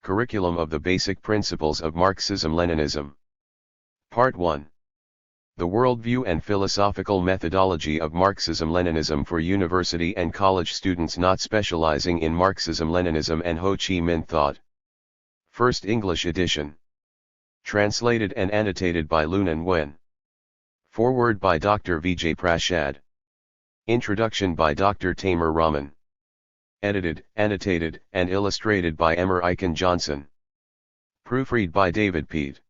Curriculum of the Basic Principles of Marxism-Leninism. Part 1. The Worldview and Philosophical Methodology of Marxism-Leninism for University and College Students not specializing in Marxism-Leninism and Ho Chi Minh Thought. First English edition. Translated and annotated by Lunan Nguyen. Foreword by Dr. Vijay Prashad. Introduction by Dr. Tamer Rahman. Edited, annotated, and illustrated by Emmer Eichen Johnson. Proofread by David Peet.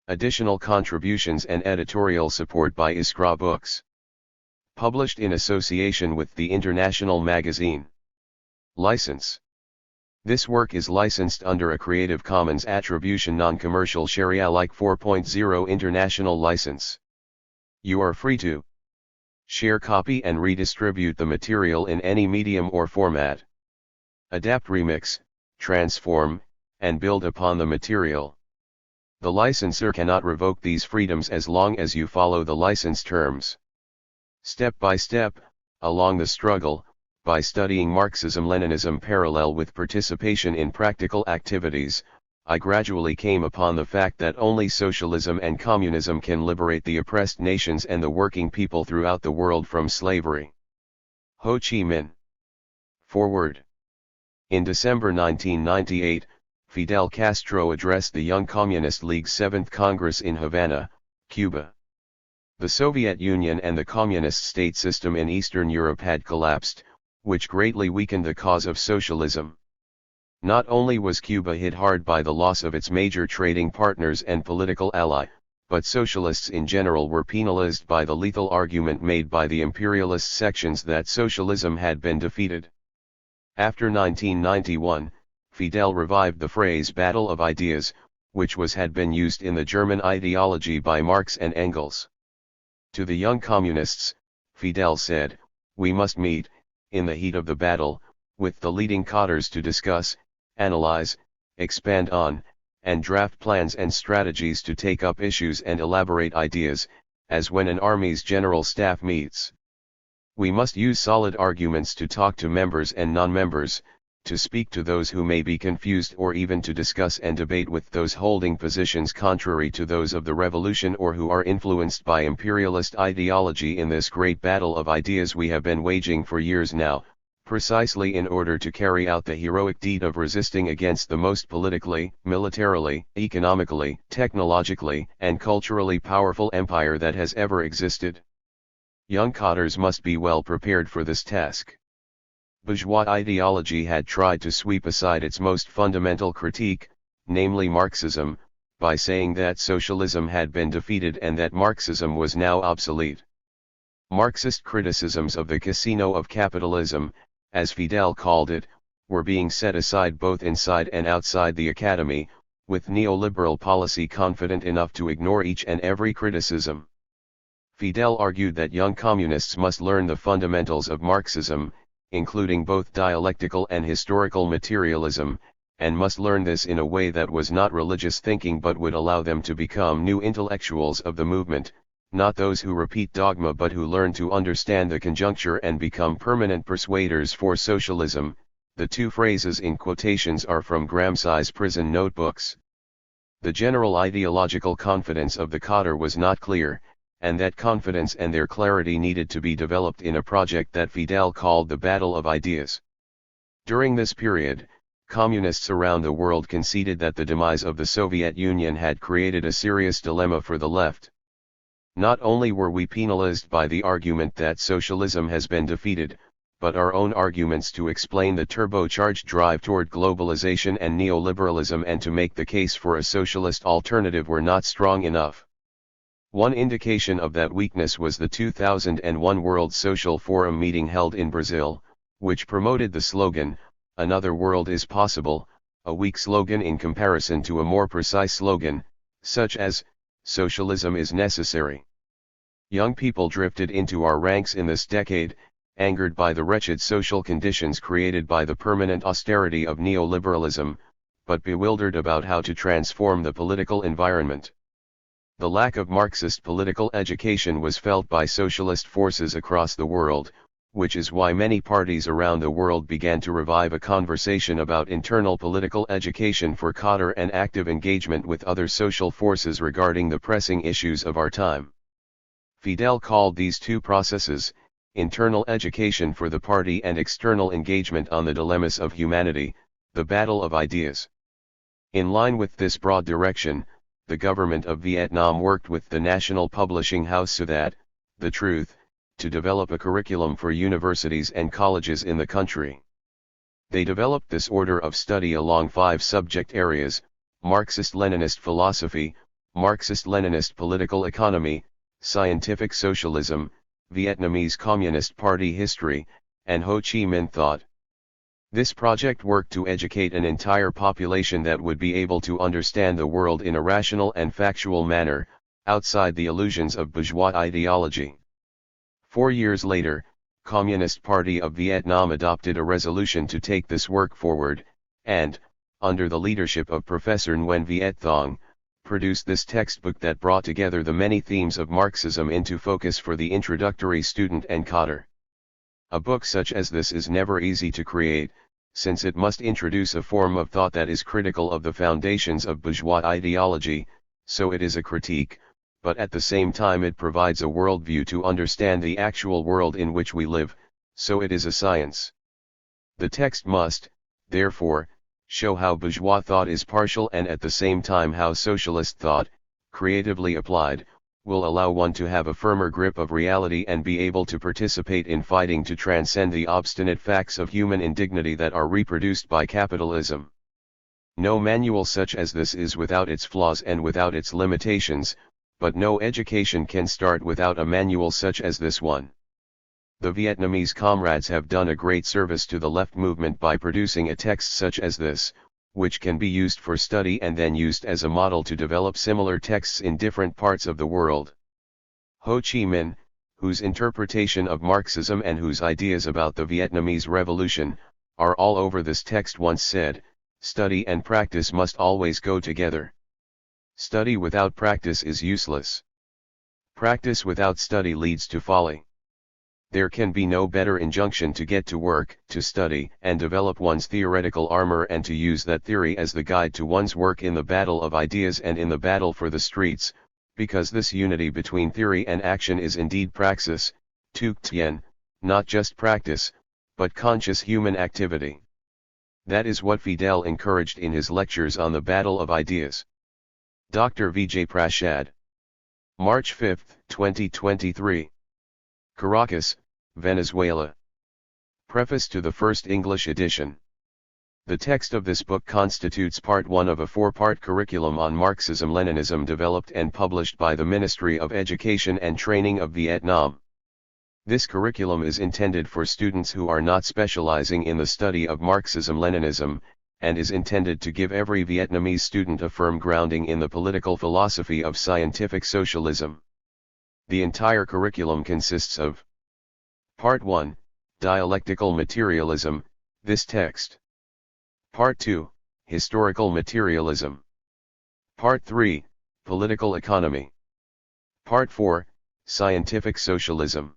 Additional contributions and editorial support by Iskra Books. Published in association with the International Magazine. License. This work is licensed under a Creative Commons Attribution Non-Commercial Share-alike 4.0 International License. You are free to share, copy and redistribute the material in any medium or format. Adapt, remix, transform, and build upon the material. The licensor cannot revoke these freedoms as long as you follow the license terms. Step by step, along the struggle, by studying Marxism-Leninism parallel with participation in practical activities, I gradually came upon the fact that only socialism and communism can liberate the oppressed nations and the working people throughout the world from slavery. Ho Chi Minh. Foreword. In December 1998, Fidel Castro addressed the Young Communist League's 7th Congress in Havana, Cuba. The Soviet Union and the communist state system in Eastern Europe had collapsed, which greatly weakened the cause of socialism. Not only was Cuba hit hard by the loss of its major trading partners and political ally, but socialists in general were penalized by the lethal argument made by the imperialist sections that socialism had been defeated. After 1991, Fidel revived the phrase battle of ideas, which had been used in the German ideology by Marx and Engels. To the young communists, Fidel said, "We must meet, in the heat of the battle, with the leading cadres to discuss, analyze, expand on, and draft plans and strategies to take up issues and elaborate ideas, as when an army's general staff meets. We must use solid arguments to talk to members and non-members, to speak to those who may be confused or even to discuss and debate with those holding positions contrary to those of the revolution or who are influenced by imperialist ideology in this great battle of ideas we have been waging for years now, precisely in order to carry out the heroic deed of resisting against the most politically, militarily, economically, technologically, and culturally powerful empire that has ever existed. Young cadres must be well prepared for this task." Bourgeois ideology had tried to sweep aside its most fundamental critique, namely Marxism, by saying that socialism had been defeated and that Marxism was now obsolete. Marxist criticisms of the casino of capitalism, as Fidel called it, were being set aside both inside and outside the academy, with neoliberal policy confident enough to ignore each and every criticism. Fidel argued that young communists must learn the fundamentals of Marxism, including both dialectical and historical materialism, and must learn this in a way that was not religious thinking but would allow them to become new intellectuals of the movement, not those who repeat dogma but who learn to understand the conjuncture and become permanent persuaders for socialism. The two phrases in quotations are from Gramsci's prison notebooks. The general ideological confidence of the cadre was not clear, and that confidence and their clarity needed to be developed in a project that Fidel called the Battle of Ideas. During this period, communists around the world conceded that the demise of the Soviet Union had created a serious dilemma for the left. Not only were we penalized by the argument that socialism has been defeated, but our own arguments to explain the turbocharged drive toward globalization and neoliberalism and to make the case for a socialist alternative were not strong enough. One indication of that weakness was the 2001 World Social Forum meeting held in Brazil, which promoted the slogan, "Another world is possible," a weak slogan in comparison to a more precise slogan, such as, "Socialism is necessary." Young people drifted into our ranks in this decade, angered by the wretched social conditions created by the permanent austerity of neoliberalism, but bewildered about how to transform the political environment. The lack of Marxist political education was felt by socialist forces across the world, which is why many parties around the world began to revive a conversation about internal political education for cadre and active engagement with other social forces regarding the pressing issues of our time. Fidel called these two processes, internal education for the party and external engagement on the dilemmas of humanity, the battle of ideas. In line with this broad direction, the government of Vietnam worked with the National Publishing House so that, The Truth, to develop a curriculum for universities and colleges in the country. They developed this order of study along 5 subject areas: Marxist-Leninist philosophy, Marxist-Leninist political economy, scientific socialism, Vietnamese Communist Party history, and Ho Chi Minh thought. This project worked to educate an entire population that would be able to understand the world in a rational and factual manner, outside the illusions of bourgeois ideology. 4 years later, Communist Party of Vietnam adopted a resolution to take this work forward, and, under the leadership of Professor Nguyen Viet Thong, produced this textbook that brought together the many themes of Marxism into focus for the introductory student and cadre. A book such as this is never easy to create, since it must introduce a form of thought that is critical of the foundations of bourgeois ideology, so it is a critique, but at the same time it provides a worldview to understand the actual world in which we live, so it is a science. The text must, therefore, show how bourgeois thought is partial and at the same time how socialist thought, creatively applied, will allow one to have a firmer grip of reality and be able to participate in fighting to transcend the obstinate facts of human indignity that are reproduced by capitalism. No manual such as this is without its flaws and without its limitations, but no education can start without a manual such as this one. The Vietnamese comrades have done a great service to the left movement by producing a text such as this, which can be used for study and then used as a model to develop similar texts in different parts of the world. Ho Chi Minh, whose interpretation of Marxism and whose ideas about the Vietnamese Revolution are all over this text, once said, "Study and practice must always go together. Study without practice is useless. Practice without study leads to folly." There can be no better injunction to get to work, to study and develop one's theoretical armor and to use that theory as the guide to one's work in the battle of ideas and in the battle for the streets, because this unity between theory and action is indeed praxis, tu tien, not just practice, but conscious human activity. That is what Fidel encouraged in his lectures on the battle of ideas. Dr. Vijay Prashad. March 5, 2023. Caracas, Venezuela. Preface to the first English edition. The text of this book constitutes part 1 of a 4-part curriculum on Marxism-Leninism developed and published by the Ministry of Education and Training of Vietnam. This curriculum is intended for students who are not specializing in the study of Marxism-Leninism, and is intended to give every Vietnamese student a firm grounding in the political philosophy of scientific socialism. The entire curriculum consists of Part 1, Dialectical Materialism, this text. Part 2, Historical Materialism. Part 3, Political Economy. Part 4, Scientific Socialism.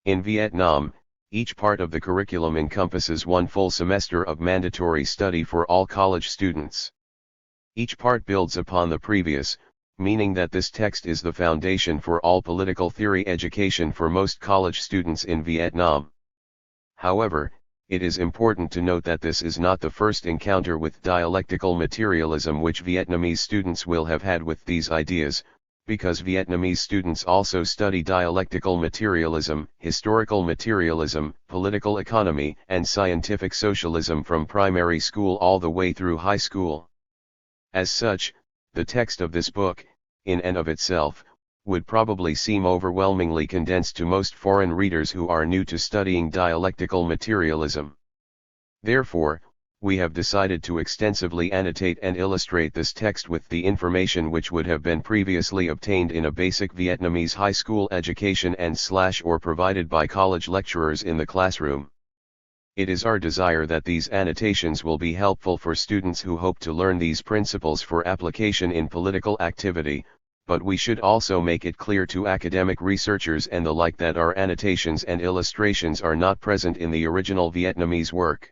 In Vietnam, each part of the curriculum encompasses 1 full semester of mandatory study for all college students. Each part builds upon the previous, meaning that this text is the foundation for all political theory education for most college students in Vietnam. However, it is important to note that this is not the first encounter with dialectical materialism which Vietnamese students will have had with these ideas, because Vietnamese students also study dialectical materialism, historical materialism, political economy, and scientific socialism from primary school all the way through high school. As such, the text of this book, in and of itself, would probably seem overwhelmingly condensed to most foreign readers who are new to studying dialectical materialism. Therefore, we have decided to extensively annotate and illustrate this text with the information which would have been previously obtained in a basic Vietnamese high school education and/or provided by college lecturers in the classroom. It is our desire that these annotations will be helpful for students who hope to learn these principles for application in political activity, but we should also make it clear to academic researchers and the like that our annotations and illustrations are not present in the original Vietnamese work.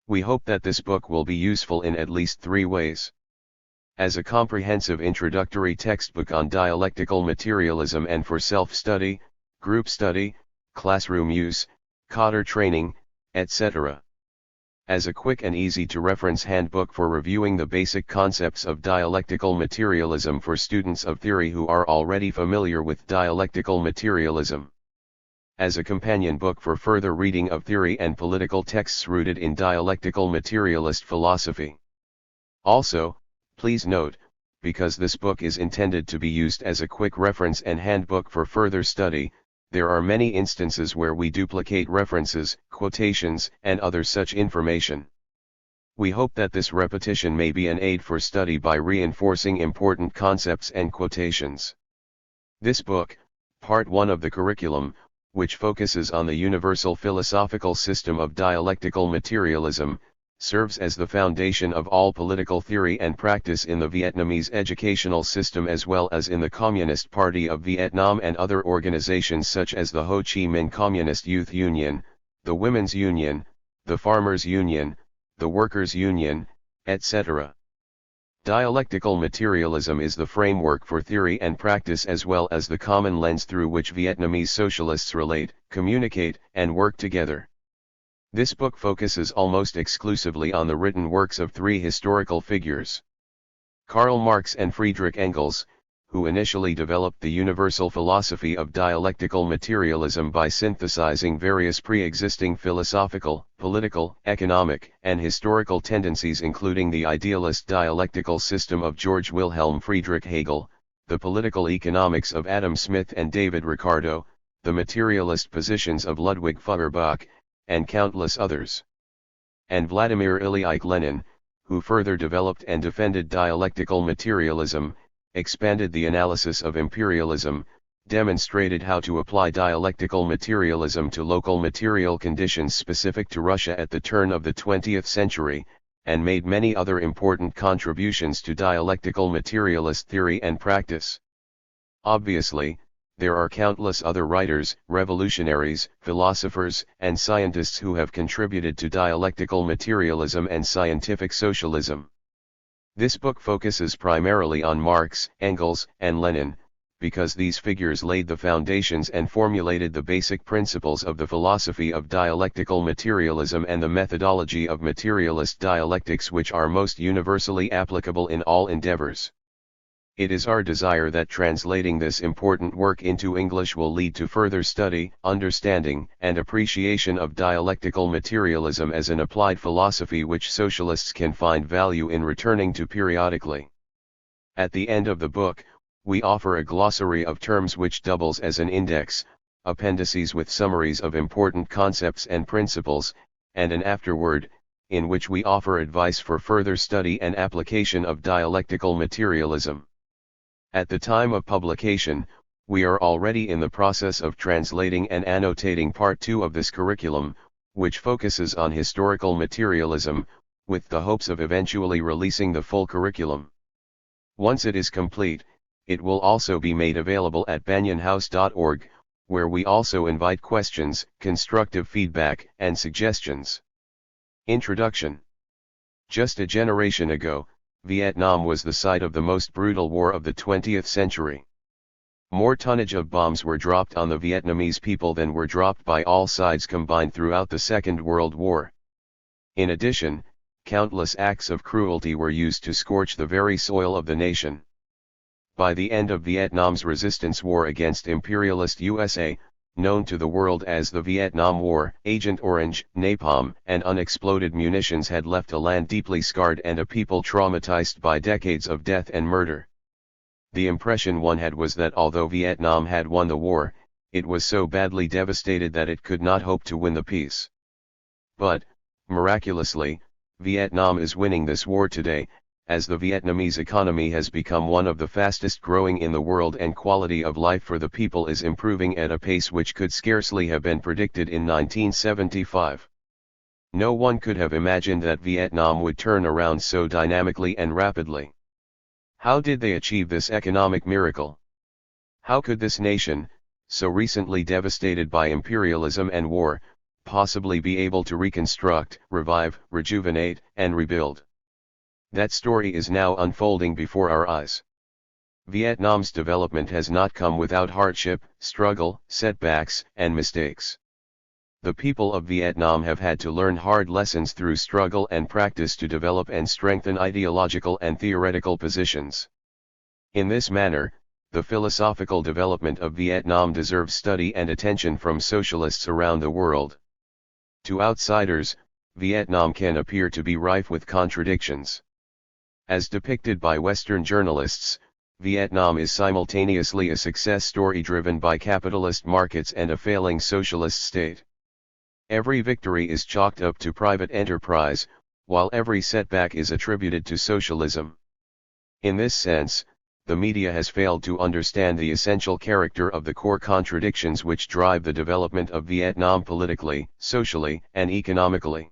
We hope that this book will be useful in at least 3 ways. As a comprehensive introductory textbook on dialectical materialism and for self-study, group study, classroom use, cadre training, etc. As a quick and easy-to-reference handbook for reviewing the basic concepts of dialectical materialism for students of theory who are already familiar with dialectical materialism. As a companion book for further reading of theory and political texts rooted in dialectical materialist philosophy. Also, please note, because this book is intended to be used as a quick reference and handbook for further study, there are many instances where we duplicate references, quotations, and other such information. We hope that this repetition may be an aid for study by reinforcing important concepts and quotations. This book, Part 1 of the curriculum, which focuses on the universal philosophical system of dialectical materialism, serves as the foundation of all political theory and practice in the Vietnamese educational system as well as in the Communist Party of Vietnam and other organizations such as the Ho Chi Minh Communist Youth Union, the Women's Union, the Farmers' Union, the Workers' Union, etc. Dialectical materialism is the framework for theory and practice as well as the common lens through which Vietnamese socialists relate, communicate, and work together. This book focuses almost exclusively on the written works of 3 historical figures. Karl Marx and Friedrich Engels, who initially developed the universal philosophy of dialectical materialism by synthesizing various pre-existing philosophical, political, economic, and historical tendencies including the idealist dialectical system of George Wilhelm Friedrich Hegel, the political economics of Adam Smith and David Ricardo, the materialist positions of Ludwig Feuerbach, and countless others. And Vladimir Ilyich Lenin, who further developed and defended dialectical materialism, expanded the analysis of imperialism, demonstrated how to apply dialectical materialism to local material conditions specific to Russia at the turn of the 20th century, and made many other important contributions to dialectical materialist theory and practice. Obviously, there are countless other writers, revolutionaries, philosophers, and scientists who have contributed to dialectical materialism and scientific socialism. This book focuses primarily on Marx, Engels, and Lenin, because these figures laid the foundations and formulated the basic principles of the philosophy of dialectical materialism and the methodology of materialist dialectics which are most universally applicable in all endeavors. It is our desire that translating this important work into English will lead to further study, understanding, and appreciation of dialectical materialism as an applied philosophy which socialists can find value in returning to periodically. At the end of the book, we offer a glossary of terms which doubles as an index, appendices with summaries of important concepts and principles, and an afterword, in which we offer advice for further study and application of dialectical materialism. At the time of publication, we are already in the process of translating and annotating Part 2 of this curriculum, which focuses on historical materialism, with the hopes of eventually releasing the full curriculum. Once it is complete, it will also be made available at banyanhouse.org, where we also invite questions, constructive feedback, and suggestions. Introduction. Just a generation ago, Vietnam was the site of the most brutal war of the 20th century. More tonnage of bombs were dropped on the Vietnamese people than were dropped by all sides combined throughout the Second World War. In addition, countless acts of cruelty were used to scorch the very soil of the nation. By the end of Vietnam's resistance war against imperialist USA, known to the world as the Vietnam War, Agent Orange, napalm, and unexploded munitions had left a land deeply scarred and a people traumatized by decades of death and murder. The impression one had was that although Vietnam had won the war, it was so badly devastated that it could not hope to win the peace. But, miraculously, Vietnam is winning this war today, as the Vietnamese economy has become one of the fastest growing in the world and quality of life for the people is improving at a pace which could scarcely have been predicted in 1975. No one could have imagined that Vietnam would turn around so dynamically and rapidly. How did they achieve this economic miracle? How could this nation, so recently devastated by imperialism and war, possibly be able to reconstruct, revive, rejuvenate, and rebuild? That story is now unfolding before our eyes. Vietnam's development has not come without hardship, struggle, setbacks, and mistakes. The people of Vietnam have had to learn hard lessons through struggle and practice to develop and strengthen ideological and theoretical positions. In this manner, the philosophical development of Vietnam deserves study and attention from socialists around the world. To outsiders, Vietnam can appear to be rife with contradictions. As depicted by Western journalists, Vietnam is simultaneously a success story driven by capitalist markets and a failing socialist state. Every victory is chalked up to private enterprise, while every setback is attributed to socialism. In this sense, the media has failed to understand the essential character of the core contradictions which drive the development of Vietnam politically, socially, and economically.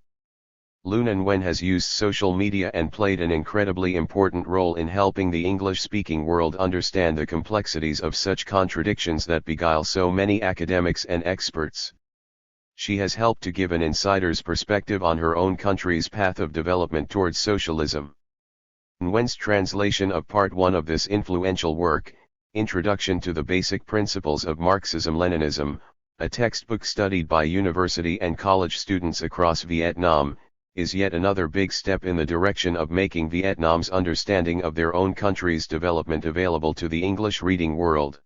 Luna Nguyen has used social media and played an incredibly important role in helping the English-speaking world understand the complexities of such contradictions that beguile so many academics and experts. She has helped to give an insider's perspective on her own country's path of development towards socialism. Nguyen's translation of Part 1 of this influential work, Introduction to the Basic Principles of Marxism-Leninism, a textbook studied by university and college students across Vietnam, is yet another big step in the direction of making Vietnam's understanding of their own country's development available to the English-reading world.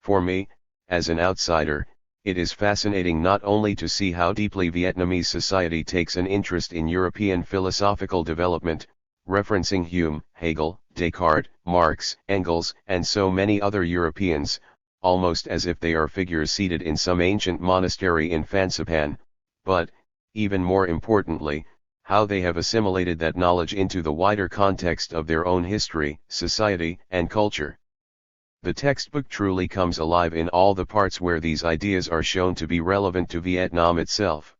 For me, as an outsider, it is fascinating not only to see how deeply Vietnamese society takes an interest in European philosophical development, referencing Hume, Hegel, Descartes, Marx, Engels, and so many other Europeans, almost as if they are figures seated in some ancient monastery in Fansipan, but, even more importantly, how they have assimilated that knowledge into the wider context of their own history, society, and culture. The textbook truly comes alive in all the parts where these ideas are shown to be relevant to Vietnam itself.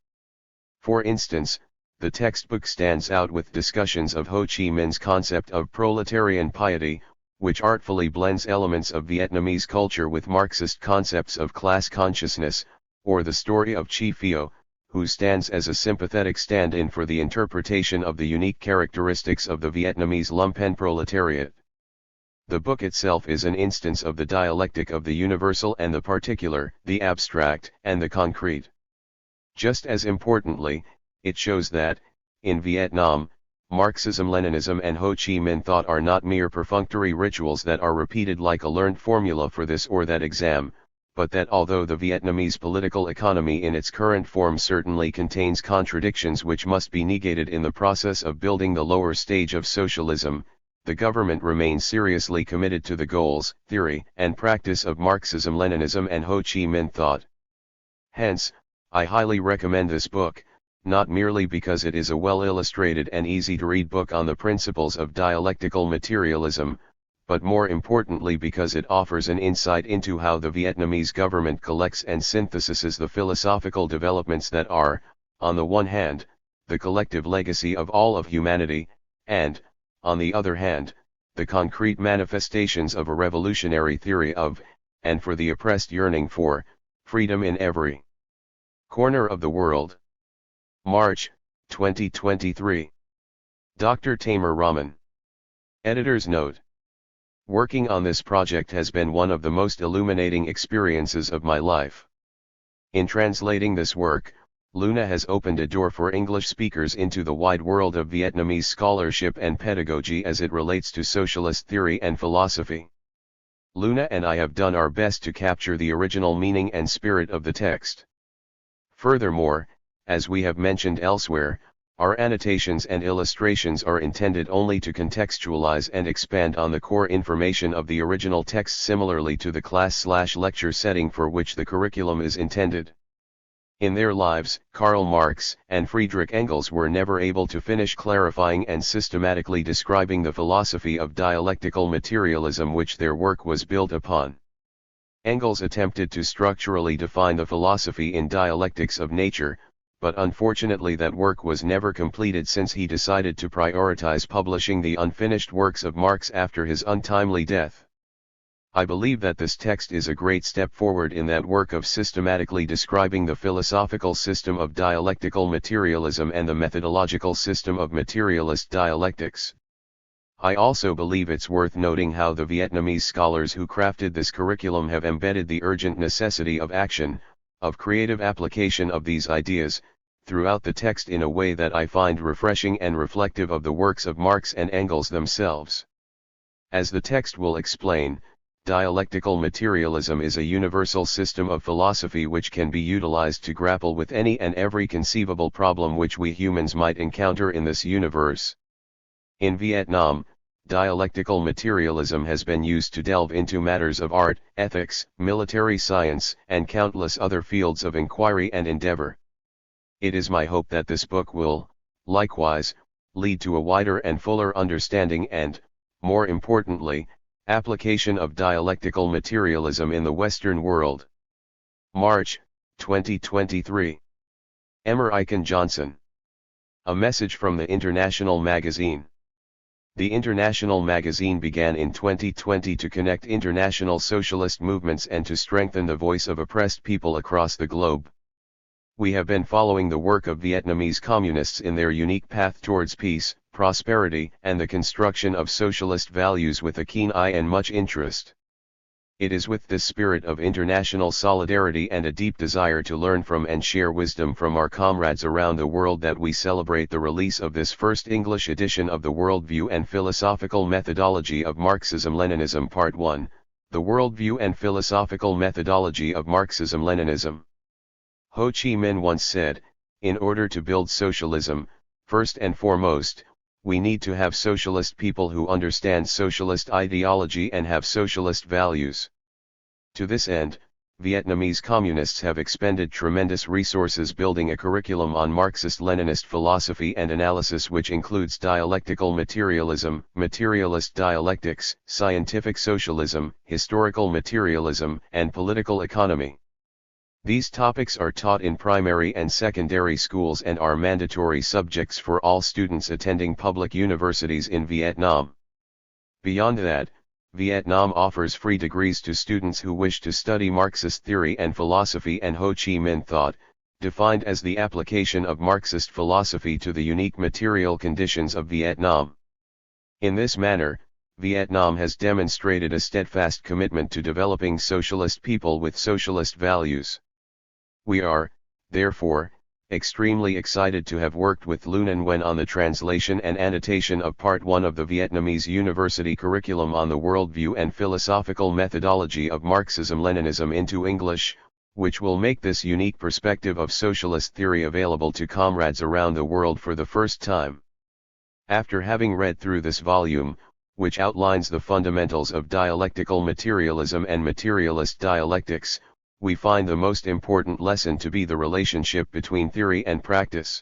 For instance, the textbook stands out with discussions of Ho Chi Minh's concept of proletarian piety, which artfully blends elements of Vietnamese culture with Marxist concepts of class consciousness, or the story of Chi Phio, who stands as a sympathetic stand-in for the interpretation of the unique characteristics of the Vietnamese lumpen proletariat. The book itself is an instance of the dialectic of the universal and the particular, the abstract and the concrete. Just as importantly, it shows that, in Vietnam, Marxism-Leninism and Ho Chi Minh thought are not mere perfunctory rituals that are repeated like a learned formula for this or that exam, but that although the Vietnamese political economy in its current form certainly contains contradictions which must be negated in the process of building the lower stage of socialism, the government remains seriously committed to the goals, theory, and practice of Marxism-Leninism and Ho Chi Minh thought. Hence, I highly recommend this book, not merely because it is a well-illustrated and easy-to-read book on the principles of dialectical materialism, but more importantly because it offers an insight into how the Vietnamese government collects and synthesizes the philosophical developments that are, on the one hand, the collective legacy of all of humanity, and, on the other hand, the concrete manifestations of a revolutionary theory of, and for the oppressed yearning for, freedom in every corner of the world. March, 2023. Dr. Tamer Rahman. Editor's note. Working on this project has been one of the most illuminating experiences of my life. In translating this work, Luna has opened a door for English speakers into the wide world of Vietnamese scholarship and pedagogy as it relates to socialist theory and philosophy. Luna and I have done our best to capture the original meaning and spirit of the text. Furthermore, as we have mentioned elsewhere, our annotations and illustrations are intended only to contextualize and expand on the core information of the original text similarly to the class/lecture setting for which the curriculum is intended. In their lives, Karl Marx and Friedrich Engels were never able to finish clarifying and systematically describing the philosophy of dialectical materialism which their work was built upon. Engels attempted to structurally define the philosophy in dialectics of nature, but unfortunately that work was never completed since he decided to prioritize publishing the unfinished works of Marx after his untimely death. I believe that this text is a great step forward in that work of systematically describing the philosophical system of dialectical materialism and the methodological system of materialist dialectics. I also believe it's worth noting how the Vietnamese scholars who crafted this curriculum have embedded the urgent necessity of action, of creative application of these ideas, throughout the text in a way that I find refreshing and reflective of the works of Marx and Engels themselves. As the text will explain, dialectical materialism is a universal system of philosophy which can be utilized to grapple with any and every conceivable problem which we humans might encounter in this universe. In Vietnam, dialectical materialism has been used to delve into matters of art, ethics, military science, and countless other fields of inquiry and endeavor. It is my hope that this book will, likewise, lead to a wider and fuller understanding and, more importantly, application of dialectical materialism in the Western world. March, 2023. Emmer Icon Johnson. A message from the International Magazine. The International Magazine began in 2020 to connect international socialist movements and to strengthen the voice of oppressed people across the globe. We have been following the work of Vietnamese communists in their unique path towards peace, prosperity, and the construction of socialist values with a keen eye and much interest. It is with this spirit of international solidarity and a deep desire to learn from and share wisdom from our comrades around the world that we celebrate the release of this first English edition of the Worldview and Philosophical Methodology of Marxism-Leninism Part 1, The Worldview and Philosophical Methodology of Marxism-Leninism. Ho Chi Minh once said, "In order to build socialism, first and foremost, we need to have socialist people who understand socialist ideology and have socialist values." To this end, Vietnamese communists have expended tremendous resources building a curriculum on Marxist-Leninist philosophy and analysis which includes dialectical materialism, materialist dialectics, scientific socialism, historical materialism, and political economy. These topics are taught in primary and secondary schools and are mandatory subjects for all students attending public universities in Vietnam. Beyond that, Vietnam offers free degrees to students who wish to study Marxist theory and philosophy and Ho Chi Minh thought, defined as the application of Marxist philosophy to the unique material conditions of Vietnam. In this manner, Vietnam has demonstrated a steadfast commitment to developing socialist people with socialist values. We are, therefore, extremely excited to have worked with Lunan Nguyen on the translation and annotation of Part 1 of the Vietnamese University curriculum on the worldview and philosophical methodology of Marxism-Leninism into English, which will make this unique perspective of socialist theory available to comrades around the world for the first time. After having read through this volume, which outlines the fundamentals of dialectical materialism and materialist dialectics, we find the most important lesson to be the relationship between theory and practice.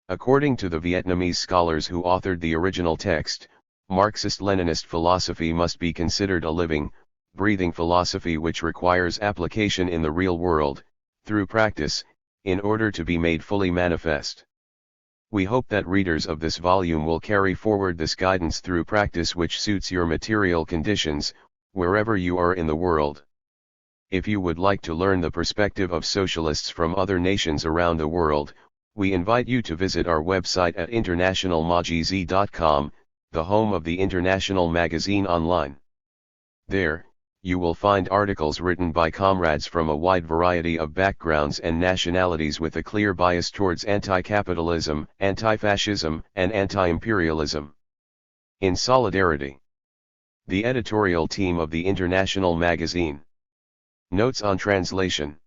According to the Vietnamese scholars who authored the original text, Marxist-Leninist philosophy must be considered a living, breathing philosophy which requires application in the real world, through practice, in order to be made fully manifest. We hope that readers of this volume will carry forward this guidance through practice which suits your material conditions, wherever you are in the world. If you would like to learn the perspective of socialists from other nations around the world, we invite you to visit our website at internationalmagz.com, the home of the International Magazine online. There, you will find articles written by comrades from a wide variety of backgrounds and nationalities with a clear bias towards anti-capitalism, anti-fascism, and anti-imperialism. In solidarity. The editorial team of the International Magazine. Notes on translation.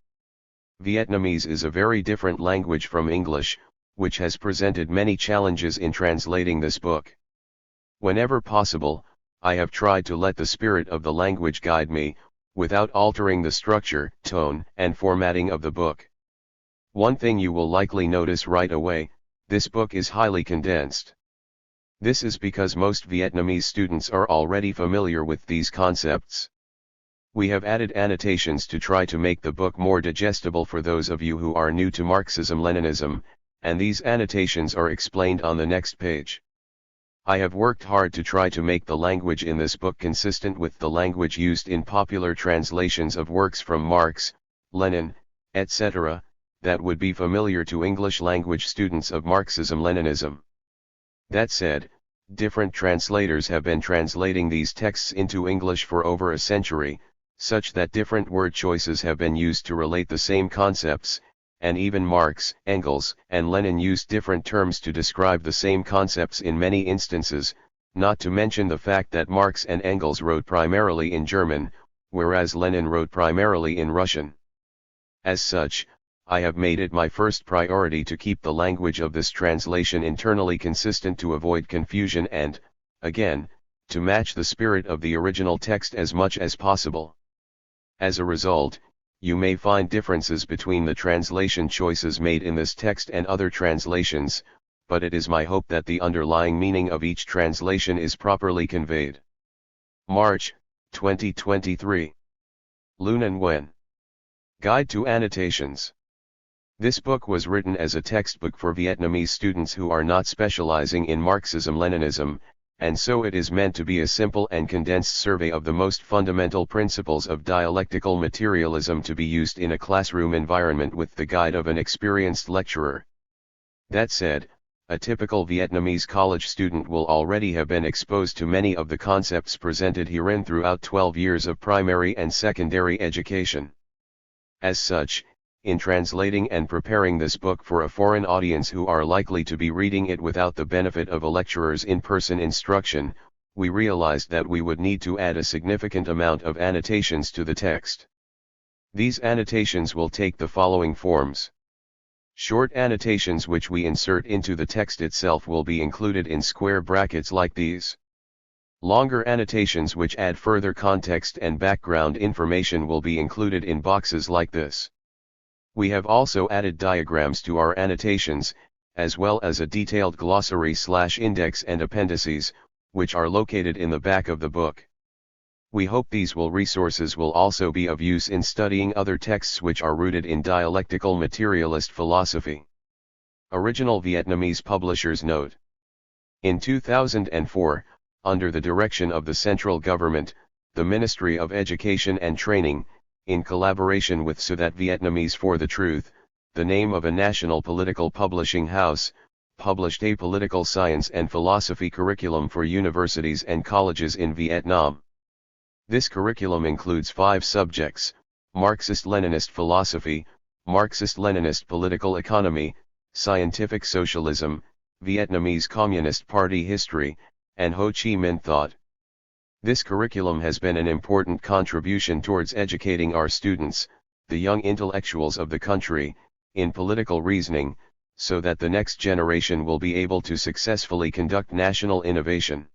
Vietnamese is a very different language from English, which has presented many challenges in translating this book. Whenever possible, I have tried to let the spirit of the language guide me, without altering the structure, tone, and formatting of the book. One thing you will likely notice right away, this book is highly condensed. This is because most Vietnamese students are already familiar with these concepts. We have added annotations to try to make the book more digestible for those of you who are new to Marxism-Leninism, and these annotations are explained on the next page. I have worked hard to try to make the language in this book consistent with the language used in popular translations of works from Marx, Lenin, etc., that would be familiar to English language students of Marxism-Leninism. That said, different translators have been translating these texts into English for over a century, such that different word choices have been used to relate the same concepts, and even Marx, Engels, and Lenin used different terms to describe the same concepts in many instances, not to mention the fact that Marx and Engels wrote primarily in German, whereas Lenin wrote primarily in Russian. As such, I have made it my first priority to keep the language of this translation internally consistent to avoid confusion and, again, to match the spirit of the original text as much as possible. As a result, you may find differences between the translation choices made in this text and other translations, but it is my hope that the underlying meaning of each translation is properly conveyed. March, 2023. Lunan Nguyen. Guide to Annotations. This book was written as a textbook for Vietnamese students who are not specializing in Marxism-Leninism, and so it is meant to be a simple and condensed survey of the most fundamental principles of dialectical materialism to be used in a classroom environment with the guide of an experienced lecturer. That said, a typical Vietnamese college student will already have been exposed to many of the concepts presented herein throughout 12 years of primary and secondary education. As such, in translating and preparing this book for a foreign audience who are likely to be reading it without the benefit of a lecturer's in-person instruction, we realized that we would need to add a significant amount of annotations to the text. These annotations will take the following forms. Short annotations which we insert into the text itself will be included in square brackets like these. Longer annotations which add further context and background information will be included in boxes like this. We have also added diagrams to our annotations, as well as a detailed glossary/index and appendices, which are located in the back of the book. We hope these resources will also be of use in studying other texts which are rooted in dialectical materialist philosophy. Original Vietnamese publishers note. In 2004, under the direction of the central government, the Ministry of Education and Training, in collaboration with So That Vietnamese for the Truth, the name of a national political publishing house, published a political science and philosophy curriculum for universities and colleges in Vietnam. This curriculum includes 5 subjects: Marxist-Leninist philosophy, Marxist-Leninist political economy, scientific socialism, Vietnamese Communist Party history, and Ho Chi Minh thought. This curriculum has been an important contribution towards educating our students, the young intellectuals of the country, in political reasoning, so that the next generation will be able to successfully conduct national innovation.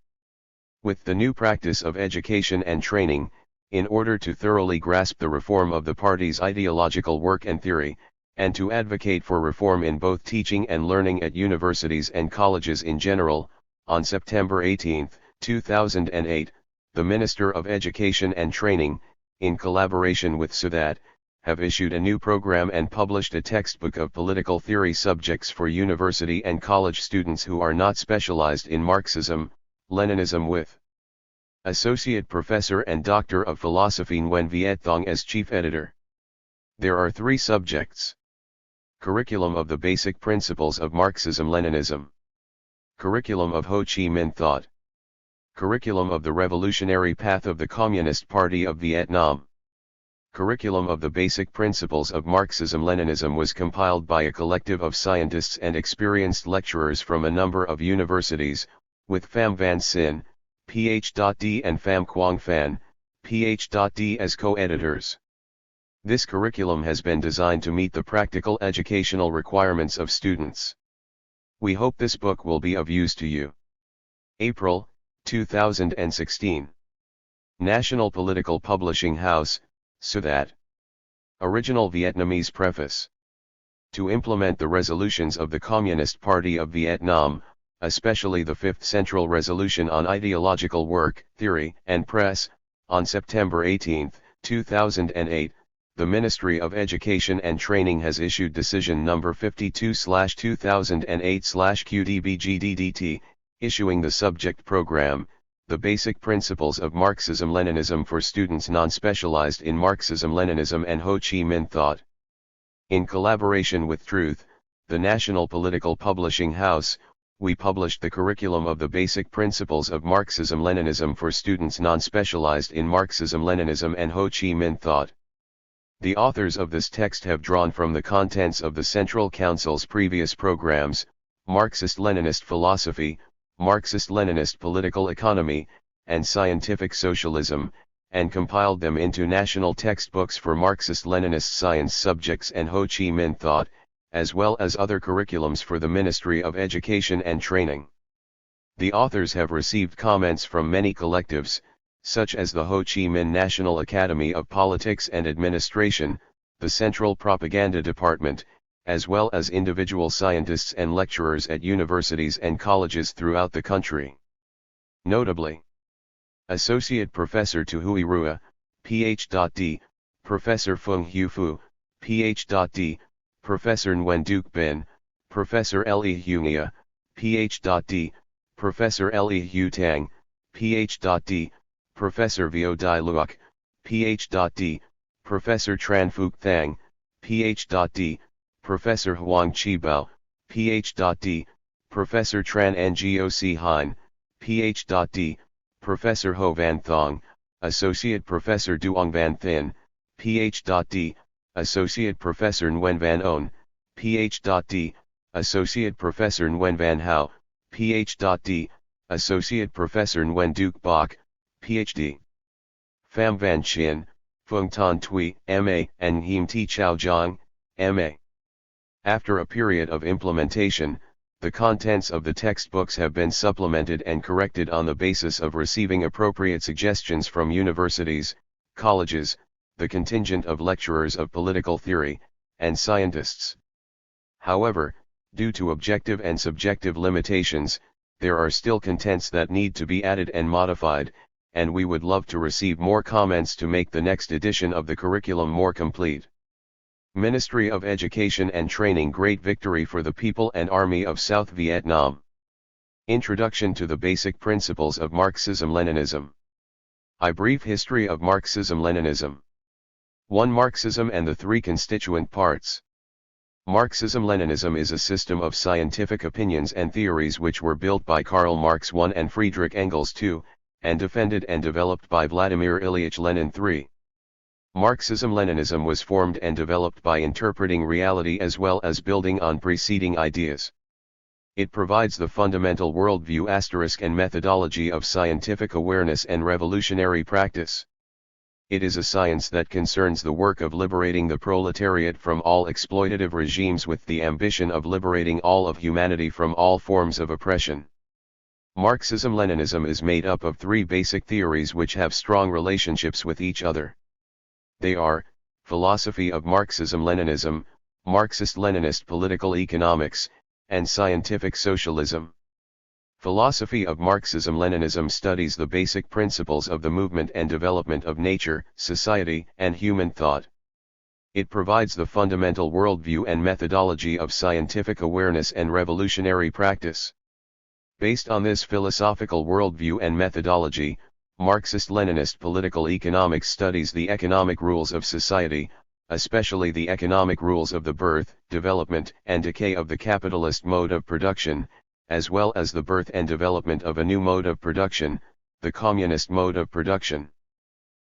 With the new practice of education and training, in order to thoroughly grasp the reform of the party's ideological work and theory, and to advocate for reform in both teaching and learning at universities and colleges in general, on September 18, 2008, the Minister of Education and Training, in collaboration with So That, have issued a new program and published a textbook of political theory subjects for university and college students who are not specialized in Marxism, Leninism with Associate Professor and Doctor of Philosophy Nguyen Viet Thong as Chief Editor. There are 3 subjects. Curriculum of the Basic Principles of Marxism-Leninism. Curriculum of Ho Chi Minh Thought. Curriculum of the Revolutionary Path of the Communist Party of Vietnam. Curriculum of the Basic Principles of Marxism-Leninism was compiled by a collective of scientists and experienced lecturers from a number of universities, with Pham Van Sin, Ph.D. and Pham Quang Phan, Ph.D. as co-editors. This curriculum has been designed to meet the practical educational requirements of students. We hope this book will be of use to you. April, 2016. National Political Publishing House, So That. Original Vietnamese preface. To implement the resolutions of the Communist Party of Vietnam, especially the 5th Central Resolution on Ideological Work, Theory, and Press, on September 18, 2008, the Ministry of Education and Training has issued Decision Number 52/2008/QDBGDDT, issuing the subject program, The Basic Principles of Marxism-Leninism for Students Non-Specialized in Marxism-Leninism and Ho Chi Minh Thought. In collaboration with Truth, the National Political Publishing House, we published the curriculum of the Basic Principles of Marxism-Leninism for Students Non-Specialized in Marxism-Leninism and Ho Chi Minh Thought. The authors of this text have drawn from the contents of the Central Council's previous programs, Marxist-Leninist Philosophy, Marxist-Leninist Political Economy, and Scientific Socialism, and compiled them into national textbooks for Marxist-Leninist science subjects and Ho Chi Minh Thought, as well as other curriculums for the Ministry of Education and Training. The authors have received comments from many collectives, such as the Ho Chi Minh National Academy of Politics and Administration, the Central Propaganda Department, as well as individual scientists and lecturers at universities and colleges throughout the country. Notably, Associate Professor Tu Hui Rua, Ph.D., Professor Feng Hu Fu, Ph.D., Professor Nguyen Duc Bin, Professor Le Hunia, Ph.D., Professor Le Hu Tang, Ph.D., Professor Vio Dai Luoc, Ph.D., Professor Tran Phuc Thang, Ph.D., Professor Huang Qibao, Ph.D., Professor Tran Ngoc Hein, Ph.D., Professor Ho Van Thong, Associate Professor Duong Van Thin, Ph.D., Associate Professor Nguyen Van On, Ph.D., Associate Professor Nguyen Van Hao, Ph.D., Associate Professor Nguyen Duc Bok, Ph.D. Pham Van Chien, Phung Tan Tui, M.A., and Hiem T. Chao Jiang, M.A. After a period of implementation, the contents of the textbooks have been supplemented and corrected on the basis of receiving appropriate suggestions from universities, colleges, the contingent of lecturers of political theory, and scientists. However, due to objective and subjective limitations, there are still contents that need to be added and modified, and we would love to receive more comments to make the next edition of the curriculum more complete. Ministry of Education and Training. Great victory for the people and Army of South Vietnam. Introduction to the Basic Principles of Marxism-Leninism. A brief history of Marxism-Leninism. 1. Marxism and the three constituent parts. Marxism-Leninism is a system of scientific opinions and theories which were built by Karl Marx I and Friedrich Engels II, and defended and developed by Vladimir Ilyich Lenin III. Marxism-Leninism was formed and developed by interpreting reality as well as building on preceding ideas. It provides the fundamental worldview and methodology of scientific awareness and revolutionary practice. It is a science that concerns the work of liberating the proletariat from all exploitative regimes with the ambition of liberating all of humanity from all forms of oppression. Marxism-Leninism is made up of three basic theories which have strong relationships with each other. They are, philosophy of Marxism-Leninism, Marxist-Leninist political economics, and scientific socialism. Philosophy of Marxism-Leninism studies the basic principles of the movement and development of nature, society, and human thought. It provides the fundamental worldview and methodology of scientific awareness and revolutionary practice. Based on this philosophical worldview and methodology, Marxist-Leninist political economics studies the economic rules of society, especially the economic rules of the birth, development, and decay of the capitalist mode of production, as well as the birth and development of a new mode of production, the communist mode of production.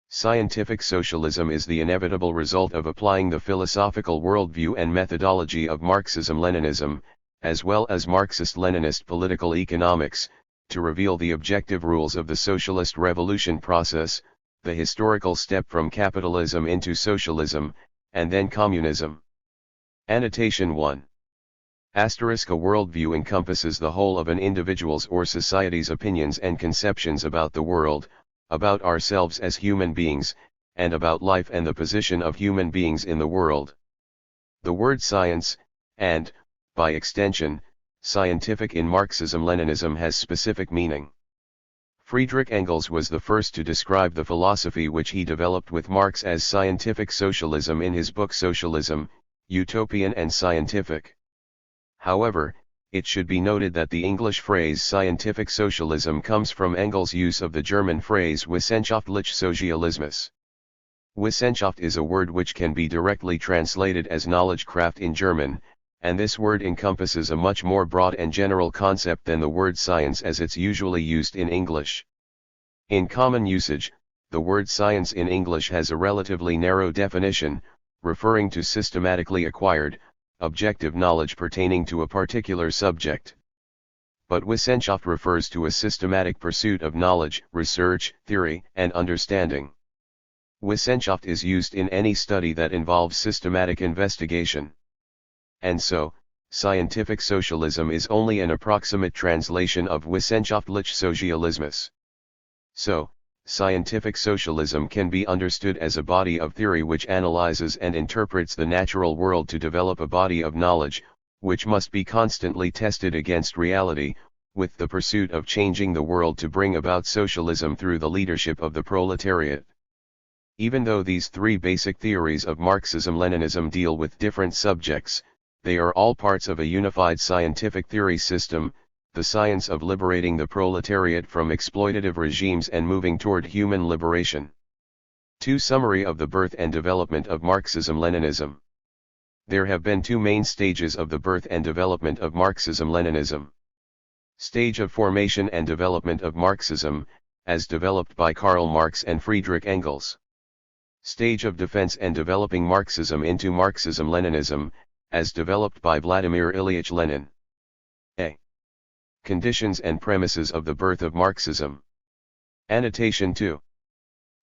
Scientific socialism is the inevitable result of applying the philosophical worldview and methodology of Marxism-Leninism, as well as Marxist-Leninist political economics, to reveal the objective rules of the socialist revolution process, the historical step from capitalism into socialism, and then communism. Annotation 1. A worldview encompasses the whole of an individual's or society's opinions and conceptions about the world, about ourselves as human beings, and about life and the position of human beings in the world. The word science, and, by extension, scientific in Marxism-Leninism has specific meaning. Friedrich Engels was the first to describe the philosophy which he developed with Marx as scientific socialism in his book Socialism, Utopian and Scientific. However, it should be noted that the English phrase scientific socialism comes from Engels' use of the German phrase wissenschaftlich Sozialismus. Wissenschaft is a word which can be directly translated as knowledge craft in German, and this word encompasses a much more broad and general concept than the word science as it's usually used in English. In common usage, the word science in English has a relatively narrow definition, referring to systematically acquired, objective knowledge pertaining to a particular subject. But Wissenschaft refers to a systematic pursuit of knowledge, research, theory, and understanding. Wissenschaft is used in any study that involves systematic investigation. And so, scientific socialism is only an approximate translation of wissenschaftlich Sozialismus. So, scientific socialism can be understood as a body of theory which analyzes and interprets the natural world to develop a body of knowledge, which must be constantly tested against reality, with the pursuit of changing the world to bring about socialism through the leadership of the proletariat. Even though these three basic theories of Marxism-Leninism deal with different subjects, they are all parts of a unified scientific theory system, the science of liberating the proletariat from exploitative regimes and moving toward human liberation. 2. Summary of the birth and development of Marxism-Leninism. There have been two main stages of the birth and development of Marxism-Leninism. Stage of formation and development of Marxism, as developed by Karl Marx and Friedrich Engels. Stage of defense and developing Marxism into Marxism-Leninism, as developed by Vladimir Ilyich Lenin. A. Conditions and premises of the birth of Marxism. Annotation 2.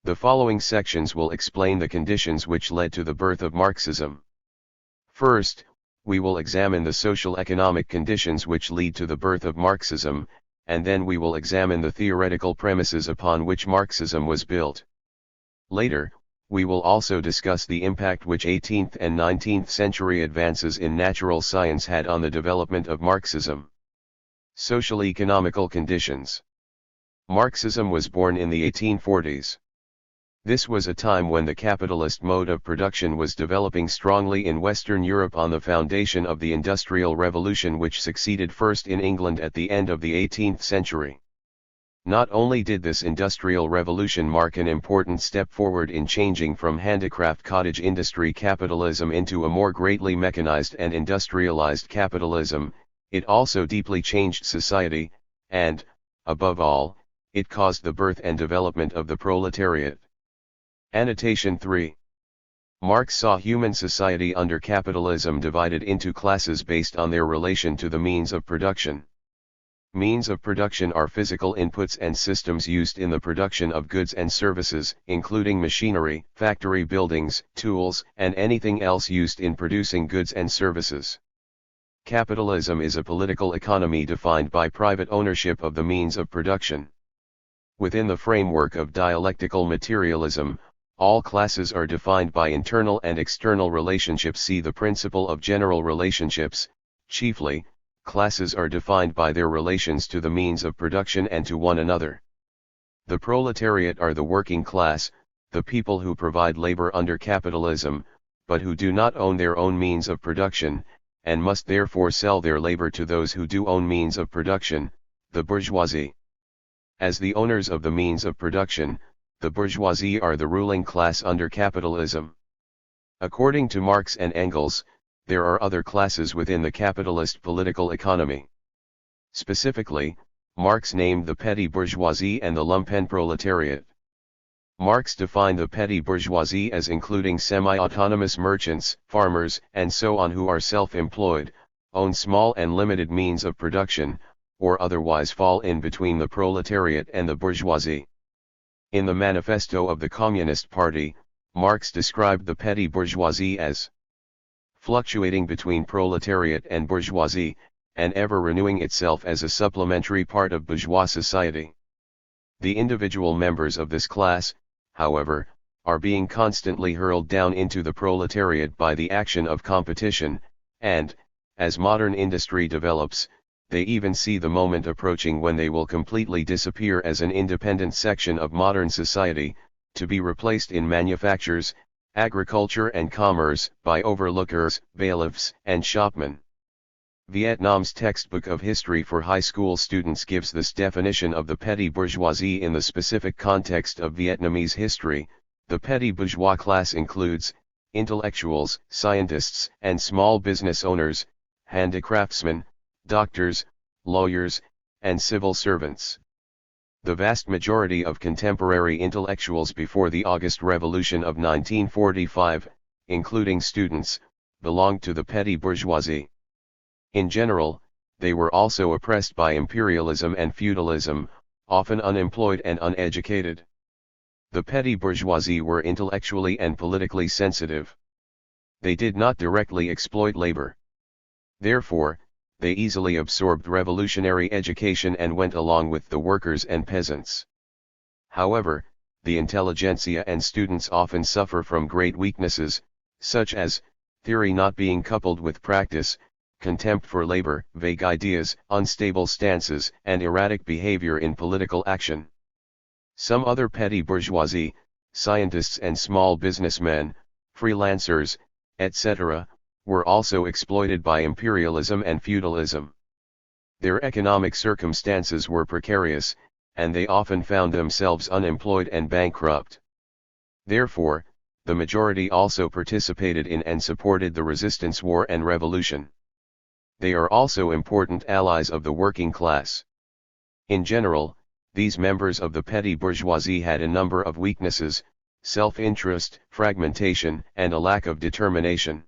The following sections will explain the conditions which led to the birth of Marxism. First, we will examine the social-economic conditions which lead to the birth of Marxism, and then we will examine the theoretical premises upon which Marxism was built. Later, we will also discuss the impact which 18th and 19th century advances in natural science had on the development of Marxism. Social-economical conditions. Marxism was born in the 1840s. This was a time when the capitalist mode of production was developing strongly in Western Europe on the foundation of the Industrial Revolution which succeeded first in England at the end of the 18th century. Not only did this industrial revolution mark an important step forward in changing from handicraft cottage industry capitalism into a more greatly mechanized and industrialized capitalism, it also deeply changed society, and, above all, it caused the birth and development of the proletariat. Annotation 3. Marx saw human society under capitalism divided into classes based on their relation to the means of production. Means of production are physical inputs and systems used in the production of goods and services, including machinery, factory buildings, tools, and anything else used in producing goods and services. Capitalism is a political economy defined by private ownership of the means of production. Within the framework of dialectical materialism, all classes are defined by internal and external relationships. See the principle of general relationships. Chiefly, classes are defined by their relations to the means of production and to one another. The proletariat are the working class, the people who provide labor under capitalism, but who do not own their own means of production, and must therefore sell their labor to those who do own means of production, the bourgeoisie. As the owners of the means of production, the bourgeoisie are the ruling class under capitalism. According to Marx and Engels, there are other classes within the capitalist political economy. Specifically, Marx named the petty bourgeoisie and the lumpenproletariat. Marx defined the petty bourgeoisie as including semi-autonomous merchants, farmers, and so on who are self-employed, own small and limited means of production, or otherwise fall in between the proletariat and the bourgeoisie. In the manifesto of the Communist Party, Marx described the petty bourgeoisie as fluctuating between proletariat and bourgeoisie, and ever renewing itself as a supplementary part of bourgeois society. The individual members of this class, however, are being constantly hurled down into the proletariat by the action of competition, and, as modern industry develops, they even see the moment approaching when they will completely disappear as an independent section of modern society, to be replaced in manufactures, agriculture and commerce by overlookers, bailiffs, and shopmen. Vietnam's textbook of history for high school students gives this definition of the petty bourgeoisie in the specific context of Vietnamese history. The petty bourgeois class includes intellectuals, scientists, and small business owners, handicraftsmen, doctors, lawyers, and civil servants. The vast majority of contemporary intellectuals before the August Revolution of 1945, including students, belonged to the petty bourgeoisie. In general, they were also oppressed by imperialism and feudalism, often unemployed and uneducated. The petty bourgeoisie were intellectually and politically sensitive. They did not directly exploit labor. Therefore, they easily absorbed revolutionary education and went along with the workers and peasants. However, the intelligentsia and students often suffer from great weaknesses, such as theory not being coupled with practice, contempt for labor, vague ideas, unstable stances, and erratic behavior in political action. Some other petty bourgeoisie, scientists and small businessmen, freelancers, etc., were also exploited by imperialism and feudalism. Their economic circumstances were precarious, and they often found themselves unemployed and bankrupt. Therefore, the majority also participated in and supported the resistance war and revolution. They are also important allies of the working class. In general, these members of the petty bourgeoisie had a number of weaknesses: self-interest, fragmentation, and a lack of determination.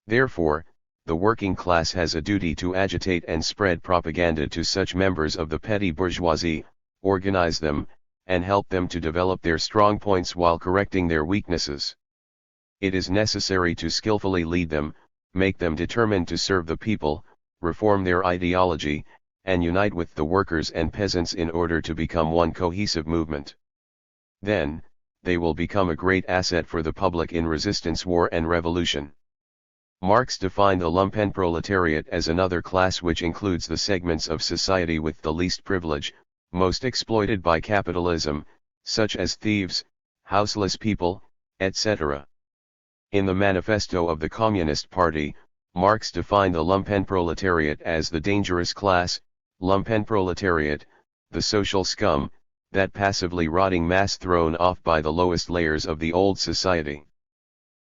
Therefore, the working class has a duty to agitate and spread propaganda to such members of the petty bourgeoisie, organize them, and help them to develop their strong points while correcting their weaknesses. It is necessary to skillfully lead them, make them determined to serve the people, reform their ideology, and unite with the workers and peasants in order to become one cohesive movement. Then, they will become a great asset for the public in resistance war and revolution. Marx defined the lumpenproletariat as another class which includes the segments of society with the least privilege, most exploited by capitalism, such as thieves, houseless people, etc. In the manifesto of the Communist Party, Marx defined the lumpenproletariat as the dangerous class, lumpenproletariat, the social scum, that passively rotting mass thrown off by the lowest layers of the old society.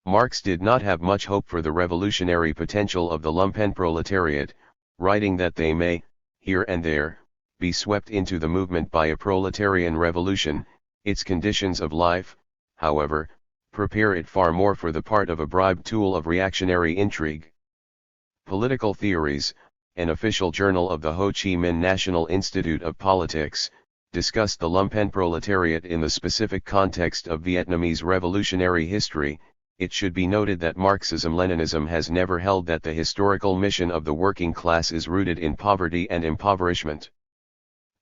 Marx did not have much hope for the revolutionary potential of the lumpenproletariat, writing that they may, here and there, be swept into the movement by a proletarian revolution. Its conditions of life, however, prepare it far more for the part of a bribed tool of reactionary intrigue. Political Theories, an official journal of the Ho Chi Minh National Institute of Politics, discussed the lumpenproletariat in the specific context of Vietnamese revolutionary history. It should be noted that Marxism-Leninism has never held that the historical mission of the working class is rooted in poverty and impoverishment.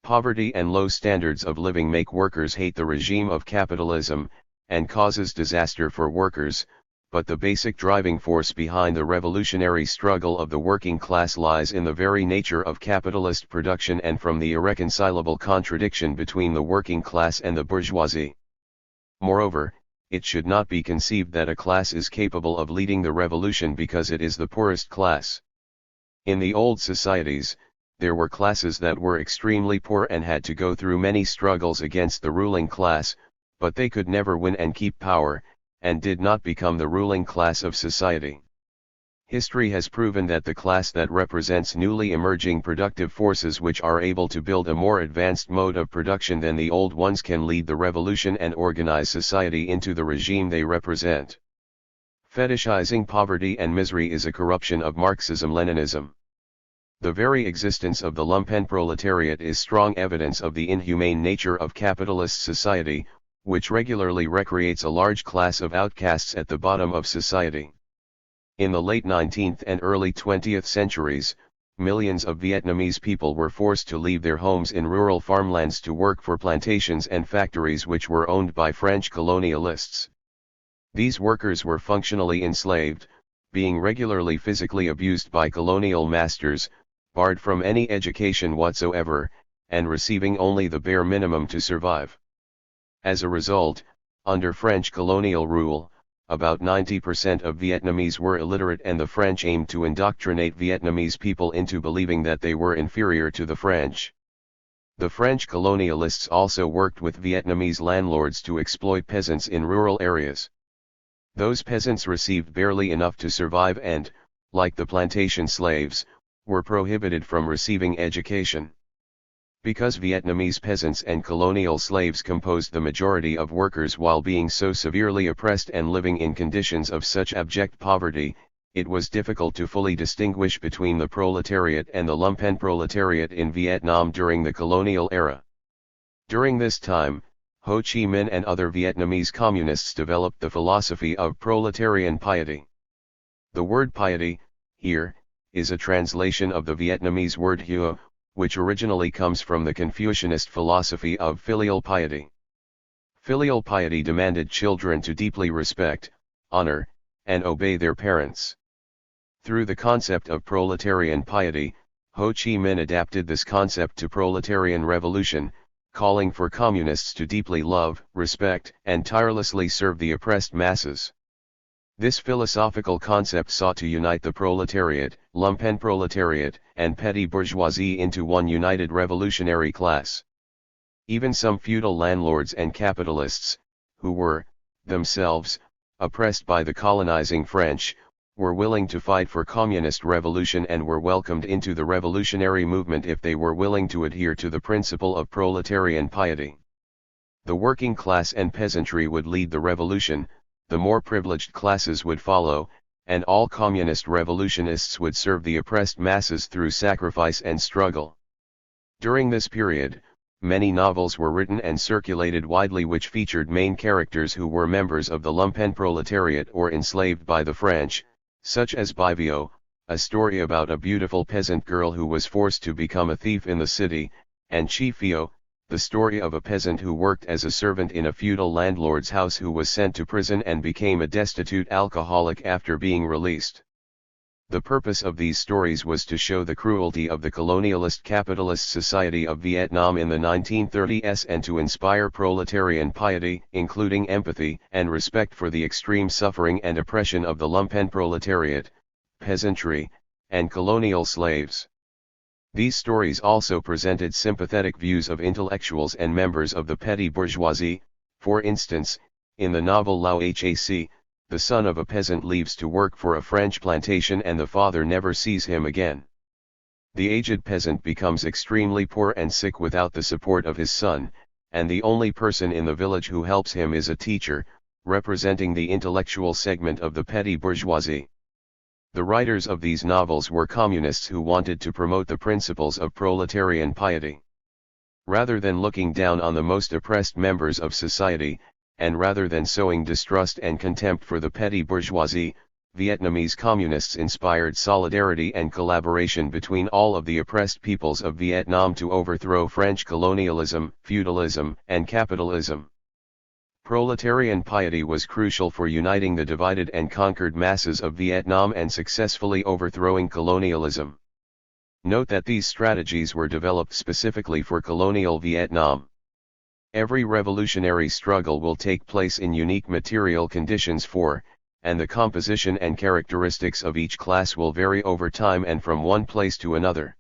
Poverty and low standards of living make workers hate the regime of capitalism, and causes disaster for workers, but the basic driving force behind the revolutionary struggle of the working class lies in the very nature of capitalist production and from the irreconcilable contradiction between the working class and the bourgeoisie. Moreover, it should not be conceived that a class is capable of leading the revolution because it is the poorest class. In the old societies, there were classes that were extremely poor and had to go through many struggles against the ruling class, but they could never win and keep power, and did not become the ruling class of society. History has proven that the class that represents newly emerging productive forces which are able to build a more advanced mode of production than the old ones can lead the revolution and organize society into the regime they represent. Fetishizing poverty and misery is a corruption of Marxism-Leninism. The very existence of the lumpenproletariat is strong evidence of the inhumane nature of capitalist society, which regularly recreates a large class of outcasts at the bottom of society. In the late 19th and early 20th centuries, millions of Vietnamese people were forced to leave their homes in rural farmlands to work for plantations and factories which were owned by French colonialists. These workers were functionally enslaved, being regularly physically abused by colonial masters, barred from any education whatsoever, and receiving only the bare minimum to survive. As a result, under French colonial rule, about 90% of Vietnamese were illiterate, and the French aimed to indoctrinate Vietnamese people into believing that they were inferior to the French. The French colonialists also worked with Vietnamese landlords to exploit peasants in rural areas. Those peasants received barely enough to survive and, like the plantation slaves, were prohibited from receiving education. Because Vietnamese peasants and colonial slaves composed the majority of workers while being so severely oppressed and living in conditions of such abject poverty, it was difficult to fully distinguish between the proletariat and the lumpenproletariat in Vietnam during the colonial era. During this time, Ho Chi Minh and other Vietnamese communists developed the philosophy of proletarian piety. The word piety, here, is a translation of the Vietnamese word hua, which originally comes from the Confucianist philosophy of filial piety. Filial piety demanded children to deeply respect, honor, and obey their parents. Through the concept of proletarian piety, Ho Chi Minh adapted this concept to proletarian revolution, calling for communists to deeply love, respect, and tirelessly serve the oppressed masses. This philosophical concept sought to unite the proletariat, lumpenproletariat, and petty bourgeoisie into one united revolutionary class. Even some feudal landlords and capitalists, who were, themselves, oppressed by the colonizing French, were willing to fight for communist revolution and were welcomed into the revolutionary movement if they were willing to adhere to the principle of proletarian piety. The working class and peasantry would lead the revolution, the more privileged classes would follow, and all communist revolutionists would serve the oppressed masses through sacrifice and struggle. During this period, many novels were written and circulated widely which featured main characters who were members of the lumpenproletariat or enslaved by the French, such as Bivio, a story about a beautiful peasant girl who was forced to become a thief in the city, and Chifio, the story of a peasant who worked as a servant in a feudal landlord's house who was sent to prison and became a destitute alcoholic after being released. The purpose of these stories was to show the cruelty of the colonialist capitalist society of Vietnam in the 1930s and to inspire proletarian piety, including empathy and respect for the extreme suffering and oppression of the lumpenproletariat, peasantry, and colonial slaves. These stories also presented sympathetic views of intellectuals and members of the petty bourgeoisie. For instance, in the novel Lao Hac, the son of a peasant leaves to work for a French plantation and the father never sees him again. The aged peasant becomes extremely poor and sick without the support of his son, and the only person in the village who helps him is a teacher, representing the intellectual segment of the petty bourgeoisie. The writers of these novels were communists who wanted to promote the principles of proletarian piety. Rather than looking down on the most oppressed members of society, and rather than sowing distrust and contempt for the petty bourgeoisie, Vietnamese communists inspired solidarity and collaboration between all of the oppressed peoples of Vietnam to overthrow French colonialism, feudalism, and capitalism. Proletarian piety was crucial for uniting the divided and conquered masses of Vietnam and successfully overthrowing colonialism. Note that these strategies were developed specifically for colonial Vietnam. Every revolutionary struggle will take place in unique material conditions for, and the composition and characteristics of each class will vary over time and from one place to another.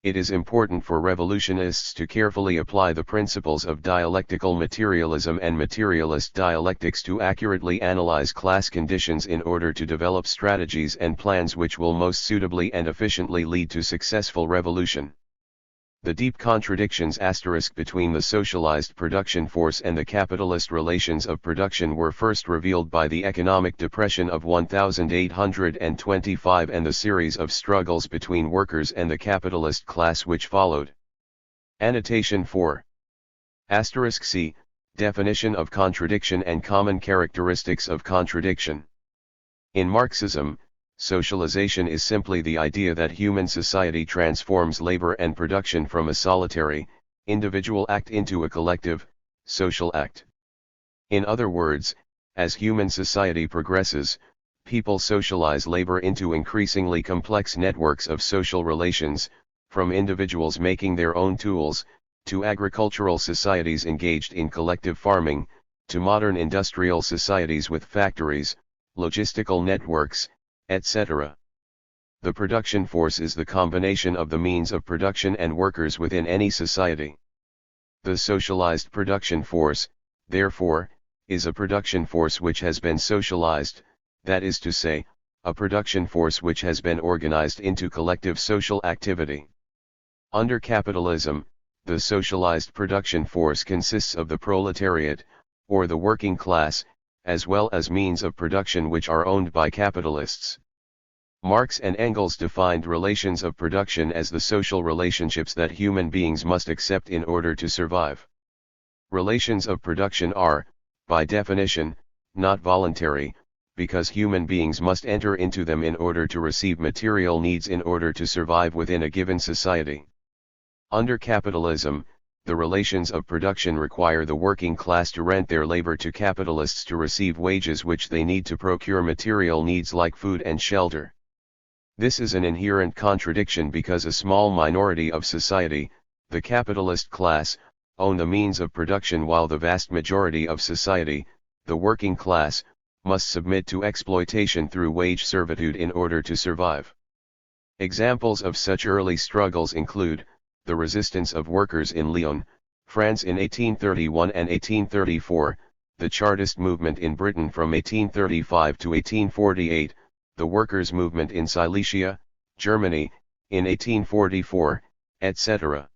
It is important for revolutionists to carefully apply the principles of dialectical materialism and materialist dialectics to accurately analyze class conditions in order to develop strategies and plans which will most suitably and efficiently lead to successful revolution. The deep contradictions between the socialized production force and the capitalist relations of production were first revealed by the economic depression of 1825 and the series of struggles between workers and the capitalist class which followed. Annotation 4. *C. Definition of contradiction and common characteristics of contradiction. In Marxism, socialization is simply the idea that human society transforms labor and production from a solitary, individual act into a collective, social act. In other words, as human society progresses, people socialize labor into increasingly complex networks of social relations, from individuals making their own tools, to agricultural societies engaged in collective farming, to modern industrial societies with factories, logistical networks, etc. The production force is the combination of the means of production and workers within any society. The socialized production force, therefore, is a production force which has been socialized, that is to say, a production force which has been organized into collective social activity. Under capitalism, the socialized production force consists of the proletariat, or the working class, as well as means of production which are owned by capitalists. Marx and Engels defined relations of production as the social relationships that human beings must accept in order to survive. Relations of production are, by definition, not voluntary, because human beings must enter into them in order to receive material needs in order to survive within a given society. Under capitalism, the relations of production require the working class to rent their labor to capitalists to receive wages which they need to procure material needs like food and shelter. This is an inherent contradiction because a small minority of society, the capitalist class, own the means of production while the vast majority of society, the working class, must submit to exploitation through wage servitude in order to survive. Examples of such early struggles include the resistance of workers in Lyon, France in 1831 and 1834, the Chartist movement in Britain from 1835 to 1848, the workers' movement in Silesia, Germany, in 1844, etc.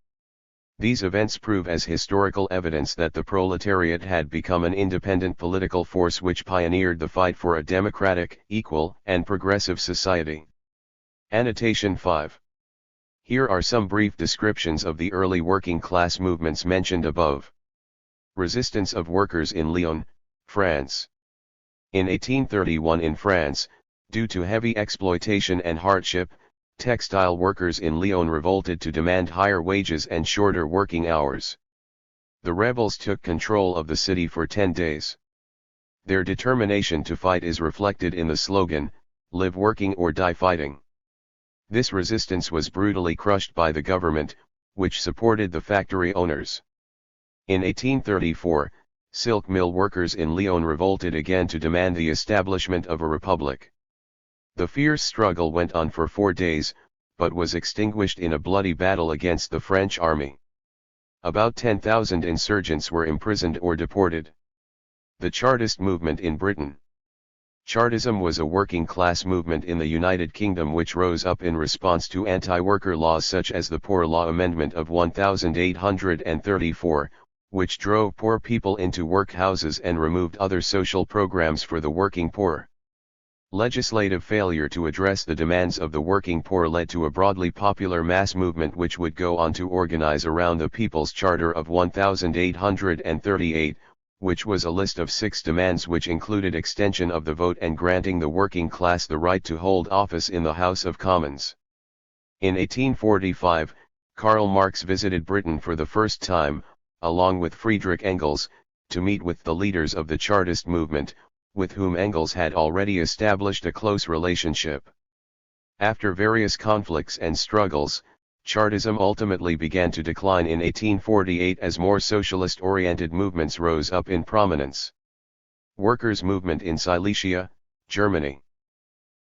These events prove as historical evidence that the proletariat had become an independent political force which pioneered the fight for a democratic, equal, and progressive society. Annotation 5. Here are some brief descriptions of the early working class movements mentioned above. Resistance of workers in Lyon, France. In 1831 in France, due to heavy exploitation and hardship, textile workers in Lyon revolted to demand higher wages and shorter working hours. The rebels took control of the city for 10 days. Their determination to fight is reflected in the slogan, "Live working or die fighting." This resistance was brutally crushed by the government, which supported the factory owners. In 1834, silk mill workers in Lyon revolted again to demand the establishment of a republic. The fierce struggle went on for 4 days, but was extinguished in a bloody battle against the French army. About 10,000 insurgents were imprisoned or deported. The Chartist movement in Britain. Chartism was a working-class movement in the United Kingdom which rose up in response to anti-worker laws such as the Poor Law Amendment of 1834, which drove poor people into workhouses and removed other social programs for the working poor. Legislative failure to address the demands of the working poor led to a broadly popular mass movement which would go on to organize around the People's Charter of 1838, which was a list of 6 demands which included extension of the vote and granting the working class the right to hold office in the House of Commons. In 1845, Karl Marx visited Britain for the first time, along with Friedrich Engels, to meet with the leaders of the Chartist movement, with whom Engels had already established a close relationship. After various conflicts and struggles, Chartism ultimately began to decline in 1848 as more socialist-oriented movements rose up in prominence. Workers' movement in Silesia, Germany.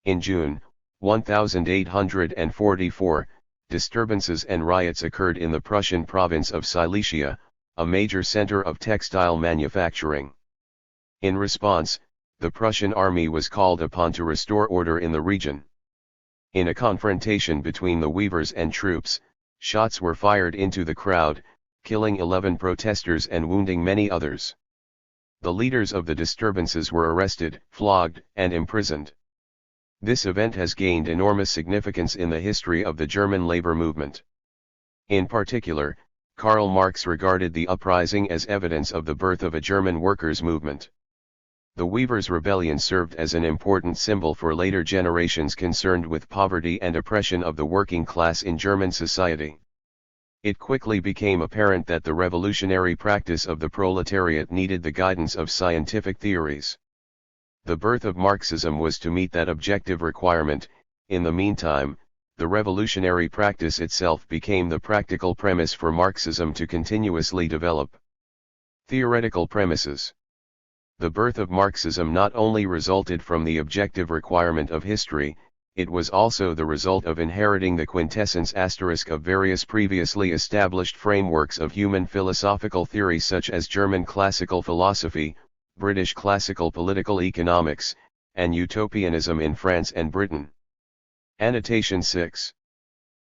In June 1844, disturbances and riots occurred in the Prussian province of Silesia, a major center of textile manufacturing. In response, the Prussian army was called upon to restore order in the region. In a confrontation between the weavers and troops, shots were fired into the crowd, killing 11 protesters and wounding many others. The leaders of the disturbances were arrested, flogged, and imprisoned. This event has gained enormous significance in the history of the German labor movement. In particular, Karl Marx regarded the uprising as evidence of the birth of a German workers' movement. The Weavers' Rebellion served as an important symbol for later generations concerned with poverty and oppression of the working class in German society. It quickly became apparent that the revolutionary practice of the proletariat needed the guidance of scientific theories. The birth of Marxism was to meet that objective requirement. In the meantime, the revolutionary practice itself became the practical premise for Marxism to continuously develop. Theoretical premises. The birth of Marxism not only resulted from the objective requirement of history, it was also the result of inheriting the quintessence * of various previously established frameworks of human philosophical theory such as German classical philosophy, British classical political economics, and utopianism in France and Britain. Annotation 6.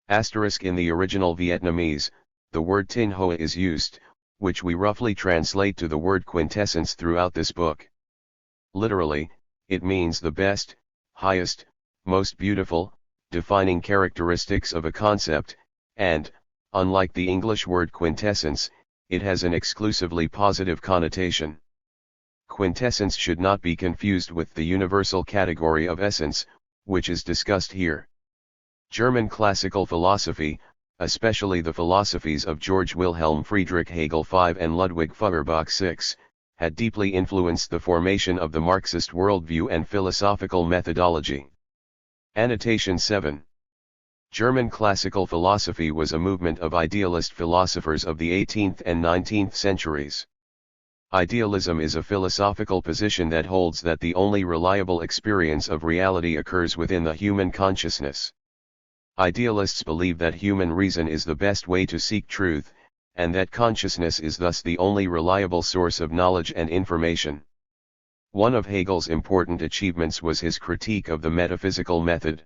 Asterisk in the original Vietnamese, the word tin hoa is used, which we roughly translate to the word quintessence throughout this book. Literally, it means the best, highest, most beautiful, defining characteristics of a concept, and, unlike the English word quintessence, it has an exclusively positive connotation. Quintessence should not be confused with the universal category of essence, which is discussed here. German classical philosophy, especially the philosophies of Georg Wilhelm Friedrich Hegel V and Ludwig Feuerbach VI, had deeply influenced the formation of the Marxist worldview and philosophical methodology. Annotation 7. German classical philosophy was a movement of idealist philosophers of the 18th and 19th centuries. Idealism is a philosophical position that holds that the only reliable experience of reality occurs within the human consciousness. Idealists believe that human reason is the best way to seek truth, and that consciousness is thus the only reliable source of knowledge and information. One of Hegel's important achievements was his critique of the metaphysical method.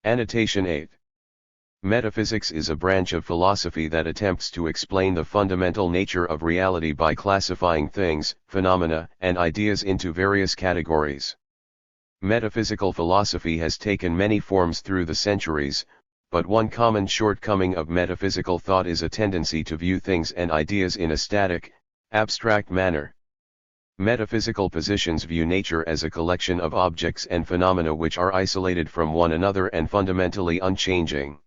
Annotation 8. Metaphysics is a branch of philosophy that attempts to explain the fundamental nature of reality by classifying things, phenomena, and ideas into various categories. Metaphysical philosophy has taken many forms through the centuries, but one common shortcoming of metaphysical thought is a tendency to view things and ideas in a static, abstract manner. Metaphysical positions view nature as a collection of objects and phenomena which are isolated from one another and fundamentally unchanging.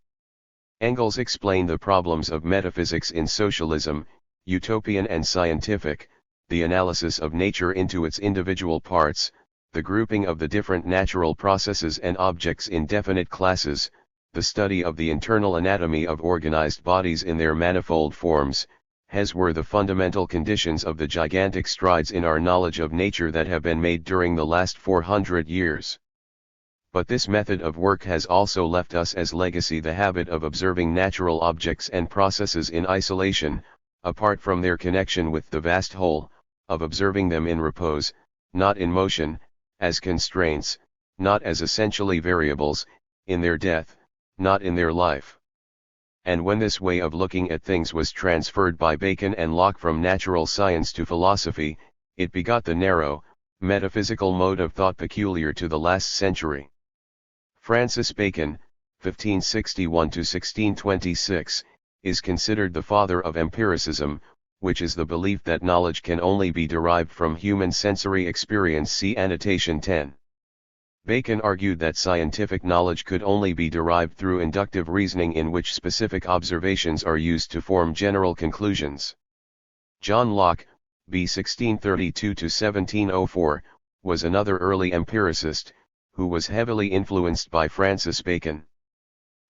Engels explained the problems of metaphysics in Socialism, Utopian and Scientific, the analysis of nature into its individual parts, the grouping of the different natural processes and objects in definite classes, the study of the internal anatomy of organized bodies in their manifold forms. His were the fundamental conditions of the gigantic strides in our knowledge of nature that have been made during the last 400 years. But this method of work has also left us as legacy the habit of observing natural objects and processes in isolation, apart from their connection with the vast whole, of observing them in repose, not in motion, as constraints, not as essentially variables, in their death, not in their life. And when this way of looking at things was transferred by Bacon and Locke from natural science to philosophy, it begot the narrow, metaphysical mode of thought peculiar to the last century. Francis Bacon, 1561–1626, is considered the father of empiricism, which is the belief that knowledge can only be derived from human sensory experience. See Annotation 10. Bacon argued that scientific knowledge could only be derived through inductive reasoning in which specific observations are used to form general conclusions. John Locke, b. 1632–1704, was another early empiricist, who was heavily influenced by Francis Bacon.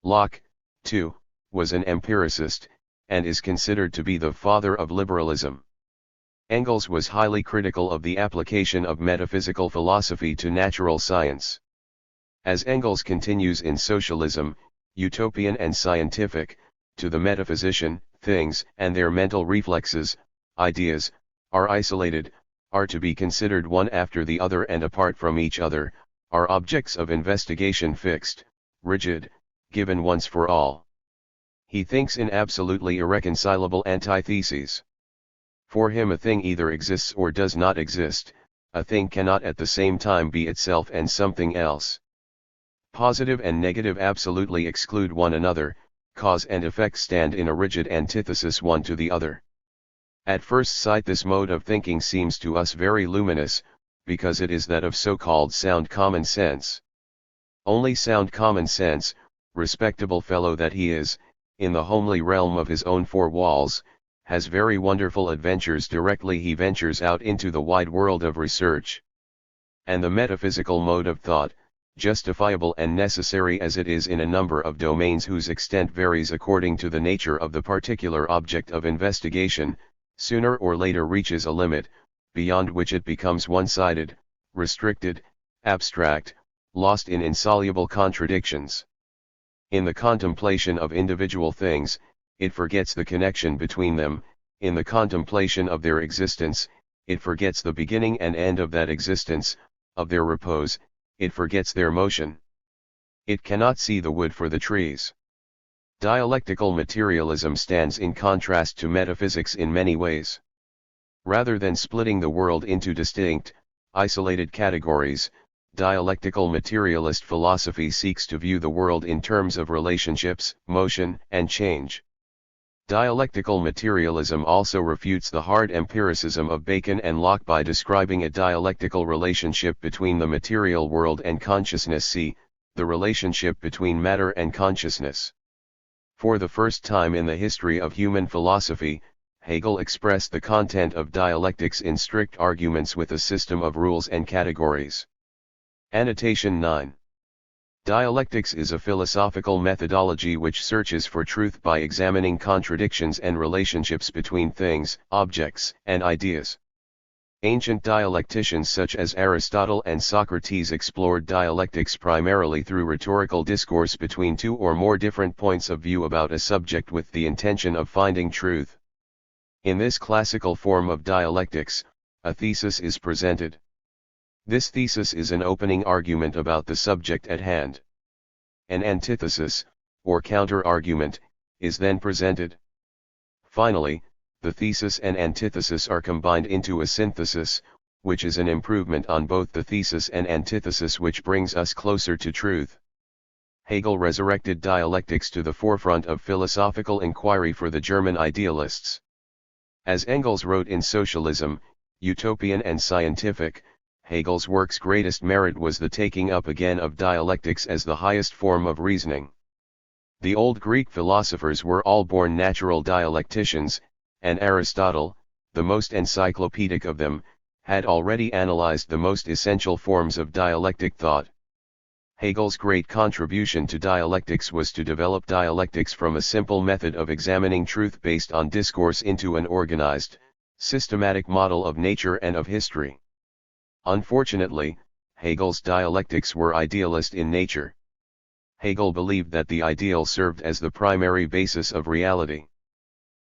Locke, too, was an empiricist, and is considered to be the father of liberalism. Engels was highly critical of the application of metaphysical philosophy to natural science. As Engels continues in Socialism, Utopian and Scientific, to the metaphysician, things and their mental reflexes, ideas, are isolated, are to be considered one after the other and apart from each other, are objects of investigation fixed, rigid, given once for all. He thinks in absolutely irreconcilable antitheses. For him a thing either exists or does not exist, a thing cannot at the same time be itself and something else. Positive and negative absolutely exclude one another, cause and effect stand in a rigid antithesis one to the other. At first sight this mode of thinking seems to us very luminous, because it is that of so-called sound common sense. Only sound common sense, respectable fellow that he is, in the homely realm of his own four walls, has very wonderful adventures directly he ventures out into the wide world of research. and the metaphysical mode of thought, justifiable and necessary as it is in a number of domains whose extent varies according to the nature of the particular object of investigation, sooner or later reaches a limit, beyond which it becomes one-sided, restricted, abstract, lost in insoluble contradictions. In the contemplation of individual things, it forgets the connection between them; in the contemplation of their existence, it forgets the beginning and end of that existence, of their repose, it forgets their motion. It cannot see the wood for the trees. Dialectical materialism stands in contrast to metaphysics in many ways. Rather than splitting the world into distinct, isolated categories, dialectical materialist philosophy seeks to view the world in terms of relationships, motion, and change. Dialectical materialism also refutes the hard empiricism of Bacon and Locke by describing a dialectical relationship between the material world and consciousness, see, the relationship between matter and consciousness. For the first time in the history of human philosophy, Hegel expressed the content of dialectics in strict arguments with a system of rules and categories. Annotation 9. Dialectics is a philosophical methodology which searches for truth by examining contradictions and relationships between things, objects, and ideas. Ancient dialecticians such as Aristotle and Socrates explored dialectics primarily through rhetorical discourse between two or more different points of view about a subject with the intention of finding truth. In this classical form of dialectics, a thesis is presented. This thesis is an opening argument about the subject at hand. An antithesis, or counter-argument, is then presented. Finally, the thesis and antithesis are combined into a synthesis, which is an improvement on both the thesis and antithesis, which brings us closer to truth. Hegel resurrected dialectics to the forefront of philosophical inquiry for the German idealists. As Engels wrote in Socialism, Utopian and Scientific, Hegel's work's greatest merit was the taking up again of dialectics as the highest form of reasoning. The old Greek philosophers were all born natural dialecticians, and Aristotle, the most encyclopedic of them, had already analyzed the most essential forms of dialectic thought. Hegel's great contribution to dialectics was to develop dialectics from a simple method of examining truth based on discourse into an organized, systematic model of nature and of history. Unfortunately, Hegel's dialectics were idealist in nature. Hegel believed that the ideal served as the primary basis of reality.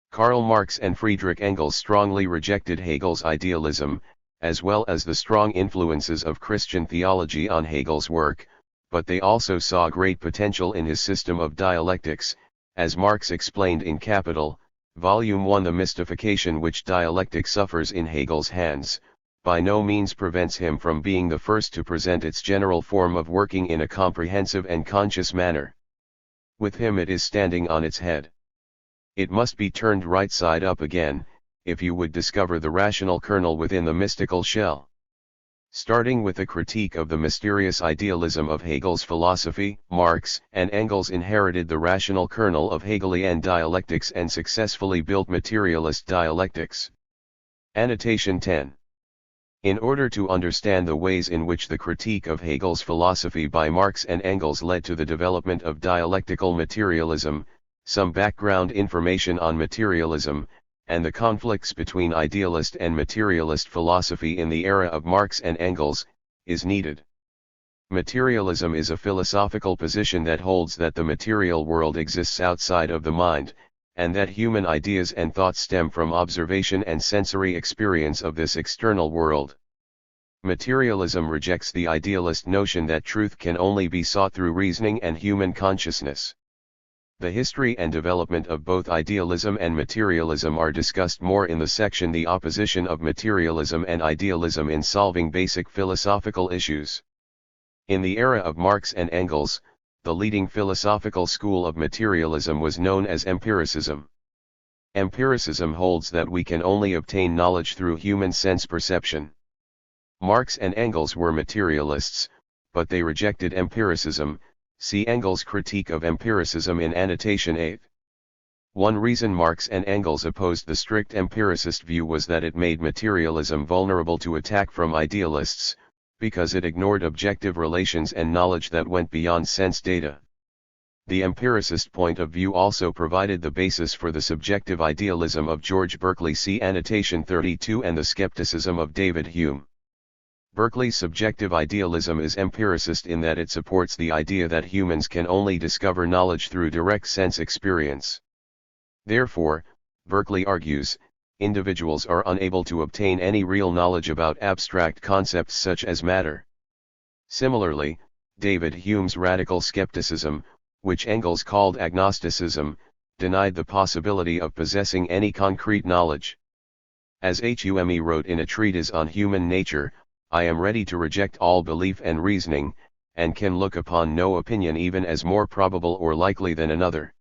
Karl Marx and Friedrich Engels strongly rejected Hegel's idealism, as well as the strong influences of Christian theology on Hegel's work, but they also saw great potential in his system of dialectics, as Marx explained in Capital, Volume 1. The mystification which dialectic suffers in Hegel's hands, by no means prevents him from being the first to present its general form of working in a comprehensive and conscious manner. With him it is standing on its head. It must be turned right side up again, if you would discover the rational kernel within the mystical shell. Starting with a critique of the mysterious idealism of Hegel's philosophy, Marx and Engels inherited the rational kernel of Hegelian dialectics and successfully built materialist dialectics. Annotation 10. In order to understand the ways in which the critique of Hegel's philosophy by Marx and Engels led to the development of dialectical materialism, some background information on materialism, and the conflicts between idealist and materialist philosophy in the era of Marx and Engels, is needed. Materialism is a philosophical position that holds that the material world exists outside of the mind, and that human ideas and thoughts stem from observation and sensory experience of this external world. Materialism rejects the idealist notion that truth can only be sought through reasoning and human consciousness. The history and development of both idealism and materialism are discussed more in the section The Opposition of Materialism and Idealism in Solving Basic Philosophical Issues. In the era of Marx and Engels, the leading philosophical school of materialism was known as empiricism. Empiricism holds that we can only obtain knowledge through human sense perception. Marx and Engels were materialists, but they rejected empiricism. See Engels' critique of empiricism in Annotation 8. One reason Marx and Engels opposed the strict empiricist view was that it made materialism vulnerable to attack from idealists, because it ignored objective relations and knowledge that went beyond sense data. The empiricist point of view also provided the basis for the subjective idealism of George Berkeley, see annotation 32, and the skepticism of David Hume. Berkeley's subjective idealism is empiricist in that it supports the idea that humans can only discover knowledge through direct sense experience. Therefore, Berkeley argues, individuals are unable to obtain any real knowledge about abstract concepts such as matter. Similarly, David Hume's radical skepticism, which Engels called agnosticism, denied the possibility of possessing any concrete knowledge. As Hume wrote in a treatise on human nature, I am ready to reject all belief and reasoning, and can look upon no opinion even as more probable or likely than another.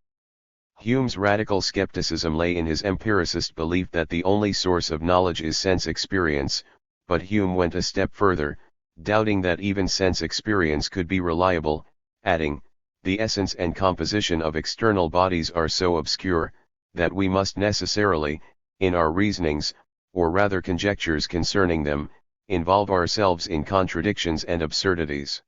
Hume's radical skepticism lay in his empiricist belief that the only source of knowledge is sense experience, but Hume went a step further, doubting that even sense experience could be reliable, adding, the essence and composition of external bodies are so obscure, that we must necessarily, in our reasonings, or rather conjectures concerning them, involve ourselves in contradictions and absurdities.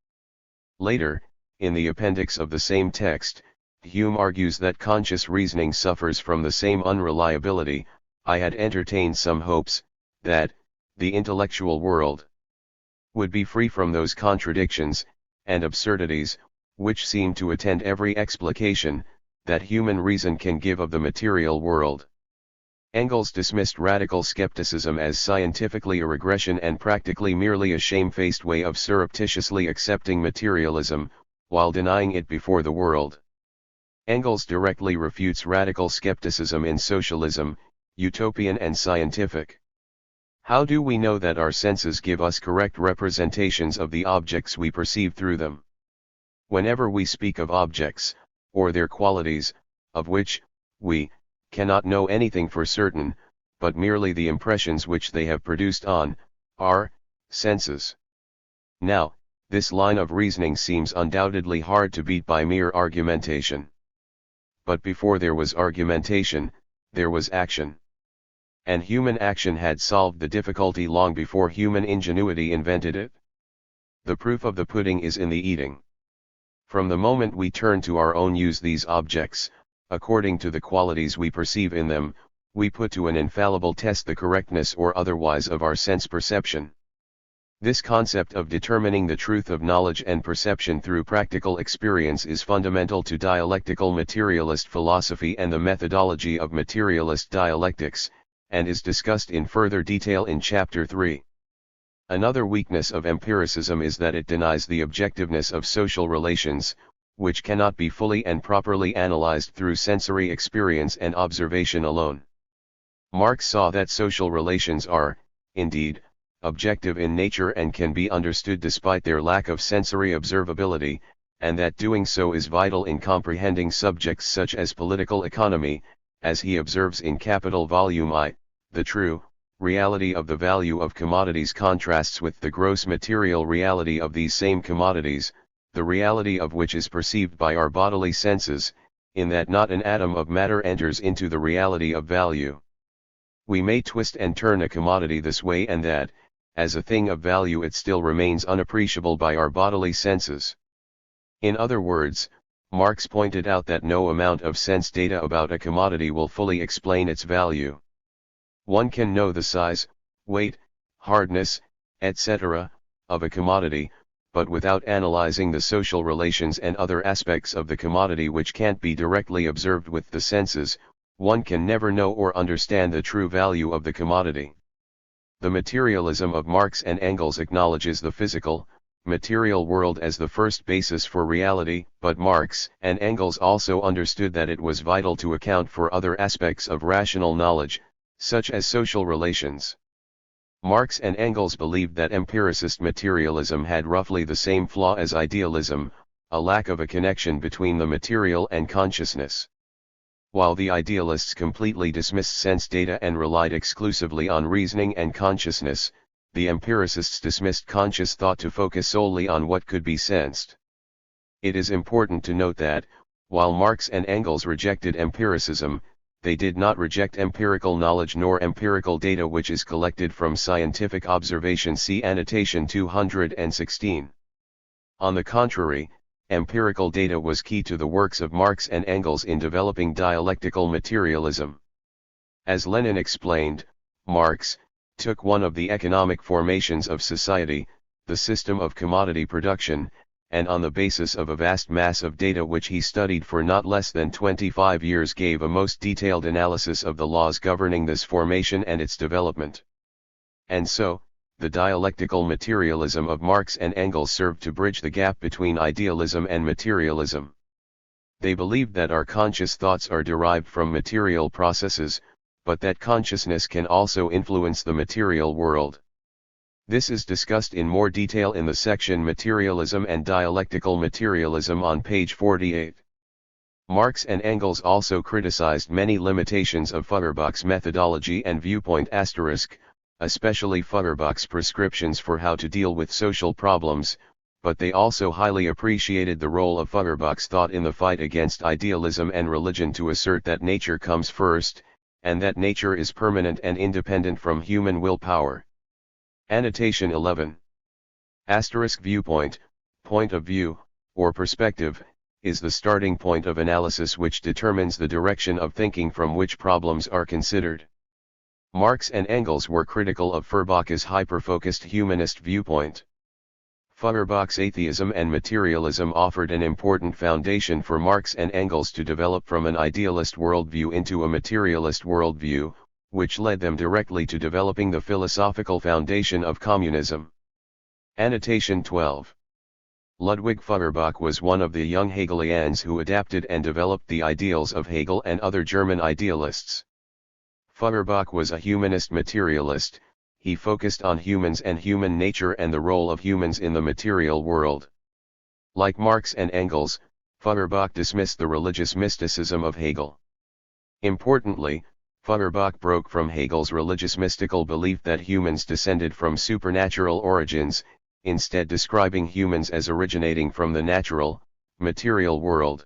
Later, in the appendix of the same text, Hume argues that conscious reasoning suffers from the same unreliability. I had entertained some hopes, that, the intellectual world would be free from those contradictions, and absurdities, which seem to attend every explication, that human reason can give of the material world. Engels dismissed radical skepticism as scientifically a regression and practically merely a shamefaced way of surreptitiously accepting materialism, while denying it before the world. Engels directly refutes radical skepticism in Socialism, Utopian and Scientific. How do we know that our senses give us correct representations of the objects we perceive through them? Whenever we speak of objects, or their qualities, of which, we, cannot know anything for certain, but merely the impressions which they have produced on, our, senses. Now, this line of reasoning seems undoubtedly hard to beat by mere argumentation. But before there was argumentation, there was action. And human action had solved the difficulty long before human ingenuity invented it. The proof of the pudding is in the eating. From the moment we turn to our own use these objects, according to the qualities we perceive in them, we put to an infallible test the correctness or otherwise of our sense perception. This concept of determining the truth of knowledge and perception through practical experience is fundamental to dialectical materialist philosophy and the methodology of materialist dialectics, and is discussed in further detail in Chapter 3. Another weakness of empiricism is that it denies the objectiveness of social relations, which cannot be fully and properly analyzed through sensory experience and observation alone. Marx saw that social relations are, indeed, objective in nature and can be understood despite their lack of sensory observability, and that doing so is vital in comprehending subjects such as political economy, as he observes in Capital Volume I, the true reality of the value of commodities contrasts with the gross material reality of these same commodities, the reality of which is perceived by our bodily senses, in that not an atom of matter enters into the reality of value. We may twist and turn a commodity this way and that, as a thing of value it still remains unappreciable by our bodily senses. In other words, Marx pointed out that no amount of sense data about a commodity will fully explain its value. One can know the size, weight, hardness, etc., of a commodity, but without analyzing the social relations and other aspects of the commodity which can't be directly observed with the senses, one can never know or understand the true value of the commodity. The materialism of Marx and Engels acknowledges the physical, material world as the first basis for reality, but Marx and Engels also understood that it was vital to account for other aspects of rational knowledge, such as social relations. Marx and Engels believed that empiricist materialism had roughly the same flaw as idealism, a lack of a connection between the material and consciousness. While the idealists completely dismissed sense data and relied exclusively on reasoning and consciousness, the empiricists dismissed conscious thought to focus solely on what could be sensed. It is important to note that, while Marx and Engels rejected empiricism, they did not reject empirical knowledge nor empirical data which is collected from scientific observation. See annotation 216. On the contrary, empirical data was key to the works of Marx and Engels in developing dialectical materialism. As Lenin explained, Marx took one of the economic formations of society, the system of commodity production, and on the basis of a vast mass of data which he studied for not less than 25 years gave a most detailed analysis of the laws governing this formation and its development. And so, the dialectical materialism of Marx and Engels served to bridge the gap between idealism and materialism. They believed that our conscious thoughts are derived from material processes, but that consciousness can also influence the material world. This is discussed in more detail in the section Materialism and Dialectical Materialism on page 48. Marx and Engels also criticized many limitations of Feuerbach's methodology and viewpoint *, especially Feuerbach's prescriptions for how to deal with social problems, but they also highly appreciated the role of Feuerbach's thought in the fight against idealism and religion to assert that nature comes first, and that nature is permanent and independent from human willpower. Annotation 11. Viewpoint, point of view, or perspective, is the starting point of analysis which determines the direction of thinking from which problems are considered. Marx and Engels were critical of Feuerbach's hyper-focused humanist viewpoint. Feuerbach's atheism and materialism offered an important foundation for Marx and Engels to develop from an idealist worldview into a materialist worldview, which led them directly to developing the philosophical foundation of communism. Annotation 12. Ludwig Feuerbach was one of the young Hegelians who adapted and developed the ideals of Hegel and other German idealists. Feuerbach was a humanist materialist. He focused on humans and human nature and the role of humans in the material world. Like Marx and Engels, Feuerbach dismissed the religious mysticism of Hegel. Importantly, Feuerbach broke from Hegel's religious mystical belief that humans descended from supernatural origins, instead describing humans as originating from the natural, material world.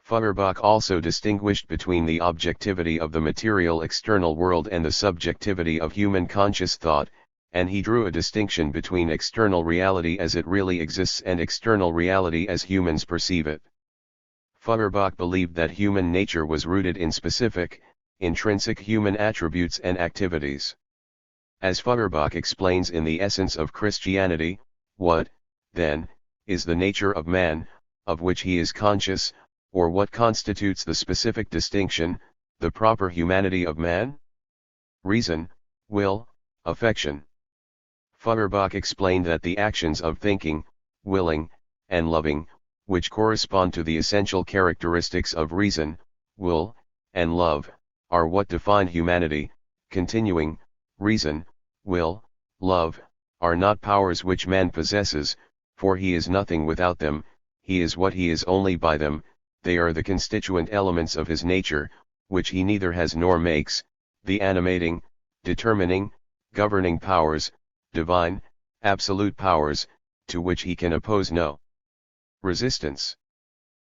Feuerbach also distinguished between the objectivity of the material external world and the subjectivity of human conscious thought, and he drew a distinction between external reality as it really exists and external reality as humans perceive it. Feuerbach believed that human nature was rooted in specific, intrinsic human attributes and activities. As Feuerbach explains in The Essence of Christianity, what, then, is the nature of man, of which he is conscious, or what constitutes the specific distinction, the proper humanity of man? Reason, will, affection. Feuerbach explained that the actions of thinking, willing, and loving, which correspond to the essential characteristics of reason, will, and love, are what define humanity. Continuing, reason, will, love, are not powers which man possesses, for he is nothing without them, he is what he is only by them. They are the constituent elements of his nature, which he neither has nor makes, the animating, determining, governing powers, divine, absolute powers, to which he can oppose no resistance.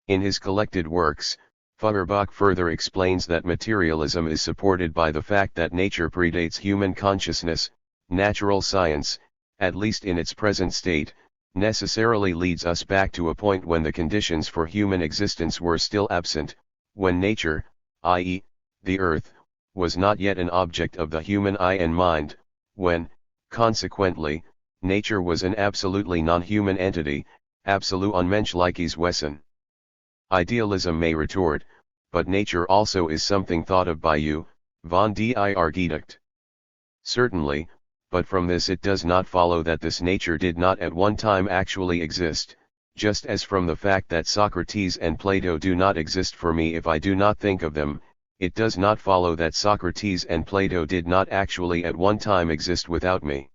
In his collected works, Feuerbach further explains that materialism is supported by the fact that nature predates human consciousness. Natural science, at least in its present state, necessarily leads us back to a point when the conditions for human existence were still absent, when nature, i.e., the earth, was not yet an object of the human eye and mind, when, consequently, nature was an absolutely non-human entity, absolut unmenschliches Wesen. Idealism may retort, but nature also is something thought of by you, von dir gedacht. Certainly, but from this it does not follow that this nature did not at one time actually exist, just as from the fact that Socrates and Plato do not exist for me if I do not think of them, it does not follow that Socrates and Plato did not actually at one time exist without me.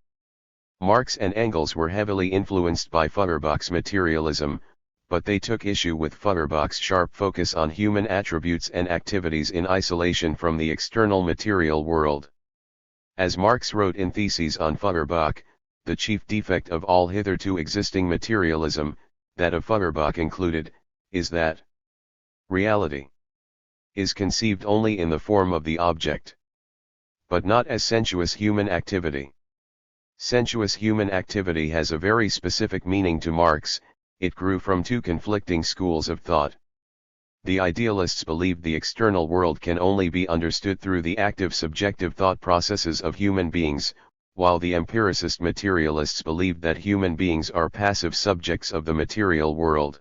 Marx and Engels were heavily influenced by Feuerbach's materialism, but they took issue with Feuerbach's sharp focus on human attributes and activities in isolation from the external material world. As Marx wrote in Theses on Feuerbach, the chief defect of all hitherto existing materialism, that of Feuerbach included, is that reality is conceived only in the form of the object, but not as sensuous human activity. Sensuous human activity has a very specific meaning to Marx. It grew from two conflicting schools of thought. The idealists believed the external world can only be understood through the active subjective thought processes of human beings, while the empiricist materialists believed that human beings are passive subjects of the material world.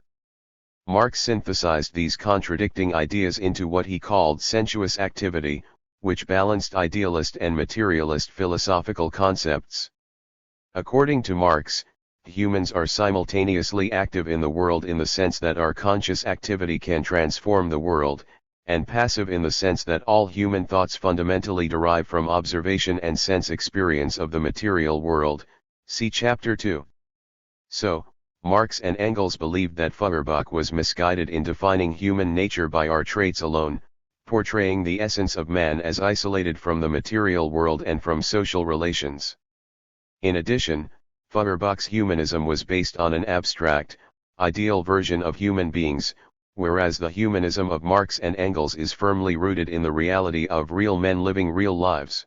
Marx synthesized these contradicting ideas into what he called sensuous activity, which balanced idealist and materialist philosophical concepts. According to Marx, humans are simultaneously active in the world in the sense that our conscious activity can transform the world, and passive in the sense that all human thoughts fundamentally derive from observation and sense experience of the material world. See Chapter 2. So, Marx and Engels believed that Feuerbach was misguided in defining human nature by our traits alone, portraying the essence of man as isolated from the material world and from social relations. In addition, Feuerbach's humanism was based on an abstract, ideal version of human beings, whereas the humanism of Marx and Engels is firmly rooted in the reality of real men living real lives.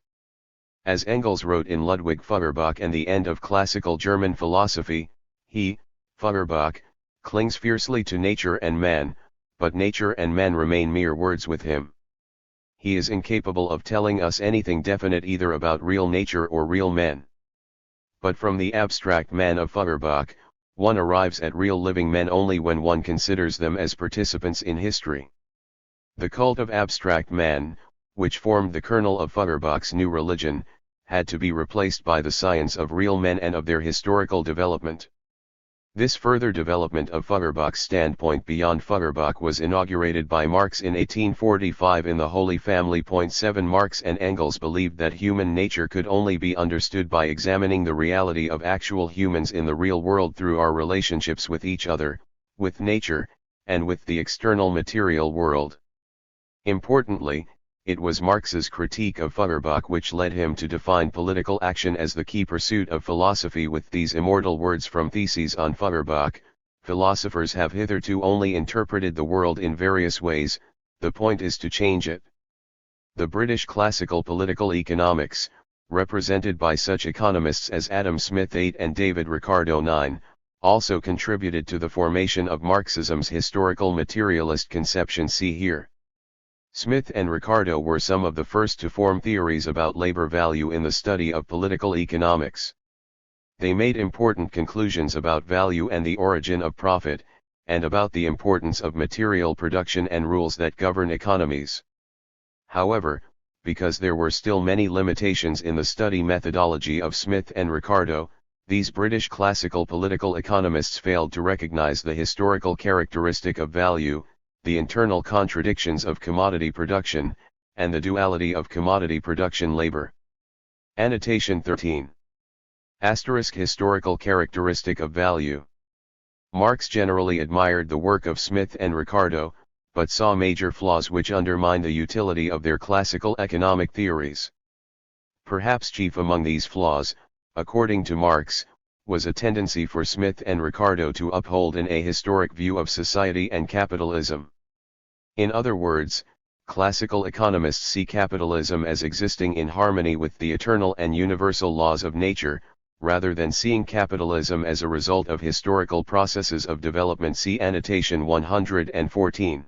As Engels wrote in Ludwig Feuerbach and the End of Classical German Philosophy, he, Feuerbach, clings fiercely to nature and man, but nature and man remain mere words with him. He is incapable of telling us anything definite either about real nature or real men. But from the abstract man of Feuerbach, one arrives at real living men only when one considers them as participants in history. The cult of abstract man, which formed the kernel of Feuerbach's new religion, had to be replaced by the science of real men and of their historical development. This further development of Feuerbach's standpoint beyond Feuerbach was inaugurated by Marx in 1845 in The Holy Family. 7 Marx and Engels believed that human nature could only be understood by examining the reality of actual humans in the real world through our relationships with each other, with nature, and with the external material world. Importantly, it was Marx's critique of Feuerbach which led him to define political action as the key pursuit of philosophy with these immortal words from Theses on Feuerbach: philosophers have hitherto only interpreted the world in various ways, the point is to change it. The British classical political economics, represented by such economists as Adam Smith 8 and David Ricardo 9, also contributed to the formation of Marxism's historical materialist conception. See here. Smith and Ricardo were some of the first to form theories about labor value in the study of political economics. They made important conclusions about value and the origin of profit, and about the importance of material production and rules that govern economies. However, because there were still many limitations in the study methodology of Smith and Ricardo, these British classical political economists failed to recognize the historical characteristic of value, the internal contradictions of commodity production, and the duality of commodity production labor. Annotation 13. Asterisk historical characteristic of value. Marx generally admired the work of Smith and Ricardo, but saw major flaws which undermined the utility of their classical economic theories. Perhaps chief among these flaws, according to Marx, was a tendency for Smith and Ricardo to uphold an ahistoric view of society and capitalism. In other words, classical economists see capitalism as existing in harmony with the eternal and universal laws of nature, rather than seeing capitalism as a result of historical processes of development. See Annotation 114.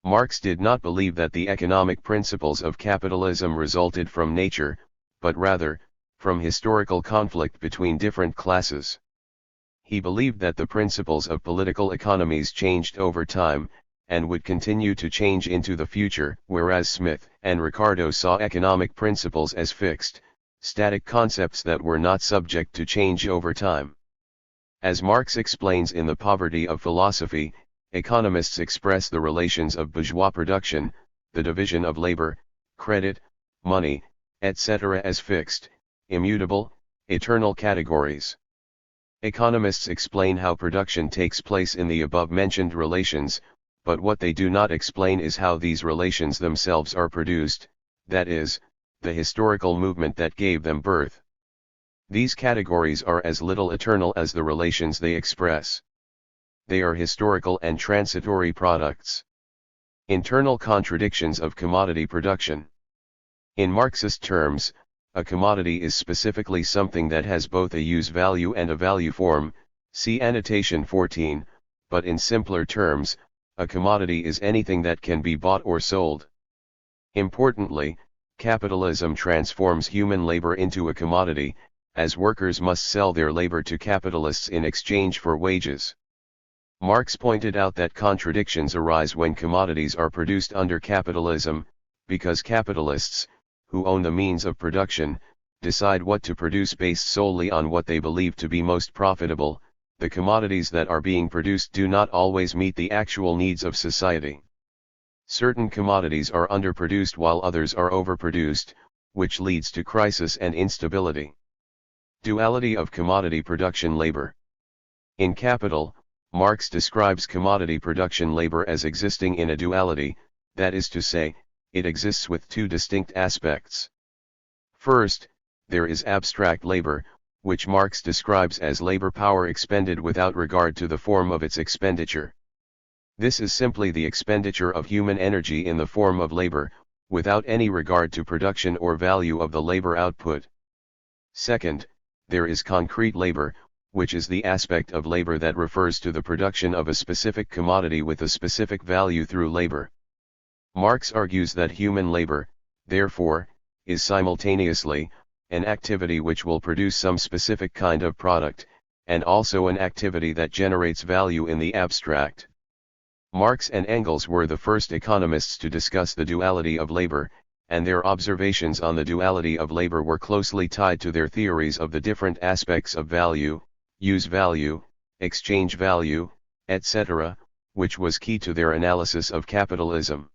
Marx did not believe that the economic principles of capitalism resulted from nature, but rather, from historical conflict between different classes. He believed that the principles of political economies changed over time, and would continue to change into the future, whereas Smith and Ricardo saw economic principles as fixed, static concepts that were not subject to change over time. As Marx explains in The Poverty of Philosophy, economists express the relations of bourgeois production, the division of labor, credit, money, etc. as fixed, immutable, eternal categories. Economists explain how production takes place in the above-mentioned relations, but what they do not explain is how these relations themselves are produced, that is, the historical movement that gave them birth. These categories are as little eternal as the relations they express. They are historical and transitory products. Internal contradictions of commodity production. In Marxist terms, a commodity is specifically something that has both a use value and a value form, see annotation 14, but in simpler terms, a commodity is anything that can be bought or sold. Importantly, capitalism transforms human labor into a commodity, as workers must sell their labor to capitalists in exchange for wages. Marx pointed out that contradictions arise when commodities are produced under capitalism, because capitalists, who own the means of production, decide what to produce based solely on what they believe to be most profitable. The commodities that are being produced do not always meet the actual needs of society. Certain commodities are underproduced while others are overproduced, which leads to crisis and instability. Duality of commodity production labor. In Capital, Marx describes commodity production labor as existing in a duality, that is to say, it exists with two distinct aspects. First, there is abstract labor, which Marx describes as labor power expended without regard to the form of its expenditure. This is simply the expenditure of human energy in the form of labor, without any regard to production or value of the labor output. Second, there is concrete labor, which is the aspect of labor that refers to the production of a specific commodity with a specific value through labor. Marx argues that human labor, therefore, is simultaneously an activity which will produce some specific kind of product, and also an activity that generates value in the abstract. Marx and Engels were the first economists to discuss the duality of labor, and their observations on the duality of labor were closely tied to their theories of the different aspects of value, use value, exchange value, etc., which was key to their analysis of capitalism.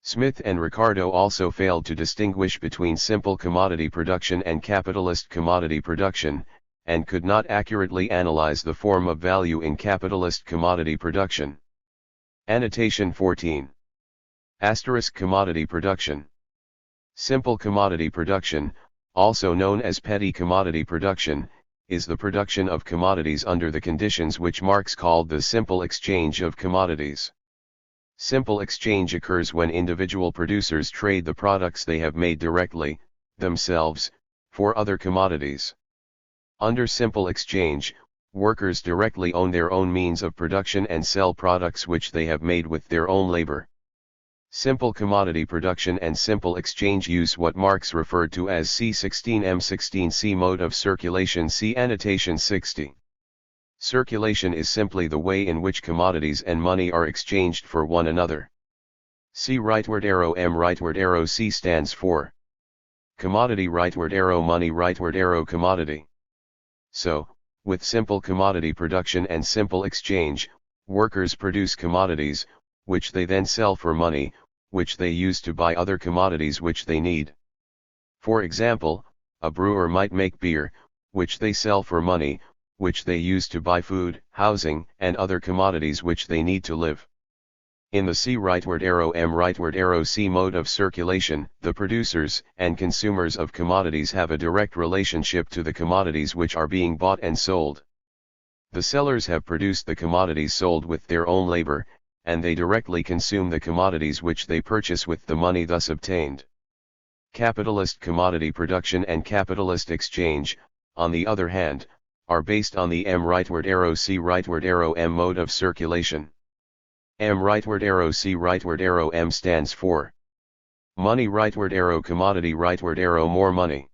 Smith and Ricardo also failed to distinguish between simple commodity production and capitalist commodity production, and could not accurately analyze the form of value in capitalist commodity production. Annotation 14. Asterisk commodity production. Simple commodity production, also known as petty commodity production, is the production of commodities under the conditions which Marx called the simple exchange of commodities. Simple exchange occurs when individual producers trade the products they have made directly, themselves, for other commodities. Under simple exchange, workers directly own their own means of production and sell products which they have made with their own labor. Simple commodity production and simple exchange use what Marx referred to as C16M16C mode of circulation, see annotation 60. Circulation is simply the way in which commodities and money are exchanged for one another. C rightward arrow M rightward arrow C stands for commodity rightward arrow money rightward arrow commodity. So, with simple commodity production and simple exchange, workers produce commodities, which they then sell for money, which they use to buy other commodities which they need. For example, a brewer might make beer, which they sell for money, which they use to buy food, housing, and other commodities which they need to live. In the C rightward arrow M rightward arrow C mode of circulation, the producers and consumers of commodities have a direct relationship to the commodities which are being bought and sold. The sellers have produced the commodities sold with their own labor, and they directly consume the commodities which they purchase with the money thus obtained. Capitalist commodity production and capitalist exchange, on the other hand, are based on the M rightward arrow C rightward arrow M mode of circulation. M rightward arrow C rightward arrow M stands for money rightward arrow commodity rightward arrow more money.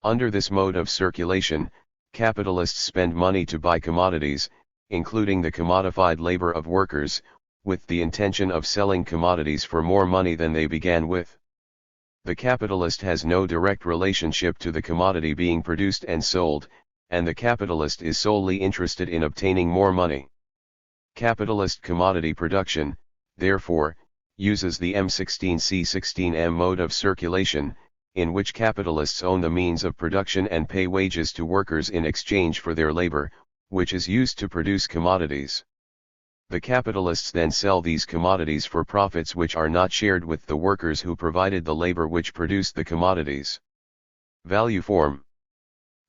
Under this mode of circulation, capitalists spend money to buy commodities, including the commodified labor of workers, with the intention of selling commodities for more money than they began with. The capitalist has no direct relationship to the commodity being produced and sold, and the capitalist is solely interested in obtaining more money. Capitalist commodity production, therefore, uses the M16C16M mode of circulation, in which capitalists own the means of production and pay wages to workers in exchange for their labor, which is used to produce commodities. The capitalists then sell these commodities for profits which are not shared with the workers who provided the labor which produced the commodities. Value form.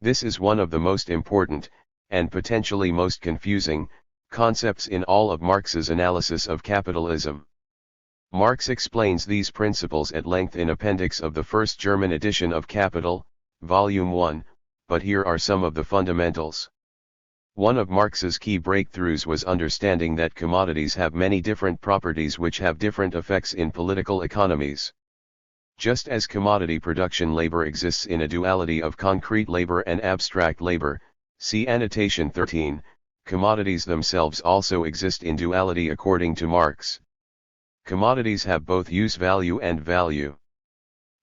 This is one of the most important, and potentially most confusing, concepts in all of Marx's analysis of capitalism. Marx explains these principles at length in appendix of the first German edition of Capital, Volume 1, but here are some of the fundamentals. One of Marx's key breakthroughs was understanding that commodities have many different properties which have different effects in political economies. Just as commodity production labor exists in a duality of concrete labor and abstract labor, see annotation 13, commodities themselves also exist in duality according to Marx. Commodities have both use value and value.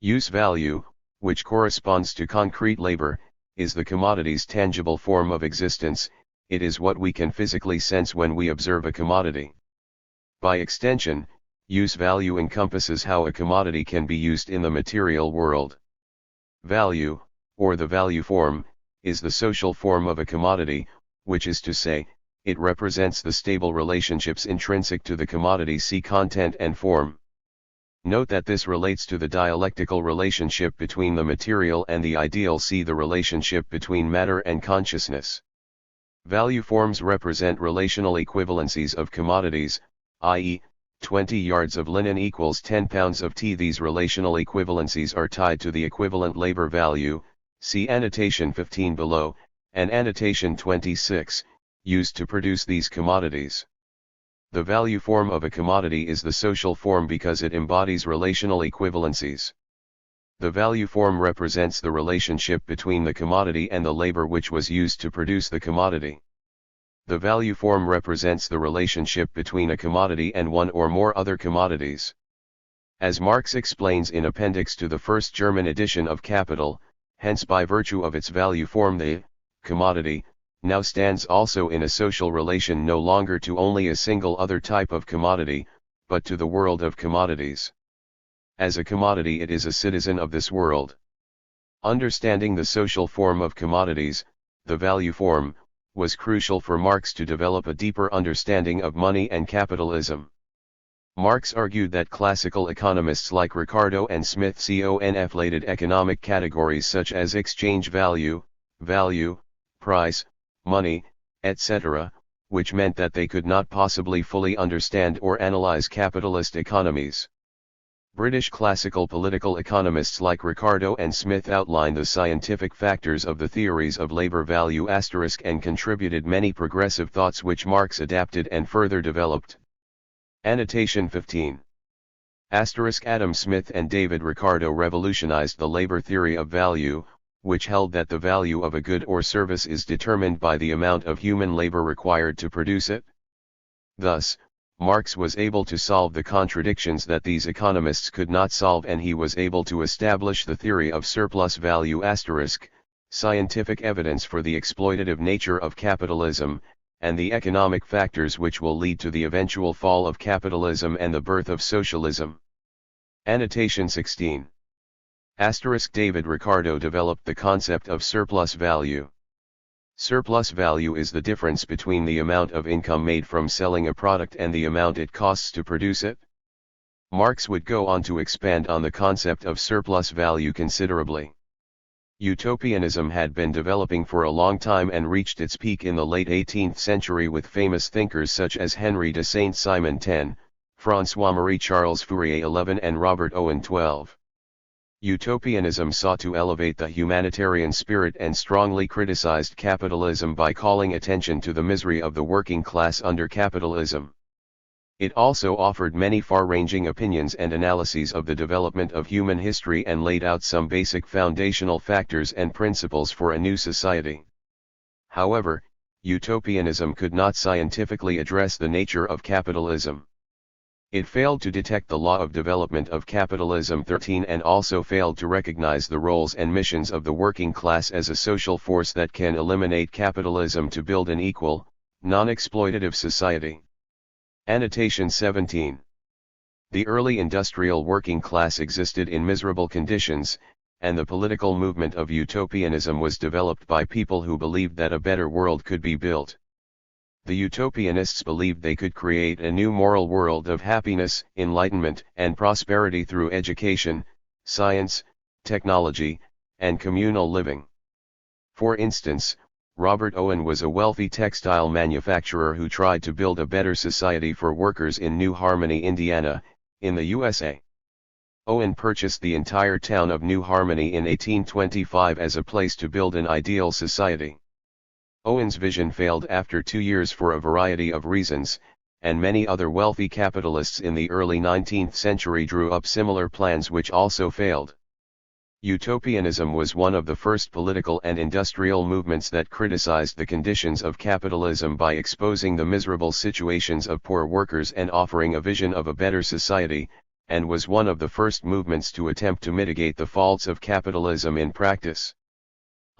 Use value, which corresponds to concrete labor, is the commodity's tangible form of existence. It is what we can physically sense when we observe a commodity. By extension, use value encompasses how a commodity can be used in the material world. Value, or the value form, is the social form of a commodity, which is to say, it represents the stable relationships intrinsic to the commodity. See content and form. Note that this relates to the dialectical relationship between the material and the ideal. See the relationship between matter and consciousness. Value forms represent relational equivalencies of commodities, i.e., 20 yards of linen equals 10 pounds of tea. These relational equivalencies are tied to the equivalent labor value, see annotation 15 below, and annotation 26, used to produce these commodities. The value form of a commodity is the social form because it embodies relational equivalencies. The value form represents the relationship between the commodity and the labor which was used to produce the commodity. The value form represents the relationship between a commodity and one or more other commodities. As Marx explains in appendix to the first German edition of Capital, hence by virtue of its value form the commodity now stands also in a social relation no longer to only a single other type of commodity, but to the world of commodities. As a commodity it is a citizen of this world. Understanding the social form of commodities, the value form, was crucial for Marx to develop a deeper understanding of money and capitalism. Marx argued that classical economists like Ricardo and Smith conflated economic categories such as exchange value, price, money, etc., which meant that they could not possibly fully understand or analyze capitalist economies. British classical political economists like Ricardo and Smith outlined the scientific factors of the theories of labor value * and contributed many progressive thoughts which Marx adapted and further developed. Annotation 15. Adam Smith and David Ricardo revolutionized the labor theory of value, which held that the value of a good or service is determined by the amount of human labor required to produce it. Thus, Marx was able to solve the contradictions that these economists could not solve, and he was able to establish the theory of surplus value *, scientific evidence for the exploitative nature of capitalism, and the economic factors which will lead to the eventual fall of capitalism and the birth of socialism. Annotation 16. David Ricardo developed the concept of surplus value. Surplus value is the difference between the amount of income made from selling a product and the amount it costs to produce it. Marx would go on to expand on the concept of surplus value considerably. Utopianism had been developing for a long time and reached its peak in the late 18th century with famous thinkers such as Henry de Saint-Simon 10, François-Marie Charles Fourier 11 and Robert Owen 12. Utopianism sought to elevate the humanitarian spirit and strongly criticized capitalism by calling attention to the misery of the working class under capitalism. It also offered many far-ranging opinions and analyses of the development of human history and laid out some basic foundational factors and principles for a new society. However, utopianism could not scientifically address the nature of capitalism. It failed to detect the law of development of capitalism 13 and also failed to recognize the roles and missions of the working class as a social force that can eliminate capitalism to build an equal, non-exploitative society. Annotation 17. The early industrial working class existed in miserable conditions, and the political movement of utopianism was developed by people who believed that a better world could be built. The utopianists believed they could create a new moral world of happiness, enlightenment, and prosperity through education, science, technology, and communal living. For instance, Robert Owen was a wealthy textile manufacturer who tried to build a better society for workers in New Harmony, Indiana, In the USA, Owen purchased the entire town of New Harmony in 1825 as a place to build an ideal society. Owen's vision failed after 2 years for a variety of reasons, and many other wealthy capitalists in the early 19th century drew up similar plans which also failed. Utopianism was one of the first political and industrial movements that criticized the conditions of capitalism by exposing the miserable situations of poor workers and offering a vision of a better society, and was one of the first movements to attempt to mitigate the faults of capitalism in practice.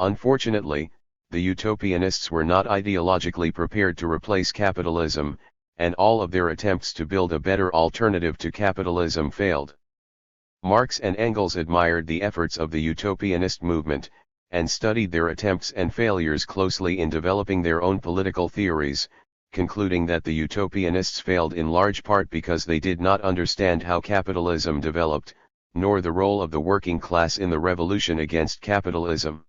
Unfortunately, the utopianists were not ideologically prepared to replace capitalism, and all of their attempts to build a better alternative to capitalism failed. Marx and Engels admired the efforts of the utopianist movement, and studied their attempts and failures closely in developing their own political theories, concluding that the utopianists failed in large part because they did not understand how capitalism developed, nor the role of the working class in the revolution against capitalism.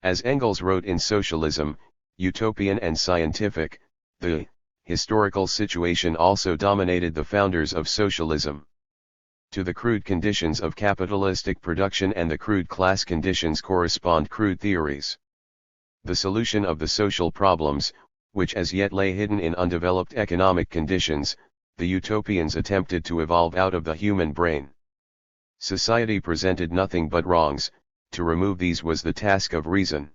As Engels wrote in Socialism, Utopian and Scientific, the historical situation also dominated the founders of socialism. To the crude conditions of capitalistic production and the crude class conditions correspond crude theories. The solution of the social problems, which as yet lay hidden in undeveloped economic conditions, the utopians attempted to evolve out of the human brain. Society presented nothing but wrongs, to remove these was the task of reason.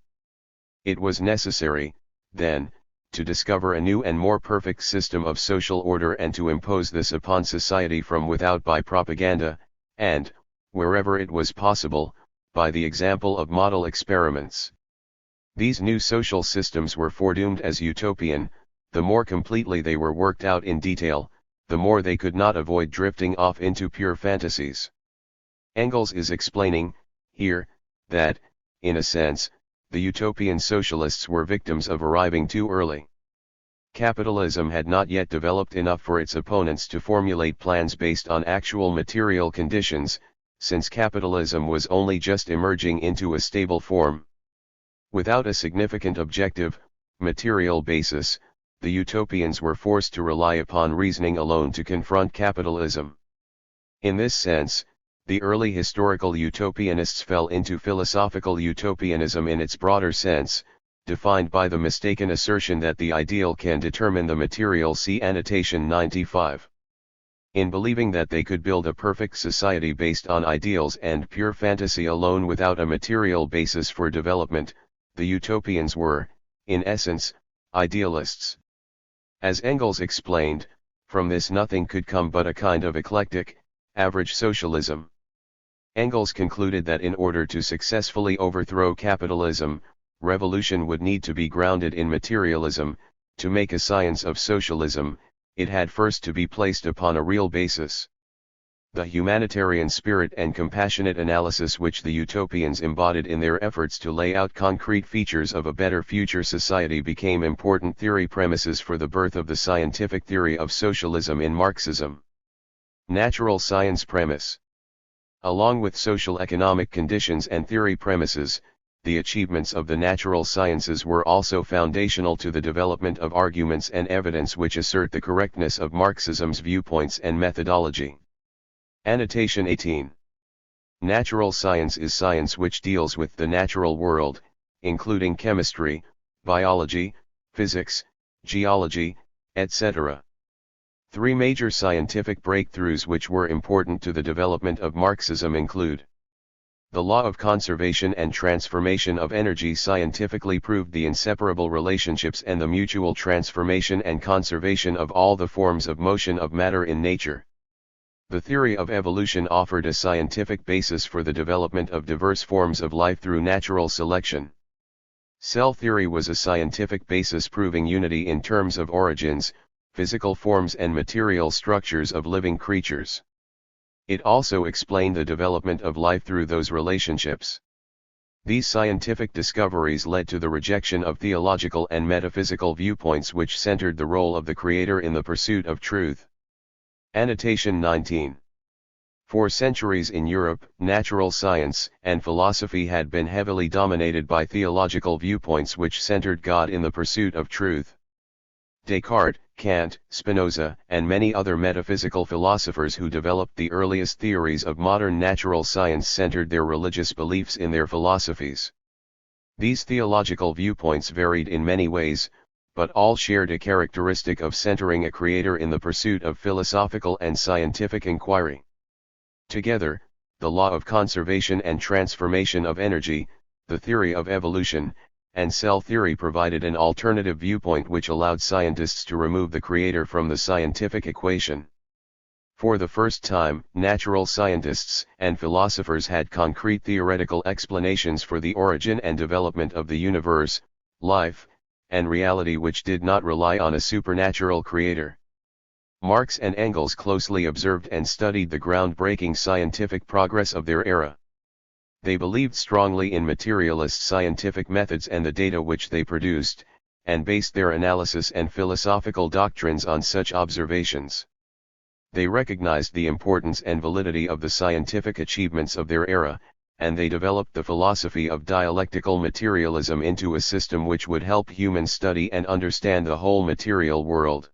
It was necessary, then, to discover a new and more perfect system of social order and to impose this upon society from without by propaganda, and, wherever it was possible, by the example of model experiments. These new social systems were foredoomed as utopian. The more completely they were worked out in detail, the more they could not avoid drifting off into pure fantasies. Engels is explaining, here, that, in a sense, the utopian socialists were victims of arriving too early. Capitalism had not yet developed enough for its opponents to formulate plans based on actual material conditions, since capitalism was only just emerging into a stable form. Without a significant objective, material basis, the utopians were forced to rely upon reasoning alone to confront capitalism. In this sense, the early historical utopianists fell into philosophical utopianism in its broader sense, defined by the mistaken assertion that the ideal can determine the material. See Annotation 95. In believing that they could build a perfect society based on ideals and pure fantasy alone without a material basis for development, the utopians were, in essence, idealists. As Engels explained, from this nothing could come but a kind of eclectic, average socialism. Engels concluded that in order to successfully overthrow capitalism, revolution would need to be grounded in materialism. To make a science of socialism, it had first to be placed upon a real basis. The humanitarian spirit and compassionate analysis which the utopians embodied in their efforts to lay out concrete features of a better future society became important theory premises for the birth of the scientific theory of socialism in Marxism. Natural science premise. Along with social economic conditions and theory premises, the achievements of the natural sciences were also foundational to the development of arguments and evidence which assert the correctness of Marxism's viewpoints and methodology. Annotation 18. Natural science is science which deals with the natural world, including chemistry, biology, physics, geology, etc. Three major scientific breakthroughs which were important to the development of Marxism include: the law of conservation and transformation of energy scientifically proved the inseparable relationships and the mutual transformation and conservation of all the forms of motion of matter in nature. The theory of evolution offered a scientific basis for the development of diverse forms of life through natural selection. Cell theory was a scientific basis proving unity in terms of origins, physical forms and material structures of living creatures. It also explained the development of life through those relationships. These scientific discoveries led to the rejection of theological and metaphysical viewpoints which centered the role of the Creator in the pursuit of truth. Annotation 19. For centuries in Europe, natural science and philosophy had been heavily dominated by theological viewpoints which centered God in the pursuit of truth. Descartes, Kant, Spinoza, and many other metaphysical philosophers who developed the earliest theories of modern natural science centered their religious beliefs in their philosophies. These theological viewpoints varied in many ways, but all shared a characteristic of centering a creator in the pursuit of philosophical and scientific inquiry. Together, the law of conservation and transformation of energy, the theory of evolution, and cell theory provided an alternative viewpoint which allowed scientists to remove the creator from the scientific equation. For the first time, natural scientists and philosophers had concrete theoretical explanations for the origin and development of the universe, life, and reality which did not rely on a supernatural creator. Marx and Engels closely observed and studied the groundbreaking scientific progress of their era. They believed strongly in materialist scientific methods and the data which they produced, and based their analysis and philosophical doctrines on such observations. They recognized the importance and validity of the scientific achievements of their era, and they developed the philosophy of dialectical materialism into a system which would help humans study and understand the whole material world.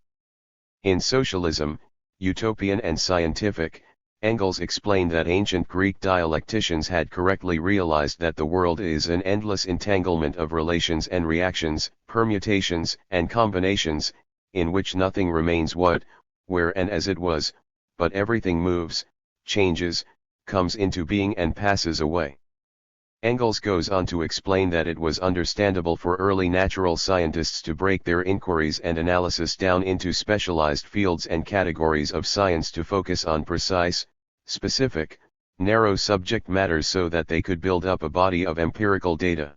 In Socialism, Utopian and Scientific, Engels explained that ancient Greek dialecticians had correctly realized that the world is an endless entanglement of relations and reactions, permutations and combinations, in which nothing remains what, where and as it was, but everything moves, changes, comes into being and passes away. Engels goes on to explain that it was understandable for early natural scientists to break their inquiries and analysis down into specialized fields and categories of science to focus on precise, specific, narrow subject matters so that they could build up a body of empirical data.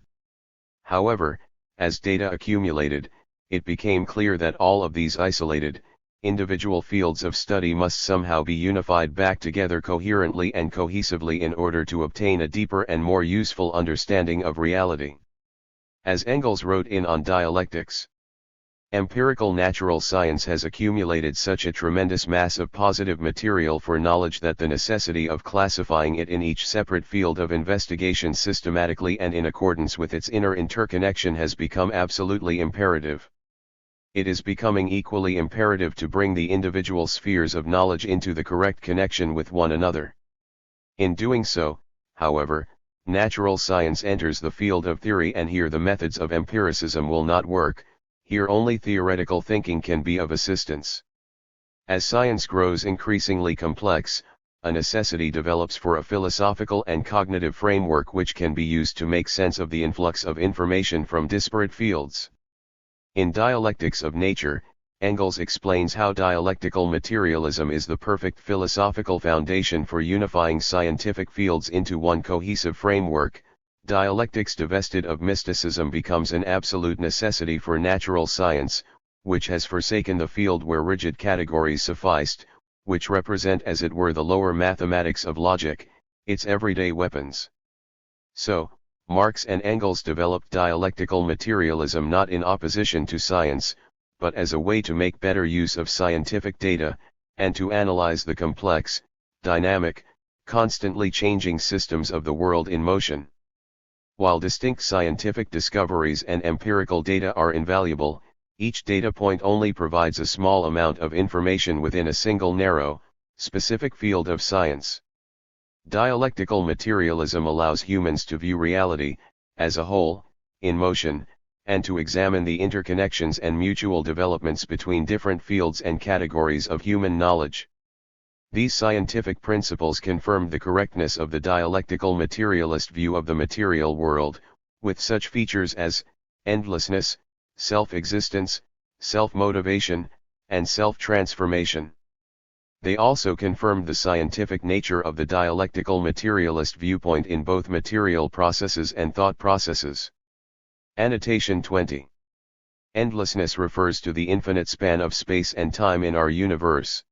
However, as data accumulated, it became clear that all of these isolated, individual fields of study must somehow be unified back together coherently and cohesively in order to obtain a deeper and more useful understanding of reality. As Engels wrote in On Dialectics, empirical natural science has accumulated such a tremendous mass of positive material for knowledge that the necessity of classifying it in each separate field of investigation systematically and in accordance with its inner interconnection has become absolutely imperative. It is becoming equally imperative to bring the individual spheres of knowledge into the correct connection with one another. In doing so, however, natural science enters the field of theory, and here the methods of empiricism will not work. Here only theoretical thinking can be of assistance. As science grows increasingly complex, a necessity develops for a philosophical and cognitive framework which can be used to make sense of the influx of information from disparate fields. In Dialectics of Nature, Engels explains how dialectical materialism is the perfect philosophical foundation for unifying scientific fields into one cohesive framework. Dialectics divested of mysticism becomes an absolute necessity for natural science, which has forsaken the field where rigid categories sufficed, which represent as it were the lower mathematics of logic, its everyday weapons. So, Marx and Engels developed dialectical materialism not in opposition to science, but as a way to make better use of scientific data, and to analyze the complex, dynamic, constantly changing systems of the world in motion. While distinct scientific discoveries and empirical data are invaluable, each data point only provides a small amount of information within a single narrow, specific field of science. Dialectical materialism allows humans to view reality, as a whole, in motion, and to examine the interconnections and mutual developments between different fields and categories of human knowledge. These scientific principles confirmed the correctness of the dialectical materialist view of the material world, with such features as endlessness, self-existence, self-motivation, and self-transformation. They also confirmed the scientific nature of the dialectical materialist viewpoint in both material processes and thought processes. Annotation 20. Endlessness refers to the infinite span of space and time in our universe.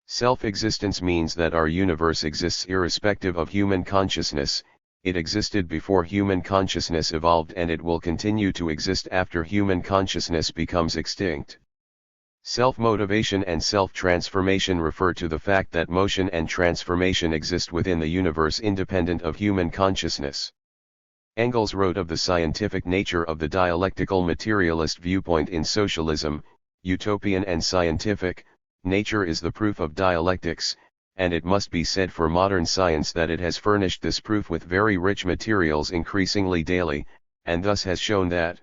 Self-existence means that our universe exists irrespective of human consciousness. It existed before human consciousness evolved, and it will continue to exist after human consciousness becomes extinct. Self-motivation and self-transformation refer to the fact that motion and transformation exist within the universe independent of human consciousness. Engels wrote of the scientific nature of the dialectical materialist viewpoint in Socialism. utopian and scientific, nature is the proof of dialectics, and it must be said for modern science that it has furnished this proof with very rich materials increasingly daily, and thus has shown that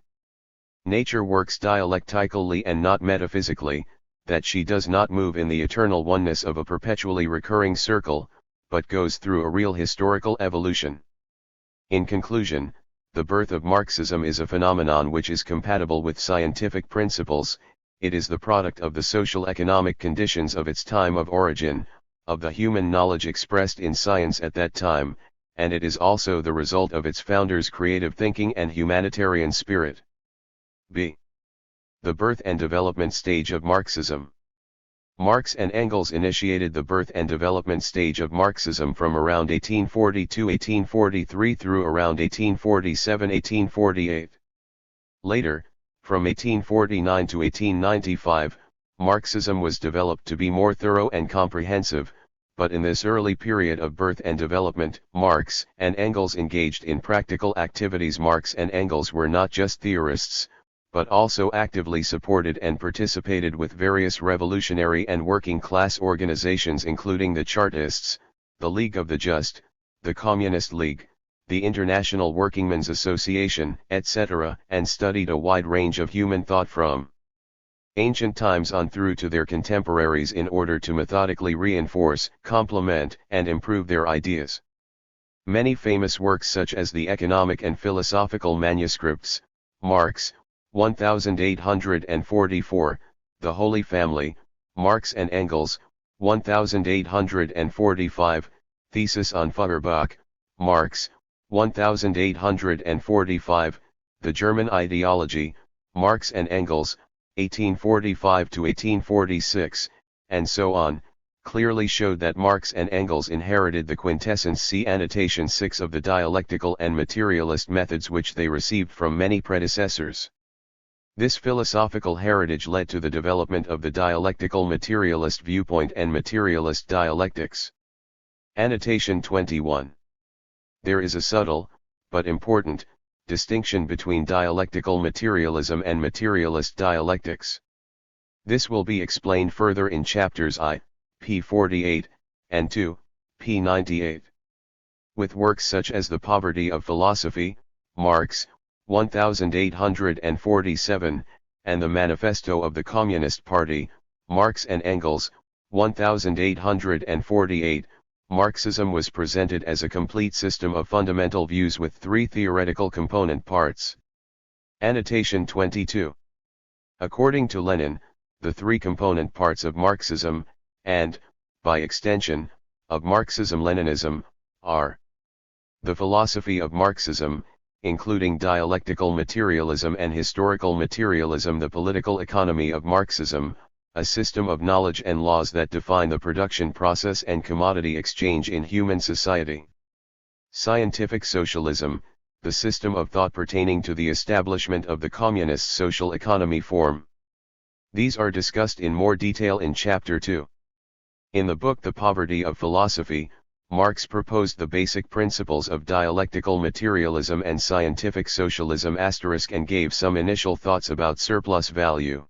nature works dialectically and not metaphysically, that she does not move in the eternal oneness of a perpetually recurring circle, but goes through a real historical evolution. In conclusion, the birth of Marxism is a phenomenon which is compatible with scientific principles. It is the product of the social economic conditions of its time of origin, of the human knowledge expressed in science at that time, and it is also the result of its founders' creative thinking and humanitarian spirit. B. The birth and development stage of Marxism. Marx and Engels initiated the birth and development stage of Marxism from around 1842-1843 through around 1847-1848. Later, from 1849 to 1895, Marxism was developed to be more thorough and comprehensive, but in this early period of birth and development, Marx and Engels engaged in practical activities. Marx and Engels were not just theorists, but also actively supported and participated with various revolutionary and working class organizations including the Chartists, the League of the Just, the Communist League, the International Workingmen's Association, etc., and studied a wide range of human thought from ancient times on through to their contemporaries in order to methodically reinforce, complement, and improve their ideas. Many famous works such as the economic and philosophical manuscripts, Marx, 1844, The Holy Family, Marx and Engels, 1845, Thesis on Feuerbach, Marx, 1845, The German Ideology, Marx and Engels, 1845 to 1846, and so on, clearly showed that Marx and Engels inherited the quintessence. See annotation 6 of the dialectical and materialist methods which they received from many predecessors. This philosophical heritage led to the development of the dialectical materialist viewpoint and materialist dialectics. Annotation 21. There is a subtle, but important, distinction between dialectical materialism and materialist dialectics. This will be explained further in chapters I, p. 48, and II, p. 98. With works such as The Poverty of Philosophy, Marx, 1847, and the Manifesto of the Communist Party, Marx and Engels, 1848, Marxism was presented as a complete system of fundamental views with three theoretical component parts. Annotation 22. According to Lenin, the three component parts of Marxism, and, by extension, of Marxism-Leninism, are the philosophy of Marxism, including dialectical materialism and historical materialism, the political economy of Marxism, a system of knowledge and laws that define the production process and commodity exchange in human society. Scientific socialism, the system of thought pertaining to the establishment of the communist social economy form. These are discussed in more detail in Chapter 2. In the book The Poverty of Philosophy, Marx proposed the basic principles of dialectical materialism and scientific socialism *, and gave some initial thoughts about surplus value.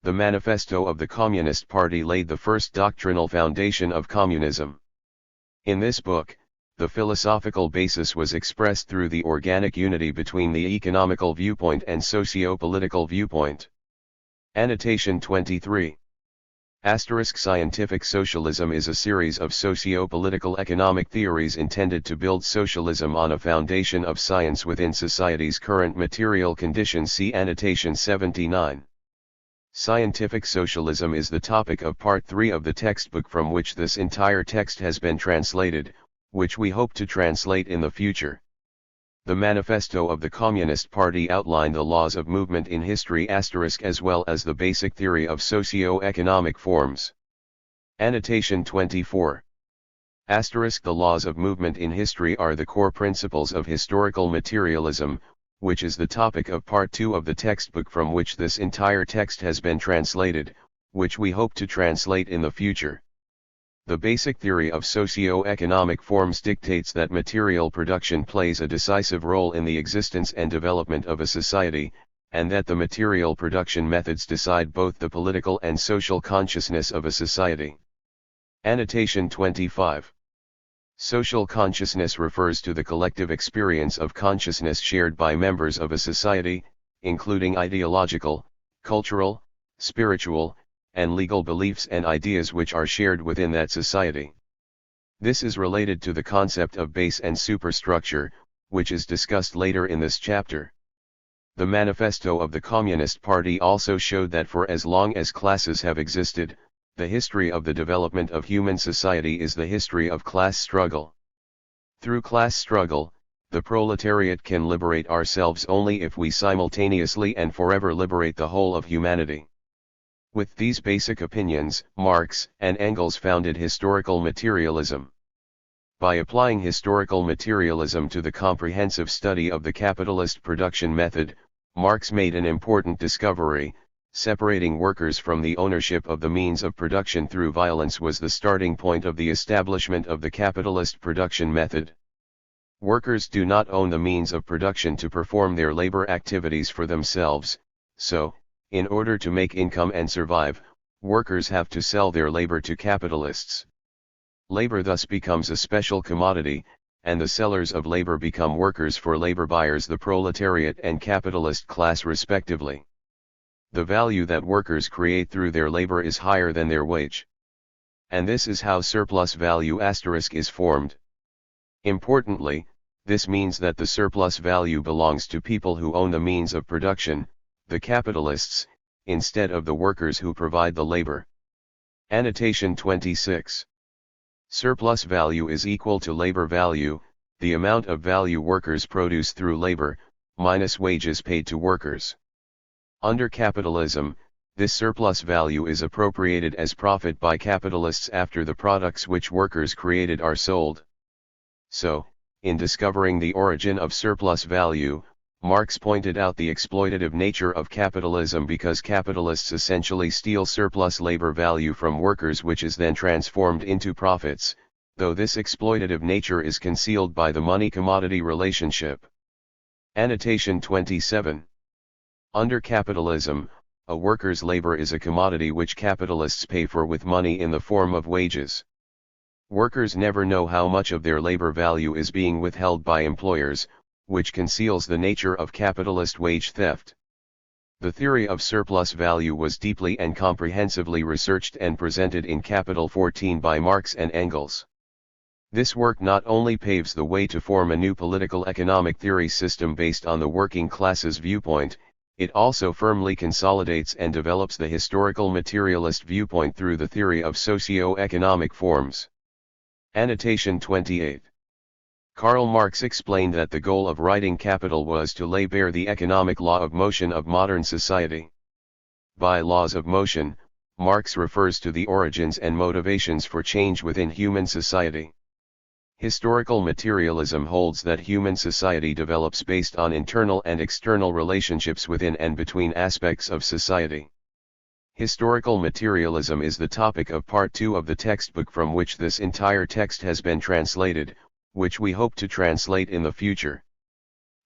The Manifesto of the Communist Party laid the first doctrinal foundation of communism. In this book, the philosophical basis was expressed through the organic unity between the economical viewpoint and socio-political viewpoint. Annotation 23. Scientific socialism is a series of socio-political economic theories intended to build socialism on a foundation of science within society's current material conditions. See annotation 79. Scientific socialism is the topic of Part 3 of the textbook from which this entire text has been translated, which we hope to translate in the future. The Manifesto of the Communist Party outlined the laws of movement in history *, as well as the basic theory of socio-economic forms. Annotation 24. *, the laws of movement in history are the core principles of historical materialism, which is the topic of Part 2 of the textbook from which this entire text has been translated, which we hope to translate in the future. The basic theory of socio-economic forms dictates that material production plays a decisive role in the existence and development of a society, and that the material production methods decide both the political and social consciousness of a society. Annotation 25. Social consciousness refers to the collective experience of consciousness shared by members of a society, including ideological, cultural, spiritual, and legal beliefs and ideas which are shared within that society. This is related to the concept of base and superstructure, which is discussed later in this chapter. The manifesto of the Communist Party also showed that for as long as classes have existed, the history of the development of human society is the history of class struggle. Through class struggle, the proletariat can liberate ourselves only if we simultaneously and forever liberate the whole of humanity. With these basic opinions, Marx and Engels founded historical materialism. By applying historical materialism to the comprehensive study of the capitalist production method, Marx made an important discovery: separating workers from the ownership of the means of production through violence was the starting point of the establishment of the capitalist production method. Workers do not own the means of production to perform their labor activities for themselves, so, in order to make income and survive, workers have to sell their labor to capitalists. Labor thus becomes a special commodity, and the sellers of labor become workers for labor buyers, the proletariat and capitalist class respectively. The value that workers create through their labor is higher than their wage. And this is how surplus value * is formed. Importantly, this means that the surplus value belongs to people who own the means of production, the capitalists, instead of the workers who provide the labor. Annotation 26. Surplus value is equal to labor value, the amount of value workers produce through labor, minus wages paid to workers. Under capitalism, this surplus value is appropriated as profit by capitalists after the products which workers created are sold. So, in discovering the origin of surplus value, Marx pointed out the exploitative nature of capitalism because capitalists essentially steal surplus labor value from workers, which is then transformed into profits, though this exploitative nature is concealed by the money-commodity relationship. Annotation 27. Under capitalism, a worker's labor is a commodity which capitalists pay for with money in the form of wages. Workers never know how much of their labor value is being withheld by employers, which conceals the nature of capitalist wage theft. The theory of surplus value was deeply and comprehensively researched and presented in Capital 14 by Marx and Engels. This work not only paves the way to form a new political economic theory system based on the working class's viewpoint, it also firmly consolidates and develops the historical materialist viewpoint through the theory of socio-economic forms. Annotation 28. Karl Marx explained that the goal of writing Capital was to lay bare the economic law of motion of modern society. By laws of motion, Marx refers to the origins and motivations for change within human society. Historical materialism holds that human society develops based on internal and external relationships within and between aspects of society. Historical materialism is the topic of Part 2 of the textbook from which this entire text has been translated, which we hope to translate in the future.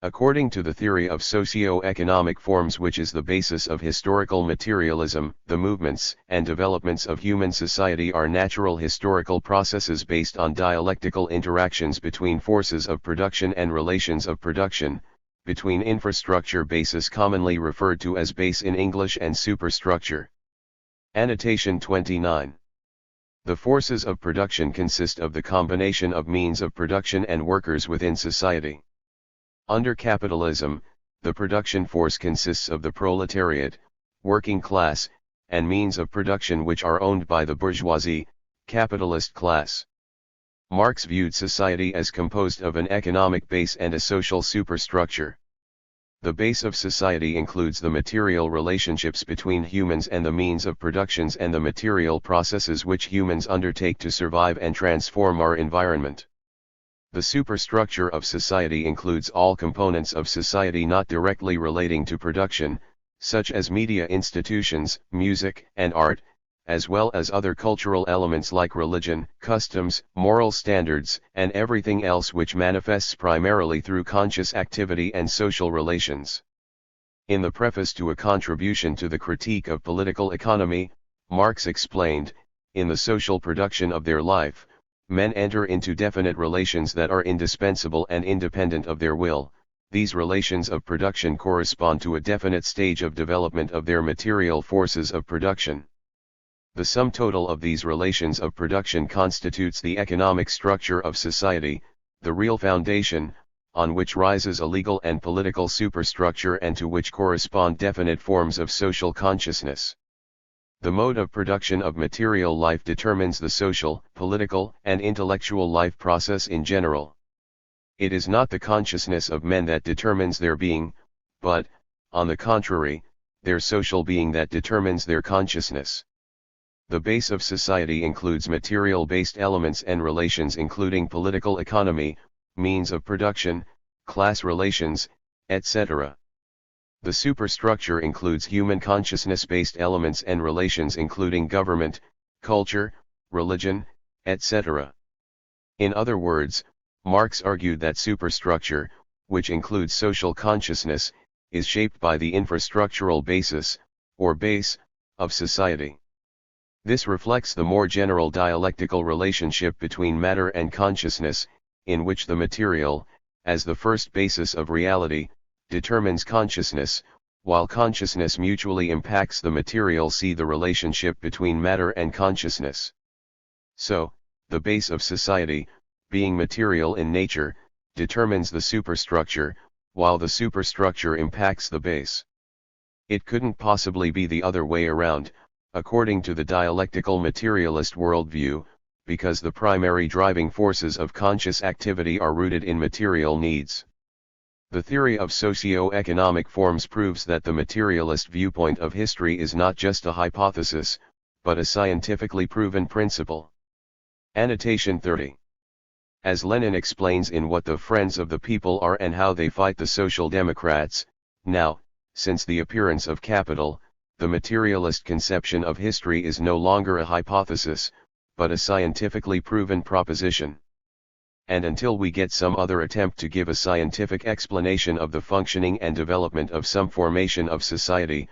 According to the theory of socio-economic forms, which is the basis of historical materialism, the movements and developments of human society are natural historical processes based on dialectical interactions between forces of production and relations of production, between infrastructure basis commonly referred to as base in English and superstructure. Annotation 29. The forces of production consist of the combination of means of production and workers within society. Under capitalism, the production force consists of the proletariat, working class, and means of production which are owned by the bourgeoisie, capitalist class. Marx viewed society as composed of an economic base and a social superstructure. The base of society includes the material relationships between humans and the means of productions and the material processes which humans undertake to survive and transform our environment. The superstructure of society includes all components of society not directly relating to production, such as media institutions, music and art, as well as other cultural elements like religion, customs, moral standards, and everything else which manifests primarily through conscious activity and social relations. In the preface to a contribution to the critique of political economy, Marx explained, in the social production of their life, men enter into definite relations that are indispensable and independent of their will. These relations of production correspond to a definite stage of development of their material forces of production. The sum total of these relations of production constitutes the economic structure of society, the real foundation, on which rises a legal and political superstructure and to which correspond definite forms of social consciousness. The mode of production of material life determines the social, political, and intellectual life process in general. It is not the consciousness of men that determines their being, but, on the contrary, their social being that determines their consciousness. The base of society includes material-based elements and relations including political economy, means of production, class relations, etc. The superstructure includes human consciousness-based elements and relations including government, culture, religion, etc. In other words, Marx argued that superstructure, which includes social consciousness, is shaped by the infrastructural basis, or base, of society. This reflects the more general dialectical relationship between matter and consciousness, in which the material, as the first basis of reality, determines consciousness, while consciousness mutually impacts the material. See the relationship between matter and consciousness. So, the base of society, being material in nature, determines the superstructure, while the superstructure impacts the base. It couldn't possibly be the other way around, according to the dialectical materialist worldview, because the primary driving forces of conscious activity are rooted in material needs. The theory of socio-economic forms proves that the materialist viewpoint of history is not just a hypothesis, but a scientifically proven principle. Annotation 30. As Lenin explains in What the Friends of the People Are and How They Fight the Social Democrats, now, since the appearance of capital, the materialist conception of history is no longer a hypothesis, but a scientifically proven proposition. And until we get some other attempt to give a scientific explanation of the functioning and development of some formation of society,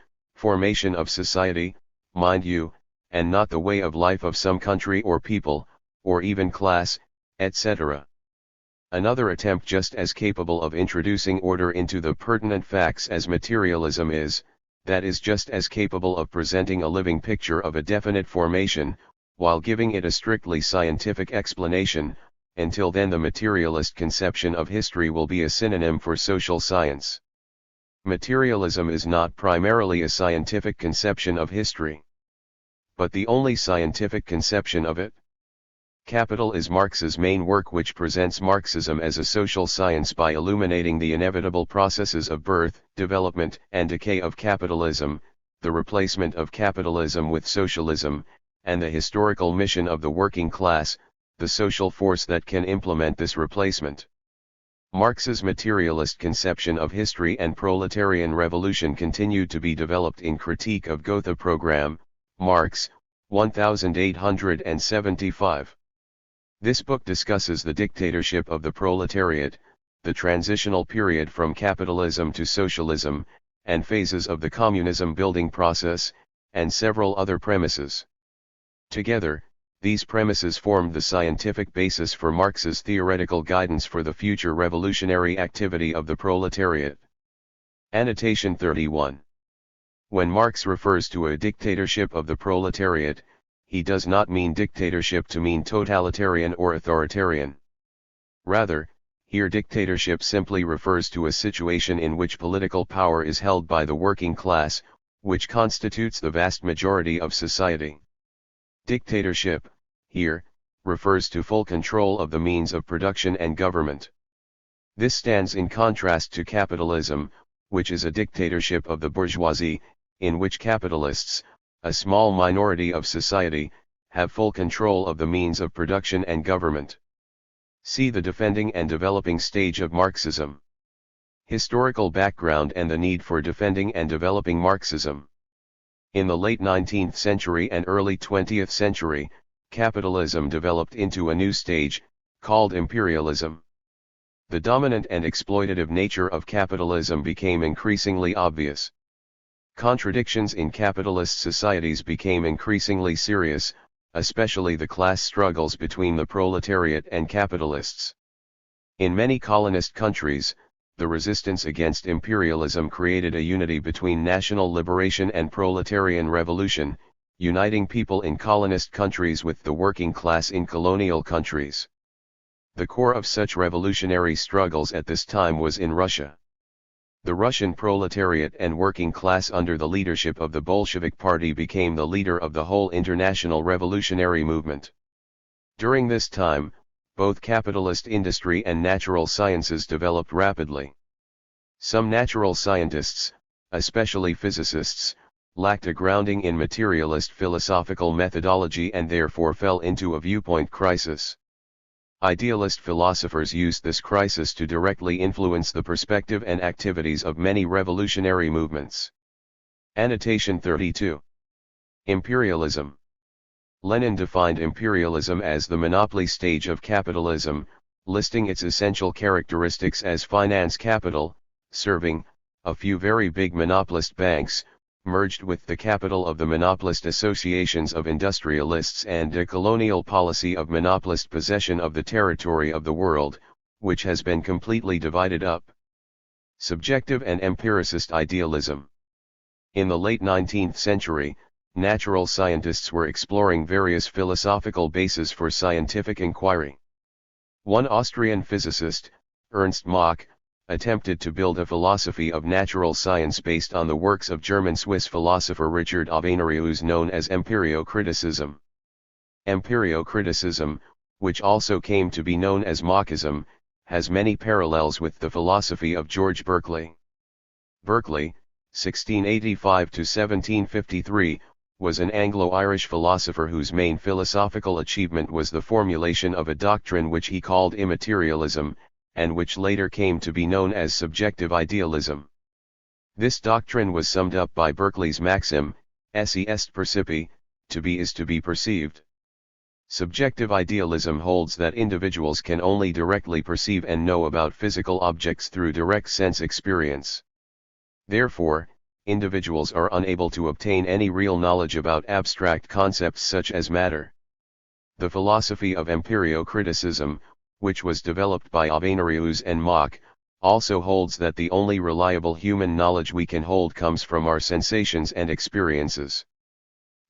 mind you, and not the way of life of some country or people, or even class, etc. Another attempt just as capable of introducing order into the pertinent facts as materialism is, that is just as capable of presenting a living picture of a definite formation, while giving it a strictly scientific explanation. Until then the materialist conception of history will be a synonym for social science. Materialism is not primarily a scientific conception of history, but the only scientific conception of it. Capital is Marx's main work, which presents Marxism as a social science by illuminating the inevitable processes of birth, development, and decay of capitalism, the replacement of capitalism with socialism, and the historical mission of the working class, the social force that can implement this replacement. Marx's materialist conception of history and proletarian revolution continued to be developed in Critique of Gotha Program, Marx, 1875. This book discusses the dictatorship of the proletariat, the transitional period from capitalism to socialism, and phases of the communism building process, and several other premises. Together, these premises formed the scientific basis for Marx's theoretical guidance for the future revolutionary activity of the proletariat. Annotation 31. When Marx refers to a dictatorship of the proletariat, he does not mean dictatorship to mean totalitarian or authoritarian. Rather, here dictatorship simply refers to a situation in which political power is held by the working class, which constitutes the vast majority of society. Dictatorship, here, refers to full control of the means of production and government. This stands in contrast to capitalism, which is a dictatorship of the bourgeoisie, in which capitalists, a small minority of society, have full control of the means of production and government. See the defending and developing stage of Marxism. Historical background and the need for defending and developing Marxism. In the late 19th century and early 20th century, capitalism developed into a new stage, called imperialism. The dominant and exploitative nature of capitalism became increasingly obvious. Contradictions in capitalist societies became increasingly serious, especially the class struggles between the proletariat and capitalists. In many colonist countries, the resistance against imperialism created a unity between national liberation and proletarian revolution, uniting people in colonist countries with the working class in colonial countries. The core of such revolutionary struggles at this time was in Russia. The Russian proletariat and working class under the leadership of the Bolshevik Party became the leader of the whole international revolutionary movement. During this time, both capitalist industry and natural sciences developed rapidly. Some natural scientists, especially physicists, lacked a grounding in materialist philosophical methodology and therefore fell into a viewpoint crisis. Idealist philosophers used this crisis to directly influence the perspective and activities of many revolutionary movements. Annotation 32. Imperialism. Lenin defined imperialism as the monopoly stage of capitalism, listing its essential characteristics as finance capital, serving, a few very big monopolist banks, merged with the capital of the monopolist associations of industrialists and a colonial policy of monopolist possession of the territory of the world, which has been completely divided up. Subjective and empiricist idealism. In the late 19th century, natural scientists were exploring various philosophical bases for scientific inquiry. One Austrian physicist, Ernst Mach, attempted to build a philosophy of natural science based on the works of German-Swiss philosopher Richard Avenarius known as empirio-criticism. Empirio-criticism, which also came to be known as Marxism, has many parallels with the philosophy of George Berkeley. Berkeley, 1685–1753, was an Anglo-Irish philosopher whose main philosophical achievement was the formulation of a doctrine which he called immaterialism, and which later came to be known as subjective idealism. This doctrine was summed up by Berkeley's maxim, esse est percipi, to be is to be perceived. Subjective idealism holds that individuals can only directly perceive and know about physical objects through direct sense experience. Therefore, individuals are unable to obtain any real knowledge about abstract concepts such as matter. The philosophy of empirio-criticism, which was developed by Avenarius and Mach, also holds that the only reliable human knowledge we can hold comes from our sensations and experiences.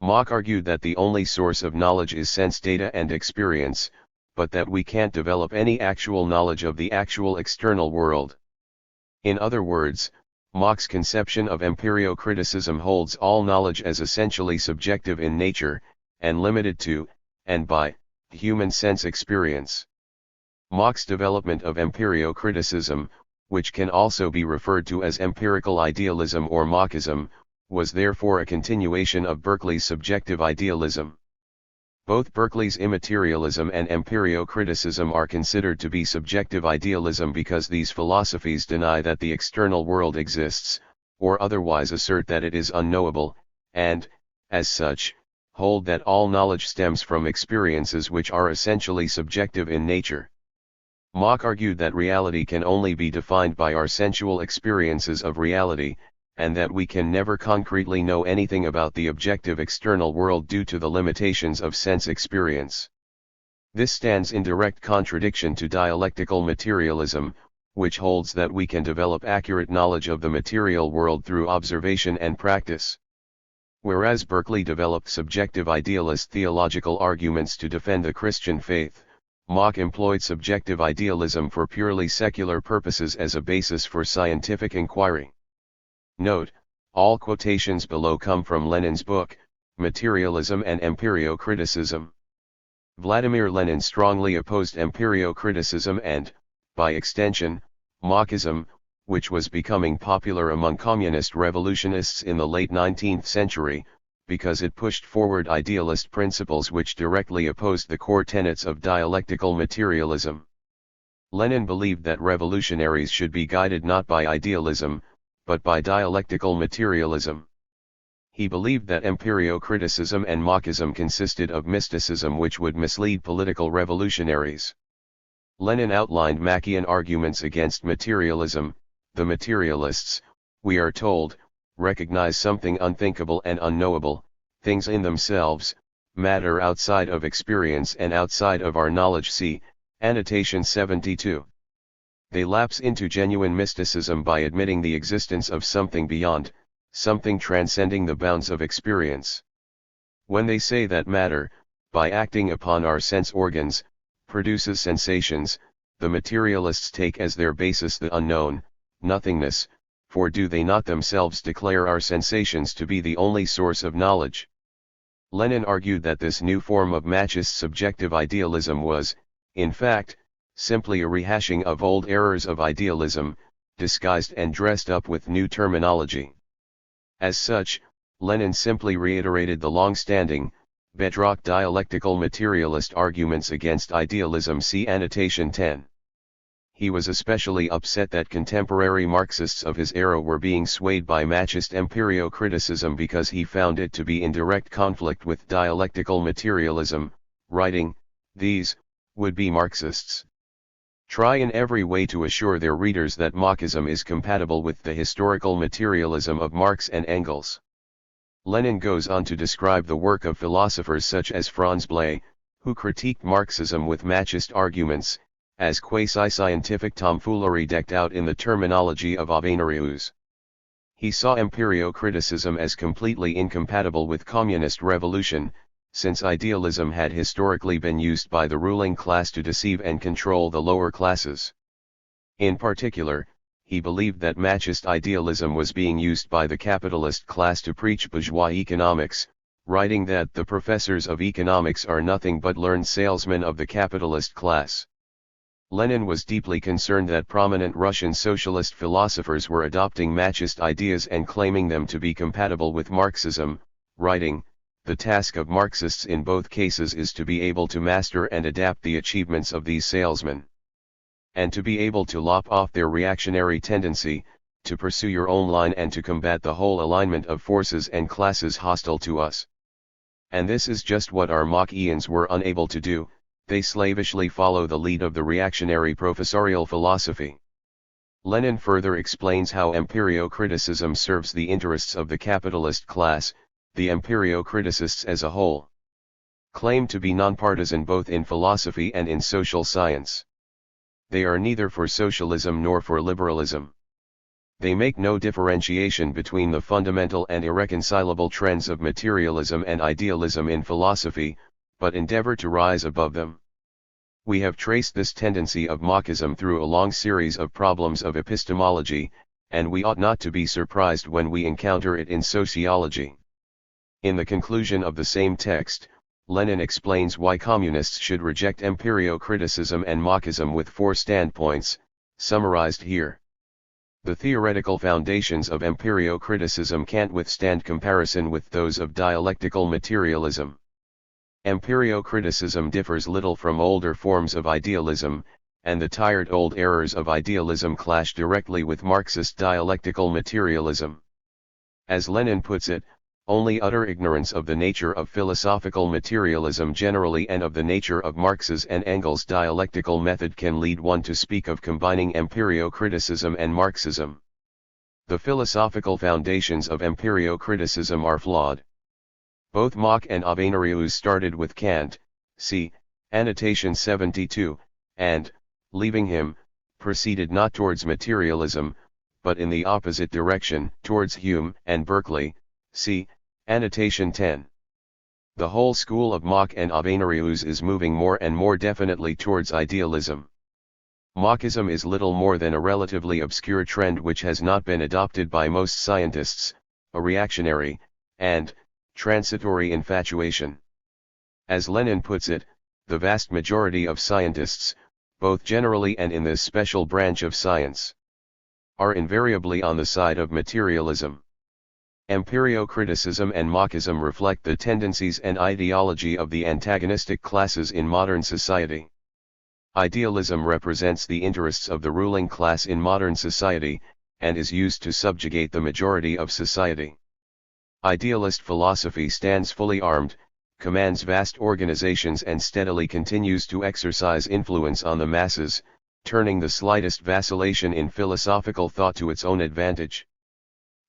Mach argued that the only source of knowledge is sense data and experience, but that we can't develop any actual knowledge of the actual external world. In other words, Mach's conception of empirio-criticism holds all knowledge as essentially subjective in nature, and limited to, and by, human sense experience. Mach's development of empirio-criticism, which can also be referred to as empirical idealism or Marxism, was therefore a continuation of Berkeley's subjective idealism. Both Berkeley's immaterialism and empirio-criticism are considered to be subjective idealism because these philosophies deny that the external world exists, or otherwise assert that it is unknowable, and, as such, hold that all knowledge stems from experiences which are essentially subjective in nature. Mach argued that reality can only be defined by our sensual experiences of reality, and that we can never concretely know anything about the objective external world due to the limitations of sense experience. This stands in direct contradiction to dialectical materialism, which holds that we can develop accurate knowledge of the material world through observation and practice. Whereas Berkeley developed subjective idealist theological arguments to defend the Christian faith, Mach employed subjective idealism for purely secular purposes as a basis for scientific inquiry. Note, all quotations below come from Lenin's book, Materialism and Empirio-Criticism. Vladimir Lenin strongly opposed empirio-criticism and, by extension, Marxism, which was becoming popular among communist revolutionists in the late 19th century, because it pushed forward idealist principles which directly opposed the core tenets of dialectical materialism. Lenin believed that revolutionaries should be guided not by idealism, but by dialectical materialism. He believed that empirio-criticism and Marxism consisted of mysticism which would mislead political revolutionaries. Lenin outlined Machian arguments against materialism. The materialists, we are told, recognize something unthinkable and unknowable, things in themselves, matter outside of experience and outside of our knowledge. See Annotation 72. They lapse into genuine mysticism by admitting the existence of something beyond, something transcending the bounds of experience. When they say that matter, by acting upon our sense organs, produces sensations, the materialists take as their basis the unknown, nothingness, for do they not themselves declare our sensations to be the only source of knowledge? Lenin argued that this new form of Marxist subjective idealism was, in fact, simply a rehashing of old errors of idealism, disguised and dressed up with new terminology. As such, Lenin simply reiterated the long-standing, bedrock dialectical materialist arguments against idealism. See Annotation 10. He was especially upset that contemporary Marxists of his era were being swayed by Marxist empirio-criticism because he found it to be in direct conflict with dialectical materialism, writing, "These would-be Marxists try in every way to assure their readers that Marxism is compatible with the historical materialism of Marx and Engels." Lenin goes on to describe the work of philosophers such as Franz Blei, who critiqued Marxism with Marxist arguments, as quasi-scientific tomfoolery decked out in the terminology of Avenarius. He saw empirio-criticism as completely incompatible with communist revolution, since idealism had historically been used by the ruling class to deceive and control the lower classes. In particular, he believed that Marxist idealism was being used by the capitalist class to preach bourgeois economics, writing that the professors of economics are nothing but learned salesmen of the capitalist class. Lenin was deeply concerned that prominent Russian socialist philosophers were adopting Marxist ideas and claiming them to be compatible with Marxism, writing, "The task of Marxists in both cases is to be able to master and adapt the achievements of these salesmen, and to be able to lop off their reactionary tendency, to pursue your own line and to combat the whole alignment of forces and classes hostile to us. And this is just what our Marxians were unable to do. They slavishly follow the lead of the reactionary professorial philosophy." Lenin further explains how empirio-criticism serves the interests of the capitalist class. The empirio-criticists as a whole claim to be nonpartisan both in philosophy and in social science. They are neither for socialism nor for liberalism. They make no differentiation between the fundamental and irreconcilable trends of materialism and idealism in philosophy, but endeavor to rise above them. We have traced this tendency of Marxism through a long series of problems of epistemology, and we ought not to be surprised when we encounter it in sociology. In the conclusion of the same text, Lenin explains why communists should reject empirio-criticism and Marxism with 4 standpoints, summarized here. The theoretical foundations of empirio-criticism can't withstand comparison with those of dialectical materialism. Empirio-criticism differs little from older forms of idealism, and the tired old errors of idealism clash directly with Marxist dialectical materialism. As Lenin puts it, only utter ignorance of the nature of philosophical materialism generally and of the nature of Marx's and Engels' dialectical method can lead one to speak of combining empirio-criticism and Marxism. The philosophical foundations of empirio-criticism are flawed. Both Mach and Avenarius started with Kant, see Annotation 72, and, leaving him, proceeded not towards materialism, but in the opposite direction, towards Hume and Berkeley, see Annotation 10. The whole school of Mach and Avenarius is moving more and more definitely towards idealism. Marxism is little more than a relatively obscure trend which has not been adopted by most scientists, a reactionary, and, transitory infatuation. As Lenin puts it, the vast majority of scientists, both generally and in this special branch of science, are invariably on the side of materialism. Empirio-criticism and Marxism reflect the tendencies and ideology of the antagonistic classes in modern society. Idealism represents the interests of the ruling class in modern society, and is used to subjugate the majority of society. Idealist philosophy stands fully armed, commands vast organizations and steadily continues to exercise influence on the masses, turning the slightest vacillation in philosophical thought to its own advantage.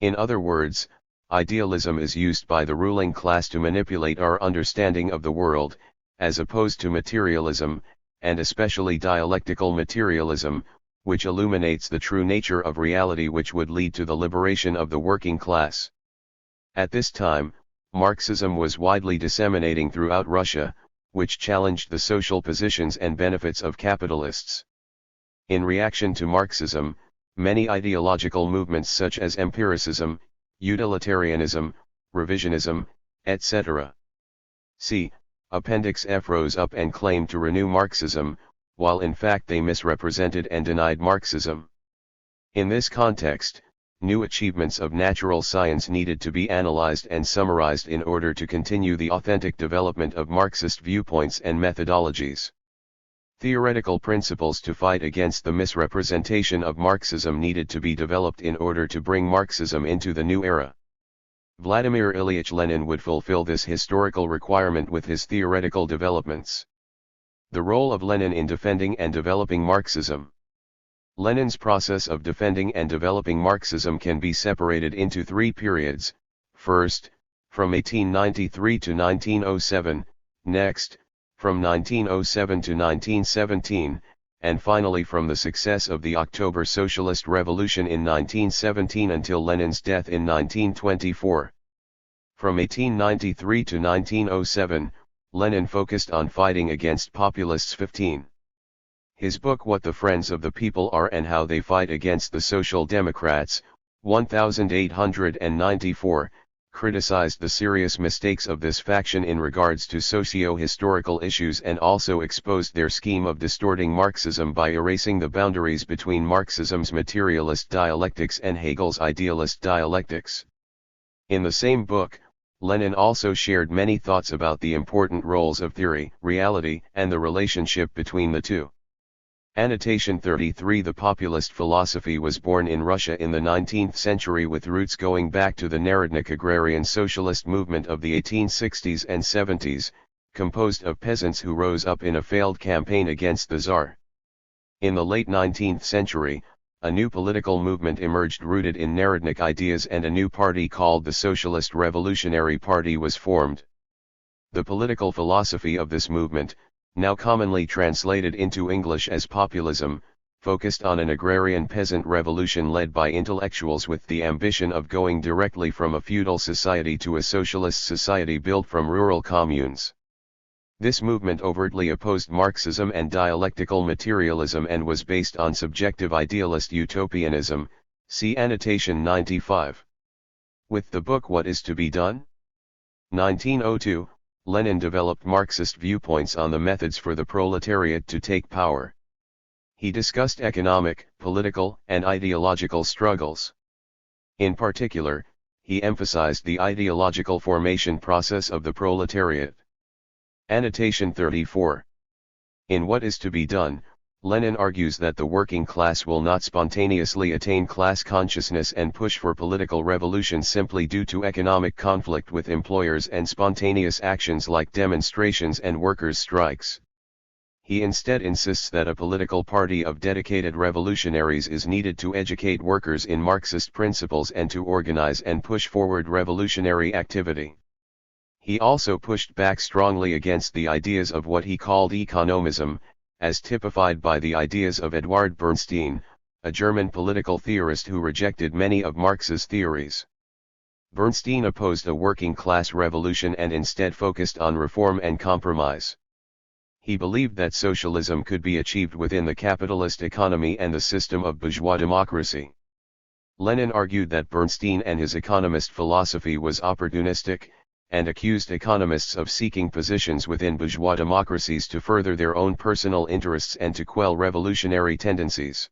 In other words, idealism is used by the ruling class to manipulate our understanding of the world, as opposed to materialism, and especially dialectical materialism, which illuminates the true nature of reality, which would lead to the liberation of the working class. At this time, Marxism was widely disseminating throughout Russia, which challenged the social positions and benefits of capitalists. In reaction to Marxism, many ideological movements such as empiricism, utilitarianism, revisionism, etc. c. Appendix F rose up and claimed to renew Marxism, while in fact they misrepresented and denied Marxism. In this context, new achievements of natural science needed to be analyzed and summarized in order to continue the authentic development of Marxist viewpoints and methodologies. Theoretical principles to fight against the misrepresentation of Marxism needed to be developed in order to bring Marxism into the new era. Vladimir Ilyich Lenin would fulfill this historical requirement with his theoretical developments. The role of Lenin in defending and developing Marxism. Lenin's process of defending and developing Marxism can be separated into three periods: first, from 1893 to 1907, next, from 1907 to 1917, and finally from the success of the October Socialist Revolution in 1917 until Lenin's death in 1924. From 1893 to 1907, Lenin focused on fighting against populists. 15. His book What the Friends of the People Are and How They Fight Against the Social Democrats, 1894, criticized the serious mistakes of this faction in regards to socio-historical issues and also exposed their scheme of distorting Marxism by erasing the boundaries between Marxism's materialist dialectics and Hegel's idealist dialectics. In the same book, Lenin also shared many thoughts about the important roles of theory, reality, and the relationship between the two. Annotation 33. The populist philosophy was born in Russia in the 19th century with roots going back to the Narodnik agrarian socialist movement of the 1860s and 70s, composed of peasants who rose up in a failed campaign against the Tsar. In the late 19th century, a new political movement emerged rooted in Narodnik ideas, and a new party called the Socialist Revolutionary Party was formed. The political philosophy of this movement, now commonly translated into English as populism, focused on an agrarian peasant revolution led by intellectuals with the ambition of going directly from a feudal society to a socialist society built from rural communes. This movement overtly opposed Marxism and dialectical materialism and was based on subjective idealist utopianism, see Annotation 95. With the book What is to be Done? 1902, Lenin developed Marxist viewpoints on the methods for the proletariat to take power. He discussed economic, political, and ideological struggles. In particular, he emphasized the ideological formation process of the proletariat. Annotation 34. In What is to be Done, Lenin argues that the working class will not spontaneously attain class consciousness and push for political revolution simply due to economic conflict with employers and spontaneous actions like demonstrations and workers' strikes. He instead insists that a political party of dedicated revolutionaries is needed to educate workers in Marxist principles and to organize and push forward revolutionary activity. He also pushed back strongly against the ideas of what he called economism, as typified by the ideas of Eduard Bernstein, a German political theorist who rejected many of Marx's theories. Bernstein opposed a working-class revolution and instead focused on reform and compromise. He believed that socialism could be achieved within the capitalist economy and the system of bourgeois democracy. Lenin argued that Bernstein and his economist philosophy was opportunistic, and accused economists of seeking positions within bourgeois democracies to further their own personal interests and to quell revolutionary tendencies.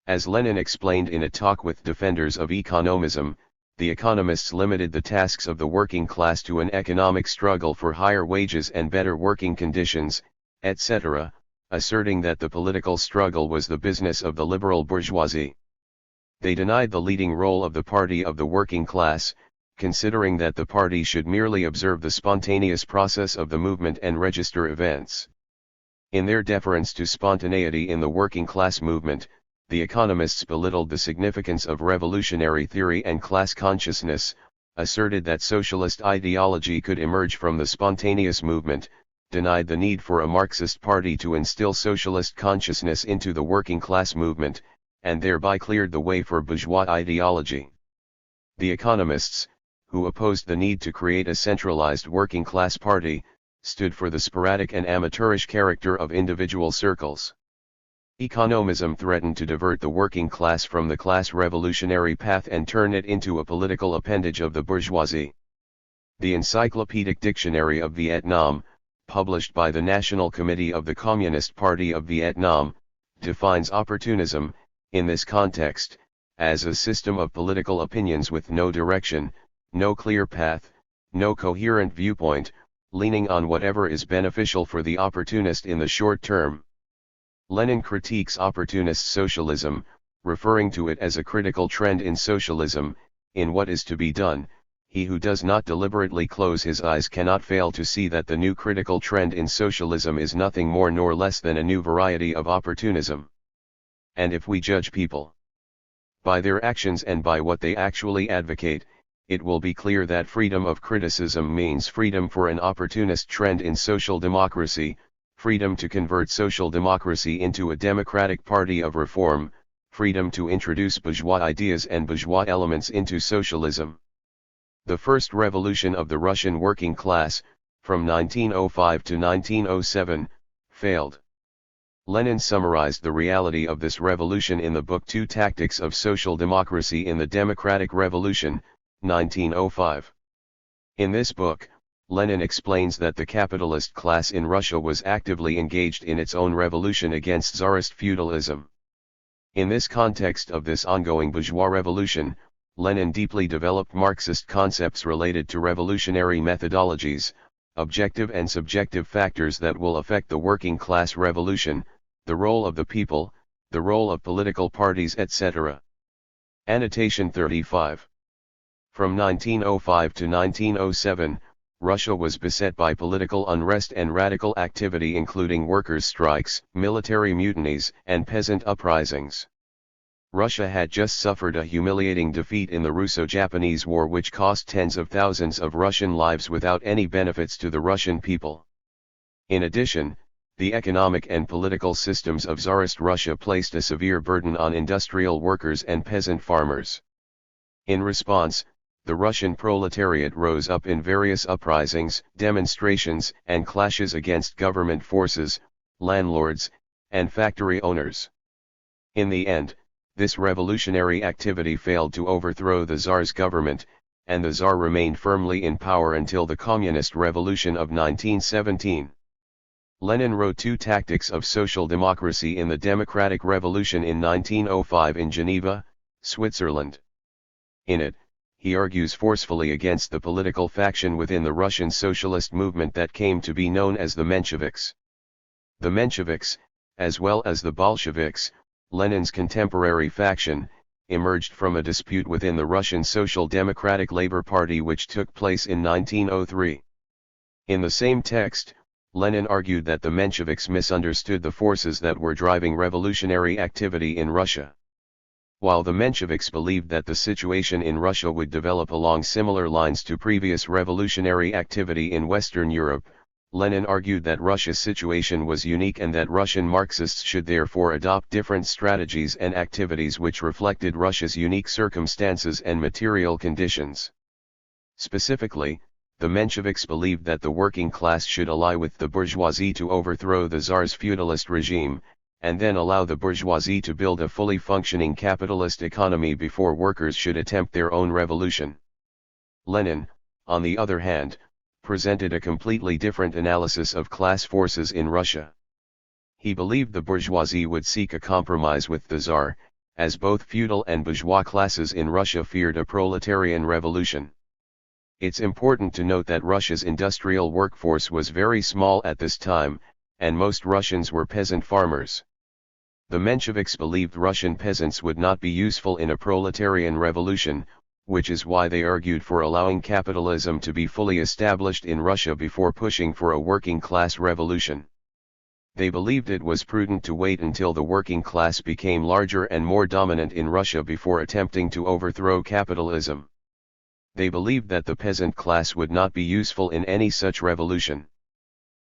As Lenin explained in a talk with defenders of economism, the economists limited the tasks of the working class to an economic struggle for higher wages and better working conditions, etc., asserting that the political struggle was the business of the liberal bourgeoisie. They denied the leading role of the party of the working class, considering that the party should merely observe the spontaneous process of the movement and register events. In their deference to spontaneity in the working class movement, the economists belittled the significance of revolutionary theory and class consciousness, asserted that socialist ideology could emerge from the spontaneous movement, denied the need for a Marxist party to instill socialist consciousness into the working class movement, and thereby cleared the way for bourgeois ideology. The economists, who opposed the need to create a centralized working class party, stood for the sporadic and amateurish character of individual circles. Economism threatened to divert the working class from the class revolutionary path and turn it into a political appendage of the bourgeoisie. The Encyclopedic Dictionary of Vietnam, published by the National Committee of the Communist Party of Vietnam, defines opportunism, in this context, as a system of political opinions with no direction, no clear path, no coherent viewpoint, leaning on whatever is beneficial for the opportunist in the short term. Lenin critiques opportunist socialism, referring to it as a critical trend in socialism. In What is to be Done, he who does not deliberately close his eyes cannot fail to see that the new critical trend in socialism is nothing more nor less than a new variety of opportunism. And if we judge people by their actions and by what they actually advocate, it will be clear that freedom of criticism means freedom for an opportunist trend in social democracy, freedom to convert social democracy into a democratic party of reform, freedom to introduce bourgeois ideas and bourgeois elements into socialism. The first revolution of the Russian working class, from 1905 to 1907, failed. Lenin summarized the reality of this revolution in the book Two Tactics of Social Democracy in the Democratic Revolution, 1905. In this book, Lenin explains that the capitalist class in Russia was actively engaged in its own revolution against Tsarist feudalism. In this context of this ongoing bourgeois revolution, Lenin deeply developed Marxist concepts related to revolutionary methodologies, objective and subjective factors that will affect the working class revolution, the role of the people, the role of political parties, etc. Annotation 35. From 1905 to 1907, Russia was beset by political unrest and radical activity including workers' strikes, military mutinies, and peasant uprisings. Russia had just suffered a humiliating defeat in the Russo-Japanese War which cost tens of thousands of Russian lives without any benefits to the Russian people. In addition, the economic and political systems of Tsarist Russia placed a severe burden on industrial workers and peasant farmers. In response, the Russian proletariat rose up in various uprisings, demonstrations, and clashes against government forces, landlords, and factory owners. In the end, this revolutionary activity failed to overthrow the Tsar's government, and the Tsar remained firmly in power until the Communist Revolution of 1917. Lenin wrote Two Tactics of Social Democracy in the Democratic Revolution in 1905 in Geneva, Switzerland. In it, he argues forcefully against the political faction within the Russian socialist movement that came to be known as the Mensheviks. The Mensheviks, as well as the Bolsheviks, Lenin's contemporary faction, emerged from a dispute within the Russian Social Democratic Labour Party which took place in 1903. In the same text, Lenin argued that the Mensheviks misunderstood the forces that were driving revolutionary activity in Russia. While the Mensheviks believed that the situation in Russia would develop along similar lines to previous revolutionary activity in Western Europe, Lenin argued that Russia's situation was unique and that Russian Marxists should therefore adopt different strategies and activities which reflected Russia's unique circumstances and material conditions. Specifically, the Mensheviks believed that the working class should ally with the bourgeoisie to overthrow the Tsar's feudalist regime, and then allow the bourgeoisie to build a fully functioning capitalist economy before workers should attempt their own revolution. Lenin, on the other hand, presented a completely different analysis of class forces in Russia. He believed the bourgeoisie would seek a compromise with the Tsar, as both feudal and bourgeois classes in Russia feared a proletarian revolution. It's important to note that Russia's industrial workforce was very small at this time, and most Russians were peasant farmers. The Mensheviks believed Russian peasants would not be useful in a proletarian revolution, which is why they argued for allowing capitalism to be fully established in Russia before pushing for a working-class revolution. They believed it was prudent to wait until the working class became larger and more dominant in Russia before attempting to overthrow capitalism. They believed that the peasant class would not be useful in any such revolution.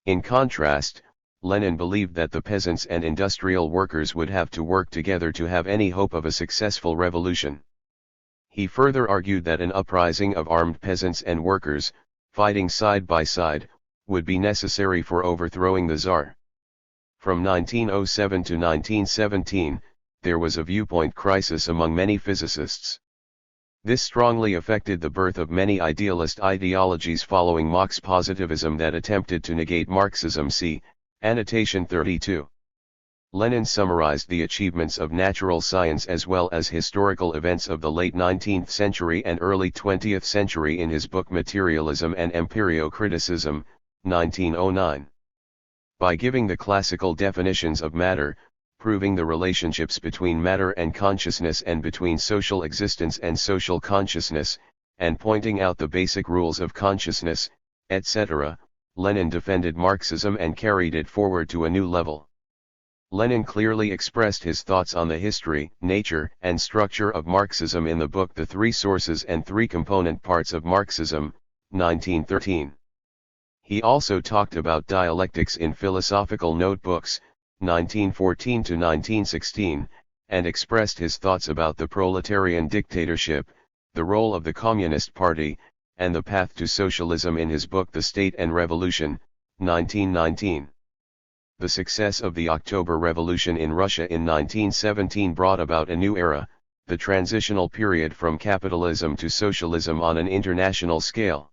In contrast, Lenin believed that the peasants and industrial workers would have to work together to have any hope of a successful revolution. He further argued that an uprising of armed peasants and workers, fighting side by side, would be necessary for overthrowing the Tsar. From 1907 to 1917, there was a viewpoint crisis among many physicists. This strongly affected the birth of many idealist ideologies following Marx positivism that attempted to negate Marxism. See Annotation 32. Lenin summarized the achievements of natural science as well as historical events of the late 19th century and early 20th century in his book Materialism and Empirio-Criticism, 1909. By giving the classical definitions of matter, proving the relationships between matter and consciousness and between social existence and social consciousness, and pointing out the basic rules of consciousness, etc., Lenin defended Marxism and carried it forward to a new level. Lenin clearly expressed his thoughts on the history, nature, and structure of Marxism in the book The Three Sources and Three Component Parts of Marxism, 1913. He also talked about dialectics in Philosophical Notebooks, 1914 to 1916, and expressed his thoughts about the proletarian dictatorship, the role of the Communist Party, and the path to socialism in his book The State and Revolution, 1919. The success of the October Revolution in Russia in 1917 brought about a new era, the transitional period from capitalism to socialism on an international scale.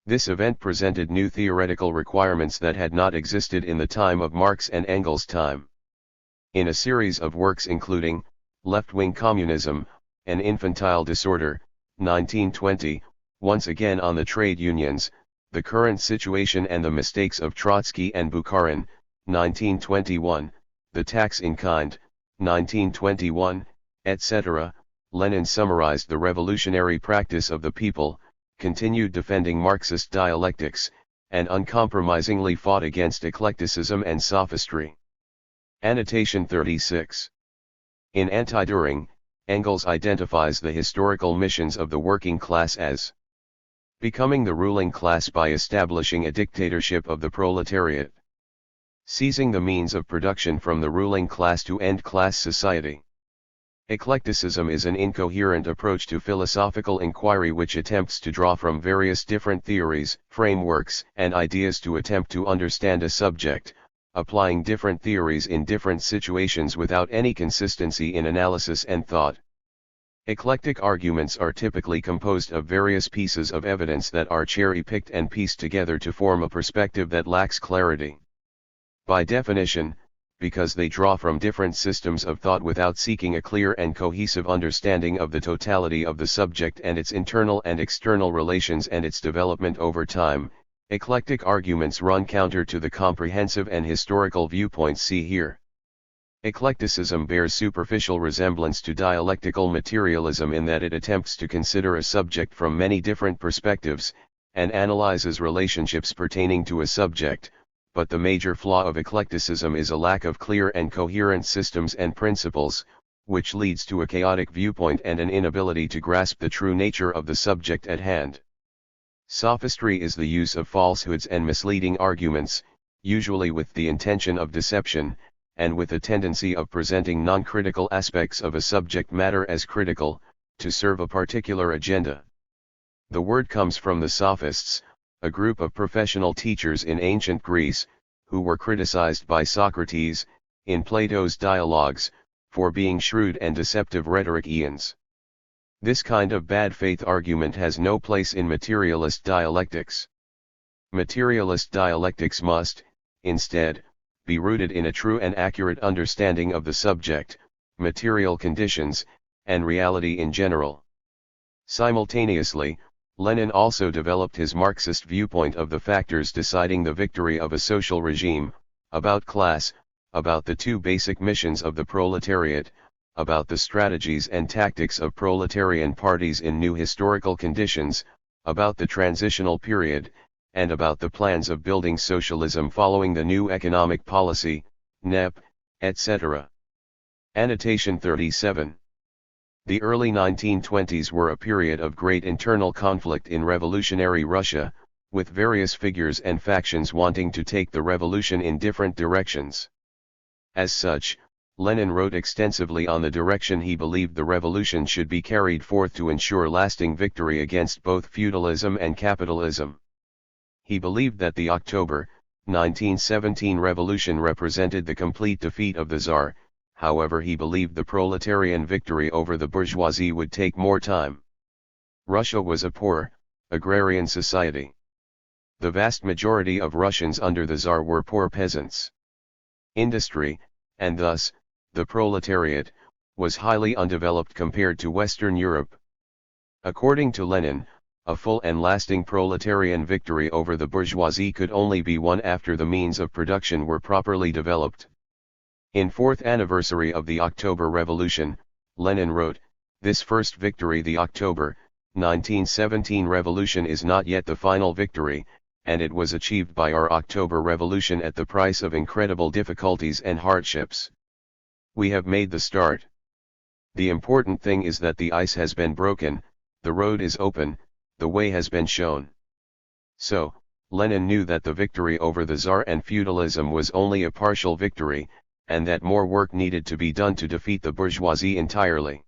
This event presented new theoretical requirements that had not existed in the time of Marx and Engels' time. In a series of works including Left-Wing Communism, An Infantile Disorder, 1920, once again on the trade unions, The Current Situation and the Mistakes of Trotsky and Bukharin, 1921, The Tax in Kind, 1921, etc., Lenin summarized the revolutionary practice of the people, continued defending Marxist dialectics, and uncompromisingly fought against eclecticism and sophistry. Annotation 36. In Anti-Düring, Engels identifies the historical missions of the working class as becoming the ruling class by establishing a dictatorship of the proletariat, seizing the means of production from the ruling class to end class society. Eclecticism is an incoherent approach to philosophical inquiry which attempts to draw from various different theories, frameworks, and ideas to attempt to understand a subject, applying different theories in different situations without any consistency in analysis and thought. Eclectic arguments are typically composed of various pieces of evidence that are cherry-picked and pieced together to form a perspective that lacks clarity. By definition, because they draw from different systems of thought without seeking a clear and cohesive understanding of the totality of the subject and its internal and external relations and its development over time, eclectic arguments run counter to the comprehensive and historical viewpoints see here. Eclecticism bears superficial resemblance to dialectical materialism in that it attempts to consider a subject from many different perspectives, and analyzes relationships pertaining to a subject. But the major flaw of eclecticism is a lack of clear and coherent systems and principles, which leads to a chaotic viewpoint and an inability to grasp the true nature of the subject at hand. Sophistry is the use of falsehoods and misleading arguments, usually with the intention of deception, and with a tendency of presenting non-critical aspects of a subject matter as critical, to serve a particular agenda. The word comes from the Sophists, a group of professional teachers in ancient Greece, who were criticized by Socrates, in Plato's dialogues, for being shrewd and deceptive rhetoricians. This kind of bad faith argument has no place in materialist dialectics. Materialist dialectics must, instead, be rooted in a true and accurate understanding of the subject, material conditions, and reality in general. Simultaneously, Lenin also developed his Marxist viewpoint of the factors deciding the victory of a social regime, about class, about the two basic missions of the proletariat, about the strategies and tactics of proletarian parties in new historical conditions, about the transitional period, and about the plans of building socialism following the new economic policy, NEP, etc. Annotation 37. The early 1920s were a period of great internal conflict in revolutionary Russia, with various figures and factions wanting to take the revolution in different directions. As such, Lenin wrote extensively on the direction he believed the revolution should be carried forth to ensure lasting victory against both feudalism and capitalism. He believed that the October 1917 revolution represented the complete defeat of the Tsar. However, he believed the proletarian victory over the bourgeoisie would take more time. Russia was a poor, agrarian society. The vast majority of Russians under the Tsar were poor peasants. Industry, and thus, the proletariat, was highly undeveloped compared to Western Europe. According to Lenin, a full and lasting proletarian victory over the bourgeoisie could only be won after the means of production were properly developed. In fourth anniversary of the October Revolution, Lenin wrote, "This first victory, the October 1917 revolution, is not yet the final victory, and it was achieved by our October Revolution at the price of incredible difficulties and hardships. We have made the start. The important thing is that the ice has been broken, the road is open, the way has been shown." So, Lenin knew that the victory over the Tsar and feudalism was only a partial victory, and that more work needed to be done to defeat the bourgeoisie entirely.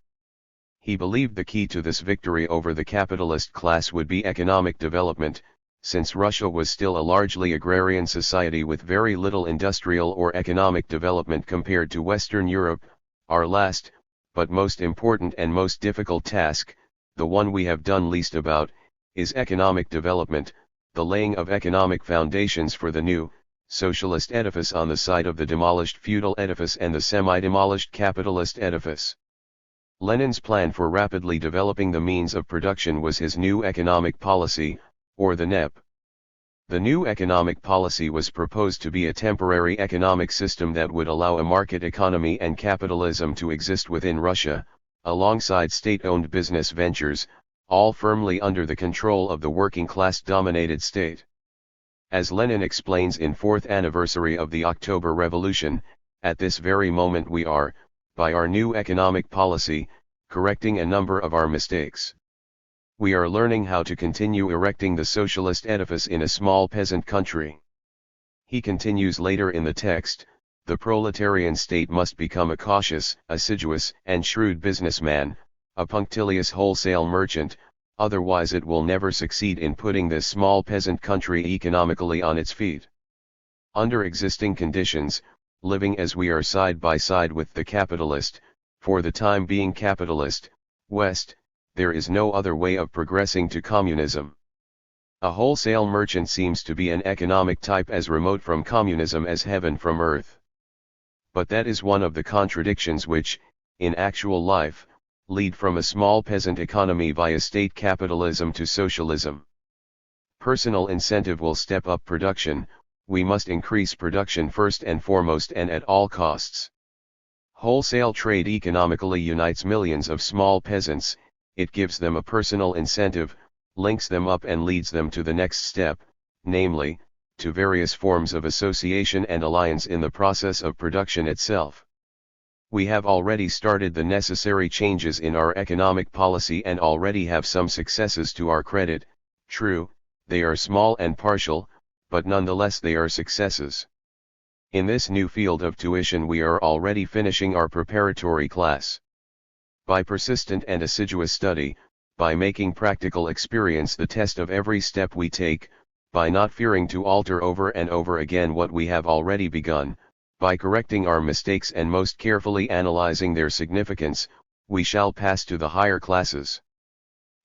He believed the key to this victory over the capitalist class would be economic development, since Russia was still a largely agrarian society with very little industrial or economic development compared to Western Europe. Our last, but most important and most difficult task, the one we have done least about, is economic development, the laying of economic foundations for the new, socialist edifice on the site of the demolished feudal edifice and the semi-demolished capitalist edifice. Lenin's plan for rapidly developing the means of production was his new economic policy, or the NEP. The new economic policy was proposed to be a temporary economic system that would allow a market economy and capitalism to exist within Russia, alongside state-owned business ventures, all firmly under the control of the working class-dominated state. As Lenin explains in fourth anniversary of the October Revolution, at this very moment we are, by our new economic policy, correcting a number of our mistakes. We are learning how to continue erecting the socialist edifice in a small peasant country. He continues later in the text, the proletarian state must become a cautious, assiduous, and shrewd businessman, a punctilious wholesale merchant, otherwise it will never succeed in putting this small peasant country economically on its feet. Under existing conditions, living as we are side by side with the capitalist, for the time being capitalist, West, there is no other way of progressing to communism. A wholesale merchant seems to be an economic type as remote from communism as heaven from earth. But that is one of the contradictions which, in actual life, lead from a small peasant economy via state capitalism to socialism. Personal incentive will step up production. We must increase production first and foremost and at all costs. Wholesale trade economically unites millions of small peasants, it gives them a personal incentive, links them up and leads them to the next step, namely, to various forms of association and alliance in the process of production itself. We have already started the necessary changes in our economic policy and already have some successes to our credit. True, they are small and partial, but nonetheless they are successes. In this new field of tuition we are already finishing our preparatory class. By persistent and assiduous study, by making practical experience the test of every step we take, by not fearing to alter over and over again what we have already begun, by correcting our mistakes and most carefully analyzing their significance, we shall pass to the higher classes.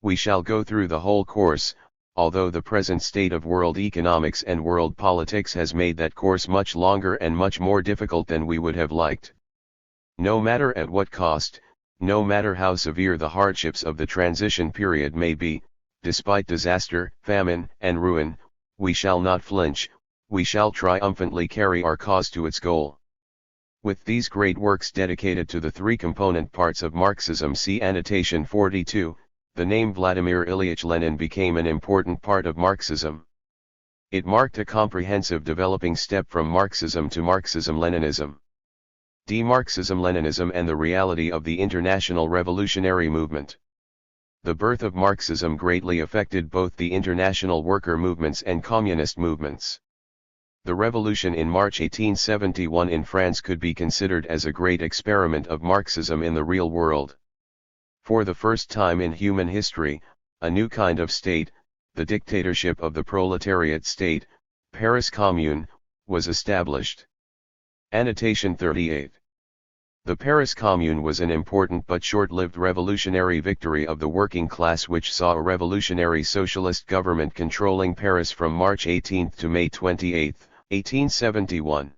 We shall go through the whole course, although the present state of world economics and world politics has made that course much longer and much more difficult than we would have liked. No matter at what cost, no matter how severe the hardships of the transition period may be, despite disaster, famine, and ruin, we shall not flinch, we shall triumphantly carry our cause to its goal. With these great works dedicated to the three component parts of Marxism, see annotation 42, the name Vladimir Ilyich Lenin became an important part of Marxism. It marked a comprehensive developing step from Marxism to Marxism-Leninism. Marxism-Leninism and the reality of the international revolutionary movement. The birth of Marxism greatly affected both the international worker movements and communist movements. The revolution in March 1871 in France could be considered as a great experiment of Marxism in the real world. For the first time in human history, a new kind of state, the dictatorship of the proletariat state, Paris Commune, was established. Annotation 38. The Paris Commune was an important but short-lived revolutionary victory of the working class which saw a revolutionary socialist government controlling Paris from March 18 to May 28, 1871.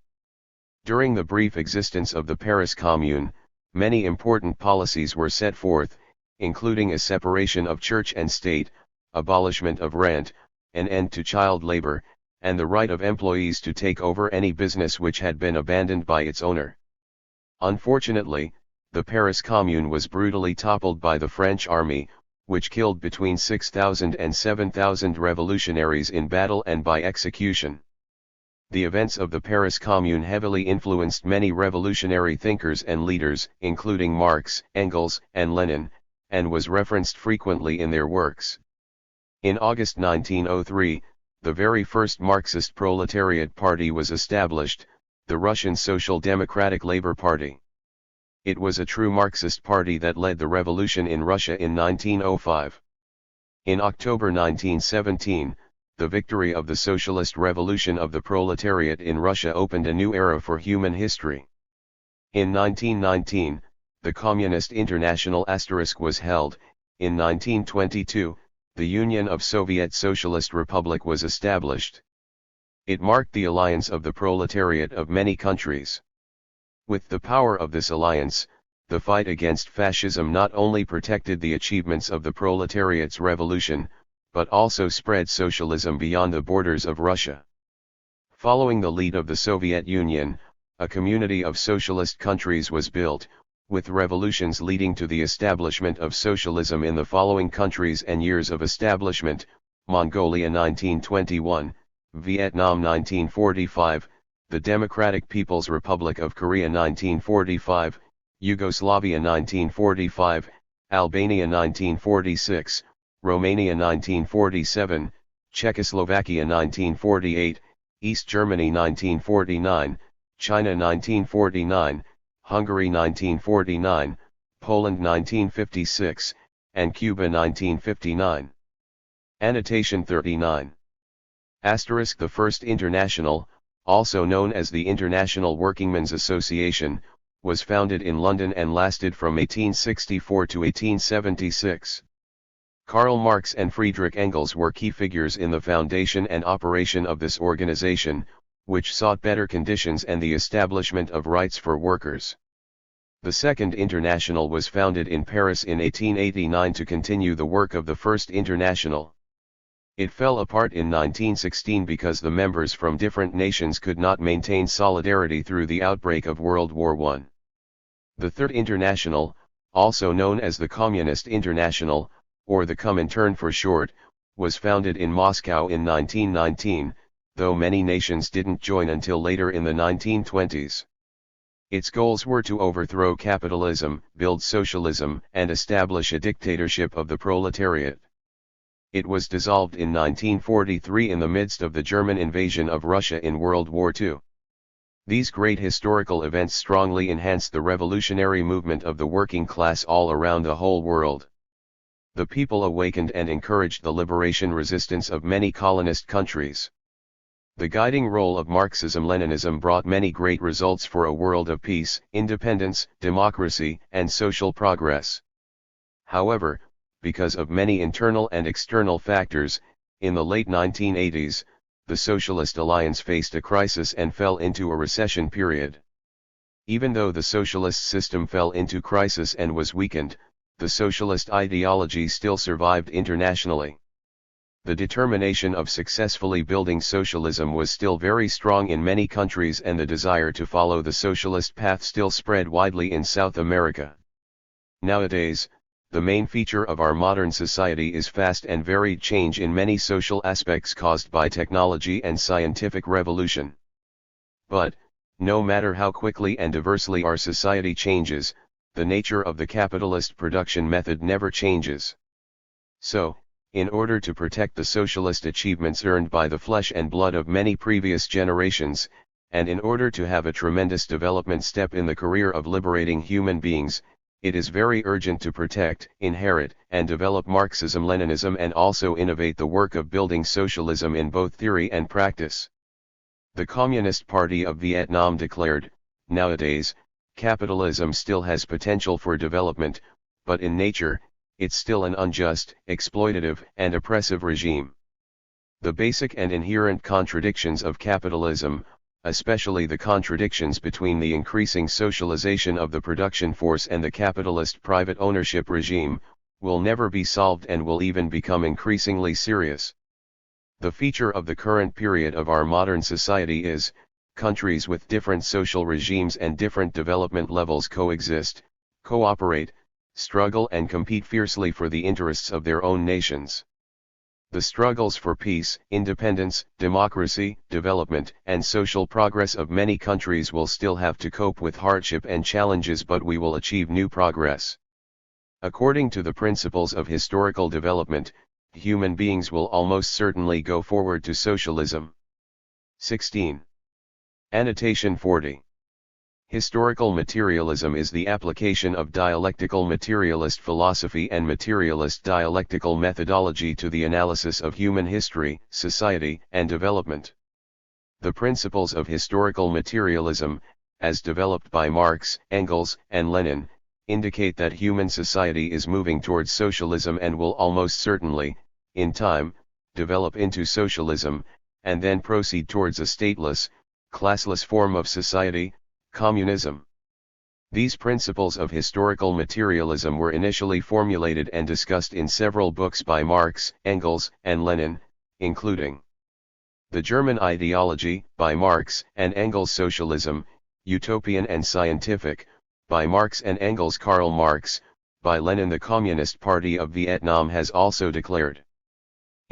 During the brief existence of the Paris Commune, many important policies were set forth, including a separation of church and state, abolishment of rent, an end to child labor, and the right of employees to take over any business which had been abandoned by its owner. Unfortunately, the Paris Commune was brutally toppled by the French army, which killed between 6,000 and 7,000 revolutionaries in battle and by execution. The events of the Paris Commune heavily influenced many revolutionary thinkers and leaders, including Marx, Engels, and Lenin, and was referenced frequently in their works. In August 1903, the very first Marxist proletariat party was established, the Russian Social Democratic Labour Party. It was a true Marxist party that led the revolution in Russia in 1905. In October 1917, the victory of the socialist revolution of the proletariat in Russia opened a new era for human history. In 1919, the Communist International * was held. In 1922, the Union of Soviet Socialist Republic was established. It marked the alliance of the proletariat of many countries. With the power of this alliance, the fight against fascism not only protected the achievements of the proletariat's revolution, but also spread socialism beyond the borders of Russia. Following the lead of the Soviet Union, a community of socialist countries was built, with revolutions leading to the establishment of socialism in the following countries and years of establishment: Mongolia 1921, Vietnam 1945, the Democratic People's Republic of Korea 1945, Yugoslavia 1945, Albania 1946, Romania 1947, Czechoslovakia 1948, East Germany 1949, China 1949, Hungary 1949, Poland 1956, and Cuba 1959. Annotation 39. The First International, also known as the International Workingmen's Association, was founded in London and lasted from 1864 to 1876. Karl Marx and Friedrich Engels were key figures in the foundation and operation of this organization, which sought better conditions and the establishment of rights for workers. The Second International was founded in Paris in 1889 to continue the work of the First International. It fell apart in 1916 because the members from different nations could not maintain solidarity through the outbreak of World War I. The Third International, also known as the Communist International, or the Comintern for short, was founded in Moscow in 1919, though many nations didn't join until later in the 1920s. Its goals were to overthrow capitalism, build socialism, and establish a dictatorship of the proletariat. It was dissolved in 1943 in the midst of the German invasion of Russia in World War II. These great historical events strongly enhanced the revolutionary movement of the working class all around the whole world. The people awakened and encouraged the liberation resistance of many colonist countries. The guiding role of Marxism-Leninism brought many great results for a world of peace, independence, democracy, and social progress. However, because of many internal and external factors, in the late 1980s, the Socialist Alliance faced a crisis and fell into a recession period. Even though the socialist system fell into crisis and was weakened, the socialist ideology still survived internationally. The determination of successfully building socialism was still very strong in many countries, and the desire to follow the socialist path still spread widely in South America. Nowadays, the main feature of our modern society is fast and varied change in many social aspects caused by technology and scientific revolution. But, no matter how quickly and diversely our society changes, the nature of the capitalist production method never changes. So, in order to protect the socialist achievements earned by the flesh and blood of many previous generations, and in order to have a tremendous development step in the career of liberating human beings, it is very urgent to protect, inherit, and develop Marxism-Leninism, and also innovate the work of building socialism in both theory and practice. The Communist Party of Vietnam declared, nowadays, capitalism still has potential for development, but in nature, it's still an unjust, exploitative, and oppressive regime. The basic and inherent contradictions of capitalism, especially the contradictions between the increasing socialization of the production force and the capitalist private ownership regime, will never be solved and will even become increasingly serious. The feature of the current period of our modern society is, countries with different social regimes and different development levels coexist, cooperate, struggle and compete fiercely for the interests of their own nations. The struggles for peace, independence, democracy, development, and social progress of many countries will still have to cope with hardship and challenges, but we will achieve new progress. According to the principles of historical development, human beings will almost certainly go forward to socialism. 16. Annotation 40. Historical materialism is the application of dialectical materialist philosophy and materialist dialectical methodology to the analysis of human history, society, and development. The principles of historical materialism, as developed by Marx, Engels, and Lenin, indicate that human society is moving towards socialism and will almost certainly, in time, develop into socialism, and then proceed towards a stateless, classless form of society, communism. These principles of historical materialism were initially formulated and discussed in several books by Marx, Engels, and Lenin, including The German Ideology, by Marx and Engels, Socialism, Utopian and Scientific, by Marx and Engels, Karl Marx, by Lenin. The Communist Party of Vietnam has also declared,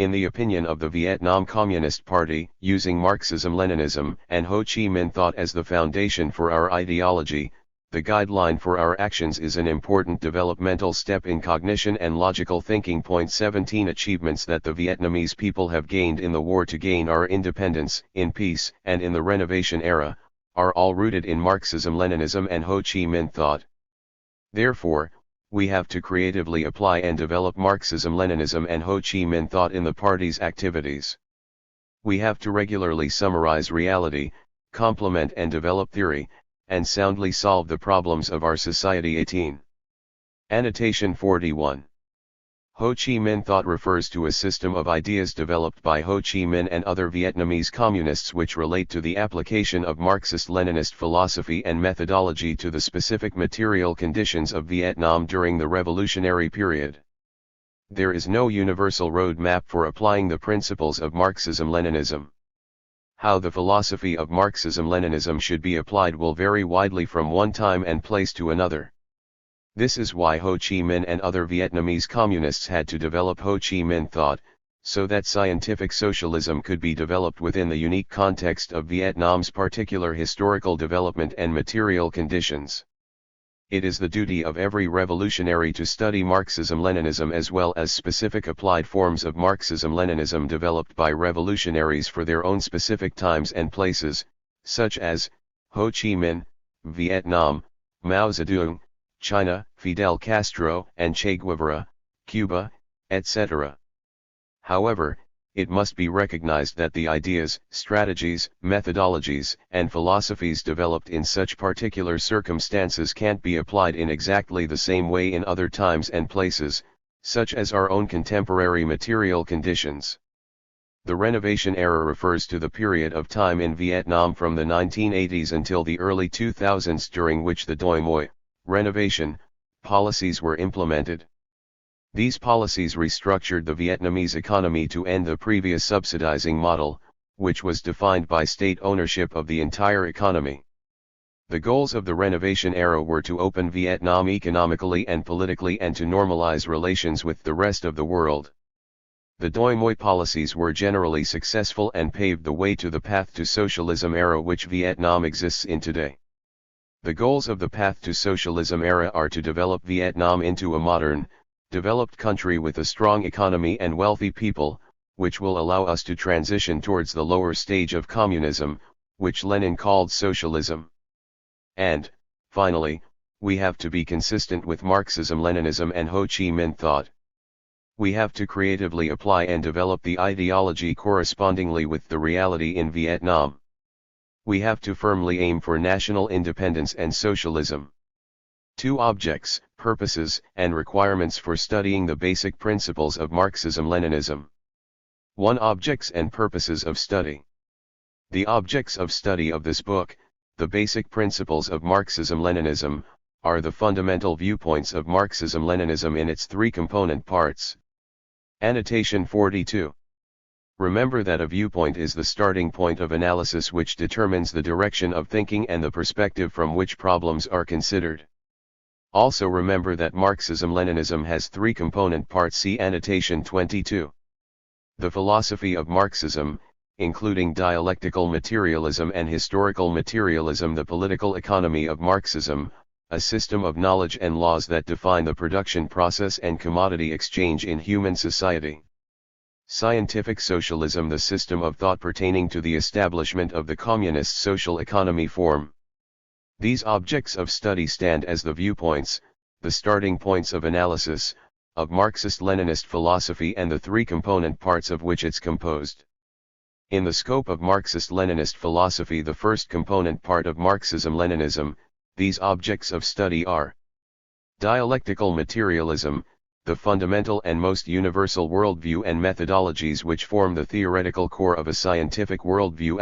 in the opinion of the Vietnam Communist Party, using Marxism-Leninism and Ho Chi Minh thought as the foundation for our ideology, the guideline for our actions is an important developmental step in cognition and logical thinking. 17 Achievements that the Vietnamese people have gained in the war to gain our independence, in peace, and in the renovation era, are all rooted in Marxism-Leninism and Ho Chi Minh thought. Therefore, we have to creatively apply and develop Marxism-Leninism and Ho Chi Minh thought in the party's activities. We have to regularly summarize reality, complement and develop theory, and soundly solve the problems of our society. 18. Annotation 41. Ho Chi Minh thought refers to a system of ideas developed by Ho Chi Minh and other Vietnamese communists which relate to the application of Marxist-Leninist philosophy and methodology to the specific material conditions of Vietnam during the revolutionary period. There is no universal road map for applying the principles of Marxism-Leninism. How the philosophy of Marxism-Leninism should be applied will vary widely from one time and place to another. This is why Ho Chi Minh and other Vietnamese communists had to develop Ho Chi Minh thought, so that scientific socialism could be developed within the unique context of Vietnam's particular historical development and material conditions. It is the duty of every revolutionary to study Marxism-Leninism as well as specific applied forms of Marxism-Leninism developed by revolutionaries for their own specific times and places, such as Ho Chi Minh, Vietnam, Mao Zedong, China, Fidel Castro and Che Guevara, Cuba, etc. However, it must be recognized that the ideas, strategies, methodologies, and philosophies developed in such particular circumstances can't be applied in exactly the same way in other times and places, such as our own contemporary material conditions. The renovation era refers to the period of time in Vietnam from the 1980s until the early 2000s during which the Doi Moi renovation policies were implemented. These policies restructured the Vietnamese economy to end the previous subsidizing model, which was defined by state ownership of the entire economy. The goals of the renovation era were to open Vietnam economically and politically and to normalize relations with the rest of the world. The Doi Moi policies were generally successful and paved the way to the path to socialism era which Vietnam exists in today. The goals of the path to socialism era are to develop Vietnam into a modern, developed country with a strong economy and wealthy people, which will allow us to transition towards the lower stage of communism, which Lenin called socialism. And, finally, we have to be consistent with Marxism-Leninism and Ho Chi Minh thought. We have to creatively apply and develop the ideology correspondingly with the reality in Vietnam. We have to firmly aim for national independence and socialism. 2 objects, purposes, and requirements for studying the basic principles of Marxism-Leninism. 1. Objects and purposes of study. The objects of study of this book, the basic principles of Marxism-Leninism, are the fundamental viewpoints of Marxism-Leninism in its 3 component parts. Annotation 42. Remember that a viewpoint is the starting point of analysis which determines the direction of thinking and the perspective from which problems are considered. Also remember that Marxism-Leninism has 3 component parts. See Annotation 22. The philosophy of Marxism, including dialectical materialism and historical materialism, the political economy of Marxism, a system of knowledge and laws that define the production process and commodity exchange in human society. Scientific socialism, the system of thought pertaining to the establishment of the communist social economy form. These objects of study stand as the viewpoints, the starting points of analysis, of Marxist-Leninist philosophy and the 3 component parts of which it's composed. In the scope of Marxist-Leninist philosophy, the first component part of Marxism-Leninism, these objects of study are: dialectical materialism, the fundamental and most universal worldview and methodologies which form the theoretical core of a scientific worldview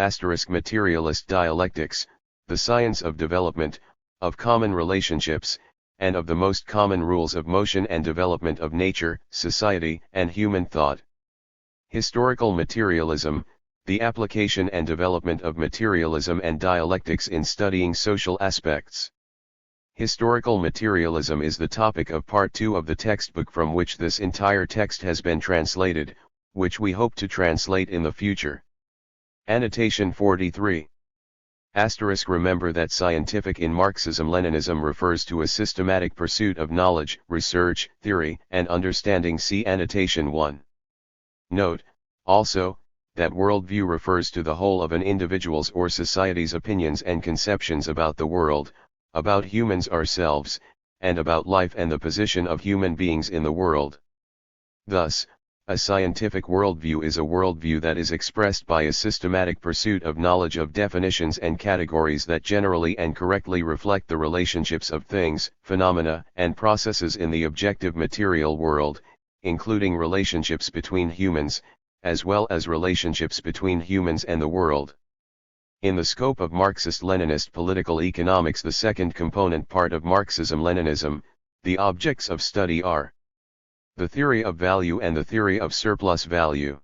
*, materialist dialectics, the science of development, of common relationships, and of the most common rules of motion and development of nature, society, and human thought. Historical materialism, the application and development of materialism and dialectics in studying social aspects. Historical materialism is the topic of Part 2 of the textbook from which this entire text has been translated, which we hope to translate in the future. Annotation 43. Remember that scientific in Marxism-Leninism refers to a systematic pursuit of knowledge, research, theory, and understanding. See Annotation 1. Note, also, that worldview refers to the whole of an individual's or society's opinions and conceptions about the world, about humans ourselves, and about life and the position of human beings in the world. Thus, a scientific worldview is a worldview that is expressed by a systematic pursuit of knowledge of definitions and categories that generally and correctly reflect the relationships of things, phenomena, and processes in the objective material world, including relationships between humans, as well as relationships between humans and the world. In the scope of Marxist-Leninist political economics, the second component part of Marxism-Leninism, the objects of study are: the theory of value and the theory of surplus value.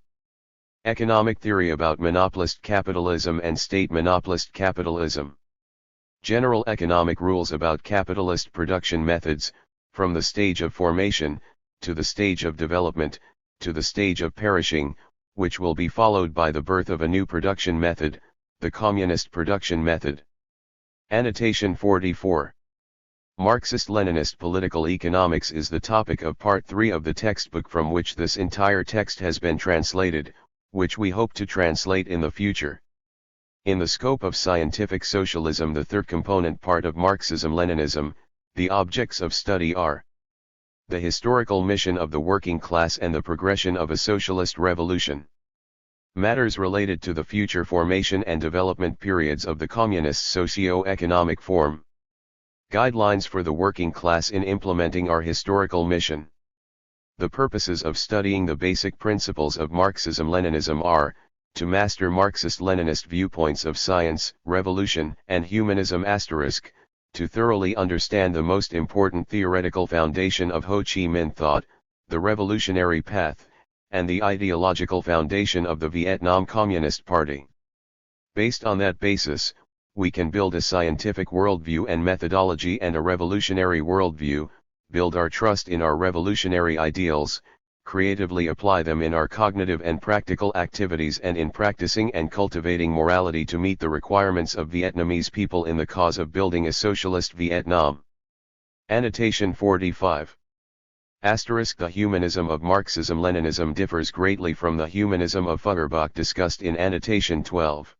Economic theory about monopolist capitalism and state monopolist capitalism. General economic rules about capitalist production methods, from the stage of formation, to the stage of development, to the stage of perishing, which will be followed by the birth of a new production method, the communist production method. Annotation 44. Marxist-Leninist political economics is the topic of Part 3 of the textbook from which this entire text has been translated, which we hope to translate in the future. In the scope of scientific socialism, the third component part of Marxism-Leninism, the objects of study are: the historical mission of the working class and the progression of a socialist revolution. Matters related to the future formation and development periods of the communist socio-economic form. Guidelines for the working class in implementing our historical mission. The purposes of studying the basic principles of Marxism-Leninism are: to master Marxist-Leninist viewpoints of science, revolution, and humanism *, to thoroughly understand the most important theoretical foundation of Ho Chi Minh thought, the revolutionary path, and the ideological foundation of the Vietnam Communist Party. Based on that basis, we can build a scientific worldview and methodology and a revolutionary worldview, build our trust in our revolutionary ideals, creatively apply them in our cognitive and practical activities and in practicing and cultivating morality to meet the requirements of Vietnamese people in the cause of building a socialist Vietnam. Annotation 45. The humanism of Marxism-Leninism differs greatly from the humanism of Feuerbach discussed in Annotation 12.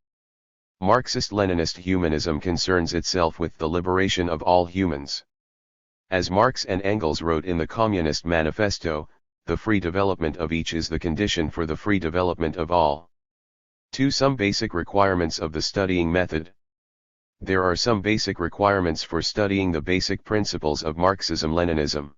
Marxist-Leninist humanism concerns itself with the liberation of all humans. As Marx and Engels wrote in the Communist Manifesto, the free development of each is the condition for the free development of all. 2. Some basic requirements of the studying method. There are some basic requirements for studying the basic principles of Marxism-Leninism.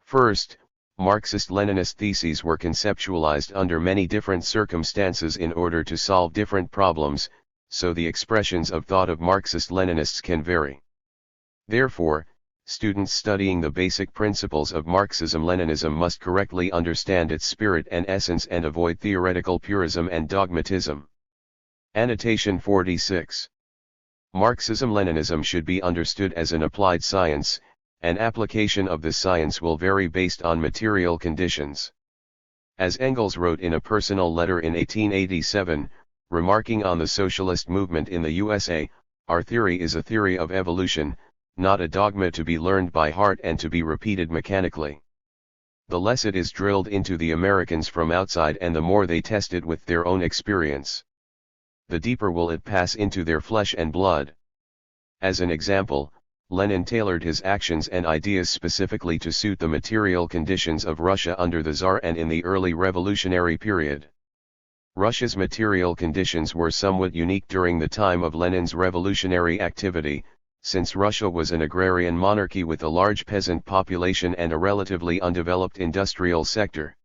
First, Marxist-Leninist theses were conceptualized under many different circumstances in order to solve different problems, so the expressions of thought of Marxist-Leninists can vary. Therefore, students studying the basic principles of Marxism-Leninism must correctly understand its spirit and essence and avoid theoretical purism and dogmatism. Annotation 46. Marxism-Leninism should be understood as an applied science. An application of this science will vary based on material conditions. As Engels wrote in a personal letter in 1887, remarking on the socialist movement in the USA, our theory is a theory of evolution, not a dogma to be learned by heart and to be repeated mechanically. The less it is drilled into the Americans from outside and the more they test it with their own experience, the deeper will it pass into their flesh and blood. As an example, Lenin tailored his actions and ideas specifically to suit the material conditions of Russia under the Tsar and in the early revolutionary period. Russia's material conditions were somewhat unique during the time of Lenin's revolutionary activity, since Russia was an agrarian monarchy with a large peasant population and a relatively undeveloped industrial sector.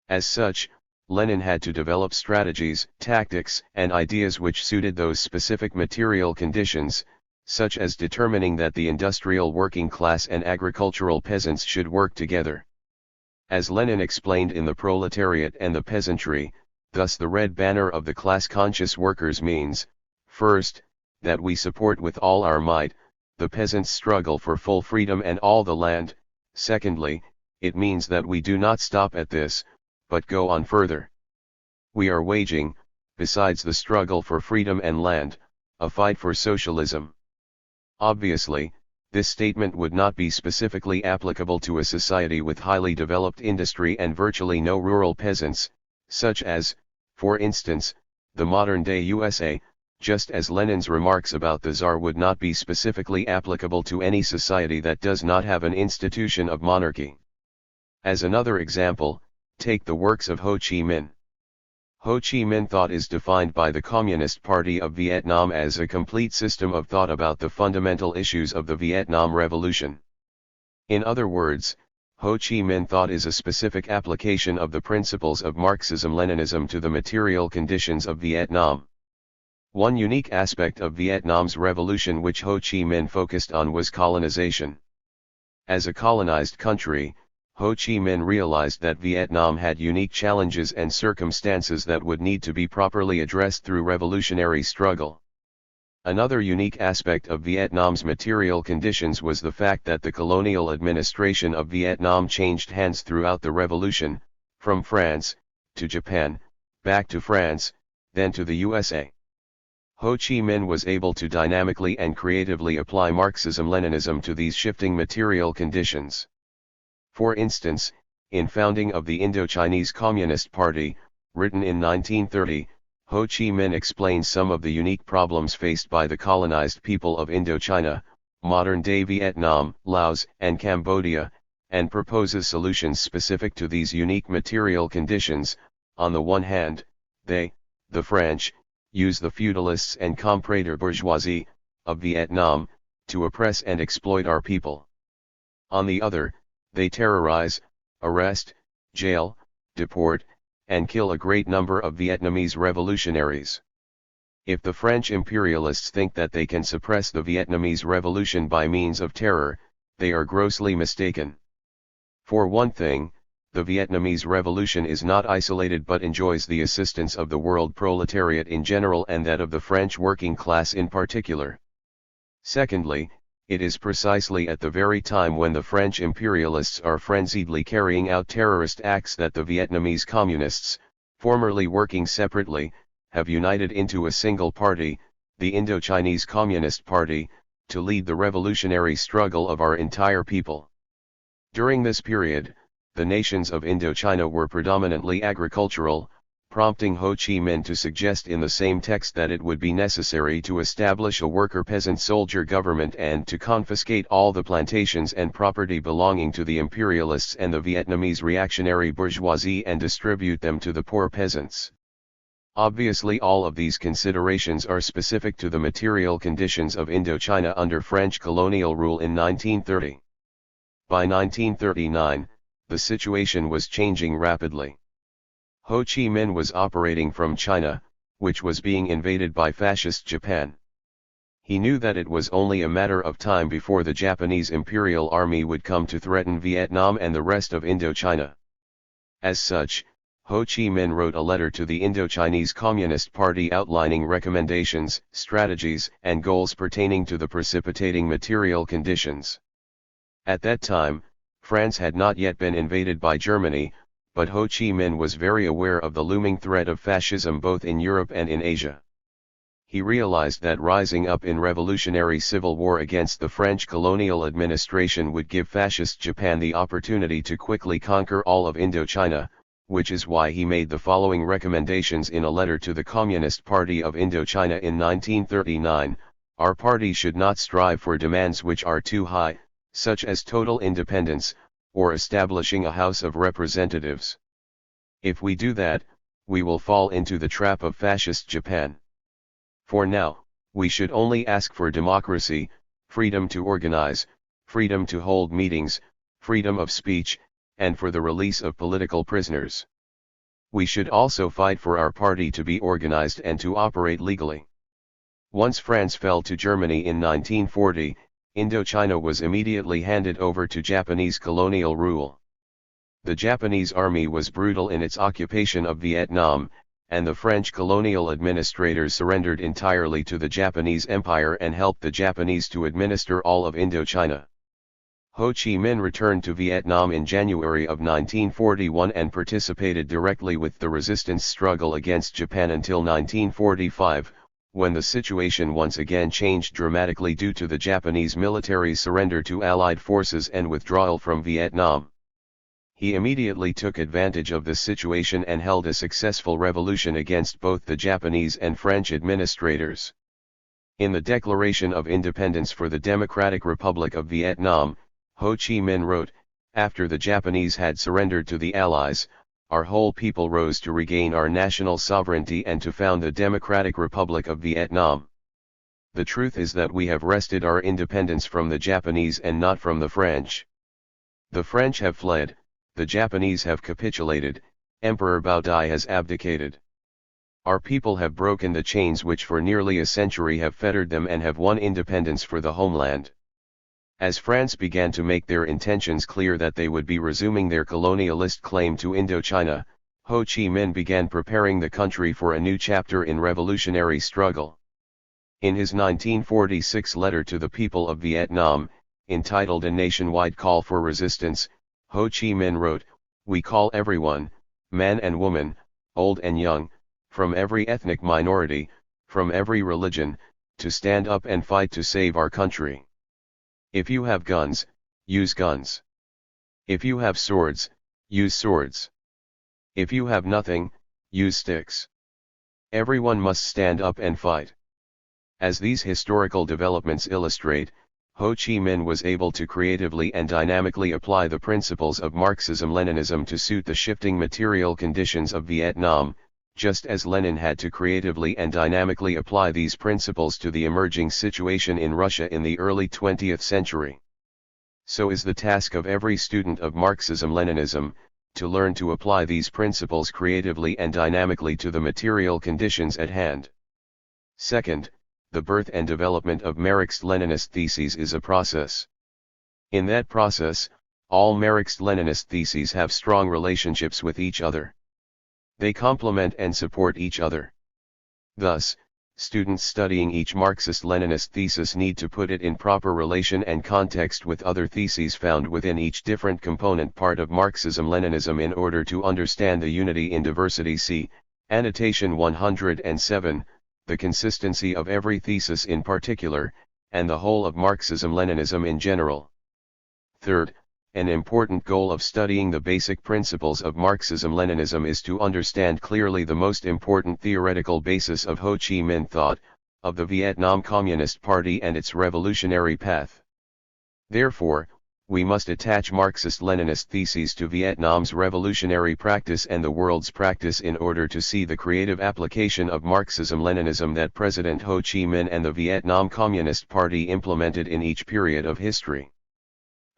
As such, Lenin had to develop strategies, tactics, and ideas which suited those specific material conditions, such as determining that the industrial working class and agricultural peasants should work together. As Lenin explained in The Proletariat and the Peasantry, thus the red banner of the class-conscious workers means, first, that we support with all our might, the peasants' struggle for full freedom and all the land, secondly, it means that we do not stop at this, but go on further. We are waging, besides the struggle for freedom and land, a fight for socialism. Obviously, this statement would not be specifically applicable to a society with highly developed industry and virtually no rural peasants, such as, for instance, the modern-day USA, just as Lenin's remarks about the Tsar would not be specifically applicable to any society that does not have an institution of monarchy. As another example, take the works of Ho Chi Minh. Ho Chi Minh thought is defined by the Communist Party of Vietnam as a complete system of thought about the fundamental issues of the Vietnam Revolution. In other words, Ho Chi Minh thought is a specific application of the principles of Marxism-Leninism to the material conditions of Vietnam. One unique aspect of Vietnam's revolution which Ho Chi Minh focused on was colonization. As a colonized country, Ho Chi Minh realized that Vietnam had unique challenges and circumstances that would need to be properly addressed through revolutionary struggle. Another unique aspect of Vietnam's material conditions was the fact that the colonial administration of Vietnam changed hands throughout the revolution, from France, to Japan, back to France, then to the USA. Ho Chi Minh was able to dynamically and creatively apply Marxism-Leninism to these shifting material conditions. For instance, in founding of the Indochinese Communist Party, written in 1930, Ho Chi Minh explains some of the unique problems faced by the colonized people of Indochina, modern-day Vietnam, Laos, and Cambodia, and proposes solutions specific to these unique material conditions. On the one hand, they, the French, use the feudalists and comprador bourgeoisie of Vietnam to oppress and exploit our people. On the other, they terrorize, arrest, jail, deport, and kill a great number of Vietnamese revolutionaries. If the French imperialists think that they can suppress the Vietnamese revolution by means of terror, they are grossly mistaken. For one thing, the Vietnamese Revolution is not isolated but enjoys the assistance of the world proletariat in general and that of the French working class in particular. Secondly, it is precisely at the very time when the French imperialists are frenziedly carrying out terrorist acts that the Vietnamese communists, formerly working separately, have united into a single party, the Indo-Chinese Communist Party, to lead the revolutionary struggle of our entire people. During this period, the nations of Indochina were predominantly agricultural, prompting Ho Chi Minh to suggest in the same text that it would be necessary to establish a worker-peasant-soldier government and to confiscate all the plantations and property belonging to the imperialists and the Vietnamese reactionary bourgeoisie and distribute them to the poor peasants. Obviously, all of these considerations are specific to the material conditions of Indochina under French colonial rule in 1930. By 1939, the situation was changing rapidly. Ho Chi Minh was operating from China, which was being invaded by fascist Japan. He knew that it was only a matter of time before the Japanese Imperial Army would come to threaten Vietnam and the rest of Indochina. As such, Ho Chi Minh wrote a letter to the Indo-Chinese Communist Party outlining recommendations, strategies, and goals pertaining to the precipitating material conditions. At that time, France had not yet been invaded by Germany, but Ho Chi Minh was very aware of the looming threat of fascism both in Europe and in Asia. He realized that rising up in revolutionary civil war against the French colonial administration would give fascist Japan the opportunity to quickly conquer all of Indochina, which is why he made the following recommendations in a letter to the Communist Party of Indochina in 1939. Our party should not strive for demands which are too high, such as total independence, or establishing a House of Representatives. If we do that, we will fall into the trap of fascist Japan. For now, we should only ask for democracy, freedom to organize, freedom to hold meetings, freedom of speech, and for the release of political prisoners. We should also fight for our party to be organized and to operate legally. Once France fell to Germany in 1940, Indochina was immediately handed over to Japanese colonial rule. The Japanese army was brutal in its occupation of Vietnam, and the French colonial administrators surrendered entirely to the Japanese Empire and helped the Japanese to administer all of Indochina. Ho Chi Minh returned to Vietnam in January of 1941 and participated directly with the resistance struggle against Japan until 1945, when the situation once again changed dramatically due to the Japanese military's surrender to Allied forces and withdrawal from Vietnam. He immediately took advantage of this situation and held a successful revolution against both the Japanese and French administrators. In the Declaration of Independence for the Democratic Republic of Vietnam, Ho Chi Minh wrote, "After the Japanese had surrendered to the Allies, our whole people rose to regain our national sovereignty and to found the Democratic Republic of Vietnam. The truth is that we have wrested our independence from the Japanese and not from the French. The French have fled, the Japanese have capitulated, Emperor Bao Dai has abdicated. Our people have broken the chains which for nearly a century have fettered them and have won independence for the homeland." As France began to make their intentions clear that they would be resuming their colonialist claim to Indochina, Ho Chi Minh began preparing the country for a new chapter in revolutionary struggle. In his 1946 letter to the people of Vietnam, entitled A Nationwide Call for Resistance, Ho Chi Minh wrote, "We call everyone, man and woman, old and young, from every ethnic minority, from every religion, to stand up and fight to save our country. If you have guns, use guns. If you have swords, use swords. If you have nothing, use sticks. Everyone must stand up and fight." As these historical developments illustrate, Ho Chi Minh was able to creatively and dynamically apply the principles of Marxism-Leninism to suit the shifting material conditions of Vietnam, just as Lenin had to creatively and dynamically apply these principles to the emerging situation in Russia in the early 20th century. So is the task of every student of Marxism-Leninism, to learn to apply these principles creatively and dynamically to the material conditions at hand. Second, the birth and development of Marxist-Leninist theses is a process. In that process, All Marxist-Leninist theses have strong relationships with each other. They complement and support each other. Thus, students studying each Marxist-Leninist thesis need to put it in proper relation and context with other theses found within each different component part of Marxism-Leninism in order to understand the unity in diversity. See Annotation 107, the consistency of every thesis in particular, and the whole of Marxism-Leninism in general. Third, an important goal of studying the basic principles of Marxism-Leninism is to understand clearly the most important theoretical basis of Ho Chi Minh thought, of the Vietnam Communist Party and its revolutionary path. Therefore, we must attach Marxist-Leninist theses to Vietnam's revolutionary practice and the world's practice in order to see the creative application of Marxism-Leninism that President Ho Chi Minh and the Vietnam Communist Party implemented in each period of history.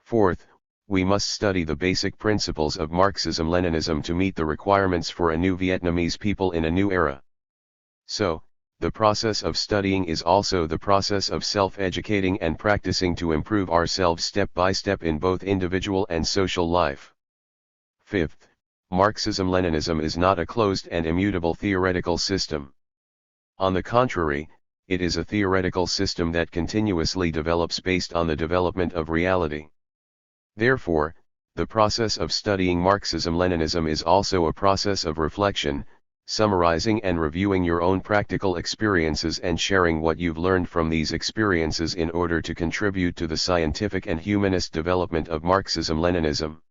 Fourth, we must study the basic principles of Marxism-Leninism to meet the requirements for a new Vietnamese people in a new era. So, the process of studying is also the process of self-educating and practicing to improve ourselves step by step in both individual and social life. Fifth, Marxism-Leninism is not a closed and immutable theoretical system. On the contrary, it is a theoretical system that continuously develops based on the development of reality. Therefore, the process of studying Marxism-Leninism is also a process of reflection, summarizing and reviewing your own practical experiences and sharing what you've learned from these experiences in order to contribute to the scientific and humanist development of Marxism-Leninism.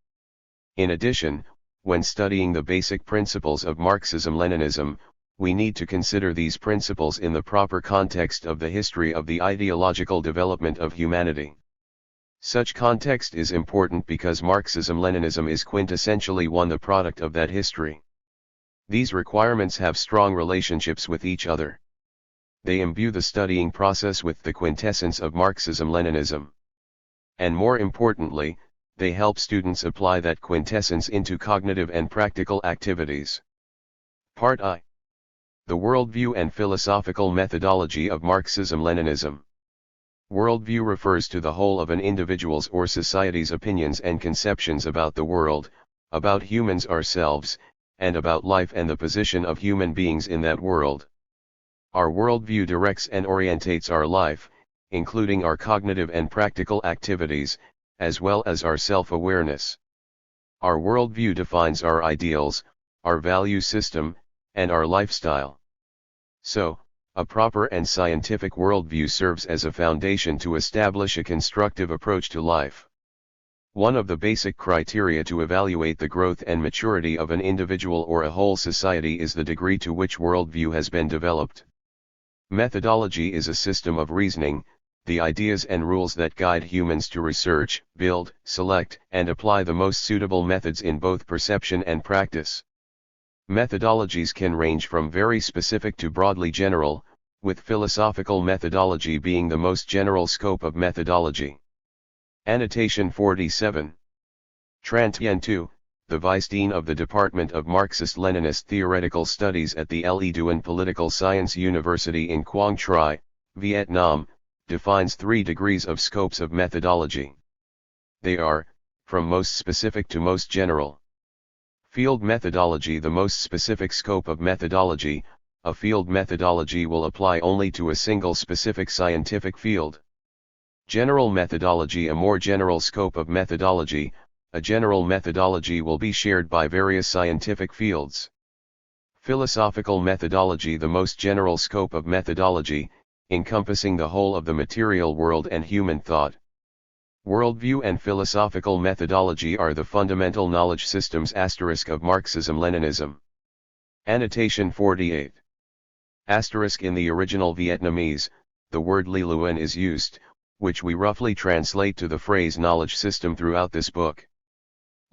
In addition, when studying the basic principles of Marxism-Leninism, we need to consider these principles in the proper context of the history of the ideological development of humanity. Such context is important because Marxism-Leninism is quintessentially the product of that history. These requirements have strong relationships with each other. They imbue the studying process with the quintessence of Marxism-Leninism. And more importantly, they help students apply that quintessence into cognitive and practical activities. Part I. The worldview and philosophical methodology of Marxism-Leninism. Worldview refers to the whole of an individual's or society's opinions and conceptions about the world, about humans ourselves, and about life and the position of human beings in that world. Our worldview directs and orientates our life, including our cognitive and practical activities, as well as our self-awareness. Our worldview defines our ideals, our value system, and our lifestyle. So, a proper and scientific worldview serves as a foundation to establish a constructive approach to life. One of the basic criteria to evaluate the growth and maturity of an individual or a whole society is the degree to which worldview has been developed. Methodology is a system of reasoning, the ideas and rules that guide humans to research, build, select, and apply the most suitable methods in both perception and practice. Methodologies can range from very specific to broadly general, with philosophical methodology being the most general scope of methodology. Annotation 47. Tran Tien Tu, the Vice Dean of the Department of Marxist-Leninist Theoretical Studies at the Le Duan Political Science University in Quang Tri, Vietnam, defines 3 degrees of scopes of methodology. They are, from most specific to most general. Field methodology. The most specific scope of methodology, a field methodology will apply only to a single specific scientific field. General methodology. A more general scope of methodology, a general methodology will be shared by various scientific fields. Philosophical methodology. The most general scope of methodology, encompassing the whole of the material world and human thought. Worldview and philosophical methodology are the fundamental knowledge systems of Marxism-Leninism. Annotation 48. In the original Vietnamese, the word Li Luan is used, which we roughly translate to the phrase knowledge system throughout this book.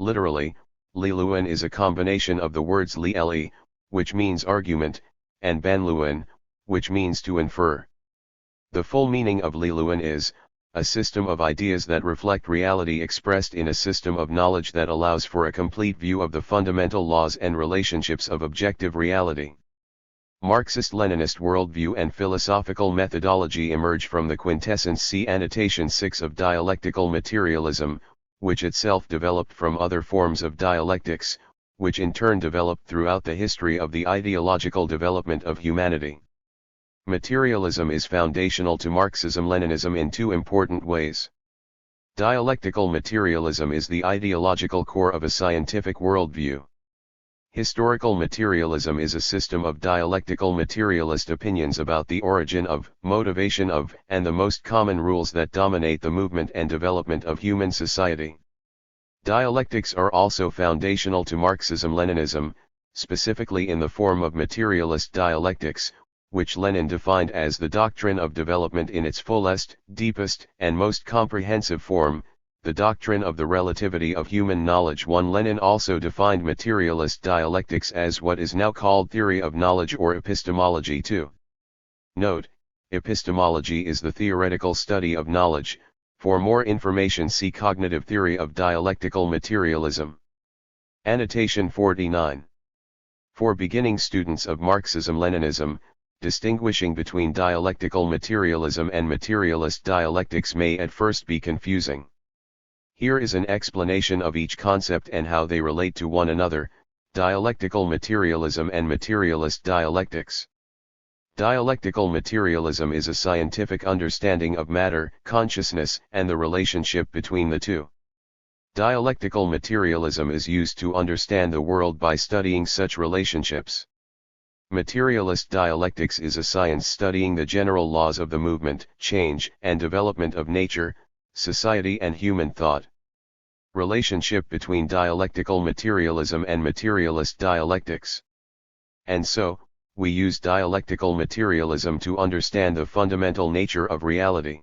Literally, Li Luan is a combination of the words Li Le, which means argument, and Ban Luan, which means to infer. The full meaning of Li Luan is, a system of ideas that reflect reality expressed in a system of knowledge that allows for a complete view of the fundamental laws and relationships of objective reality. Marxist-Leninist worldview and philosophical methodology emerge from the quintessence. See Annotation 6 of dialectical materialism, which itself developed from other forms of dialectics, which in turn developed throughout the history of the ideological development of humanity. Materialism is foundational to Marxism-Leninism in two important ways. Dialectical materialism is the ideological core of a scientific worldview. Historical materialism is a system of dialectical materialist opinions about the origin of, motivation of, and the most common rules that dominate the movement and development of human society. Dialectics are also foundational to Marxism-Leninism, specifically in the form of materialist dialectics, which Lenin defined as the doctrine of development in its fullest, deepest, and most comprehensive form, the doctrine of the relativity of human knowledge. Lenin also defined materialist dialectics as what is now called theory of knowledge or epistemology too. Note, epistemology is the theoretical study of knowledge. For more information see Cognitive Theory of Dialectical Materialism. Annotation 49. For beginning students of Marxism-Leninism, distinguishing between dialectical materialism and materialist dialectics may at first be confusing. Here is an explanation of each concept and how they relate to one another: dialectical materialism and materialist dialectics. Dialectical materialism is a scientific understanding of matter, consciousness, and the relationship between the two. Dialectical materialism is used to understand the world by studying such relationships. Materialist dialectics is a science studying the general laws of the movement, change, and development of nature, society, and human thought. Relationship between dialectical materialism and materialist dialectics. And so, we use dialectical materialism to understand the fundamental nature of reality.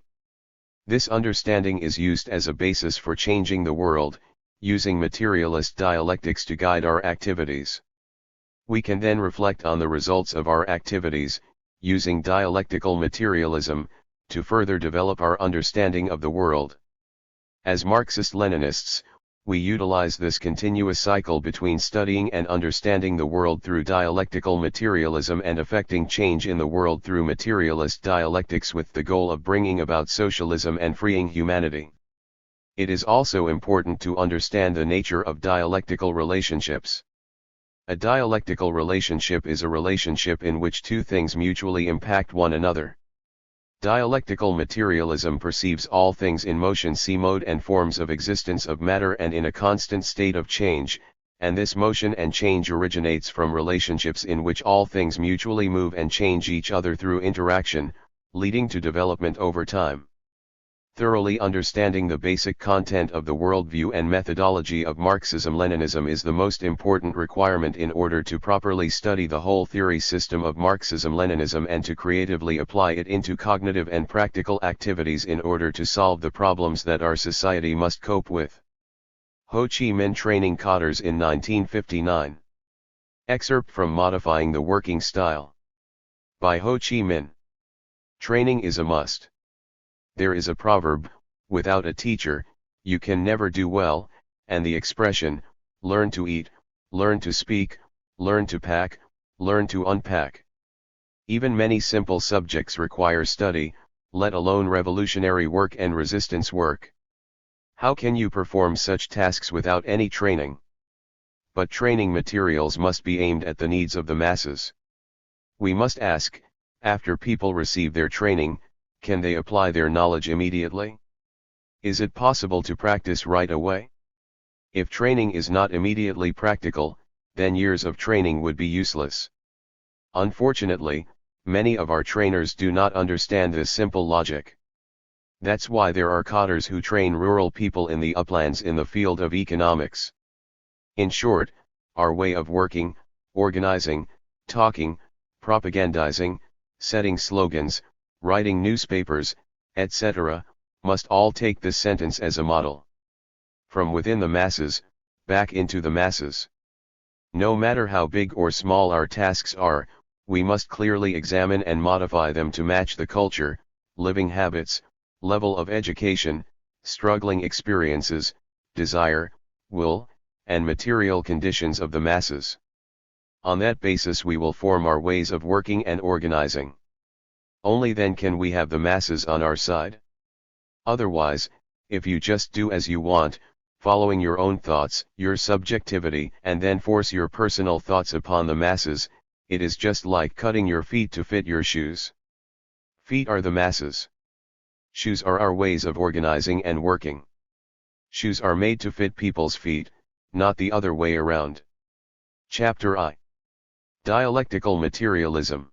This understanding is used as a basis for changing the world, using materialist dialectics to guide our activities. We can then reflect on the results of our activities, using dialectical materialism, to further develop our understanding of the world. As Marxist-Leninists, we utilize this continuous cycle between studying and understanding the world through dialectical materialism and effecting change in the world through materialist dialectics, with the goal of bringing about socialism and freeing humanity. It is also important to understand the nature of dialectical relationships. A dialectical relationship is a relationship in which two things mutually impact one another. Dialectical materialism perceives all things in motion, see mode and forms of existence of matter and in a constant state of change, and this motion and change originates from relationships in which all things mutually move and change each other through interaction, leading to development over time. Thoroughly understanding the basic content of the worldview and methodology of Marxism-Leninism is the most important requirement in order to properly study the whole theory system of Marxism-Leninism and to creatively apply it into cognitive and practical activities in order to solve the problems that our society must cope with. Ho Chi Minh training cadres in 1959. Excerpt from Modifying the Working Style. By Ho Chi Minh. Training is a must. There is a proverb, without a teacher, you can never do well, and the expression, learn to eat, learn to speak, learn to pack, learn to unpack. Even many simple subjects require study, let alone revolutionary work and resistance work. How can you perform such tasks without any training? But training materials must be aimed at the needs of the masses. We must ask, after people receive their training, can they apply their knowledge immediately? Is it possible to practice right away? If training is not immediately practical, then years of training would be useless. Unfortunately, many of our trainers do not understand this simple logic. That's why there are cadres who train rural people in the uplands in the field of economics. In short, our way of working, organizing, talking, propagandizing, setting slogans, writing newspapers, etc., must all take this sentence as a model. From within the masses, back into the masses. No matter how big or small our tasks are, we must clearly examine and modify them to match the culture, living habits, level of education, struggling experiences, desire, will, and material conditions of the masses. On that basis we will form our ways of working and organizing. Only then can we have the masses on our side. Otherwise, if you just do as you want, following your own thoughts, your subjectivity, and then force your personal thoughts upon the masses. It is just like cutting your feet to fit your shoes. Feet are the masses. Shoes are our ways of organizing and working. Shoes are made to fit people's feet, not the other way around. Chapter I. Dialectical Materialism.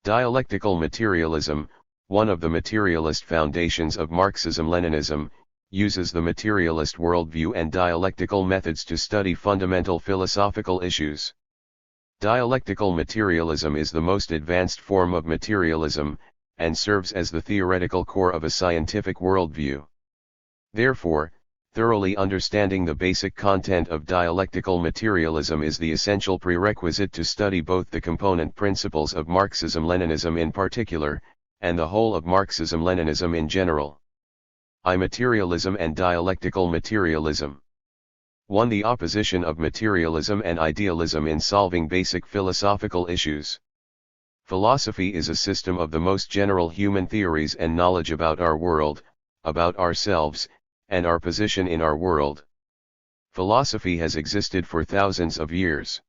Dialectical materialism, one of the materialist foundations of Marxism-Leninism, uses the materialist worldview and dialectical methods to study fundamental philosophical issues. Dialectical materialism is the most advanced form of materialism, and serves as the theoretical core of a scientific worldview. Therefore, thoroughly understanding the basic content of dialectical materialism is the essential prerequisite to study both the component principles of Marxism-Leninism in particular, and the whole of Marxism-Leninism in general. Materialism and dialectical materialism. 1. The opposition of materialism and idealism in solving basic philosophical issues. Philosophy is a system of the most general human theories and knowledge about our world, about ourselves, and our position in our world. Philosophy has existed for thousands of years.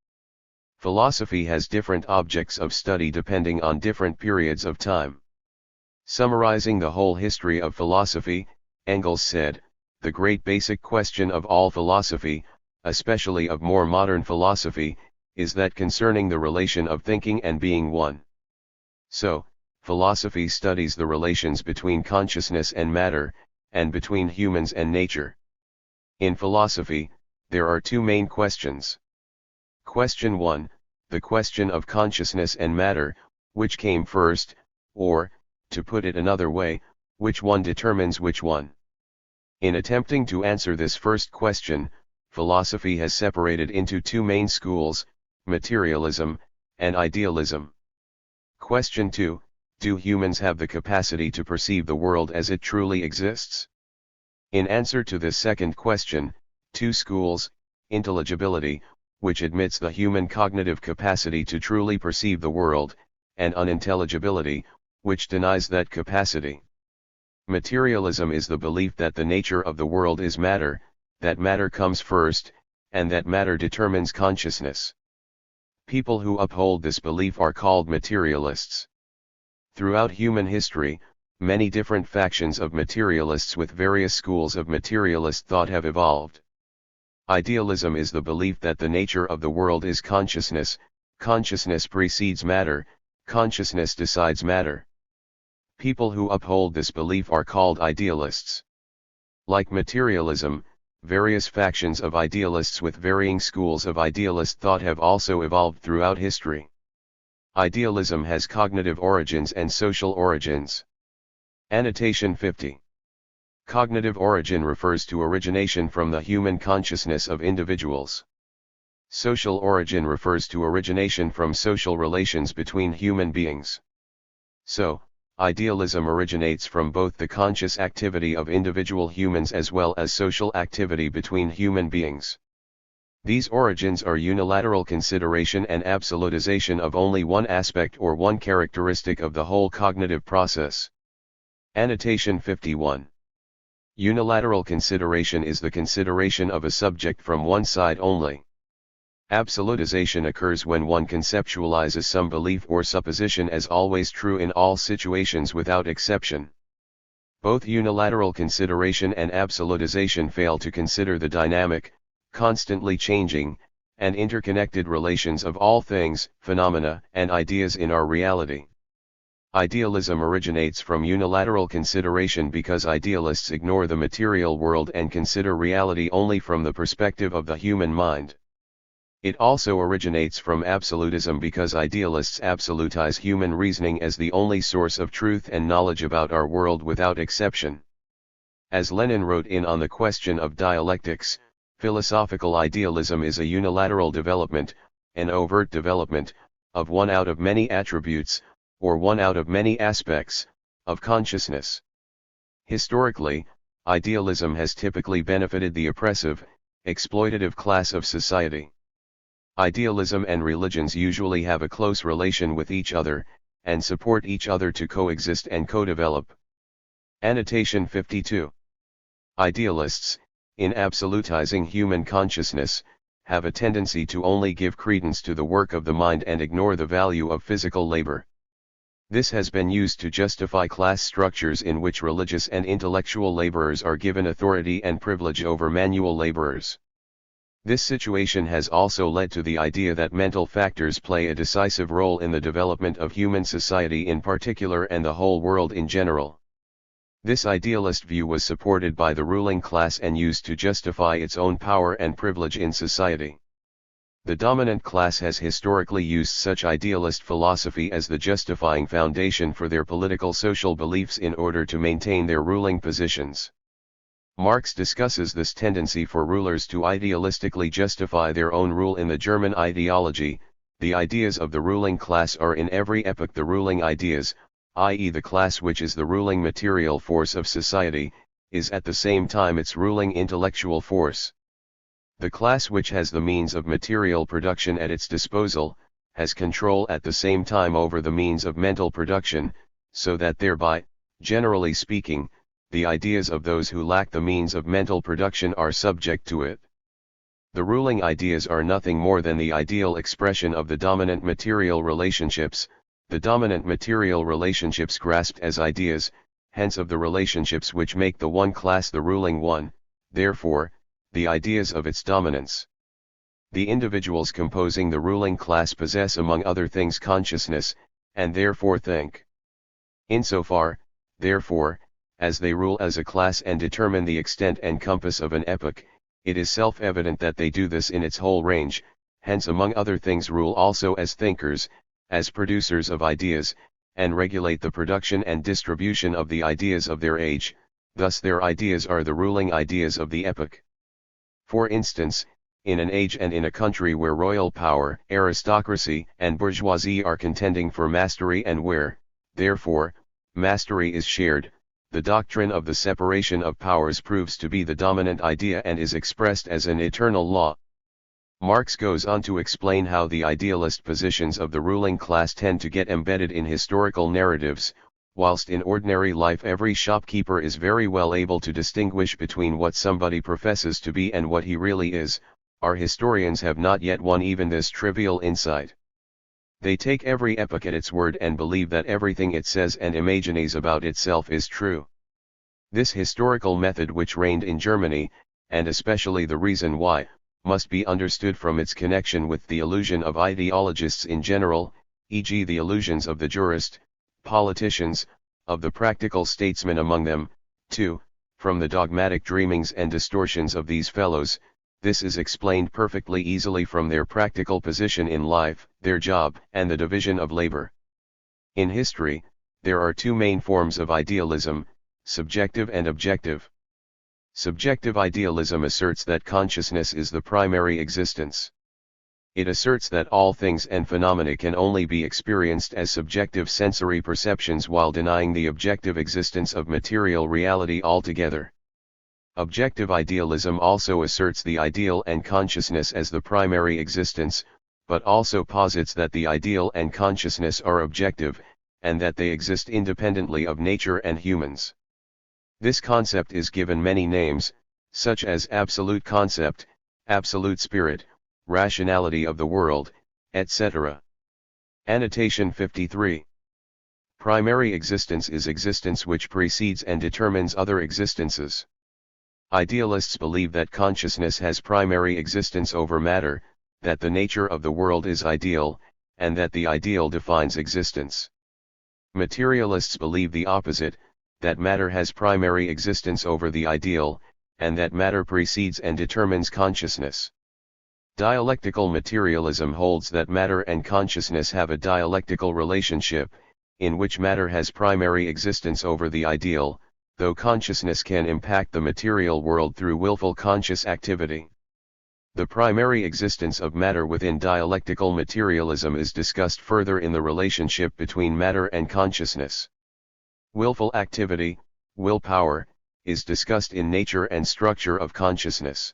Philosophy has different objects of study depending on different periods of time. Summarizing the whole history of philosophy, Engels said, "The great basic question of all philosophy, especially of more modern philosophy, is that concerning the relation of thinking and being one." So, philosophy studies the relations between consciousness and matter, and between humans and nature. In philosophy, there are two main questions. Question 1, the question of consciousness and matter, which came first, or, to put it another way, which one determines which one? In attempting to answer this first question, philosophy has separated into two main schools, materialism and idealism. Question 2, do humans have the capacity to perceive the world as it truly exists? In answer to this second question, two schools, intelligibility, which admits the human cognitive capacity to truly perceive the world, and unintelligibility, which denies that capacity. Materialism is the belief that the nature of the world is matter, that matter comes first, and that matter determines consciousness. People who uphold this belief are called materialists. Throughout human history, many different factions of materialists with various schools of materialist thought have evolved. Idealism is the belief that the nature of the world is consciousness, consciousness precedes matter, consciousness decides matter. People who uphold this belief are called idealists. Like materialism, various factions of idealists with varying schools of idealist thought have also evolved throughout history. Idealism has cognitive origins and social origins. Annotation 50. Cognitive origin refers to origination from the human consciousness of individuals. Social origin refers to origination from social relations between human beings. So, idealism originates from both the conscious activity of individual humans as well as social activity between human beings. These origins are unilateral consideration and absolutization of only one aspect or one characteristic of the whole cognitive process. Annotation 51. Unilateral consideration is the consideration of a subject from one side only. Absolutization occurs when one conceptualizes some belief or supposition as always true in all situations without exception. Both unilateral consideration and absolutization fail to consider the dynamic, constantly changing, and interconnected relations of all things, phenomena, and ideas in our reality. Idealism originates from unilateral consideration because idealists ignore the material world and consider reality only from the perspective of the human mind. It also originates from absolutism because idealists absolutize human reasoning as the only source of truth and knowledge about our world without exception. As Lenin wrote in On the Question of Dialectics, philosophical idealism is a unilateral development, an overt development, of one out of many attributes, or one out of many aspects, of consciousness. Historically, idealism has typically benefited the oppressive, exploitative class of society. Idealism and religions usually have a close relation with each other, and support each other to coexist and co-develop. Annotation 52. Idealists, in absolutizing human consciousness, have a tendency to only give credence to the work of the mind and ignore the value of physical labor. This has been used to justify class structures in which religious and intellectual laborers are given authority and privilege over manual laborers. This situation has also led to the idea that mental factors play a decisive role in the development of human society in particular and the whole world in general. This idealist view was supported by the ruling class and used to justify its own power and privilege in society. The dominant class has historically used such idealist philosophy as the justifying foundation for their political social beliefs in order to maintain their ruling positions. Marx discusses this tendency for rulers to idealistically justify their own rule in the German ideology. The ideas of the ruling class are in every epoch the ruling ideas, i.e. the class which is the ruling material force of society, is at the same time its ruling intellectual force. The class which has the means of material production at its disposal, has control at the same time over the means of mental production, so that thereby, generally speaking, the ideas of those who lack the means of mental production are subject to it. The ruling ideas are nothing more than the ideal expression of the dominant material relationships, the dominant material relationships grasped as ideas, hence of the relationships which make the one class the ruling one, therefore, the ideas of its dominance. The individuals composing the ruling class possess among other things consciousness, and therefore think. Insofar, therefore, as they rule as a class and determine the extent and compass of an epoch, it is self-evident that they do this in its whole range, hence among other things rule also as thinkers, as producers of ideas, and regulate the production and distribution of the ideas of their age, thus their ideas are the ruling ideas of the epoch. For instance, in an age and in a country where royal power, aristocracy, and bourgeoisie are contending for mastery and where, therefore, mastery is shared, the doctrine of the separation of powers proves to be the dominant idea and is expressed as an eternal law. Marx goes on to explain how the idealist positions of the ruling class tend to get embedded in historical narratives, whilst in ordinary life every shopkeeper is very well able to distinguish between what somebody professes to be and what he really is. Our historians have not yet won even this trivial insight. They take every epoch at its word and believe that everything it says and imagines about itself is true. This historical method which reigned in Germany, and especially the reason why, must be understood from its connection with the illusion of ideologists in general, e.g. the illusions of the jurist, politicians, of the practical statesmen among them, too, from the dogmatic dreamings and distortions of these fellows. This is explained perfectly easily from their practical position in life, their job, and the division of labor. In history, there are two main forms of idealism, subjective and objective. Subjective idealism asserts that consciousness is the primary existence. It asserts that all things and phenomena can only be experienced as subjective sensory perceptions while denying the objective existence of material reality altogether. Objective idealism also asserts the ideal and consciousness as the primary existence, but also posits that the ideal and consciousness are objective, and that they exist independently of nature and humans. This concept is given many names, such as absolute concept, absolute spirit, rationality of the world, etc. Annotation 53. Primary existence is existence which precedes and determines other existences. Idealists believe that consciousness has primary existence over matter, that the nature of the world is ideal, and that the ideal defines existence. Materialists believe the opposite, that matter has primary existence over the ideal, and that matter precedes and determines consciousness. Dialectical materialism holds that matter and consciousness have a dialectical relationship, in which matter has primary existence over the ideal, though consciousness can impact the material world through willful conscious activity. The primary existence of matter within dialectical materialism is discussed further in the relationship between matter and consciousness. Willful activity, willpower, is discussed in nature and structure of consciousness.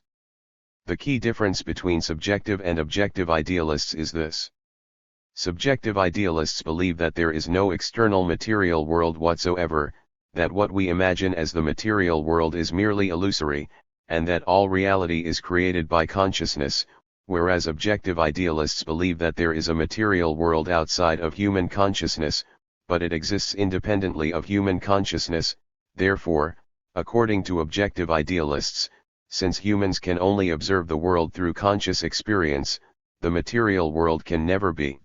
The key difference between subjective and objective idealists is this. Subjective idealists believe that there is no external material world whatsoever, that what we imagine as the material world is merely illusory, and that all reality is created by consciousness, whereas objective idealists believe that there is a material world outside of human consciousness, but it exists independently of human consciousness. Therefore, according to objective idealists, since humans can only observe the world through conscious experience, the material world can never be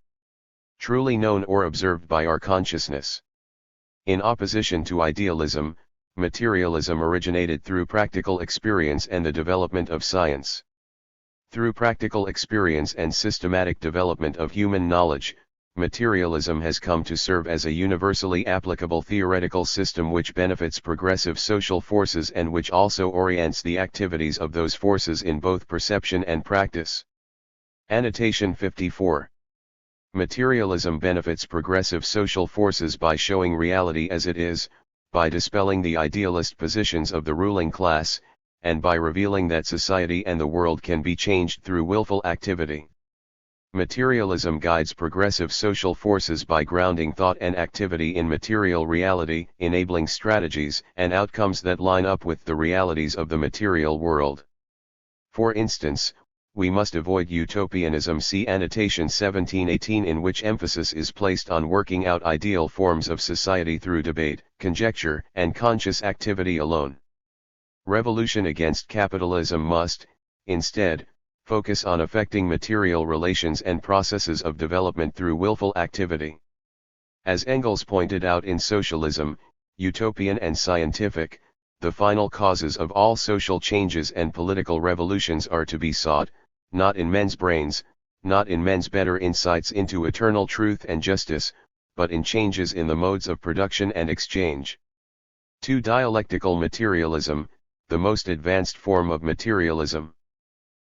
truly known or observed by our consciousness. In opposition to idealism, materialism originated through practical experience and the development of science. Through practical experience and systematic development of human knowledge, materialism has come to serve as a universally applicable theoretical system which benefits progressive social forces and which also orients the activities of those forces in both perception and practice. Annotation 54. Materialism benefits progressive social forces by showing reality as it is, by dispelling the idealist positions of the ruling class, and by revealing that society and the world can be changed through willful activity. Materialism guides progressive social forces by grounding thought and activity in material reality, enabling strategies and outcomes that line up with the realities of the material world. For instance, we must avoid utopianism, see annotation 1718, in which emphasis is placed on working out ideal forms of society through debate, conjecture, and conscious activity alone. Revolution against capitalism must, instead, focus on affecting material relations and processes of development through willful activity. As Engels pointed out in Socialism, Utopian and Scientific, the final causes of all social changes and political revolutions are to be sought, not in men's brains, not in men's better insights into eternal truth and justice, but in changes in the modes of production and exchange. 2. Dialectical materialism, the most advanced form of materialism.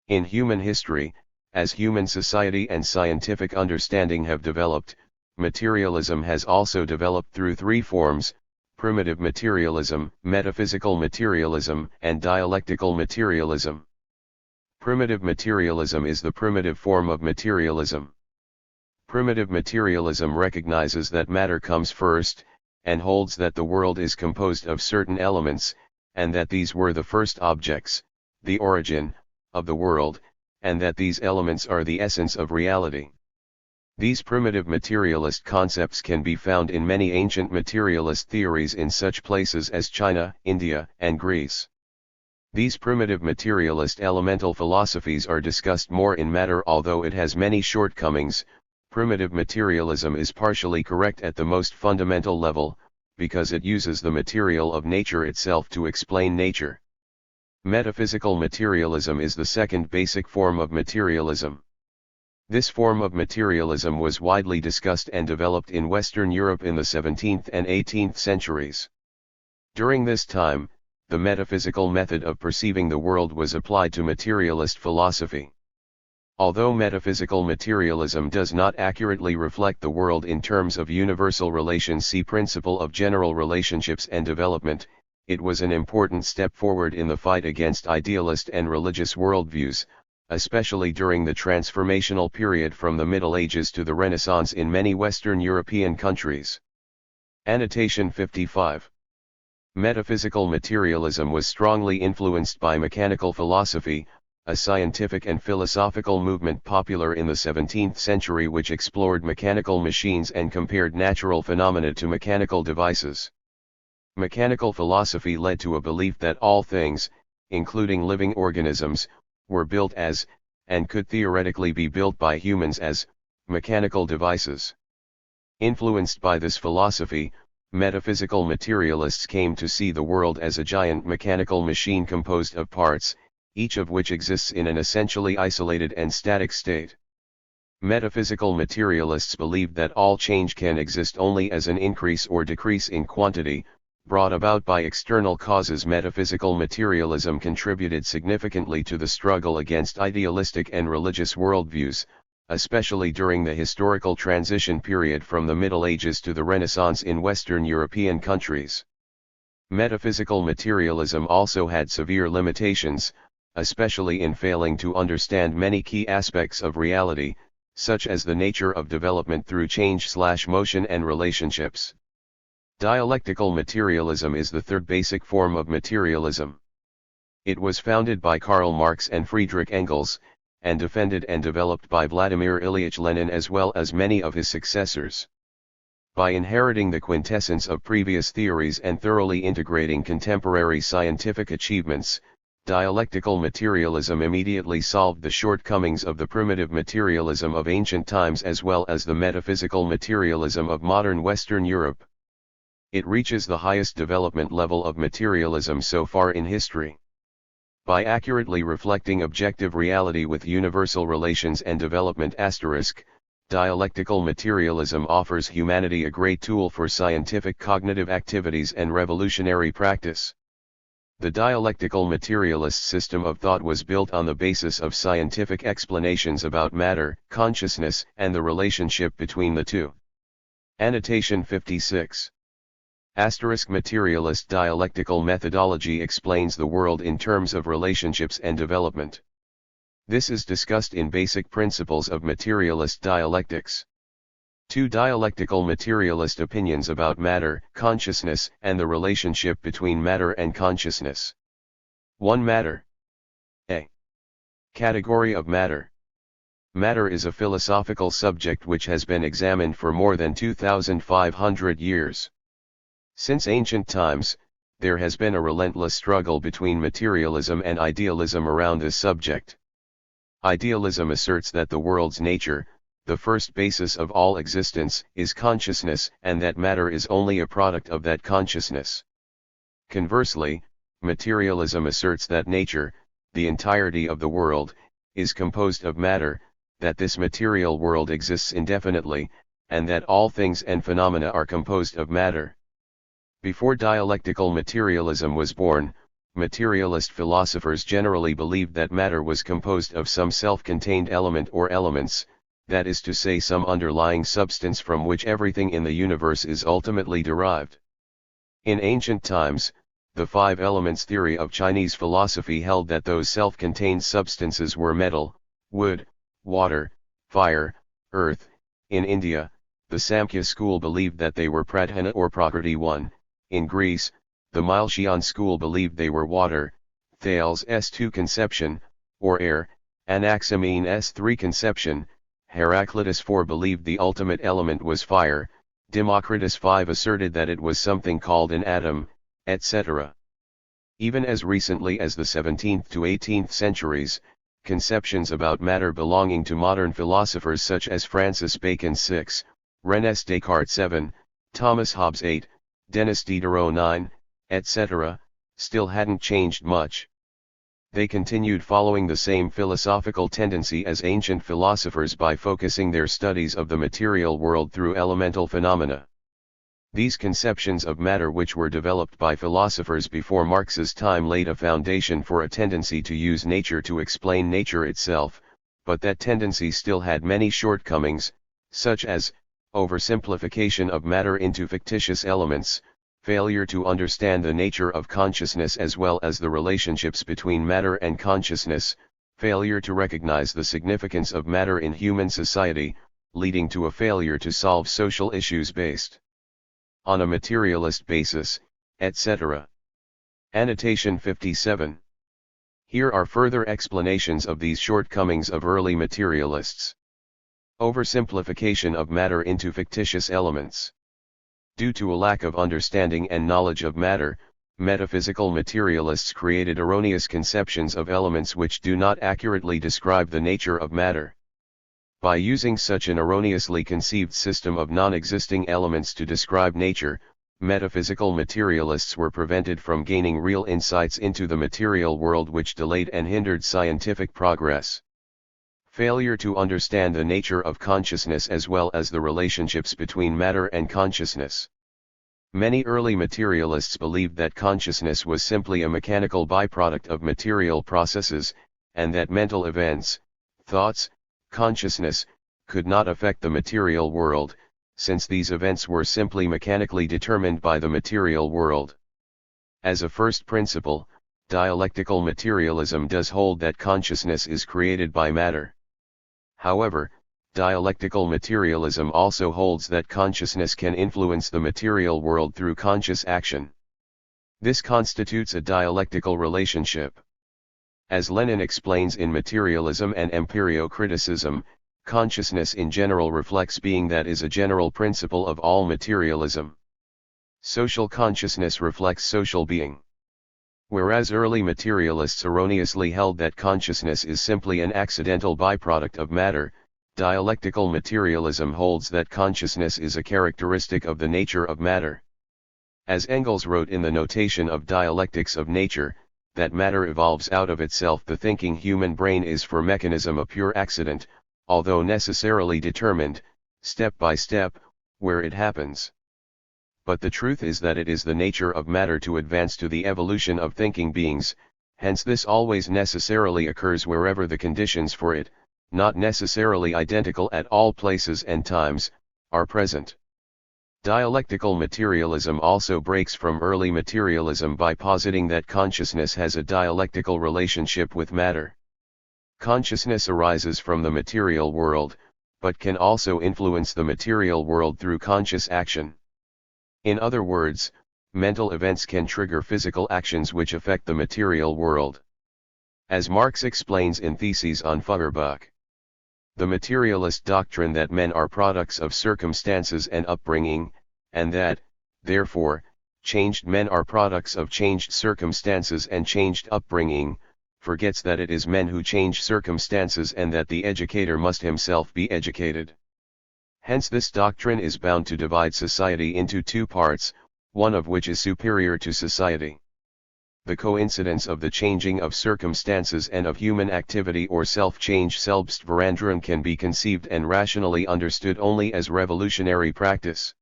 In human history, as human society and scientific understanding have developed, materialism has also developed through three forms: primitive materialism, metaphysical materialism, and dialectical materialism. Primitive materialism is the primitive form of materialism. Primitive materialism recognizes that matter comes first, and holds that the world is composed of certain elements, and that these were the first objects, the origin, of the world, and that these elements are the essence of reality. These primitive materialist concepts can be found in many ancient materialist theories in such places as China, India, and Greece. These primitive materialist elemental philosophies are discussed more in Matter. Although it has many shortcomings, primitive materialism is partially correct at the most fundamental level, because it uses the material of nature itself to explain nature. Metaphysical materialism is the second basic form of materialism. This form of materialism was widely discussed and developed in Western Europe in the 17th and 18th centuries. During this time, the metaphysical method of perceiving the world was applied to materialist philosophy. Although metaphysical materialism does not accurately reflect the world in terms of universal relations, see Principle of General Relationships and Development, it was an important step forward in the fight against idealist and religious worldviews, especially during the transformational period from the Middle Ages to the Renaissance in many Western European countries. Annotation 55. Metaphysical materialism was strongly influenced by mechanical philosophy, a scientific and philosophical movement popular in the 17th century which explored mechanical machines and compared natural phenomena to mechanical devices. Mechanical philosophy led to a belief that all things, including living organisms, were built as, and could theoretically be built by humans as, mechanical devices. Influenced by this philosophy, metaphysical materialists came to see the world as a giant mechanical machine composed of parts, each of which exists in an essentially isolated and static state. Metaphysical materialists believed that all change can exist only as an increase or decrease in quantity, brought about by external causes. Metaphysical materialism contributed significantly to the struggle against idealistic and religious worldviews, especially during the historical transition period from the Middle Ages to the Renaissance in Western European countries. Metaphysical materialism also had severe limitations, especially in failing to understand many key aspects of reality, such as the nature of development through change/motion and relationships. Dialectical materialism is the third basic form of materialism. It was founded by Karl Marx and Friedrich Engels, and defended and developed by Vladimir Ilyich Lenin as well as many of his successors. By inheriting the quintessence of previous theories and thoroughly integrating contemporary scientific achievements, dialectical materialism immediately solved the shortcomings of the primitive materialism of ancient times as well as the metaphysical materialism of modern Western Europe. It reaches the highest development level of materialism so far in history. By accurately reflecting objective reality with universal relations and development *, dialectical materialism offers humanity a great tool for scientific cognitive activities and revolutionary practice. The dialectical materialist system of thought was built on the basis of scientific explanations about matter, consciousness, and the relationship between the two. Annotation 56. Materialist dialectical methodology explains the world in terms of relationships and development. This is discussed in Basic Principles of Materialist Dialectics. Two dialectical materialist opinions about matter, consciousness, and the relationship between matter and consciousness. 1. Matter. A. Category of matter. Matter is a philosophical subject which has been examined for more than 2,500 years. Since ancient times, there has been a relentless struggle between materialism and idealism around this subject. Idealism asserts that the world's nature, the first basis of all existence, is consciousness, and that matter is only a product of that consciousness. Conversely, materialism asserts that nature, the entirety of the world, is composed of matter, that this material world exists indefinitely, and that all things and phenomena are composed of matter. Before dialectical materialism was born, materialist philosophers generally believed that matter was composed of some self-contained element or elements, that is to say some underlying substance from which everything in the universe is ultimately derived. In ancient times, the five elements theory of Chinese philosophy held that those self-contained substances were metal, wood, water, fire, earth. In India, the Samkhya school believed that they were pradhana or prakriti 1. In Greece, the Milesian school believed they were water, Thales S2 conception, or air, Anaximenes S3 conception, Heraclitus 4 believed the ultimate element was fire, Democritus 5 asserted that it was something called an atom, etc. Even as recently as the 17th to 18th centuries, conceptions about matter belonging to modern philosophers such as Francis Bacon 6, René Descartes 7, Thomas Hobbes 8, Denis Diderot 9, etc., still hadn't changed much. They continued following the same philosophical tendency as ancient philosophers by focusing their studies of the material world through elemental phenomena. These conceptions of matter which were developed by philosophers before Marx's time laid a foundation for a tendency to use nature to explain nature itself, but that tendency still had many shortcomings, such as oversimplification of matter into fictitious elements, failure to understand the nature of consciousness as well as the relationships between matter and consciousness, failure to recognize the significance of matter in human society, leading to a failure to solve social issues based on a materialist basis, etc. Annotation 57. Here are further explanations of these shortcomings of early materialists. Oversimplification of matter into fictitious elements. Due to a lack of understanding and knowledge of matter, metaphysical materialists created erroneous conceptions of elements which do not accurately describe the nature of matter. By using such an erroneously conceived system of non-existing elements to describe nature, metaphysical materialists were prevented from gaining real insights into the material world, which delayed and hindered scientific progress. Failure to understand the nature of consciousness as well as the relationships between matter and consciousness. Many early materialists believed that consciousness was simply a mechanical byproduct of material processes, and that mental events, thoughts, consciousness, could not affect the material world, since these events were simply mechanically determined by the material world. As a first principle, dialectical materialism does hold that consciousness is created by matter. However, dialectical materialism also holds that consciousness can influence the material world through conscious action. This constitutes a dialectical relationship. As Lenin explains in Materialism and Empirio-Criticism, consciousness in general reflects being, that is a general principle of all materialism. Social consciousness reflects social being. Whereas early materialists erroneously held that consciousness is simply an accidental byproduct of matter, dialectical materialism holds that consciousness is a characteristic of the nature of matter. As Engels wrote in the notation of Dialectics of Nature, that matter evolves out of itself. The thinking human brain is for mechanism a pure accident, although necessarily determined, step by step, where it happens. But the truth is that it is the nature of matter to advance to the evolution of thinking beings, hence this always necessarily occurs wherever the conditions for it, not necessarily identical at all places and times, are present. Dialectical materialism also breaks from early materialism by positing that consciousness has a dialectical relationship with matter. Consciousness arises from the material world, but can also influence the material world through conscious action. In other words, mental events can trigger physical actions which affect the material world. As Marx explains in Theses on Feuerbach, the materialist doctrine that men are products of circumstances and upbringing, and that, therefore, changed men are products of changed circumstances and changed upbringing, forgets that it is men who change circumstances and that the educator must himself be educated. Hence this doctrine is bound to divide society into two parts, one of which is superior to society. The coincidence of the changing of circumstances and of human activity or self-change Selbstveränderung can be conceived and rationally understood only as revolutionary practice.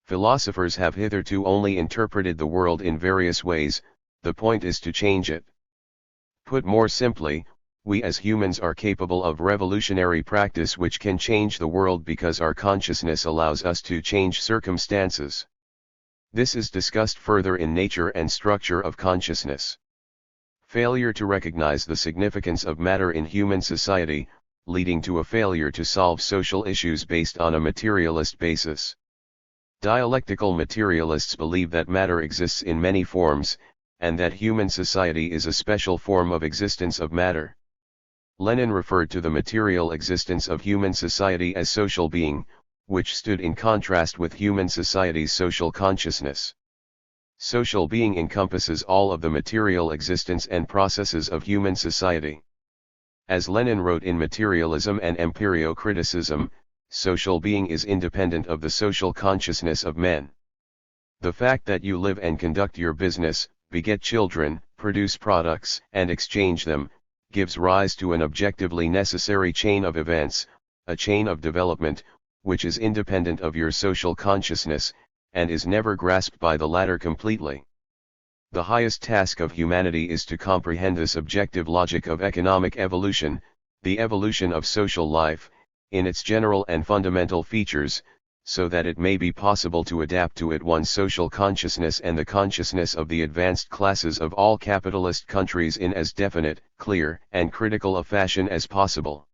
Philosophers have hitherto only interpreted the world in various ways, the point is to change it. Put more simply, we as humans are capable of revolutionary practice which can change the world because our consciousness allows us to change circumstances. This is discussed further in Nature and Structure of Consciousness. Failure to recognize the significance of matter in human society, leading to a failure to solve social issues based on a materialist basis. Dialectical materialists believe that matter exists in many forms, and that human society is a special form of existence of matter. Lenin referred to the material existence of human society as social being, which stood in contrast with human society's social consciousness. Social being encompasses all of the material existence and processes of human society. As Lenin wrote in Materialism and Empirio-Criticism, social being is independent of the social consciousness of men. The fact that you live and conduct your business, beget children, produce products, and exchange them, gives rise to an objectively necessary chain of events, a chain of development, which is independent of your social consciousness, and is never grasped by the latter completely. The highest task of humanity is to comprehend this objective logic of economic evolution, the evolution of social life, in its general and fundamental features, so that it may be possible to adapt to it one's social consciousness and the consciousness of the advanced classes of all capitalist countries in as definite, clear, and critical a fashion as possible.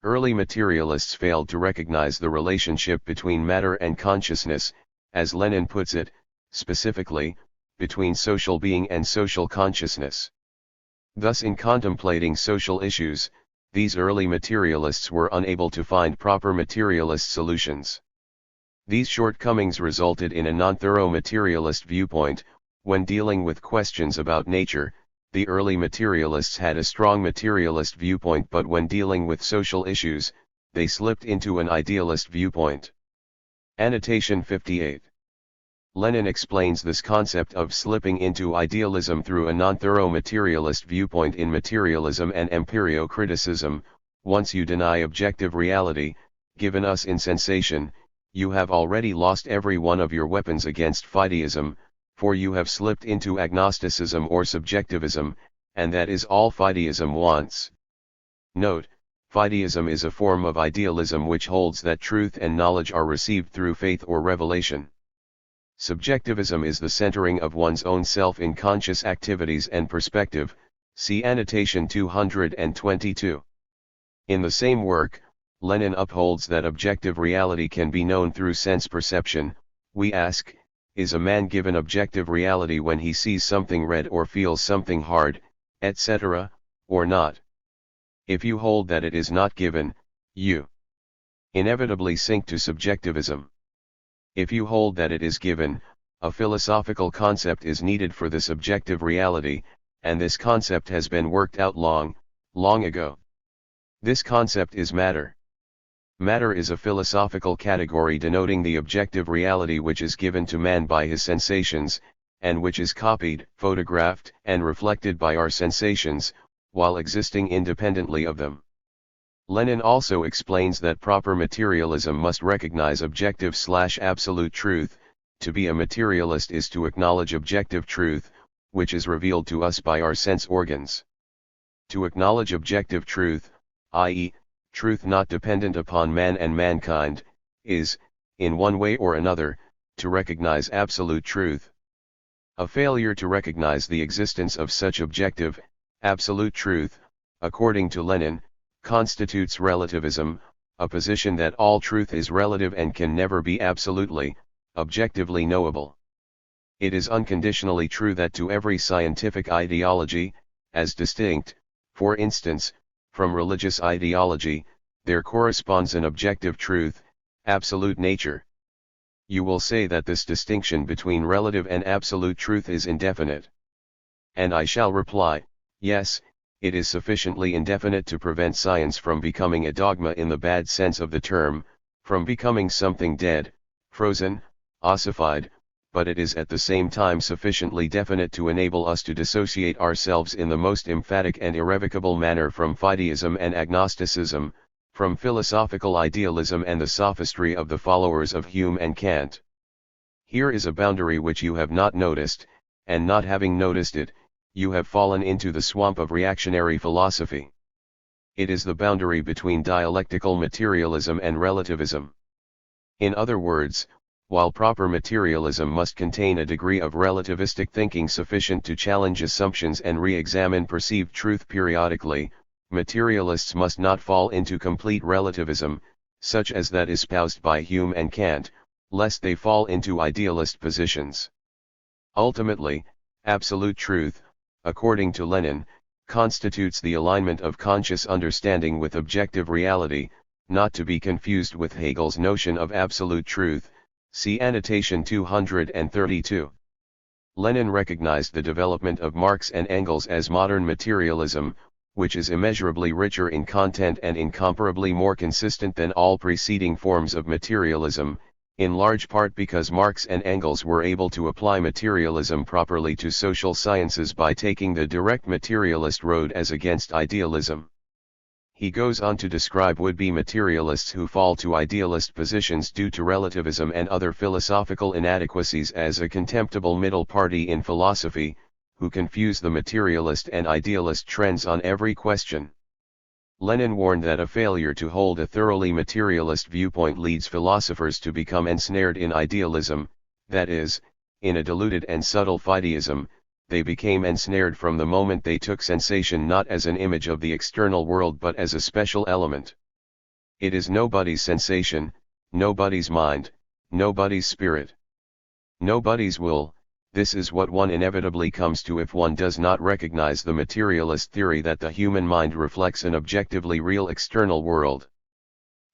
Early materialists failed to recognize the relationship between matter and consciousness, as Lenin puts it, specifically, between social being and social consciousness. Thus in contemplating social issues, these early materialists were unable to find proper materialist solutions. These shortcomings resulted in a non-thorough materialist viewpoint. When dealing with questions about nature, the early materialists had a strong materialist viewpoint, but when dealing with social issues, they slipped into an idealist viewpoint. Annotation 58. Lenin explains this concept of slipping into idealism through a non-thorough materialist viewpoint in Materialism and Empirio-Criticism. Once you deny objective reality, given us in sensation, you have already lost every one of your weapons against fideism, for you have slipped into agnosticism or subjectivism, and that is all fideism wants. Note, fideism is a form of idealism which holds that truth and knowledge are received through faith or revelation. Subjectivism is the centering of one's own self in conscious activities and perspective, see annotation 222. In the same work, Lenin upholds that objective reality can be known through sense perception. We ask, is a man given objective reality when he sees something red or feels something hard? etc., or not. If you hold that it is not given, you inevitably sink to subjectivism. If you hold that it is given, a philosophical concept is needed for this objective reality, and this concept has been worked out long, long ago. This concept is matter. Matter is a philosophical category denoting the objective reality which is given to man by his sensations, and which is copied, photographed, and reflected by our sensations, while existing independently of them. Lenin also explains that proper materialism must recognize objective/absolute truth. To be a materialist is to acknowledge objective truth, which is revealed to us by our sense organs. To acknowledge objective truth, i.e., truth not dependent upon man and mankind, is, in one way or another, to recognize absolute truth. A failure to recognize the existence of such objective, absolute truth, according to Lenin, constitutes relativism, a position that all truth is relative and can never be absolutely, objectively knowable. It is unconditionally true that to every scientific ideology, as distinct, for instance, from religious ideology, there corresponds an objective truth, absolute nature. You will say that this distinction between relative and absolute truth is indefinite. And I shall reply, yes, it is sufficiently indefinite to prevent science from becoming a dogma in the bad sense of the term, from becoming something dead, frozen, ossified, but it is at the same time sufficiently definite to enable us to dissociate ourselves in the most emphatic and irrevocable manner from fideism and agnosticism, from philosophical idealism and the sophistry of the followers of Hume and Kant. Here is a boundary which you have not noticed, and not having noticed it, you have fallen into the swamp of reactionary philosophy. It is the boundary between dialectical materialism and relativism. In other words, while proper materialism must contain a degree of relativistic thinking sufficient to challenge assumptions and re-examine perceived truth periodically, materialists must not fall into complete relativism, such as that espoused by Hume and Kant, lest they fall into idealist positions. Ultimately, absolute truth, according to Lenin, constitutes the alignment of conscious understanding with objective reality, not to be confused with Hegel's notion of absolute truth. See annotation 232. Lenin recognized the development of Marx and Engels as modern materialism, which is immeasurably richer in content and incomparably more consistent than all preceding forms of materialism, in large part because Marx and Engels were able to apply materialism properly to social sciences by taking the direct materialist road as against idealism. He goes on to describe would-be materialists who fall to idealist positions due to relativism and other philosophical inadequacies as a contemptible middle party in philosophy, who confuse the materialist and idealist trends on every question. Lenin warned that a failure to hold a thoroughly materialist viewpoint leads philosophers to become ensnared in idealism, that is, in a diluted and subtle fideism. They became ensnared from the moment they took sensation not as an image of the external world but as a special element. It is nobody's sensation, nobody's mind, nobody's spirit, nobody's will. This is what one inevitably comes to if one does not recognize the materialist theory that the human mind reflects an objectively real external world.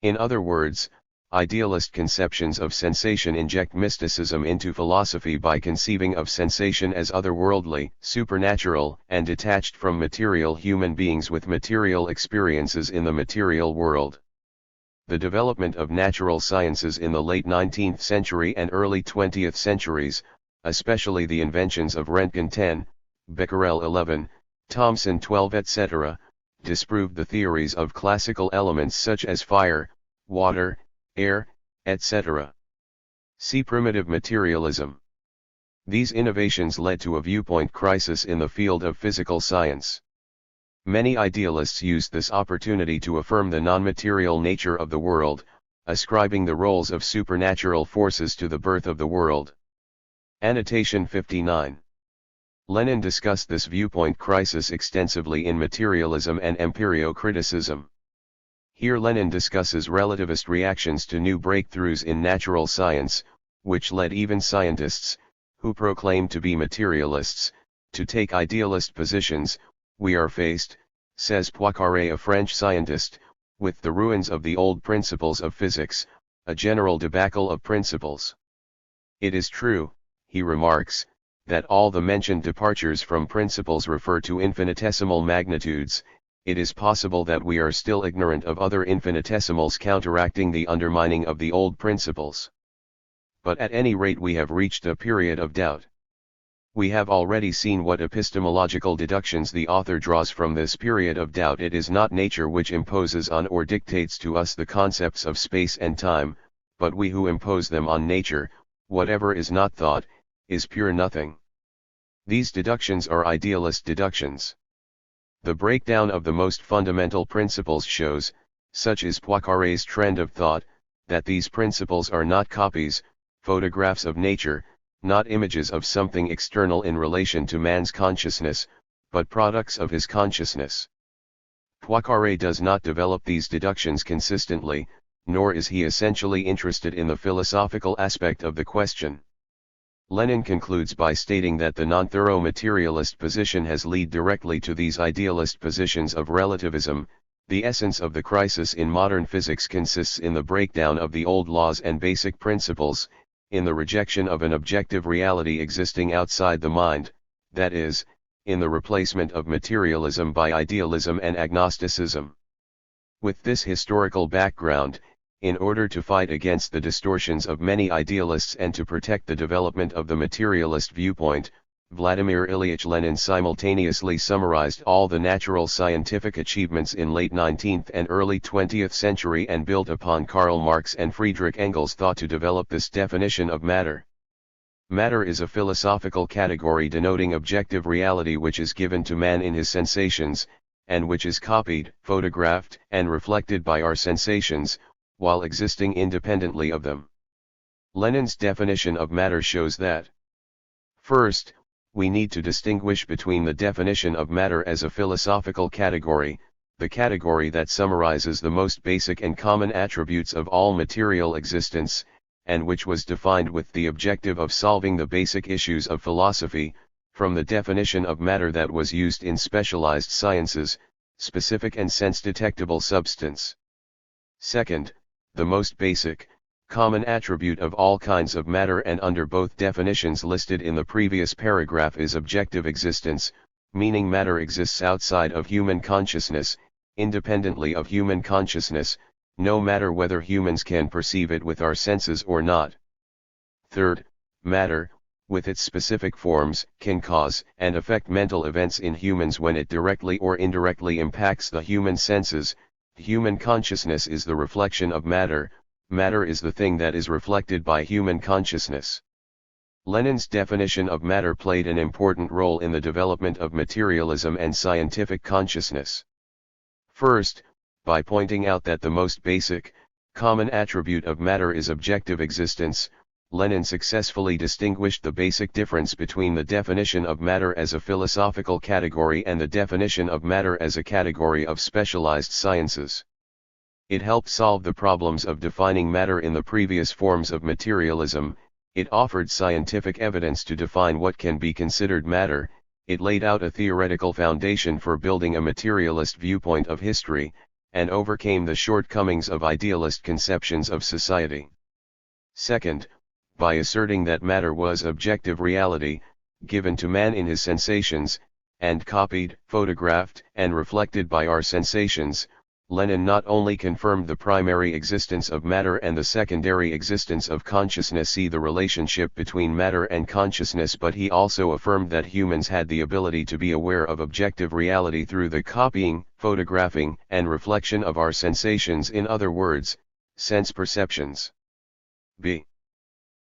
In other words, idealist conceptions of sensation inject mysticism into philosophy by conceiving of sensation as otherworldly, supernatural, and detached from material human beings with material experiences in the material world. The development of natural sciences in the late 19th century and early 20th centuries, especially the inventions of Röntgen 10, Becquerel 11, Thomson 12 etc., disproved the theories of classical elements such as fire, water, air, etc. See primitive materialism. These innovations led to a viewpoint crisis in the field of physical science. Many idealists used this opportunity to affirm the non-material nature of the world, ascribing the roles of supernatural forces to the birth of the world. Annotation 59. Lenin discussed this viewpoint crisis extensively in Materialism and Empirio-Criticism. Here Lenin discusses relativist reactions to new breakthroughs in natural science, which led even scientists, who proclaim to be materialists, to take idealist positions, We are faced, says Poincaré, a French scientist, with the ruins of the old principles of physics, a general debacle of principles. It is true, he remarks, that all the mentioned departures from principles refer to infinitesimal magnitudes. It is possible that we are still ignorant of other infinitesimals counteracting the undermining of the old principles. But at any rate we have reached a period of doubt. We have already seen what epistemological deductions the author draws from this period of doubt. It is not nature which imposes on or dictates to us the concepts of space and time, but we who impose them on nature. Whatever is not thought, is pure nothing. These deductions are idealist deductions. The breakdown of the most fundamental principles shows, such is Poincaré's trend of thought, that these principles are not copies, photographs of nature, not images of something external in relation to man's consciousness, but products of his consciousness. Poincaré does not develop these deductions consistently, nor is he essentially interested in the philosophical aspect of the question. Lenin concludes by stating that the non-thorough materialist position has led directly to these idealist positions of relativism. The essence of the crisis in modern physics consists in the breakdown of the old laws and basic principles, in the rejection of an objective reality existing outside the mind, that is, in the replacement of materialism by idealism and agnosticism. With this historical background, in order to fight against the distortions of many idealists and to protect the development of the materialist viewpoint, Vladimir Ilyich Lenin simultaneously summarized all the natural scientific achievements in late 19th and early 20th century and built upon Karl Marx and Friedrich Engels' thought to develop this definition of matter. Matter is a philosophical category denoting objective reality which is given to man in his sensations, and which is copied, photographed, and reflected by our sensations, while existing independently of them. Lenin's definition of matter shows that, first, we need to distinguish between the definition of matter as a philosophical category, the category that summarizes the most basic and common attributes of all material existence, and which was defined with the objective of solving the basic issues of philosophy, from the definition of matter that was used in specialized sciences, specific and sense-detectable substance. Second, the most basic, common attribute of all kinds of matter and under both definitions listed in the previous paragraph is objective existence, meaning matter exists outside of human consciousness, independently of human consciousness, no matter whether humans can perceive it with our senses or not. Third, matter, with its specific forms, can cause and affect mental events in humans when it directly or indirectly impacts the human senses. Human consciousness is the reflection of matter, matter is the thing that is reflected by human consciousness. Lenin's definition of matter played an important role in the development of materialism and scientific consciousness. First, by pointing out that the most basic, common attribute of matter is objective existence, Lenin successfully distinguished the basic difference between the definition of matter as a philosophical category and the definition of matter as a category of specialized sciences. It helped solve the problems of defining matter in the previous forms of materialism. It offered scientific evidence to define what can be considered matter. It laid out a theoretical foundation for building a materialist viewpoint of history, and overcame the shortcomings of idealist conceptions of society. Second, by asserting that matter was objective reality, given to man in his sensations, and copied, photographed, and reflected by our sensations, Lenin not only confirmed the primary existence of matter and the secondary existence of consciousness, see the relationship between matter and consciousness, but he also affirmed that humans had the ability to be aware of objective reality through the copying, photographing, and reflection of our sensations, in other words, sense perceptions. B.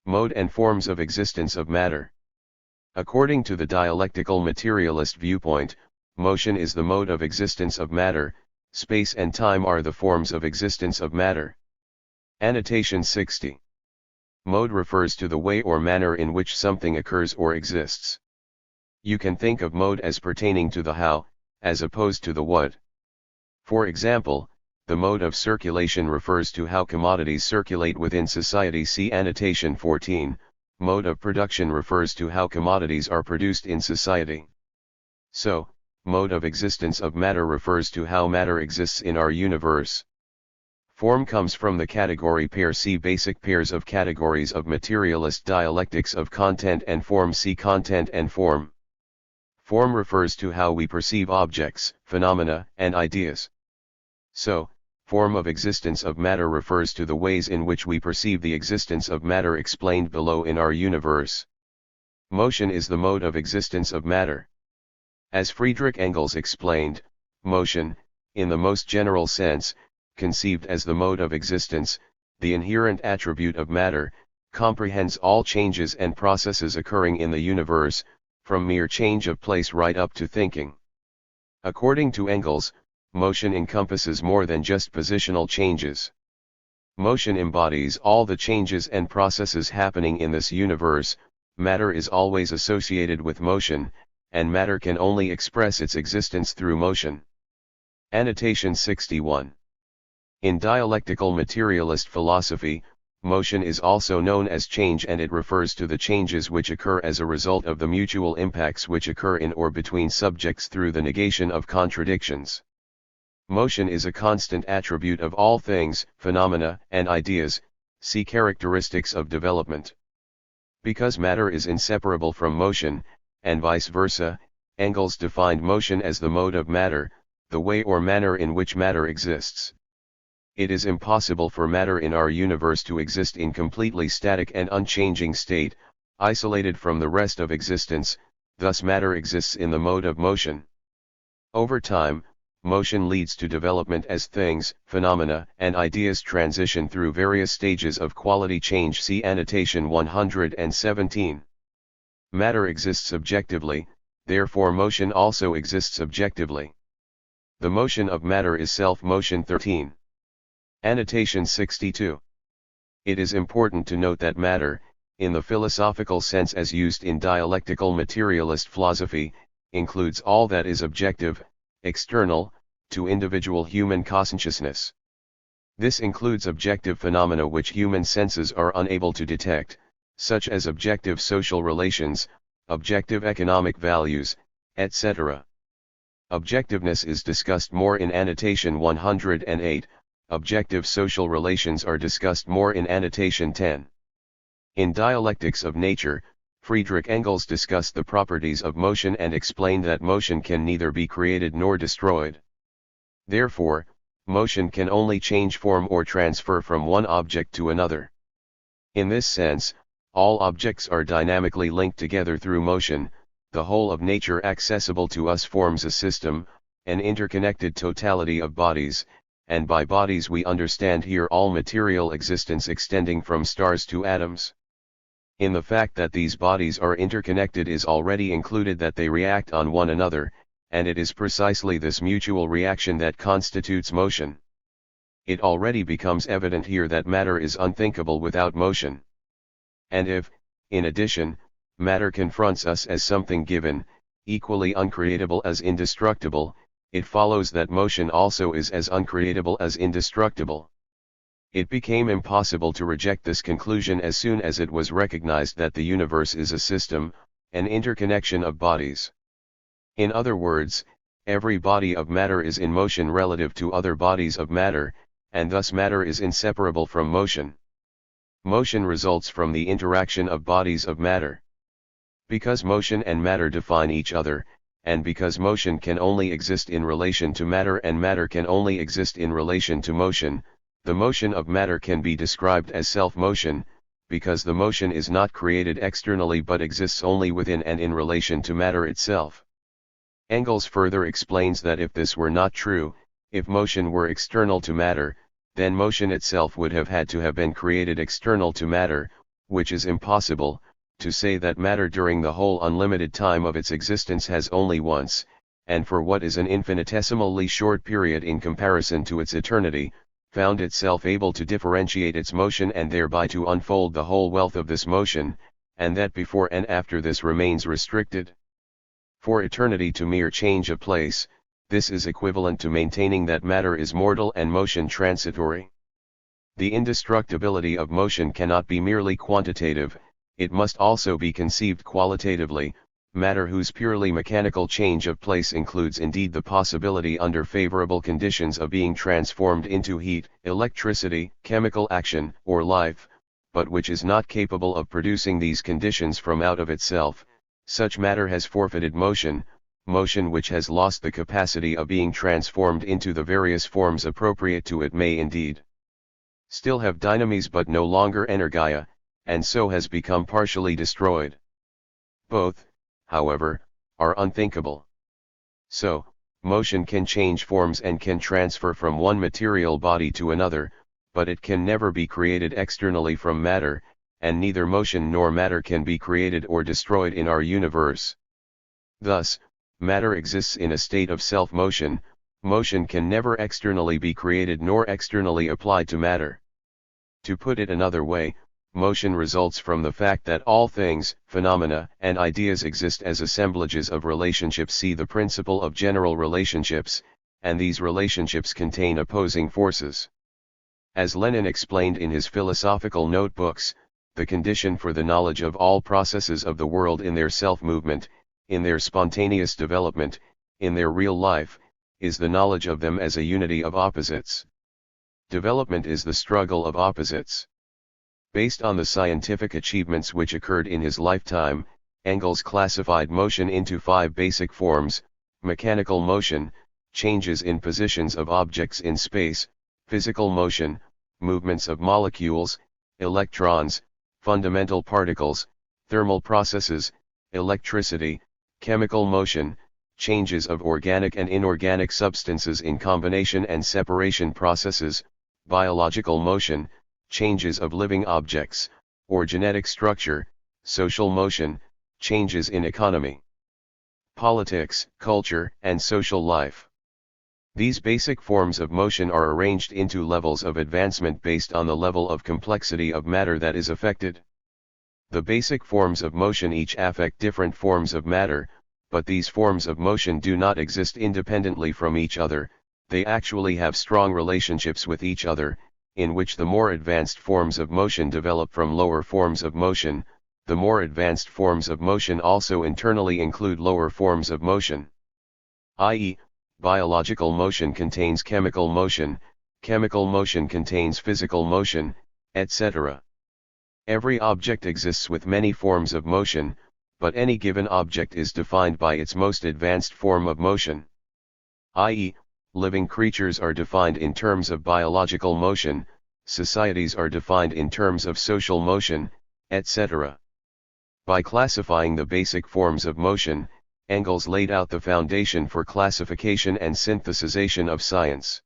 Mode and forms of existence of matter. According to the dialectical materialist viewpoint, motion is the mode of existence of matter, space and time are the forms of existence of matter. Annotation 60. Mode refers to the way or manner in which something occurs or exists. You can think of mode as pertaining to the how, as opposed to the what. For example, the mode of circulation refers to how commodities circulate within society, see annotation 14, mode of production refers to how commodities are produced in society. So, mode of existence of matter refers to how matter exists in our universe. Form comes from the category pair. See basic pairs of categories of materialist dialectics of content and form. See content and form. Form refers to how we perceive objects, phenomena, and ideas. So, form of existence of matter refers to the ways in which we perceive the existence of matter explained below in our universe. Motion is the mode of existence of matter. As Friedrich Engels explained, motion, in the most general sense, conceived as the mode of existence, the inherent attribute of matter, comprehends all changes and processes occurring in the universe, from mere change of place right up to thinking. According to Engels, motion encompasses more than just positional changes. Motion embodies all the changes and processes happening in this universe. Matter is always associated with motion, and matter can only express its existence through motion. Annotation 61. In dialectical materialist philosophy, motion is also known as change, and it refers to the changes which occur as a result of the mutual impacts which occur in or between subjects through the negation of contradictions. Motion is a constant attribute of all things, phenomena, and ideas. See characteristics of development. Because matter is inseparable from motion, and vice versa, Engels defined motion as the mode of matter, the way or manner in which matter exists. It is impossible for matter in our universe to exist in completely static and unchanging state, isolated from the rest of existence, thus matter exists in the mode of motion. Over time, motion leads to development as things, phenomena, and ideas transition through various stages of quality change. See annotation 117. Matter exists objectively, therefore motion also exists objectively. The motion of matter is self-motion. 13. Annotation 62. It is important to note that matter, in the philosophical sense as used in dialectical materialist philosophy, includes all that is objective, external, to individual human consciousness. This includes objective phenomena which human senses are unable to detect, such as objective social relations, objective economic values, etc. Objectiveness is discussed more in annotation 108, objective social relations are discussed more in annotation 10. In Dialectics of Nature, Friedrich Engels discussed the properties of motion and explained that motion can neither be created nor destroyed. Therefore, motion can only change form or transfer from one object to another. In this sense, all objects are dynamically linked together through motion. The whole of nature accessible to us forms a system, an interconnected totality of bodies, and by bodies we understand here all material existence extending from stars to atoms. In the fact that these bodies are interconnected is already included that they react on one another, and it is precisely this mutual reaction that constitutes motion. It already becomes evident here that matter is unthinkable without motion. And if, in addition, matter confronts us as something given, equally uncreatable as indestructible, it follows that motion also is as uncreatable as indestructible. It became impossible to reject this conclusion as soon as it was recognized that the universe is a system, an interconnection of bodies. In other words, every body of matter is in motion relative to other bodies of matter, and thus matter is inseparable from motion. Motion results from the interaction of bodies of matter. Because motion and matter define each other, and because motion can only exist in relation to matter and matter can only exist in relation to motion, the motion of matter can be described as self-motion, because the motion is not created externally but exists only within and in relation to matter itself. Engels further explains that if this were not true, if motion were external to matter, then motion itself would have had to have been created external to matter, which is impossible. To say that matter during the whole unlimited time of its existence has only once, and for what is an infinitesimally short period in comparison to its eternity, found itself able to differentiate its motion and thereby to unfold the whole wealth of this motion, and that before and after this remains restricted for eternity to mere change of place, this is equivalent to maintaining that matter is mortal and motion transitory. The indestructibility of motion cannot be merely quantitative, it must also be conceived qualitatively, matter whose purely mechanical change of place includes indeed the possibility under favorable conditions of being transformed into heat, electricity, chemical action, or life, but which is not capable of producing these conditions from out of itself, such matter has forfeited motion, motion which has lost the capacity of being transformed into the various forms appropriate to it may indeed still have dynamis but no longer energia, and so has become partially destroyed. Both, however, are unthinkable. So, motion can change forms and can transfer from one material body to another, but it can never be created externally from matter, and neither motion nor matter can be created or destroyed in our universe. Thus, matter exists in a state of self-motion, motion can never externally be created nor externally applied to matter. To put it another way, motion results from the fact that all things, phenomena, and ideas exist as assemblages of relationships. See the principle of general relationships, and these relationships contain opposing forces. As Lenin explained in his philosophical notebooks, the condition for the knowledge of all processes of the world in their self-movement, in their spontaneous development, in their real life, is the knowledge of them as a unity of opposites. Development is the struggle of opposites. Based on the scientific achievements which occurred in his lifetime, Engels classified motion into 5 basic forms: mechanical motion, changes in positions of objects in space; physical motion, movements of molecules, electrons, fundamental particles, thermal processes, electricity; chemical motion, changes of organic and inorganic substances in combination and separation processes; biological motion, changes of living objects, or genetic structure; social motion, changes in economy, politics, culture, and social life. These basic forms of motion are arranged into levels of advancement based on the level of complexity of matter that is affected. The basic forms of motion each affect different forms of matter, but these forms of motion do not exist independently from each other, they actually have strong relationships with each other, in which the more advanced forms of motion develop from lower forms of motion. The more advanced forms of motion also internally include lower forms of motion. I.e., biological motion contains chemical motion contains physical motion, etc. Every object exists with many forms of motion, but any given object is defined by its most advanced form of motion. I.e., living creatures are defined in terms of biological motion, societies are defined in terms of social motion, etc. By classifying the basic forms of motion, Engels laid out the foundation for classification and synthesization of science.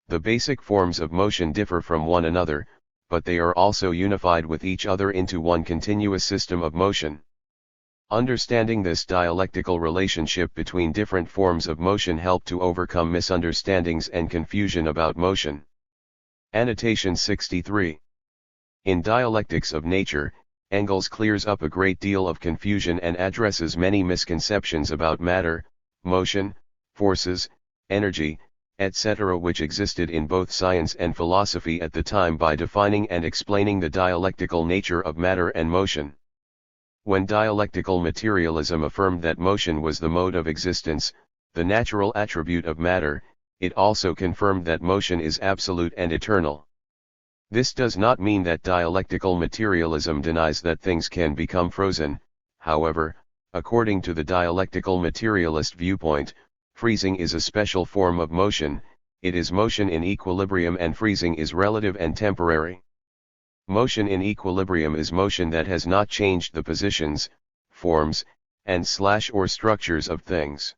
The basic forms of motion differ from one another, but they are also unified with each other into one continuous system of motion. Understanding this dialectical relationship between different forms of motion helped to overcome misunderstandings and confusion about motion. Annotation 63. In Dialectics of Nature, Engels clears up a great deal of confusion and addresses many misconceptions about matter, motion, forces, energy, etc. which existed in both science and philosophy at the time by defining and explaining the dialectical nature of matter and motion. When dialectical materialism affirmed that motion was the mode of existence, the natural attribute of matter, it also confirmed that motion is absolute and eternal. This does not mean that dialectical materialism denies that things can become frozen. However, according to the dialectical materialist viewpoint, freezing is a special form of motion, it is motion in equilibrium, and freezing is relative and temporary. Motion in equilibrium is motion that has not changed the positions, forms, and/or structures of things.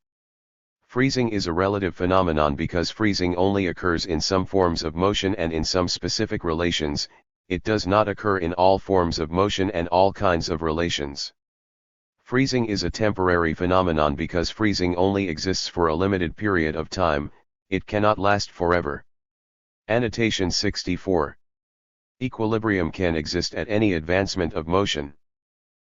Freezing is a relative phenomenon because freezing only occurs in some forms of motion and in some specific relations, it does not occur in all forms of motion and all kinds of relations. Freezing is a temporary phenomenon because freezing only exists for a limited period of time, it cannot last forever. Annotation 64. Equilibrium can exist at any advancement of motion.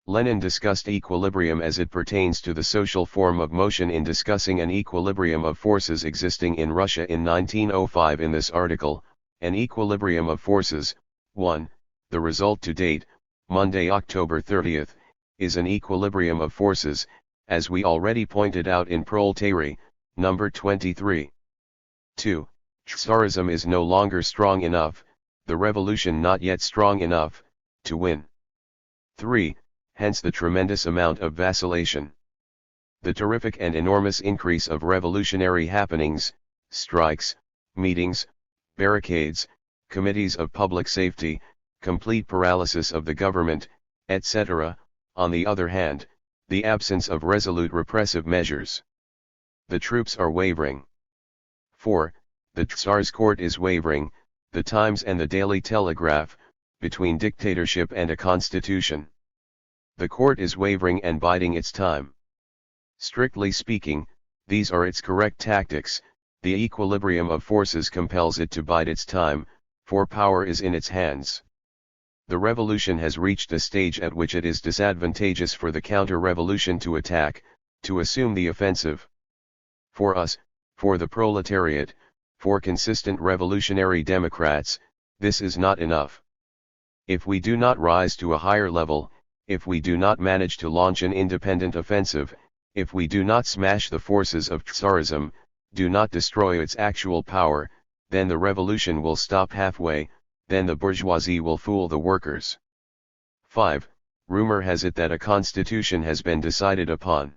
Lenin discussed equilibrium as it pertains to the social form of motion in discussing an equilibrium of forces existing in Russia in 1905 in this article. An equilibrium of forces, 1, the result to date, Monday, October 30th, is an equilibrium of forces, as we already pointed out in Proletary, number 23. 2. Tsarism is no longer strong enough, the revolution not yet strong enough, to win. 3. Hence the tremendous amount of vacillation. The terrific and enormous increase of revolutionary happenings, strikes, meetings, barricades, committees of public safety, complete paralysis of the government, etc., on the other hand, the absence of resolute repressive measures. The troops are wavering. 4. The Tsar's court is wavering, the Times and the Daily Telegraph, between dictatorship and a constitution. The court is wavering and biding its time. Strictly speaking, these are its correct tactics. The equilibrium of forces compels it to bide its time, for power is in its hands. The revolution has reached a stage at which it is disadvantageous for the counter-revolution to attack, to assume the offensive. For us, for the proletariat, for consistent revolutionary democrats, this is not enough. If we do not rise to a higher level, if we do not manage to launch an independent offensive, if we do not smash the forces of Tsarism, do not destroy its actual power, then the revolution will stop halfway, then the bourgeoisie will fool the workers. 5. Rumor has it that a constitution has been decided upon.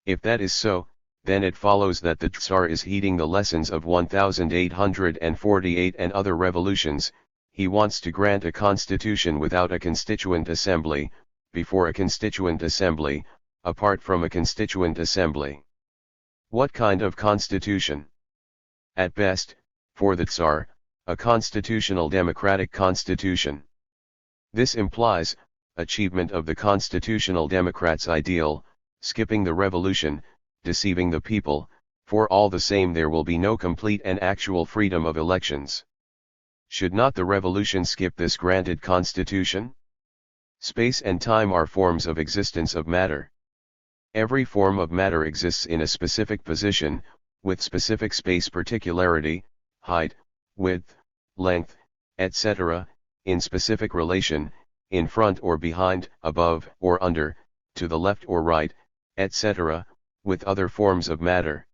If that is so, then it follows that the Tsar is heeding the lessons of 1848 and other revolutions. He wants to grant a constitution without a constituent assembly, before a constituent assembly, apart from a constituent assembly. What kind of constitution? At best, for the Tsar, a constitutional democratic constitution. This implies, achievement of the constitutional democrat's ideal, skipping the revolution, deceiving the people, for all the same there will be no complete and actual freedom of elections. Should not the revolution skip this granted constitution? Space and time are forms of existence of matter. Every form of matter exists in a specific position, with specific space particularity, height, width, length, etc., in specific relation, in front or behind, above or under, to the left or right, etc., with other forms of matter.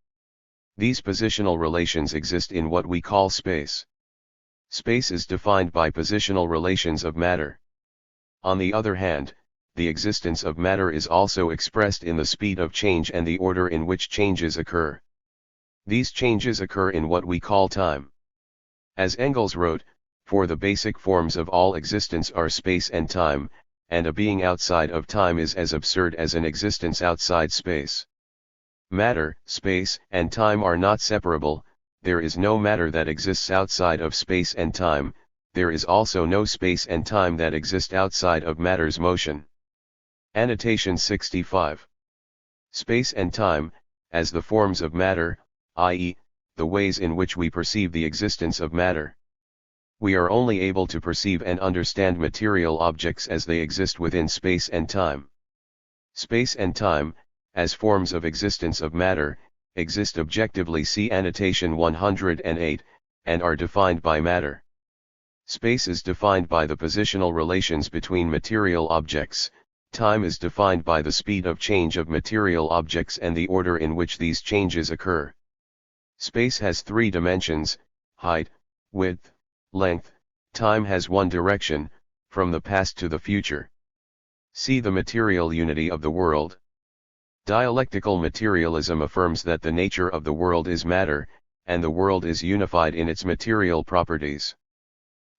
These positional relations exist in what we call space. Space is defined by positional relations of matter. On the other hand, the existence of matter is also expressed in the speed of change and the order in which changes occur. These changes occur in what we call time. As Engels wrote, for the basic forms of all existence are space and time, and a being outside of time is as absurd as an existence outside space. Matter, space, and time are not separable. There is no matter that exists outside of space and time, there is also no space and time that exist outside of matter's motion. Annotation 65. Space and time, as the forms of matter, i.e., the ways in which we perceive the existence of matter. We are only able to perceive and understand material objects as they exist within space and time. Space and time, as forms of existence of matter, exist objectively, see annotation 108, and are defined by matter. Space is defined by the positional relations between material objects, time is defined by the speed of change of material objects and the order in which these changes occur. Space has three dimensions: height, width, length. Time has one direction, from the past to the future. See the material unity of the world. Dialectical materialism affirms that the nature of the world is matter, and the world is unified in its material properties.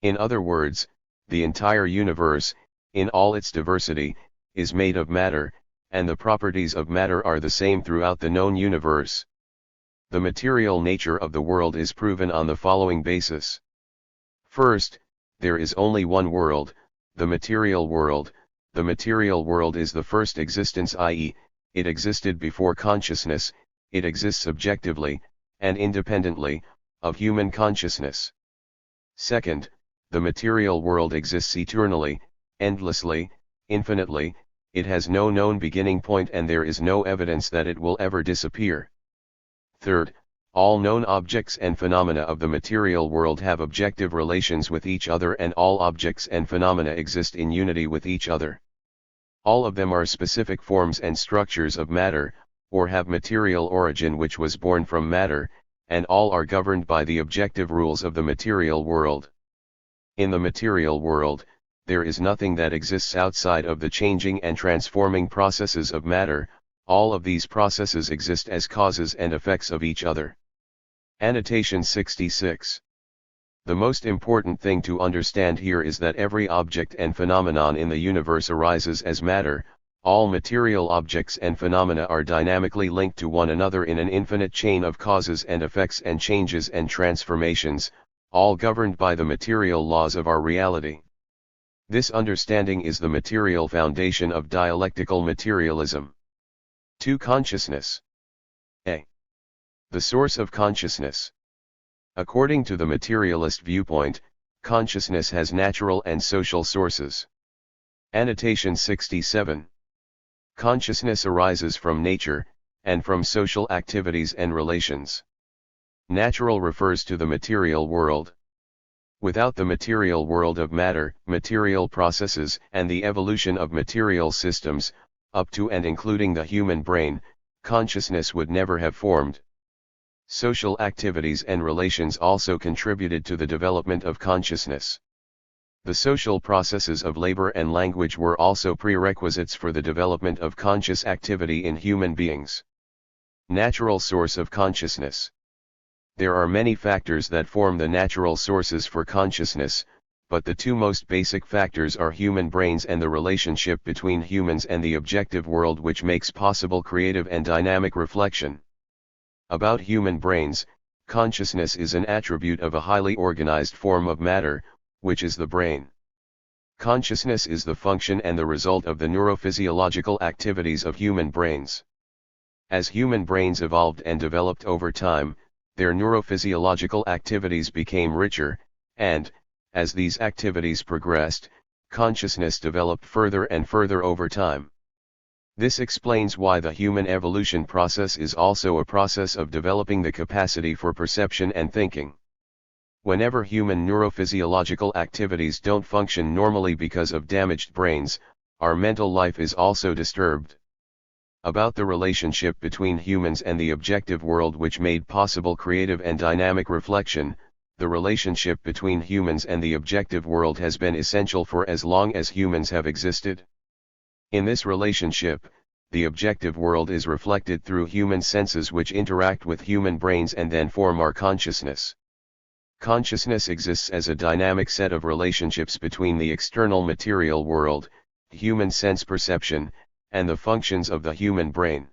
In other words, the entire universe, in all its diversity, is made of matter, and the properties of matter are the same throughout the known universe. The material nature of the world is proven on the following basis. First, there is only one world, the material world. The material world is the first existence, i.e., it existed before consciousness, it exists objectively, and independently, of human consciousness. Second, the material world exists eternally, endlessly, infinitely, it has no known beginning point and there is no evidence that it will ever disappear. Third, all known objects and phenomena of the material world have objective relations with each other and all objects and phenomena exist in unity with each other. All of them are specific forms and structures of matter, or have material origin which was born from matter, and all are governed by the objective rules of the material world. In the material world, there is nothing that exists outside of the changing and transforming processes of matter. All of these processes exist as causes and effects of each other. Annotation 66. The most important thing to understand here is that every object and phenomenon in the universe arises as matter. All material objects and phenomena are dynamically linked to one another in an infinite chain of causes and effects and changes and transformations, all governed by the material laws of our reality. This understanding is the material foundation of dialectical materialism. 2. Consciousness. A. The source of consciousness. According to the materialist viewpoint, consciousness has natural and social sources. Annotation 67. Consciousness arises from nature, and from social activities and relations. Natural refers to the material world. Without the material world of matter, material processes, and the evolution of material systems, up to and including the human brain, consciousness would never have formed. Social activities and relations also contributed to the development of consciousness. The social processes of labor and language were also prerequisites for the development of conscious activity in human beings. Natural source of consciousness. There are many factors that form the natural sources for consciousness, but the two most basic factors are human brains and the relationship between humans and the objective world, which makes possible creative and dynamic reflection. About human brains, consciousness is an attribute of a highly organized form of matter, which is the brain. Consciousness is the function and the result of the neurophysiological activities of human brains. As human brains evolved and developed over time, their neurophysiological activities became richer, and, as these activities progressed, consciousness developed further and further over time. This explains why the human evolution process is also a process of developing the capacity for perception and thinking. Whenever human neurophysiological activities don't function normally because of damaged brains, our mental life is also disturbed. About the relationship between humans and the objective world which made possible creative and dynamic reflection, the relationship between humans and the objective world has been essential for as long as humans have existed. In this relationship, the objective world is reflected through human senses which interact with human brains and then form our consciousness. Consciousness exists as a dynamic set of relationships between the external material world, human sense perception, and the functions of the human brain.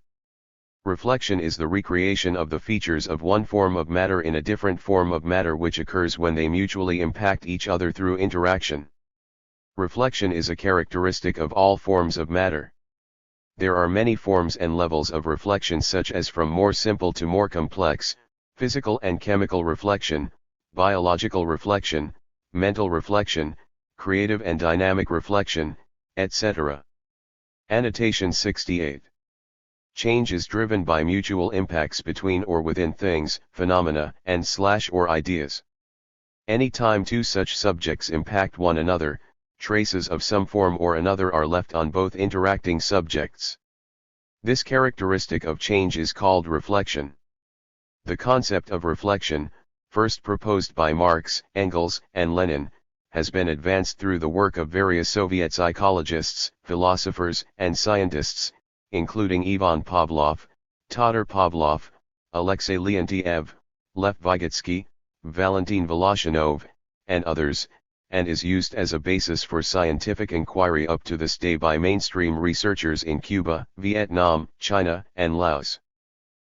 Reflection is the recreation of the features of one form of matter in a different form of matter which occurs when they mutually impact each other through interaction. Reflection is a characteristic of all forms of matter. There are many forms and levels of reflection, such as from more simple to more complex, physical and chemical reflection, biological reflection, mental reflection, creative and dynamic reflection, etc. Annotation 68. Change is driven by mutual impacts between or within things, phenomena, and/or ideas. Any time two such subjects impact one another, traces of some form or another are left on both interacting subjects. This characteristic of change is called reflection. The concept of reflection, first proposed by Marx, Engels, and Lenin, has been advanced through the work of various Soviet psychologists, philosophers, and scientists, including Ivan Pavlov, Todor Pavlov, Alexei Leontiev, Lev Vygotsky, Valentin Voloshinov, and others, and is used as a basis for scientific inquiry up to this day by mainstream researchers in Cuba, Vietnam, China, and Laos.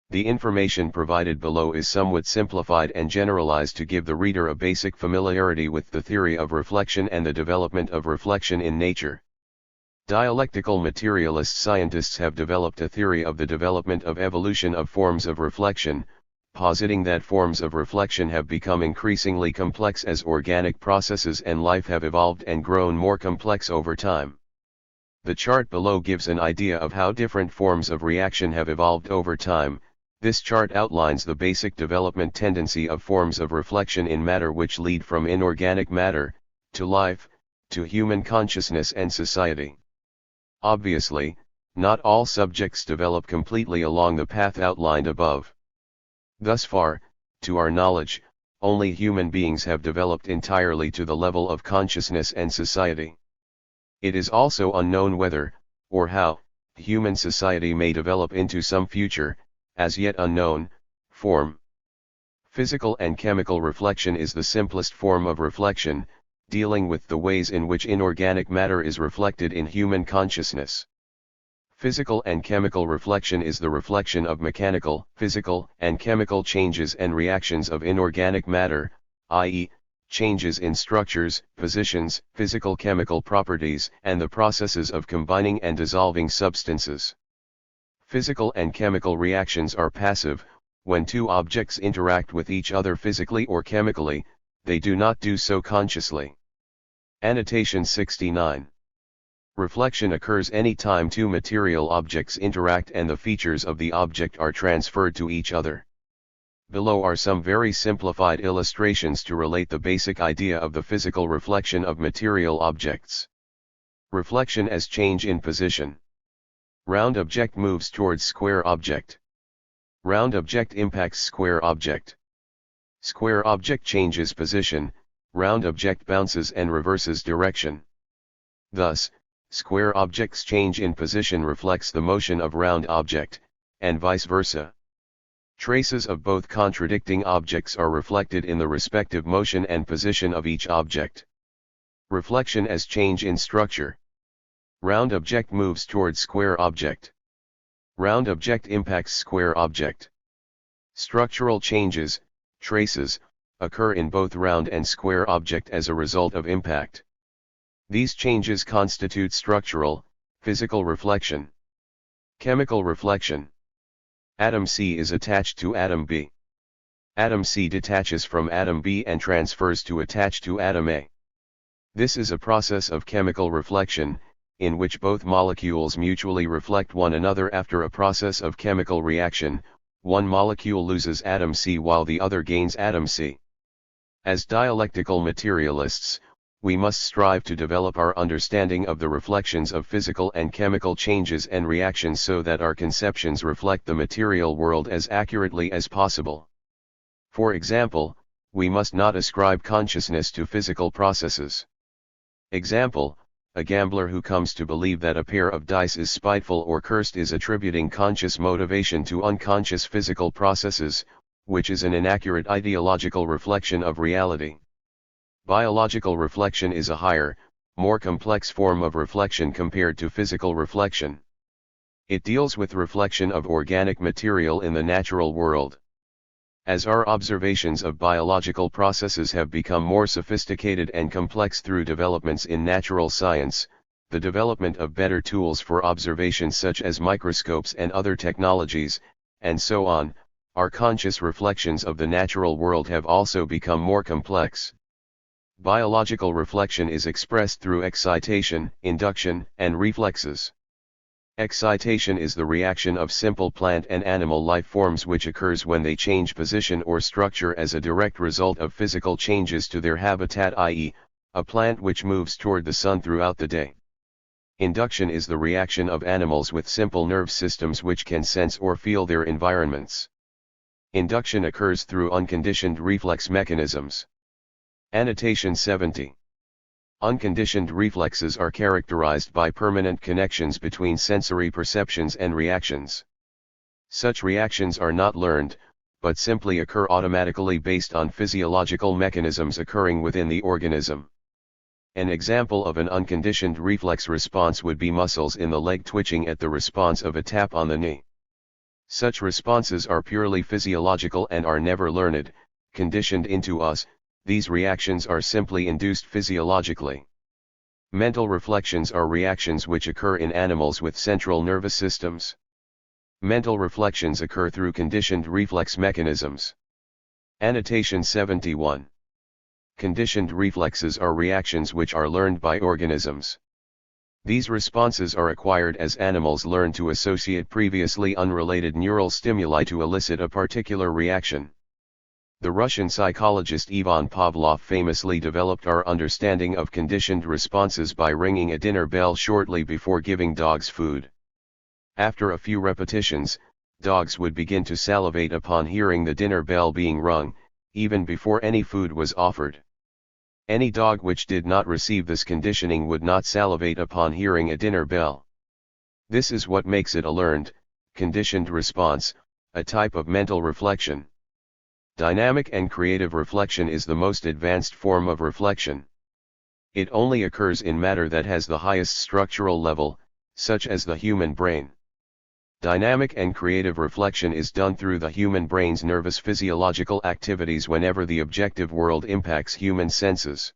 The information provided below is somewhat simplified and generalized to give the reader a basic familiarity with the theory of reflection and the development of reflection in nature. Dialectical materialist scientists have developed a theory of the development of evolution of forms of reflection, positing that forms of reflection have become increasingly complex as organic processes and life have evolved and grown more complex over time. The chart below gives an idea of how different forms of reaction have evolved over time. This chart outlines the basic development tendency of forms of reflection in matter which lead from inorganic matter, to life, to human consciousness and society. Obviously, not all subjects develop completely along the path outlined above. Thus far, to our knowledge, only human beings have developed entirely to the level of consciousness and society. It is also unknown whether, or how, human society may develop into some future, as yet unknown, form. Physical and chemical reflection is the simplest form of reflection, dealing with the ways in which inorganic matter is reflected in human consciousness. Physical and chemical reflection is the reflection of mechanical, physical, and chemical changes and reactions of inorganic matter, i.e., changes in structures, positions, physical-chemical properties, and the processes of combining and dissolving substances. Physical and chemical reactions are passive. When two objects interact with each other physically or chemically, they do not do so consciously. Annotation 69. Reflection occurs any time two material objects interact and the features of the object are transferred to each other. Below are some very simplified illustrations to relate the basic idea of the physical reflection of material objects. Reflection as change in position. Round object moves towards square object. Round object impacts square object. Square object changes position, round object bounces and reverses direction. Thus, square object's change in position reflects the motion of round object, and vice versa. Traces of both contradicting objects are reflected in the respective motion and position of each object. Reflection as change in structure. Round object moves towards square object. Round object impacts square object. Structural changes, traces, occur in both round and square object as a result of impact. These changes constitute structural, physical reflection. Chemical reflection. Atom C is attached to atom B. Atom C detaches from atom B and transfers to attach to atom A. This is a process of chemical reflection, in which both molecules mutually reflect one another. After a process of chemical reaction, one molecule loses atom C while the other gains atom C. As dialectical materialists, we must strive to develop our understanding of the reflections of physical and chemical changes and reactions so that our conceptions reflect the material world as accurately as possible. For example, we must not ascribe consciousness to physical processes. Example, a gambler who comes to believe that a pair of dice is spiteful or cursed is attributing conscious motivation to unconscious physical processes, which is an inaccurate ideological reflection of reality. Biological reflection is a higher, more complex form of reflection compared to physical reflection. It deals with reflection of organic material in the natural world. As our observations of biological processes have become more sophisticated and complex through developments in natural science, the development of better tools for observation such as microscopes and other technologies, and so on, our conscious reflections of the natural world have also become more complex. Biological reflection is expressed through excitation, induction, and reflexes. Excitation is the reaction of simple plant and animal life forms which occurs when they change position or structure as a direct result of physical changes to their habitat, i.e., a plant which moves toward the sun throughout the day. Induction is the reaction of animals with simple nerve systems which can sense or feel their environments. Induction occurs through unconditioned reflex mechanisms. Annotation 70. Unconditioned reflexes are characterized by permanent connections between sensory perceptions and reactions. Such reactions are not learned, but simply occur automatically based on physiological mechanisms occurring within the organism. An example of an unconditioned reflex response would be muscles in the leg twitching at the response of a tap on the knee. Such responses are purely physiological and are never learned, conditioned into us. These reactions are simply induced physiologically. Mental reflections are reactions which occur in animals with central nervous systems. Mental reflections occur through conditioned reflex mechanisms. Annotation 71. Conditioned reflexes are reactions which are learned by organisms. These responses are acquired as animals learn to associate previously unrelated neural stimuli to elicit a particular reaction. The Russian psychologist Ivan Pavlov famously developed our understanding of conditioned responses by ringing a dinner bell shortly before giving dogs food. After a few repetitions, dogs would begin to salivate upon hearing the dinner bell being rung, even before any food was offered. Any dog which did not receive this conditioning would not salivate upon hearing a dinner bell. This is what makes it a learned, conditioned response, a type of mental reflection. Dynamic and creative reflection is the most advanced form of reflection. It only occurs in matter that has the highest structural level, such as the human brain. Dynamic and creative reflection is done through the human brain's nervous physiological activities whenever the objective world impacts human senses.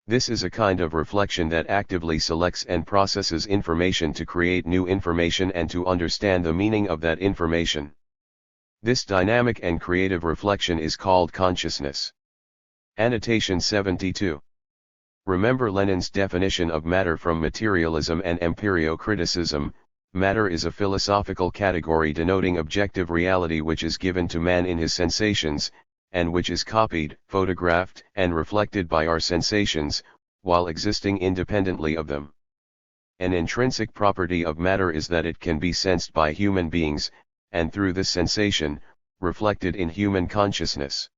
This is a kind of reflection that actively selects and processes information to create new information and to understand the meaning of that information. This dynamic and creative reflection is called consciousness. Annotation 72. Remember Lenin's definition of matter from materialism and empirio-criticism. Matter is a philosophical category denoting objective reality which is given to man in his sensations, and which is copied, photographed, and reflected by our sensations, while existing independently of them. An intrinsic property of matter is that it can be sensed by human beings, and through this sensation, reflected in human consciousness.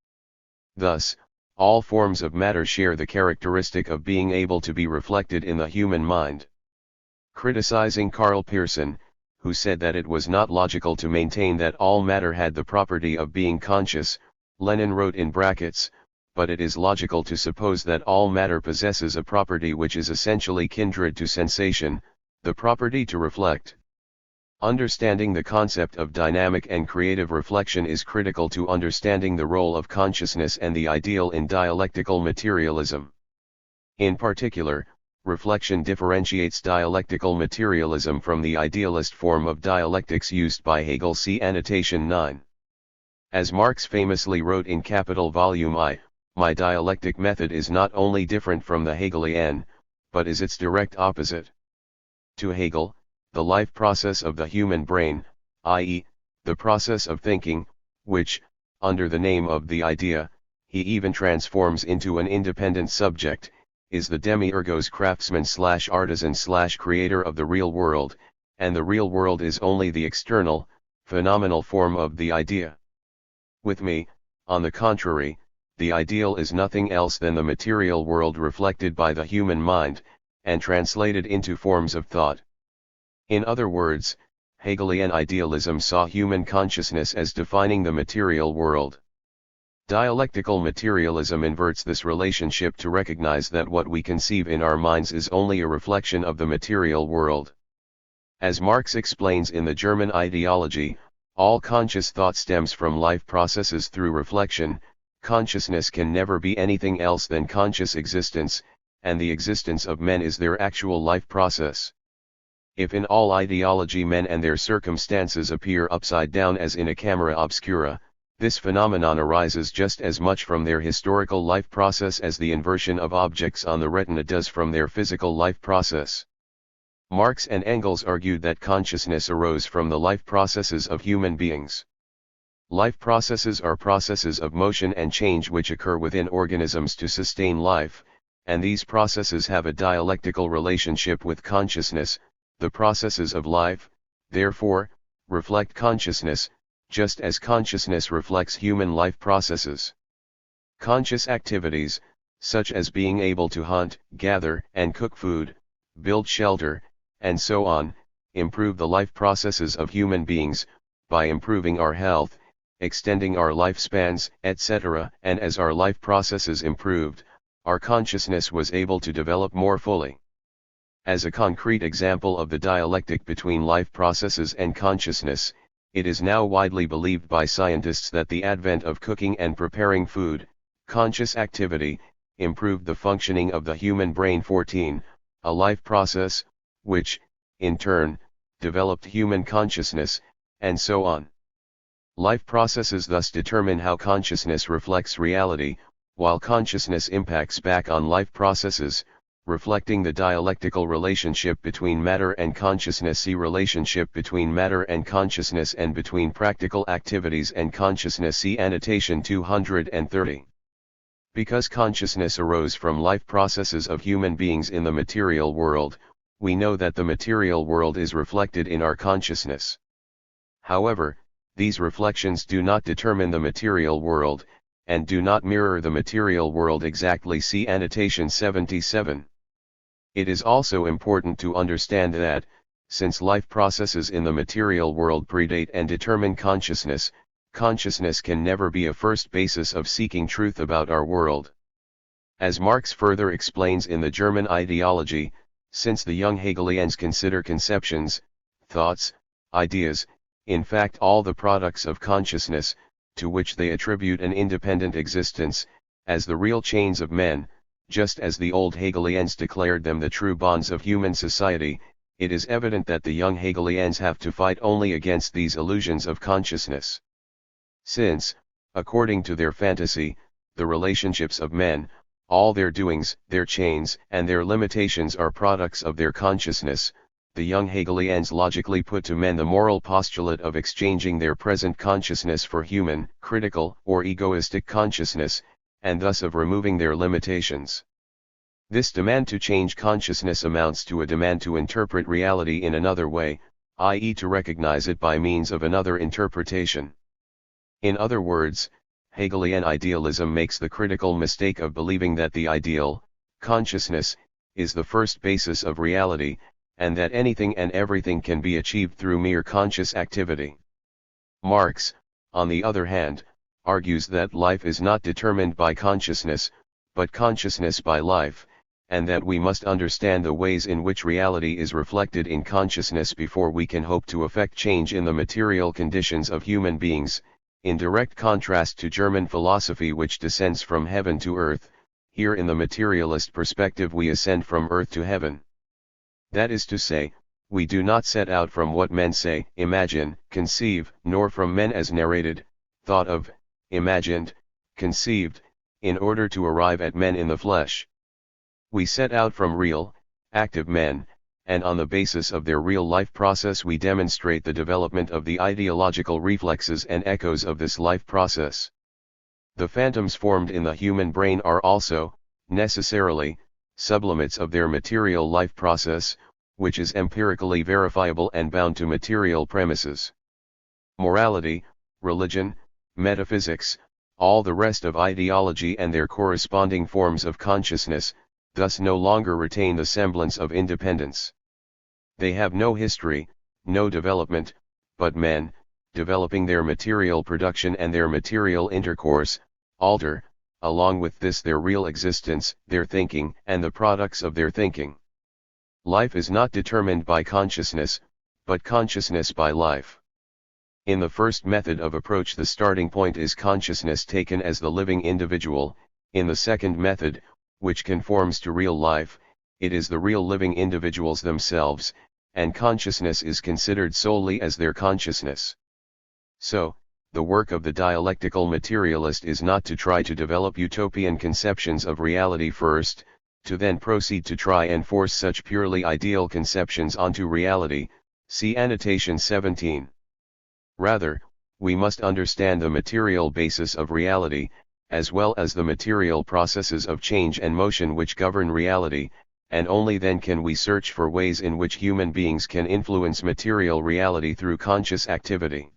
Thus, all forms of matter share the characteristic of being able to be reflected in the human mind. Criticizing Karl Pearson, who said that it was not logical to maintain that all matter had the property of being conscious, Lenin wrote in brackets, but it is logical to suppose that all matter possesses a property which is essentially kindred to sensation, the property to reflect. Understanding the concept of dynamic and creative reflection is critical to understanding the role of consciousness and the ideal in dialectical materialism. In particular, reflection differentiates dialectical materialism from the idealist form of dialectics used by Hegel. See Annotation 9. As Marx famously wrote in Capital Volume I, my dialectic method is not only different from the Hegelian, but is its direct opposite. To Hegel, the life process of the human brain, i.e., the process of thinking, which, under the name of the idea, he even transforms into an independent subject, is the demiurgos craftsman/artisan/creator of the real world, and the real world is only the external, phenomenal form of the idea. With me, on the contrary, the ideal is nothing else than the material world reflected by the human mind, and translated into forms of thought. In other words, Hegelian idealism saw human consciousness as defining the material world. Dialectical materialism inverts this relationship to recognize that what we conceive in our minds is only a reflection of the material world. As Marx explains in the German ideology, all conscious thought stems from life processes through reflection. Consciousness can never be anything else than conscious existence, and the existence of men is their actual life process. If in all ideology men and their circumstances appear upside down as in a camera obscura, this phenomenon arises just as much from their historical life process as the inversion of objects on the retina does from their physical life process. Marx and Engels argued that consciousness arose from the life processes of human beings. Life processes are processes of motion and change which occur within organisms to sustain life, and these processes have a dialectical relationship with consciousness. The processes of life, therefore, reflect consciousness, just as consciousness reflects human life processes. Conscious activities, such as being able to hunt, gather, and cook food, build shelter, and so on, improve the life processes of human beings, by improving our health, extending our lifespans, etc., and as our life processes improved, our consciousness was able to develop more fully. As a concrete example of the dialectic between life processes and consciousness, it is now widely believed by scientists that the advent of cooking and preparing food, conscious activity, improved the functioning of the human brain. 14, a life process, which, in turn, developed human consciousness, and so on. Life processes thus determine how consciousness reflects reality, while consciousness impacts back on life processes, reflecting the dialectical relationship between matter and consciousness. See relationship between matter and consciousness and between practical activities and consciousness. See annotation 230. Because consciousness arose from life processes of human beings in the material world, we know that the material world is reflected in our consciousness. However, these reflections do not determine the material world, and do not mirror the material world exactly. See annotation 77. It is also important to understand that, since life processes in the material world predate and determine consciousness, consciousness can never be a first basis of seeking truth about our world. As Marx further explains in the German Ideology, since the young Hegelians consider conceptions, thoughts, ideas, in fact all the products of consciousness, to which they attribute an independent existence, as the real chains of men, just as the old Hegelians declared them the true bonds of human society, it is evident that the young Hegelians have to fight only against these illusions of consciousness. Since, according to their fantasy, the relationships of men, all their doings, their chains, and their limitations are products of their consciousness, the young Hegelians logically put to men the moral postulate of exchanging their present consciousness for human, critical, or egoistic consciousness, and thus of removing their limitations. This demand to change consciousness amounts to a demand to interpret reality in another way, i.e. to recognize it by means of another interpretation. In other words, Hegelian idealism makes the critical mistake of believing that the ideal, consciousness, is the first basis of reality, and that anything and everything can be achieved through mere conscious activity. Marx, on the other hand, argues that life is not determined by consciousness, but consciousness by life, and that we must understand the ways in which reality is reflected in consciousness before we can hope to effect change in the material conditions of human beings, in direct contrast to German philosophy which descends from heaven to earth. Here in the materialist perspective we ascend from earth to heaven. That is to say, we do not set out from what men say, imagine, conceive, nor from men as narrated, thought of, imagined, conceived, in order to arrive at men in the flesh. We set out from real, active men, and on the basis of their real life process we demonstrate the development of the ideological reflexes and echoes of this life process. The phantoms formed in the human brain are also, necessarily, sublimates of their material life process, which is empirically verifiable and bound to material premises. Morality, religion, metaphysics, all the rest of ideology and their corresponding forms of consciousness, thus no longer retain the semblance of independence. They have no history, no development, but men, developing their material production and their material intercourse, alter, along with this their real existence, their thinking, and the products of their thinking. Life is not determined by consciousness, but consciousness by life. In the first method of approach the starting point is consciousness taken as the living individual, in the second method, which conforms to real life, it is the real living individuals themselves, and consciousness is considered solely as their consciousness. So, the work of the dialectical materialist is not to try to develop utopian conceptions of reality first, to then proceed to try and force such purely ideal conceptions onto reality, see annotation 17. Rather, we must understand the material basis of reality, as well as the material processes of change and motion which govern reality, and only then can we search for ways in which human beings can influence material reality through conscious activity.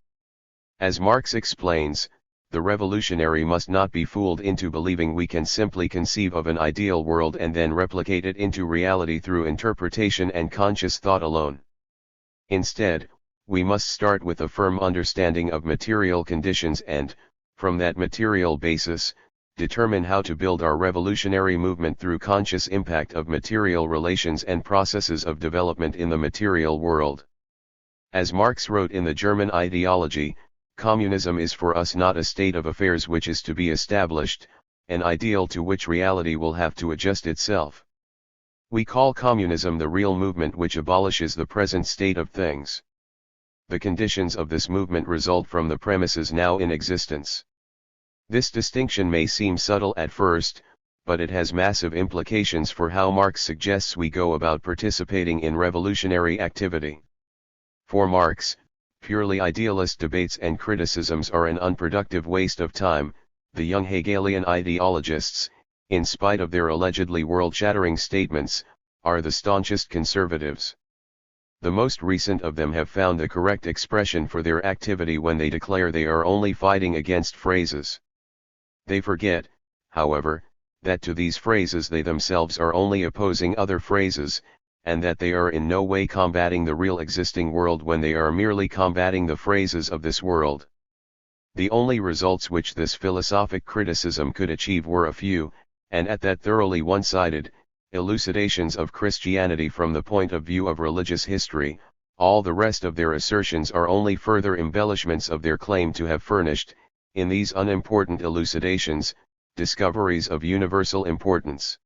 As Marx explains, the revolutionary must not be fooled into believing we can simply conceive of an ideal world and then replicate it into reality through interpretation and conscious thought alone. Instead, we must start with a firm understanding of material conditions and, from that material basis, determine how to build our revolutionary movement through conscious impact of material relations and processes of development in the material world. As Marx wrote in the German Ideology, communism is for us not a state of affairs which is to be established, an ideal to which reality will have to adjust itself. We call communism the real movement which abolishes the present state of things. The conditions of this movement result from the premises now in existence. This distinction may seem subtle at first, but it has massive implications for how Marx suggests we go about participating in revolutionary activity. For Marx, purely idealist debates and criticisms are an unproductive waste of time. The young Hegelian ideologists, in spite of their allegedly world-shattering statements, are the staunchest conservatives. The most recent of them have found the correct expression for their activity when they declare they are only fighting against phrases. They forget, however, that to these phrases they themselves are only opposing other phrases, and that they are in no way combating the real existing world when they are merely combating the phrases of this world. The only results which this philosophic criticism could achieve were a few, and at that thoroughly one-sided, elucidations of Christianity from the point of view of religious history. All the rest of their assertions are only further embellishments of their claim to have furnished, in these unimportant elucidations, discoveries of universal importance.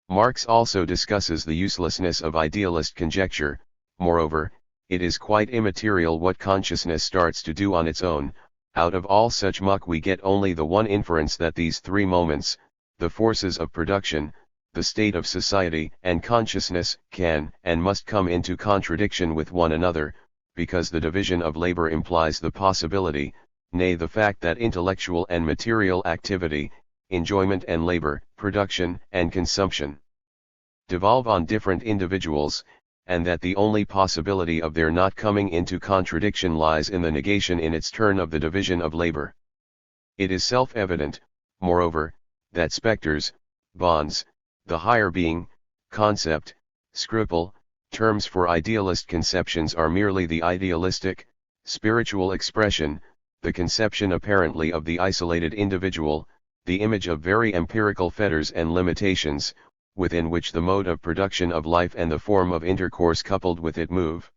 Marx also discusses the uselessness of idealist conjecture. Moreover, it is quite immaterial what consciousness starts to do on its own. Out of all such muck we get only the one inference that these three moments, the forces of production, the state of society and consciousness, can and must come into contradiction with one another, because the division of labor implies the possibility, nay the fact that intellectual and material activity, enjoyment and labor, production and consumption, devolve on different individuals, and that the only possibility of their not coming into contradiction lies in the negation in its turn of the division of labor. It is self-evident, moreover, that specters, bonds, the higher being, concept, scruple, terms for idealist conceptions are merely the idealistic, spiritual expression, the conception apparently of the isolated individual, the image of very empirical fetters and limitations, within which the mode of production of life and the form of intercourse coupled with it move.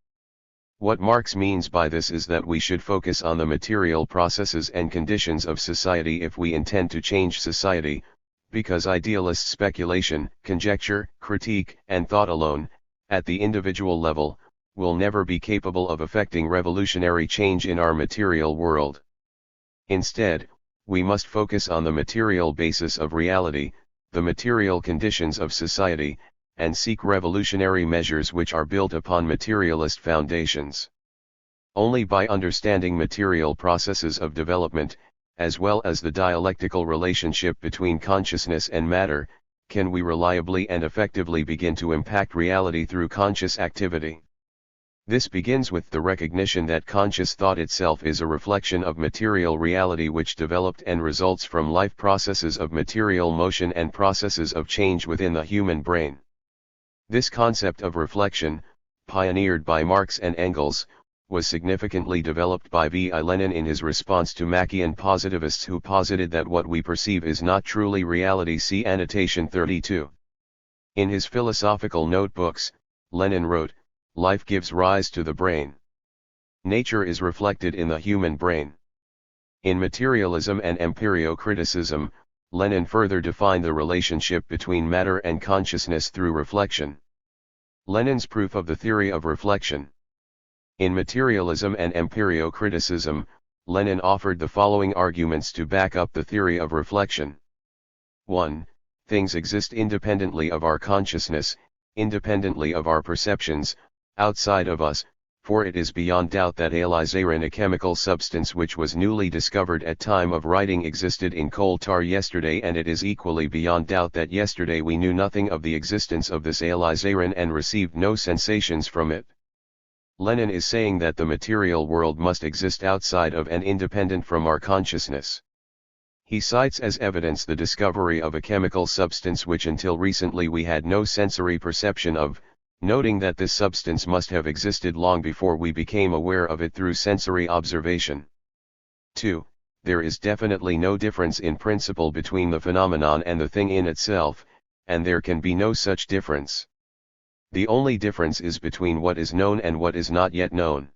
What Marx means by this is that we should focus on the material processes and conditions of society if we intend to change society, because idealist speculation, conjecture, critique, and thought alone, at the individual level, will never be capable of effecting revolutionary change in our material world. Instead, we must focus on the material basis of reality, the material conditions of society, and seek revolutionary measures which are built upon materialist foundations. Only by understanding material processes of development, as well as the dialectical relationship between consciousness and matter, can we reliably and effectively begin to impact reality through conscious activity. This begins with the recognition that conscious thought itself is a reflection of material reality which developed and results from life processes of material motion and processes of change within the human brain. This concept of reflection, pioneered by Marx and Engels, was significantly developed by V. I. Lenin in his response to Machian positivists who posited that what we perceive is not truly reality. See annotation 32. In his philosophical notebooks, Lenin wrote, "Life gives rise to the brain. Nature is reflected in the human brain." In Materialism and Empirio-criticism, Lenin further defined the relationship between matter and consciousness through reflection. Lenin's proof of the theory of reflection. In Materialism and Empirio-criticism, Lenin offered the following arguments to back up the theory of reflection. 1. Things exist independently of our consciousness, independently of our perceptions, outside of us, for it is beyond doubt that alizarin, a chemical substance which was newly discovered at time of writing, existed in coal tar yesterday, and it is equally beyond doubt that yesterday we knew nothing of the existence of this alizarin and received no sensations from it. Lenin is saying that the material world must exist outside of and independent from our consciousness. He cites as evidence the discovery of a chemical substance which until recently we had no sensory perception of, noting that this substance must have existed long before we became aware of it through sensory observation. 2. There is definitely no difference in principle between the phenomenon and the thing in itself, and there can be no such difference. The only difference is between what is known and what is not yet known.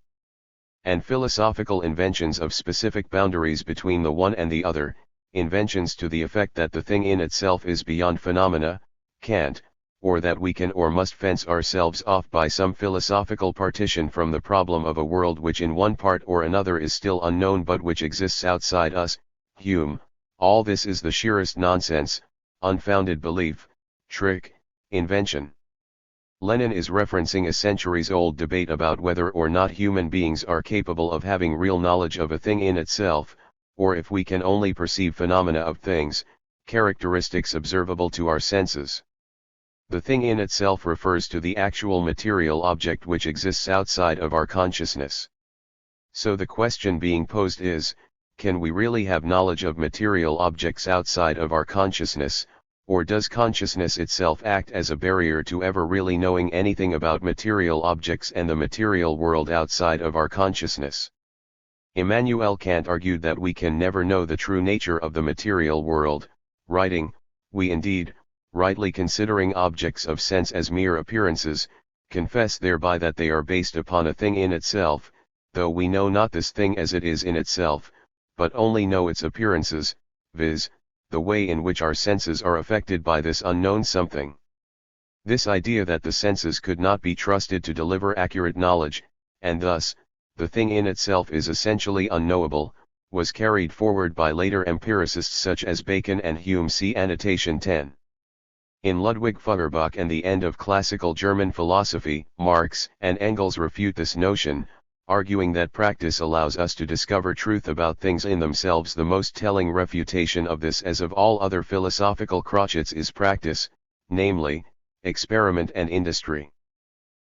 And philosophical inventions of specific boundaries between the one and the other, inventions to the effect that the thing in itself is beyond phenomena, can't, or that we can or must fence ourselves off by some philosophical partition from the problem of a world which in one part or another is still unknown but which exists outside us, Hume, all this is the sheerest nonsense, unfounded belief, trick, invention. Lenin is referencing a centuries-old debate about whether or not human beings are capable of having real knowledge of a thing in itself, or if we can only perceive phenomena of things, characteristics observable to our senses. The thing in itself refers to the actual material object which exists outside of our consciousness. So the question being posed is, can we really have knowledge of material objects outside of our consciousness, or does consciousness itself act as a barrier to ever really knowing anything about material objects and the material world outside of our consciousness? Immanuel Kant argued that we can never know the true nature of the material world, writing, "We indeed, rightly considering objects of sense as mere appearances, confess thereby that they are based upon a thing in itself, though we know not this thing as it is in itself, but only know its appearances, viz., the way in which our senses are affected by this unknown something." This idea that the senses could not be trusted to deliver accurate knowledge, and thus, the thing in itself is essentially unknowable, was carried forward by later empiricists such as Bacon and Hume. See Annotation 10. In Ludwig Feuerbach and the End of Classical German Philosophy, Marx and Engels refute this notion, arguing that practice allows us to discover truth about things in themselves. The most telling refutation of this, as of all other philosophical crotchets, is practice, namely, experiment and industry.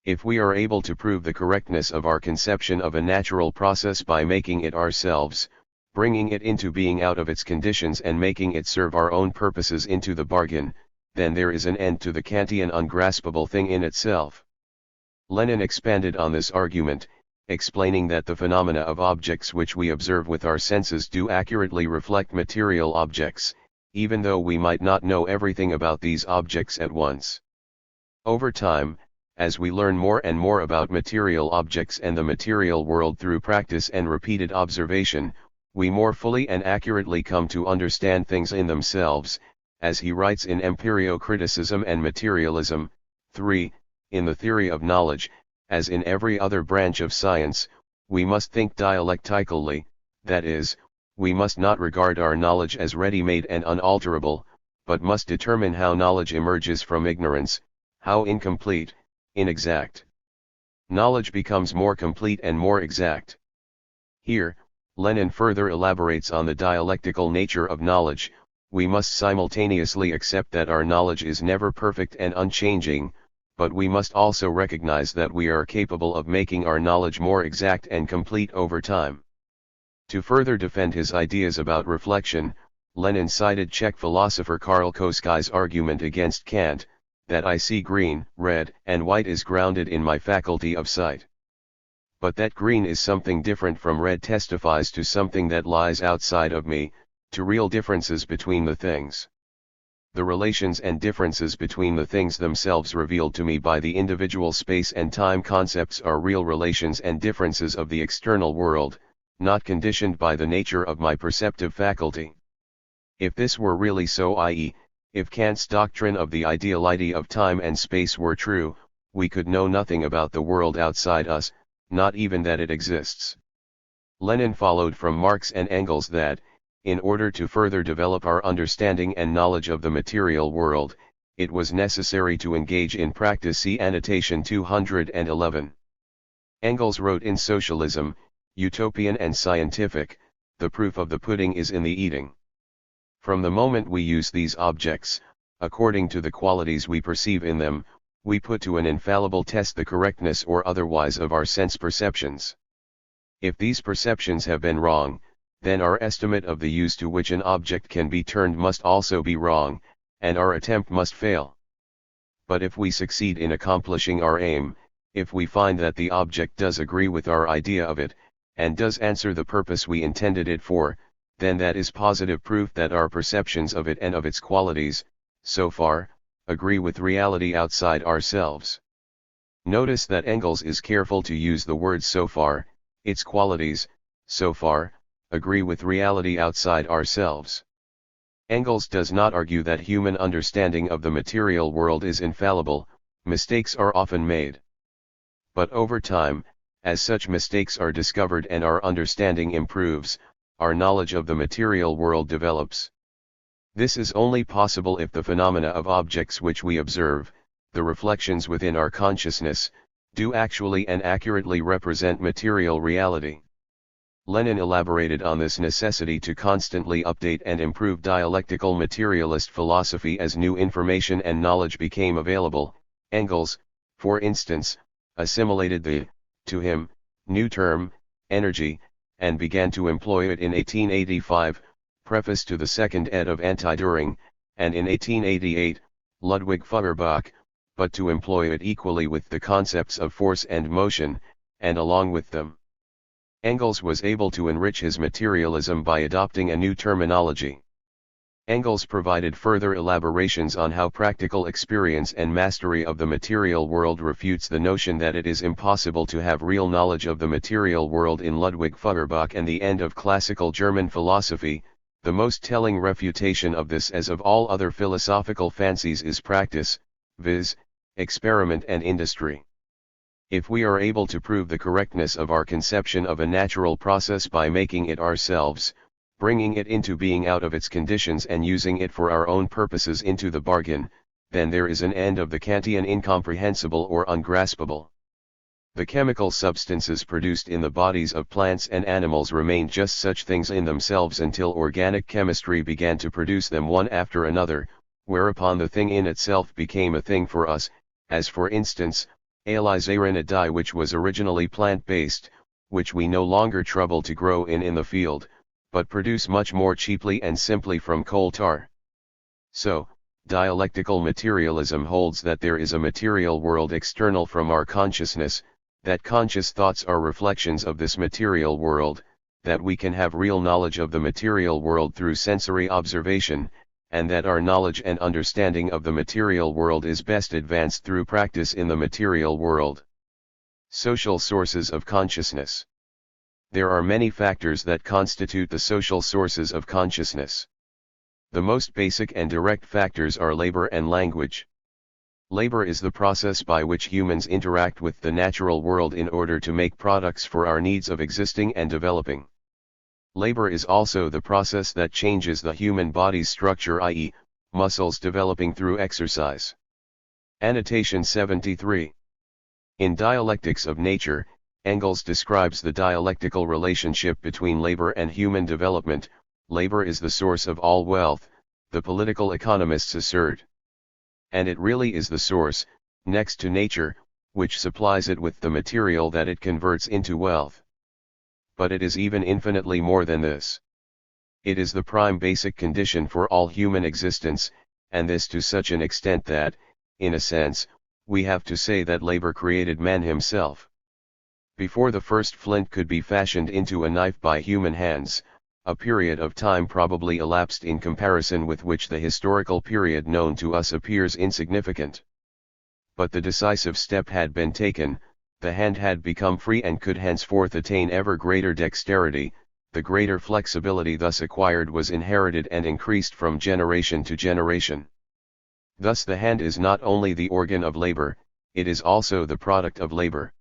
If we are able to prove the correctness of our conception of a natural process by making it ourselves, bringing it into being out of its conditions and making it serve our own purposes into the bargain, then there is an end to the Kantian ungraspable thing in itself. Lenin expanded on this argument, explaining that the phenomena of objects which we observe with our senses do accurately reflect material objects, even though we might not know everything about these objects at once. Over time, as we learn more and more about material objects and the material world through practice and repeated observation, we more fully and accurately come to understand things in themselves, as he writes in Empirio-Criticism and Materialism, 3, in the theory of knowledge, as in every other branch of science, we must think dialectically, that is, we must not regard our knowledge as ready-made and unalterable, but must determine how knowledge emerges from ignorance, how incomplete, inexact. Knowledge becomes more complete and more exact. Here, Lenin further elaborates on the dialectical nature of knowledge. We must simultaneously accept that our knowledge is never perfect and unchanging, but we must also recognize that we are capable of making our knowledge more exact and complete over time. To further defend his ideas about reflection, Lenin cited Czech philosopher Karl Koskai's argument against Kant, that I see green, red, and white is grounded in my faculty of sight. But that green is something different from red testifies to something that lies outside of me, to real differences between the things. The relations and differences between the things themselves revealed to me by the individual space and time concepts are real relations and differences of the external world, not conditioned by the nature of my perceptive faculty. If this were really so, i.e., if Kant's doctrine of the ideality of time and space were true, we could know nothing about the world outside us, not even that it exists. Lenin followed from Marx and Engels that, in order to further develop our understanding and knowledge of the material world, it was necessary to engage in practice. See Annotation 211. Engels wrote in Socialism, Utopian and Scientific, the proof of the pudding is in the eating. From the moment we use these objects, according to the qualities we perceive in them, we put to an infallible test the correctness or otherwise of our sense perceptions. If these perceptions have been wrong, then our estimate of the use to which an object can be turned must also be wrong, and our attempt must fail. But if we succeed in accomplishing our aim, if we find that the object does agree with our idea of it, and does answer the purpose we intended it for, then that is positive proof that our perceptions of it and of its qualities, so far, agree with reality outside ourselves. Notice that Engels is careful to use the word so far. Its qualities, so far, agree with reality outside ourselves. Engels does not argue that human understanding of the material world is infallible. Mistakes are often made. But over time, as such mistakes are discovered and our understanding improves, our knowledge of the material world develops. This is only possible if the phenomena of objects which we observe, the reflections within our consciousness, do actually and accurately represent material reality. Lenin elaborated on this necessity to constantly update and improve dialectical materialist philosophy as new information and knowledge became available. Engels, for instance, assimilated the, to him, new term, energy, and began to employ it in 1885, preface to the second ed of Anti-Düring, and in 1888, Ludwig Feuerbach, but to employ it equally with the concepts of force and motion, and along with them. Engels was able to enrich his materialism by adopting a new terminology. Engels provided further elaborations on how practical experience and mastery of the material world refutes the notion that it is impossible to have real knowledge of the material world in Ludwig Feuerbach and the end of classical German philosophy. The most telling refutation of this, as of all other philosophical fancies, is practice, viz., experiment and industry. If we are able to prove the correctness of our conception of a natural process by making it ourselves, bringing it into being out of its conditions and using it for our own purposes into the bargain, then there is an end of the Kantian incomprehensible or ungraspable. The chemical substances produced in the bodies of plants and animals remained just such things in themselves until organic chemistry began to produce them one after another, whereupon the thing in itself became a thing for us, as for instance, alizarin, a dye which was originally plant-based, which we no longer trouble to grow in the field, but produce much more cheaply and simply from coal tar. So, dialectical materialism holds that there is a material world external from our consciousness, that conscious thoughts are reflections of this material world, that we can have real knowledge of the material world through sensory observation, and that our knowledge and understanding of the material world is best advanced through practice in the material world. Social sources of consciousness. There are many factors that constitute the social sources of consciousness. The most basic and direct factors are labor and language. Labor is the process by which humans interact with the natural world in order to make products for our needs of existing and developing. Labor is also the process that changes the human body's structure, i.e., muscles developing through exercise. Annotation 73. In Dialectics of Nature, Engels describes the dialectical relationship between labor and human development. Labor is the source of all wealth, the political economists assert. And it really is the source, next to nature, which supplies it with the material that it converts into wealth. But it is even infinitely more than this. It is the prime basic condition for all human existence, and this to such an extent that, in a sense, we have to say that labor created man himself. Before the first flint could be fashioned into a knife by human hands, a period of time probably elapsed in comparison with which the historical period known to us appears insignificant. But the decisive step had been taken, the hand had become free and could henceforth attain ever greater dexterity. The greater flexibility thus acquired was inherited and increased from generation to generation. Thus the hand is not only the organ of labor, it is also the product of labor.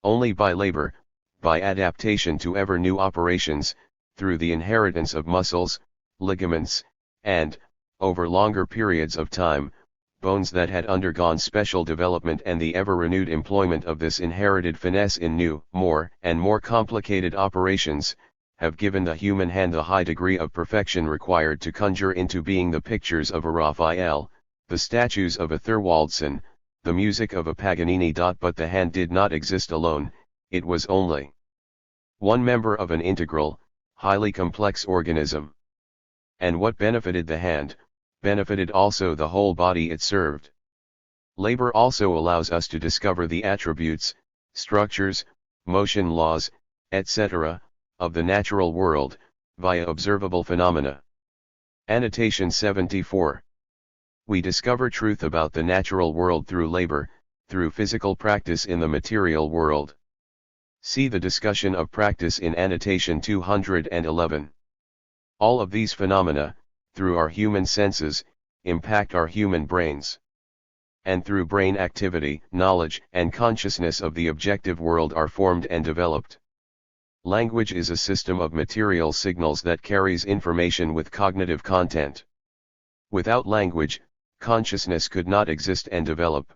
Only by labor, by adaptation to ever new operations, through the inheritance of muscles, ligaments, and, over longer periods of time, bones that had undergone special development and the ever-renewed employment of this inherited finesse in new, more and more complicated operations, have given the human hand the high degree of perfection required to conjure into being the pictures of a Raphael, the statues of a Thorwaldsen, the music of a Paganini. But the hand did not exist alone, it was only one member of an integral, highly complex organism. And what benefited the hand, benefited also the whole body it served. Labor also allows us to discover the attributes, structures, motion laws, etc., of the natural world, via observable phenomena. Annotation 74. We discover truth about the natural world through labor, through physical practice in the material world. See the discussion of practice in Annotation 211. All of these phenomena, through our human senses, impact our human brains. And through brain activity, knowledge and consciousness of the objective world are formed and developed. Language is a system of material signals that carries information with cognitive content. Without language, consciousness could not exist and develop.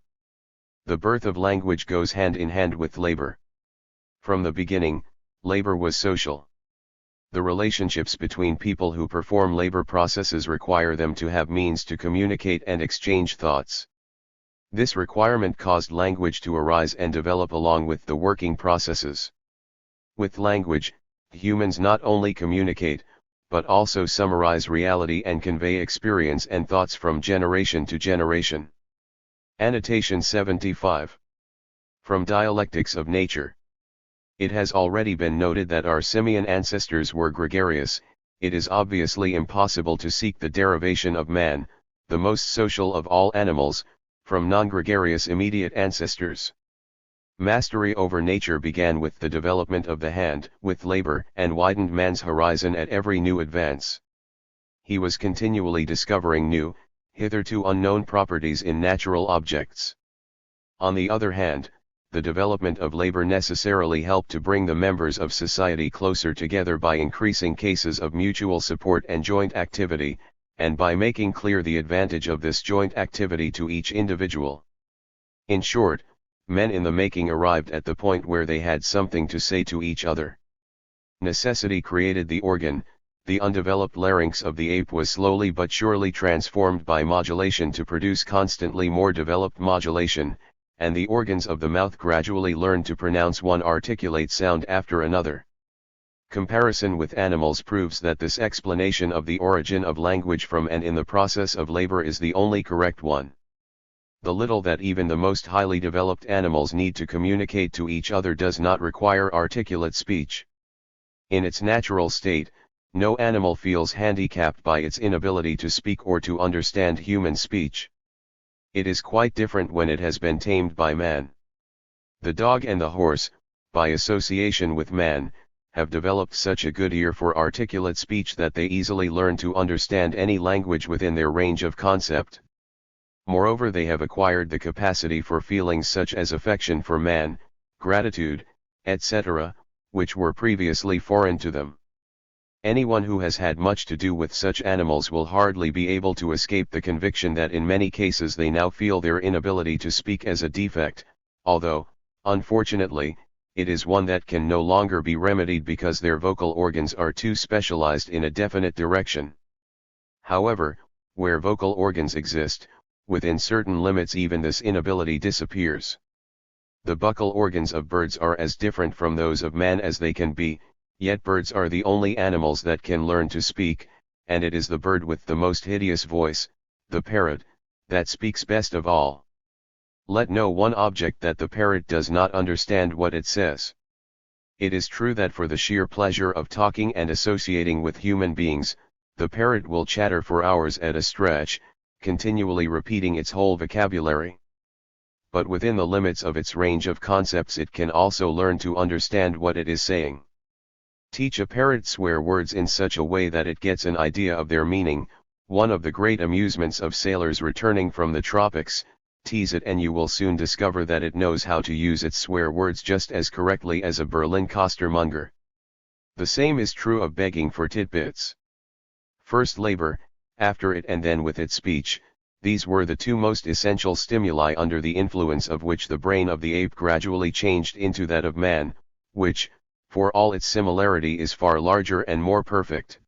The birth of language goes hand in hand with labor. From the beginning, labor was social. The relationships between people who perform labor processes require them to have means to communicate and exchange thoughts. This requirement caused language to arise and develop along with the working processes. With language, humans not only communicate, but also summarize reality and convey experience and thoughts from generation to generation. Annotation 75. From Dialectics of Nature. It has already been noted that our simian ancestors were gregarious. It is obviously impossible to seek the derivation of man, the most social of all animals, from non-gregarious immediate ancestors. Mastery over nature began with the development of the hand, with labor, and widened man's horizon at every new advance. He was continually discovering new, hitherto unknown properties in natural objects. On the other hand, the development of labor necessarily helped to bring the members of society closer together by increasing cases of mutual support and joint activity, and by making clear the advantage of this joint activity to each individual. In short, men in the making arrived at the point where they had something to say to each other. Necessity created the organ. The undeveloped larynx of the ape was slowly but surely transformed by modulation to produce constantly more developed modulation, and the organs of the mouth gradually learned to pronounce one articulate sound after another. Comparison with animals proves that this explanation of the origin of language from and in the process of labor is the only correct one. The little that even the most highly developed animals need to communicate to each other does not require articulate speech. In its natural state, no animal feels handicapped by its inability to speak or to understand human speech. It is quite different when it has been tamed by man. The dog and the horse, by association with man, have developed such a good ear for articulate speech that they easily learn to understand any language within their range of concept. Moreover, they have acquired the capacity for feelings such as affection for man, gratitude, etc., which were previously foreign to them. Anyone who has had much to do with such animals will hardly be able to escape the conviction that in many cases they now feel their inability to speak as a defect, although, unfortunately, it is one that can no longer be remedied because their vocal organs are too specialized in a definite direction. However, where vocal organs exist, within certain limits even this inability disappears. The buccal organs of birds are as different from those of man as they can be, yet birds are the only animals that can learn to speak, and it is the bird with the most hideous voice, the parrot, that speaks best of all. Let no one object that the parrot does not understand what it says. It is true that for the sheer pleasure of talking and associating with human beings, the parrot will chatter for hours at a stretch, continually repeating its whole vocabulary. But within the limits of its range of concepts it can also learn to understand what it is saying. Teach a parrot swear words in such a way that it gets an idea of their meaning, one of the great amusements of sailors returning from the tropics. Tease it and you will soon discover that it knows how to use its swear words just as correctly as a Berlin costermonger. The same is true of begging for titbits. First labor, after it and then with its speech, these were the two most essential stimuli under the influence of which the brain of the ape gradually changed into that of man, which, for all its similarity, is far larger and more perfect.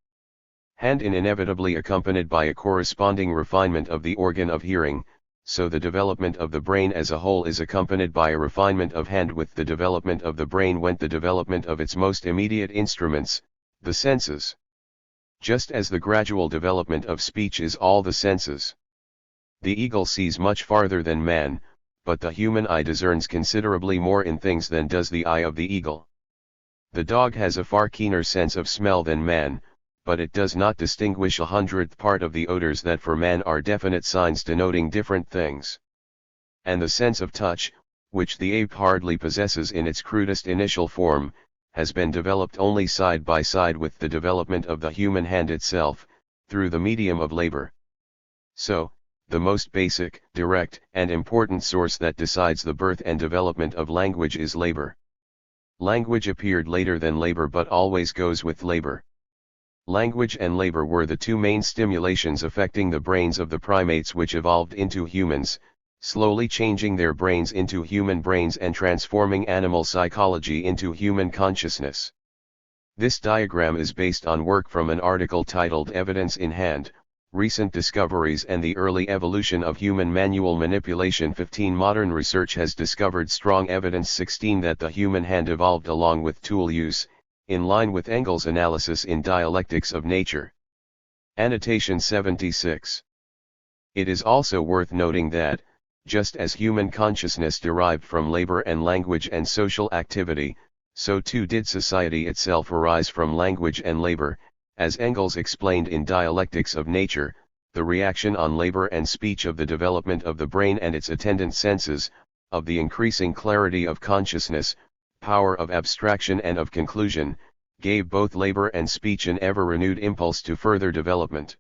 Hand in inevitably accompanied by a corresponding refinement of the organ of hearing, so the development of the brain as a whole is accompanied by a refinement of hand. With the development of the brain went the development of its most immediate instruments, the senses. Just as the gradual development of speech is all the senses. The eagle sees much farther than man, but the human eye discerns considerably more in things than does the eye of the eagle. The dog has a far keener sense of smell than man, but it does not distinguish 1/100th part of the odors that for man are definite signs denoting different things. And the sense of touch, which the ape hardly possesses in its crudest initial form, has been developed only side by side with the development of the human hand itself, through the medium of labor. So, the most basic, direct, and important source that decides the birth and development of language is labor. Language appeared later than labor but always goes with labor. Language and labor were the two main stimulations affecting the brains of the primates which evolved into humans, slowly changing their brains into human brains and transforming animal psychology into human consciousness. This diagram is based on work from an article titled Evidence in Hand, Recent Discoveries and the Early Evolution of Human Manual Manipulation. 15 Modern research has discovered strong evidence. 16 That the human hand evolved along with tool use, in line with Engels' analysis in Dialectics of Nature. Annotation 76. It is also worth noting that, just as human consciousness derived from labor and language and social activity, so too did society itself arise from language and labor, as Engels explained in Dialectics of Nature. The reaction on labor and speech of the development of the brain and its attendant senses, of the increasing clarity of consciousness, power of abstraction and of conclusion, gave both labor and speech an ever-renewed impulse to further development.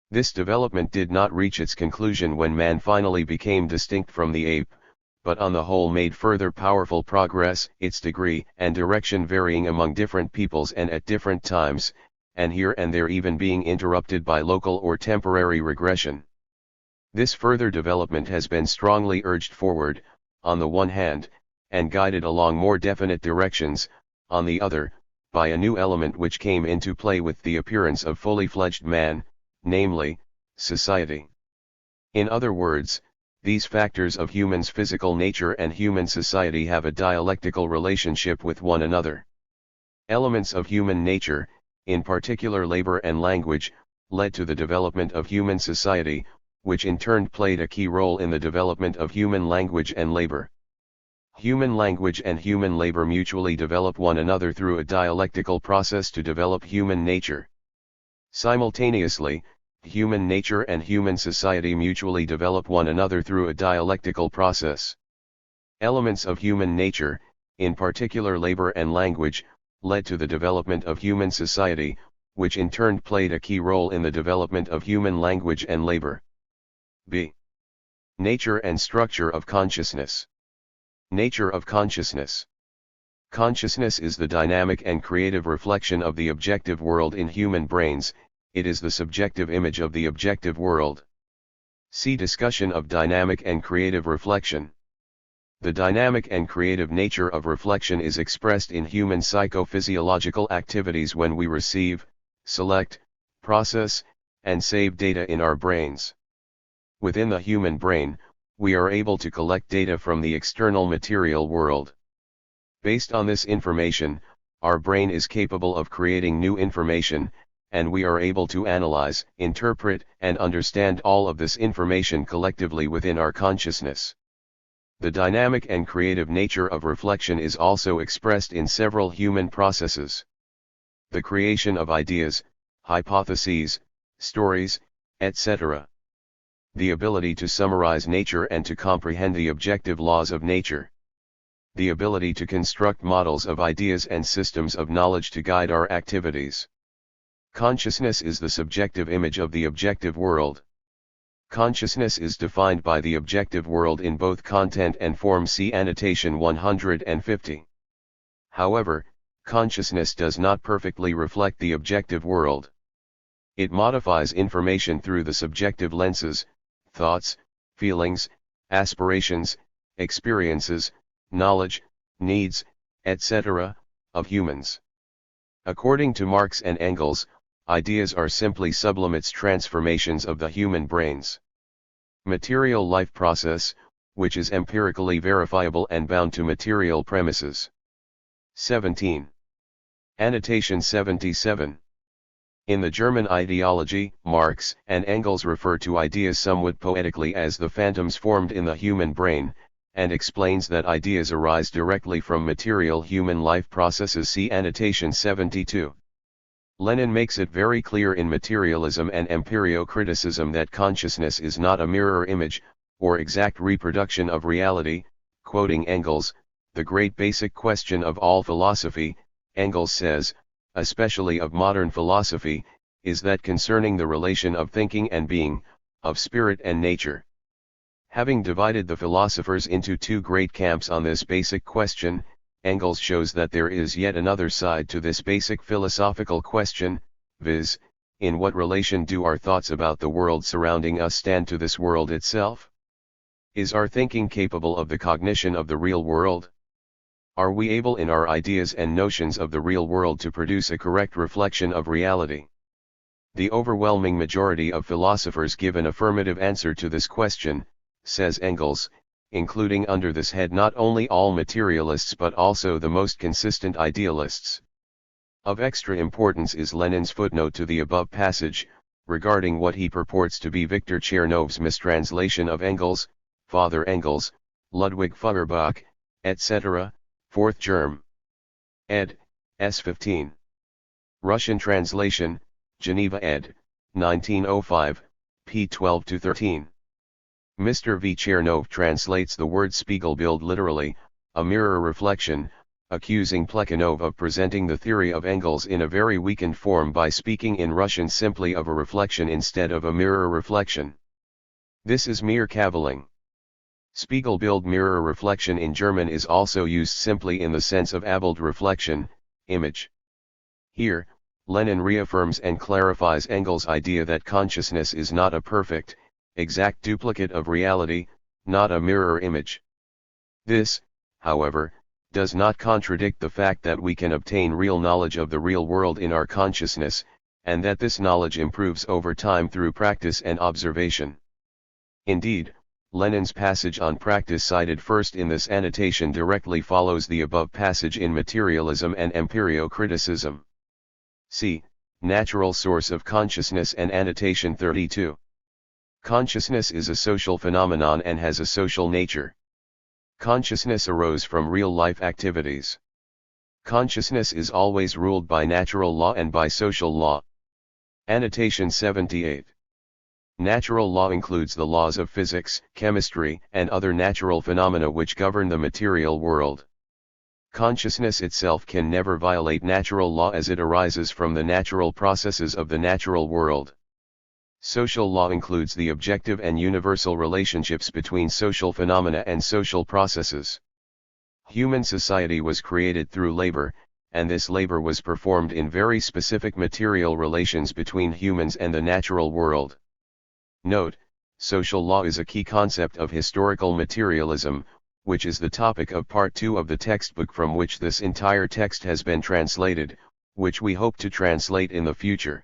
This development did not reach its conclusion when man finally became distinct from the ape, but on the whole made further powerful progress, its degree and direction varying among different peoples and at different times, and here and there even being interrupted by local or temporary regression. This further development has been strongly urged forward, on the one hand, and guided along more definite directions, on the other, by a new element which came into play with the appearance of fully fledged man, namely, society. In other words, these factors of human's physical nature and human society have a dialectical relationship with one another. Elements of human nature, in particular labor and language, led to the development of human society, which in turn played a key role in the development of human language and labor. Human language and human labor mutually develop one another through a dialectical process to develop human nature. Simultaneously, human nature and human society mutually develop one another through a dialectical process. Elements of human nature, in particular labor and language, led to the development of human society, which in turn played a key role in the development of human language and labor. B. Nature and structure of consciousness. Nature of consciousness. Consciousness is the dynamic and creative reflection of the objective world in human brains. It is the subjective image of the objective world. See discussion of dynamic and creative reflection. The dynamic and creative nature of reflection is expressed in human psychophysiological activities when we receive, select, process, and save data in our brains. Within the human brain, we are able to collect data from the external material world. Based on this information, our brain is capable of creating new information, and we are able to analyze, interpret, and understand all of this information collectively within our consciousness. The dynamic and creative nature of reflection is also expressed in several human processes. The creation of ideas, hypotheses, stories, etc. The ability to summarize nature and to comprehend the objective laws of nature. The ability to construct models of ideas and systems of knowledge to guide our activities. Consciousness is the subjective image of the objective world. Consciousness is defined by the objective world in both content and form. See annotation 150. However, consciousness does not perfectly reflect the objective world. It modifies information through the subjective lenses, thoughts, feelings, aspirations, experiences, knowledge, needs, etc., of humans. According to Marx and Engels, ideas are simply sublimates transformations of the human brains. Material life process, which is empirically verifiable and bound to material premises. 17. Annotation 77. In the German ideology, Marx and Engels refer to ideas somewhat poetically as the phantoms formed in the human brain, and explains that ideas arise directly from material human life processes. See annotation 72. Lenin makes it very clear in Materialism and Empirio-Criticism that consciousness is not a mirror image, or exact reproduction of reality. Quoting Engels, "The great basic question of all philosophy," Engels says, especially of modern philosophy, is that concerning the relation of thinking and being, of spirit and nature. Having divided the philosophers into two great camps on this basic question, Engels shows that there is yet another side to this basic philosophical question, viz., in what relation do our thoughts about the world surrounding us stand to this world itself? Is our thinking capable of the cognition of the real world? Are we able in our ideas and notions of the real world to produce a correct reflection of reality? The overwhelming majority of philosophers give an affirmative answer to this question, says Engels, including under this head not only all materialists but also the most consistent idealists. Of extra importance is Lenin's footnote to the above passage, regarding what he purports to be Viktor Chernov's mistranslation of Engels, Father Engels, Ludwig Feuerbach, etc., 4th Germ. ed. S. 15. Russian translation, Geneva ed. 1905, p. 12-13. Mr. V. Chernov translates the word Spiegelbild literally, a mirror reflection, accusing Plekhanov of presenting the theory of Engels in a very weakened form by speaking in Russian simply of a reflection instead of a mirror reflection. This is mere cavilling. Spiegelbild mirror reflection in German is also used simply in the sense of Abbild reflection, image. Here, Lenin reaffirms and clarifies Engels' idea that consciousness is not a perfect, exact duplicate of reality, not a mirror image. This, however, does not contradict the fact that we can obtain real knowledge of the real world in our consciousness, and that this knowledge improves over time through practice and observation. Indeed, Lenin's passage on practice cited first in this annotation directly follows the above passage in Materialism and Empirio-Criticism. See, Natural Source of Consciousness and Annotation 32. Consciousness is a social phenomenon and has a social nature. Consciousness arose from real-life activities. Consciousness is always ruled by natural law and by social law. Annotation 78. Natural law includes the laws of physics, chemistry, and other natural phenomena which govern the material world. Consciousness itself can never violate natural law as it arises from the natural processes of the natural world. Social law includes the objective and universal relationships between social phenomena and social processes. Human society was created through labor, and this labor was performed in very specific material relations between humans and the natural world. Note, social law is a key concept of historical materialism, which is the topic of Part 2 of the textbook from which this entire text has been translated, which we hope to translate in the future.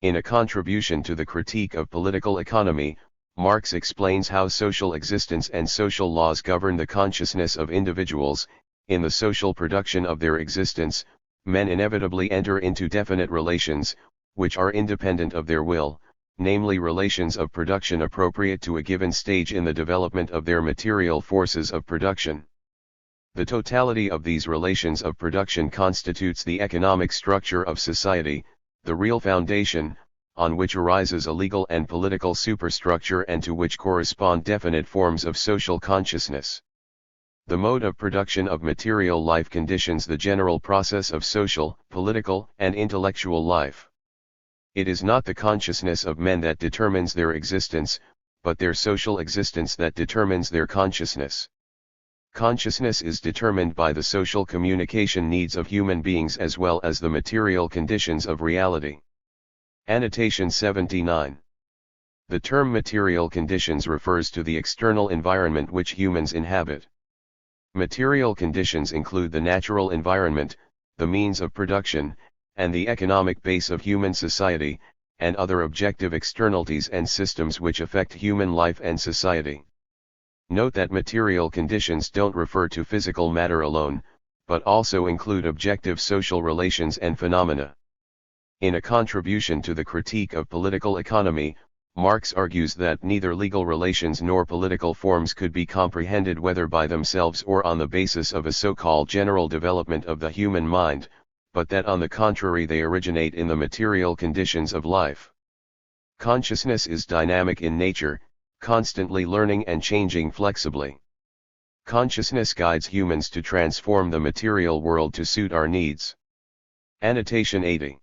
In a contribution to the critique of political economy, Marx explains how social existence and social laws govern the consciousness of individuals. In the social production of their existence, men inevitably enter into definite relations, which are independent of their will, namely relations of production appropriate to a given stage in the development of their material forces of production. The totality of these relations of production constitutes the economic structure of society, the real foundation, on which arises a legal and political superstructure and to which correspond definite forms of social consciousness. The mode of production of material life conditions the general process of social, political, and intellectual life. It is not the consciousness of men that determines their existence, but their social existence that determines their consciousness. Consciousness is determined by the social communication needs of human beings as well as the material conditions of reality. Annotation 79. The term material conditions refers to the external environment which humans inhabit. Material conditions include the natural environment, the means of production, and the economic base of human society, and other objective externalities and systems which affect human life and society. Note that material conditions don't refer to physical matter alone, but also include objective social relations and phenomena. In a contribution to the critique of political economy, Marx argues that neither legal relations nor political forms could be comprehended whether by themselves or on the basis of a so-called general development of the human mind, but that on the contrary they originate in the material conditions of life. Consciousness is dynamic in nature, constantly learning and changing flexibly. Consciousness guides humans to transform the material world to suit our needs. Annotation 80.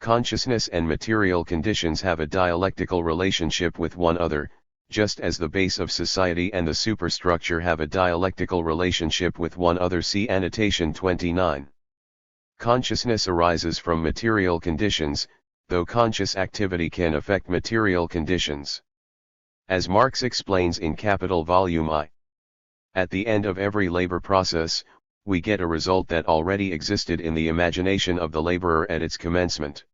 Consciousness and material conditions have a dialectical relationship with one another, just as the base of society and the superstructure have a dialectical relationship with one another. See Annotation 29. Consciousness arises from material conditions, though conscious activity can affect material conditions. As Marx explains in Capital Volume I, at the end of every labor process, we get a result that already existed in the imagination of the laborer at its commencement.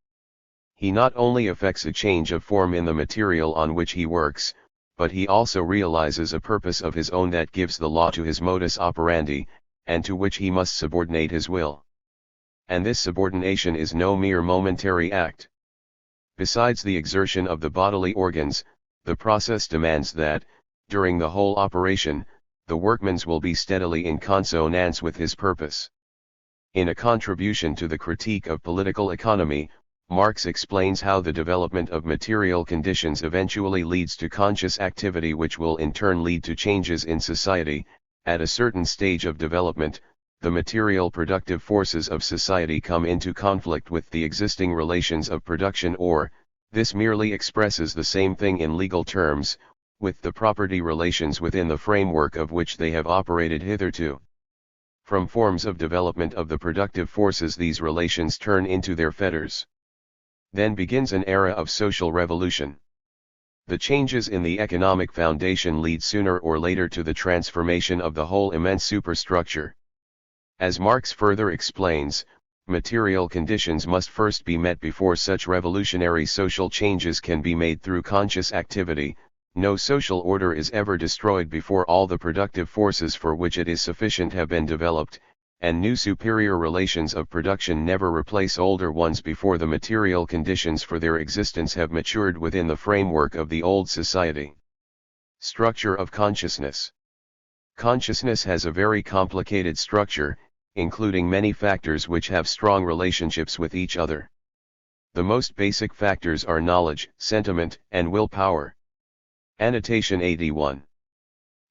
He not only effects a change of form in the material on which he works, but he also realizes a purpose of his own that gives the law to his modus operandi, and to which he must subordinate his will. And this subordination is no mere momentary act. Besides the exertion of the bodily organs, the process demands that, during the whole operation, the workman's will be steadily in consonance with his purpose. In a contribution to the critique of political economy, Marx explains how the development of material conditions eventually leads to conscious activity, which will in turn lead to changes in society. At a certain stage of development, the material productive forces of society come into conflict with the existing relations of production, or, this merely expresses the same thing in legal terms, with the property relations within the framework of which they have operated hitherto. From forms of development of the productive forces, these relations turn into their fetters. Then begins an era of social revolution. The changes in the economic foundation lead sooner or later to the transformation of the whole immense superstructure. As Marx further explains, material conditions must first be met before such revolutionary social changes can be made through conscious activity. No social order is ever destroyed before all the productive forces for which it is sufficient have been developed, and new superior relations of production never replace older ones before the material conditions for their existence have matured within the framework of the old society. Structure of consciousness. Consciousness has a very complicated structure, including many factors which have strong relationships with each other. The most basic factors are knowledge, sentiment, and willpower. Annotation 81.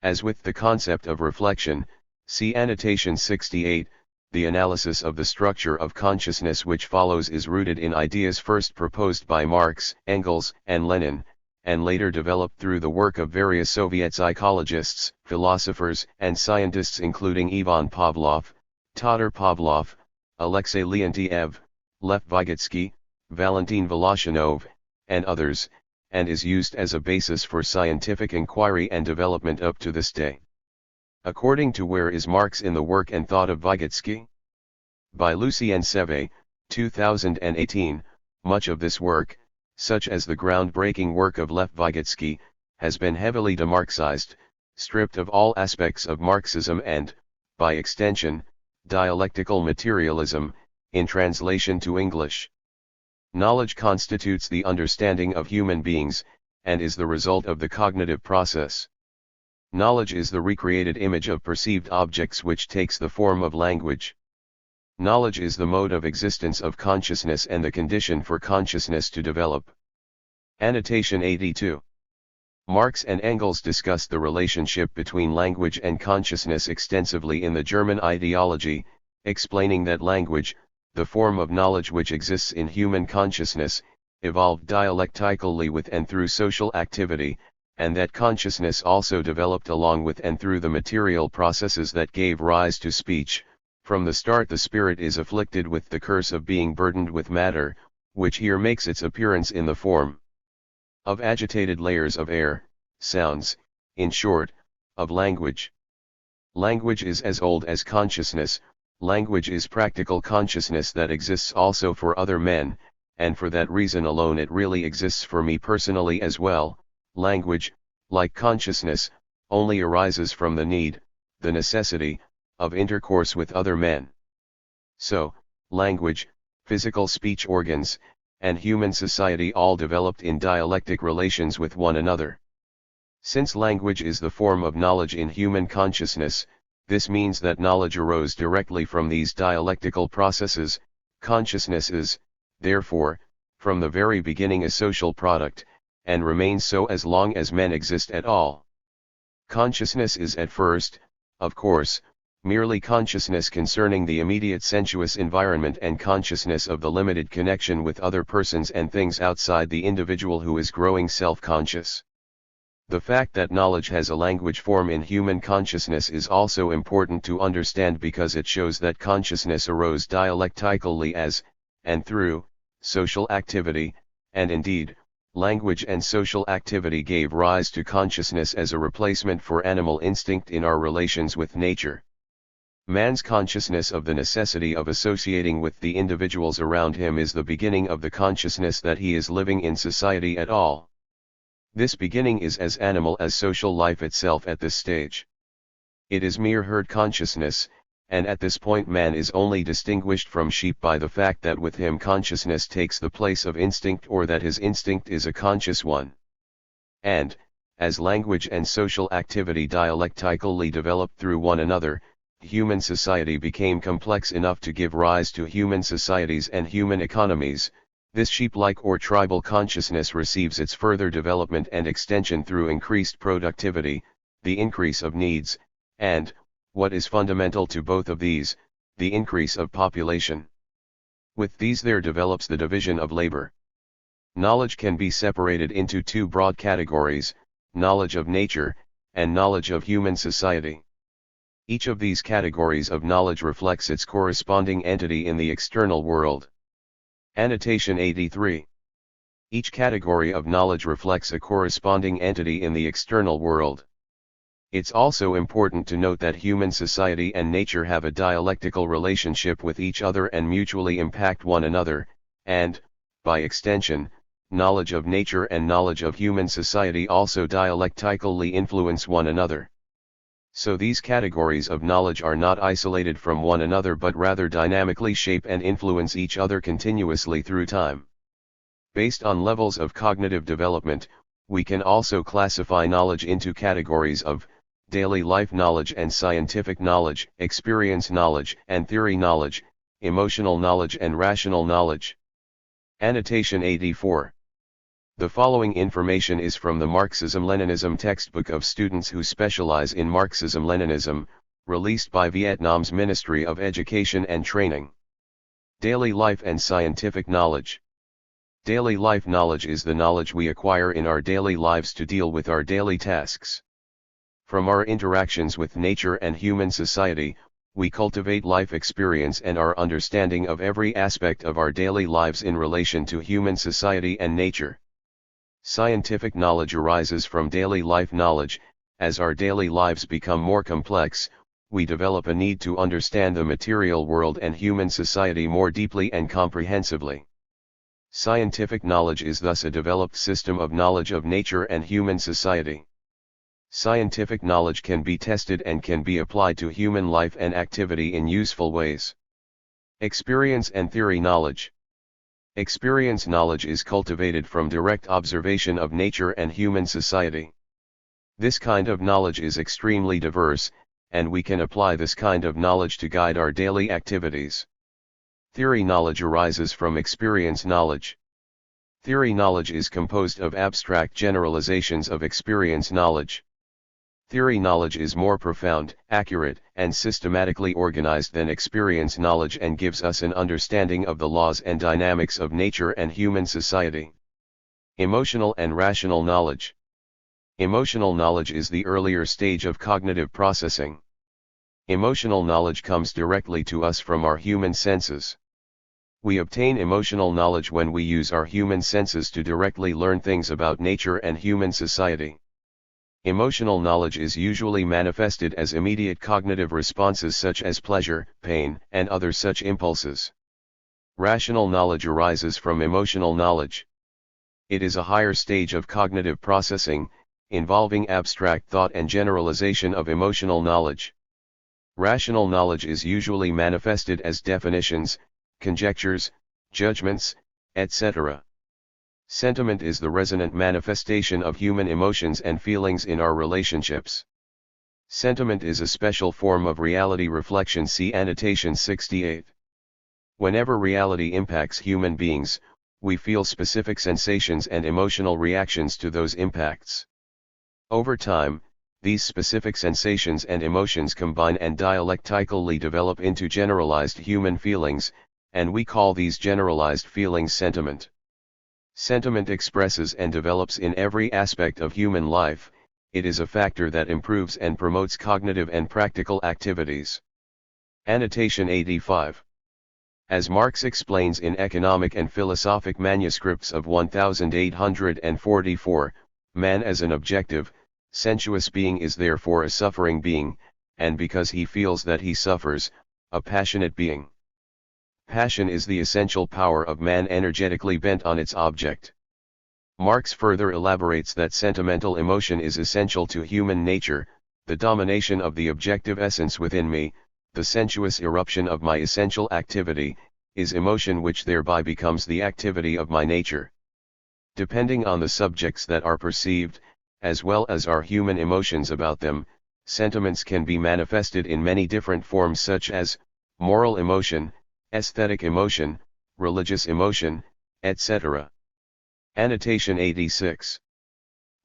As with the concept of reflection, see Annotation 68, the analysis of the structure of consciousness which follows is rooted in ideas first proposed by Marx, Engels, and Lenin, and later developed through the work of various Soviet psychologists, philosophers, and scientists including Ivan Pavlov, Todor Pavlov, Alexei Leontiev, Lev Vygotsky, Valentin Voloshinov, and others, and is used as a basis for scientific inquiry and development up to this day. According to Where is Marx in the Work and Thought of Vygotsky? By Lucien Seve, 2018, much of this work, such as the groundbreaking work of Lev Vygotsky, has been heavily demarxized, stripped of all aspects of Marxism and, by extension, dialectical materialism, in translation to English. Knowledge constitutes the understanding of human beings, and is the result of the cognitive process. Knowledge is the recreated image of perceived objects which takes the form of language. Knowledge is the mode of existence of consciousness and the condition for consciousness to develop. Annotation 82. Marx and Engels discuss the relationship between language and consciousness extensively in the German ideology, explaining that language, the form of knowledge which exists in human consciousness, evolved dialectically with and through social activity, and that consciousness also developed along with and through the material processes that gave rise to speech. From the start the spirit is afflicted with the curse of being burdened with matter, which here makes its appearance in the form of agitated layers of air, sounds, in short, of language. Language is as old as consciousness. Language is practical consciousness that exists also for other men, and for that reason alone it really exists for me personally as well. Language, like consciousness, only arises from the need, the necessity, of intercourse with other men. So, language, physical speech organs, and human society all developed in dialectic relations with one another. Since language is the form of knowledge in human consciousness, this means that knowledge arose directly from these dialectical processes. Consciousness is, therefore, from the very beginning a social product, and remains so as long as men exist at all. Consciousness is at first, of course, merely consciousness concerning the immediate sensuous environment and consciousness of the limited connection with other persons and things outside the individual who is growing self-conscious. The fact that knowledge has a language form in human consciousness is also important to understand because it shows that consciousness arose dialectically as, and through, social activity, and indeed, language and social activity gave rise to consciousness as a replacement for animal instinct in our relations with nature. Man's consciousness of the necessity of associating with the individuals around him is the beginning of the consciousness that he is living in society at all. This beginning is as animal as social life itself at this stage. It is mere herd consciousness, and at this point man is only distinguished from sheep by the fact that with him consciousness takes the place of instinct or that his instinct is a conscious one. And, as language and social activity dialectically developed through one another, human society became complex enough to give rise to human societies and human economies. This sheep-like or tribal consciousness receives its further development and extension through increased productivity, the increase of needs, and, what is fundamental to both of these, the increase of population. With these there develops the division of labor. Knowledge can be separated into two broad categories, knowledge of nature, and knowledge of human society. Each of these categories of knowledge reflects its corresponding entity in the external world. Annotation 83. Each category of knowledge reflects a corresponding entity in the external world. It's also important to note that human society and nature have a dialectical relationship with each other and mutually impact one another, and, by extension, knowledge of nature and knowledge of human society also dialectically influence one another. So these categories of knowledge are not isolated from one another but rather dynamically shape and influence each other continuously through time. Based on levels of cognitive development, we can also classify knowledge into categories of daily life knowledge and scientific knowledge, experience knowledge and theory knowledge, emotional knowledge and rational knowledge. Annotation 84. The following information is from the Marxism-Leninism textbook of students who specialize in Marxism-Leninism, released by Vietnam's Ministry of Education and Training. Daily life and scientific knowledge. Daily life knowledge is the knowledge we acquire in our daily lives to deal with our daily tasks. From our interactions with nature and human society, we cultivate life experience and our understanding of every aspect of our daily lives in relation to human society and nature. Scientific knowledge arises from daily life knowledge. As our daily lives become more complex, we develop a need to understand the material world and human society more deeply and comprehensively. Scientific knowledge is thus a developed system of knowledge of nature and human society. Scientific knowledge can be tested and can be applied to human life and activity in useful ways. Experience and theory knowledge. Experience knowledge is cultivated from direct observation of nature and human society. This kind of knowledge is extremely diverse, and we can apply this kind of knowledge to guide our daily activities. Theory knowledge arises from experience knowledge. Theory knowledge is composed of abstract generalizations of experience knowledge. Theory knowledge is more profound, accurate, and systematically organized than experience knowledge and gives us an understanding of the laws and dynamics of nature and human society. Emotional and rational knowledge. Emotional knowledge is the earlier stage of cognitive processing. Emotional knowledge comes directly to us from our human senses. We obtain emotional knowledge when we use our human senses to directly learn things about nature and human society. Emotional knowledge is usually manifested as immediate cognitive responses such as pleasure, pain, and other such impulses. Rational knowledge arises from emotional knowledge. It is a higher stage of cognitive processing, involving abstract thought and generalization of emotional knowledge. Rational knowledge is usually manifested as definitions, conjectures, judgments, etc. Sentiment is the resonant manifestation of human emotions and feelings in our relationships. Sentiment is a special form of reality reflection. See Annotation 68. Whenever reality impacts human beings, we feel specific sensations and emotional reactions to those impacts. Over time, these specific sensations and emotions combine and dialectically develop into generalized human feelings, and we call these generalized feelings sentiment. Sentiment expresses and develops in every aspect of human life, it is a factor that improves and promotes cognitive and practical activities. Annotation 85. As Marx explains in Economic and Philosophic Manuscripts of 1844, man as an objective, sensuous being is therefore a suffering being, and because he feels that he suffers, a passionate being. Passion is the essential power of man energetically bent on its object. Marx further elaborates that sentimental emotion is essential to human nature, the domination of the objective essence within me, the sensuous eruption of my essential activity, is emotion which thereby becomes the activity of my nature. Depending on the subjects that are perceived, as well as our human emotions about them, sentiments can be manifested in many different forms such as moral emotion, aesthetic emotion, religious emotion, etc. Annotation 86.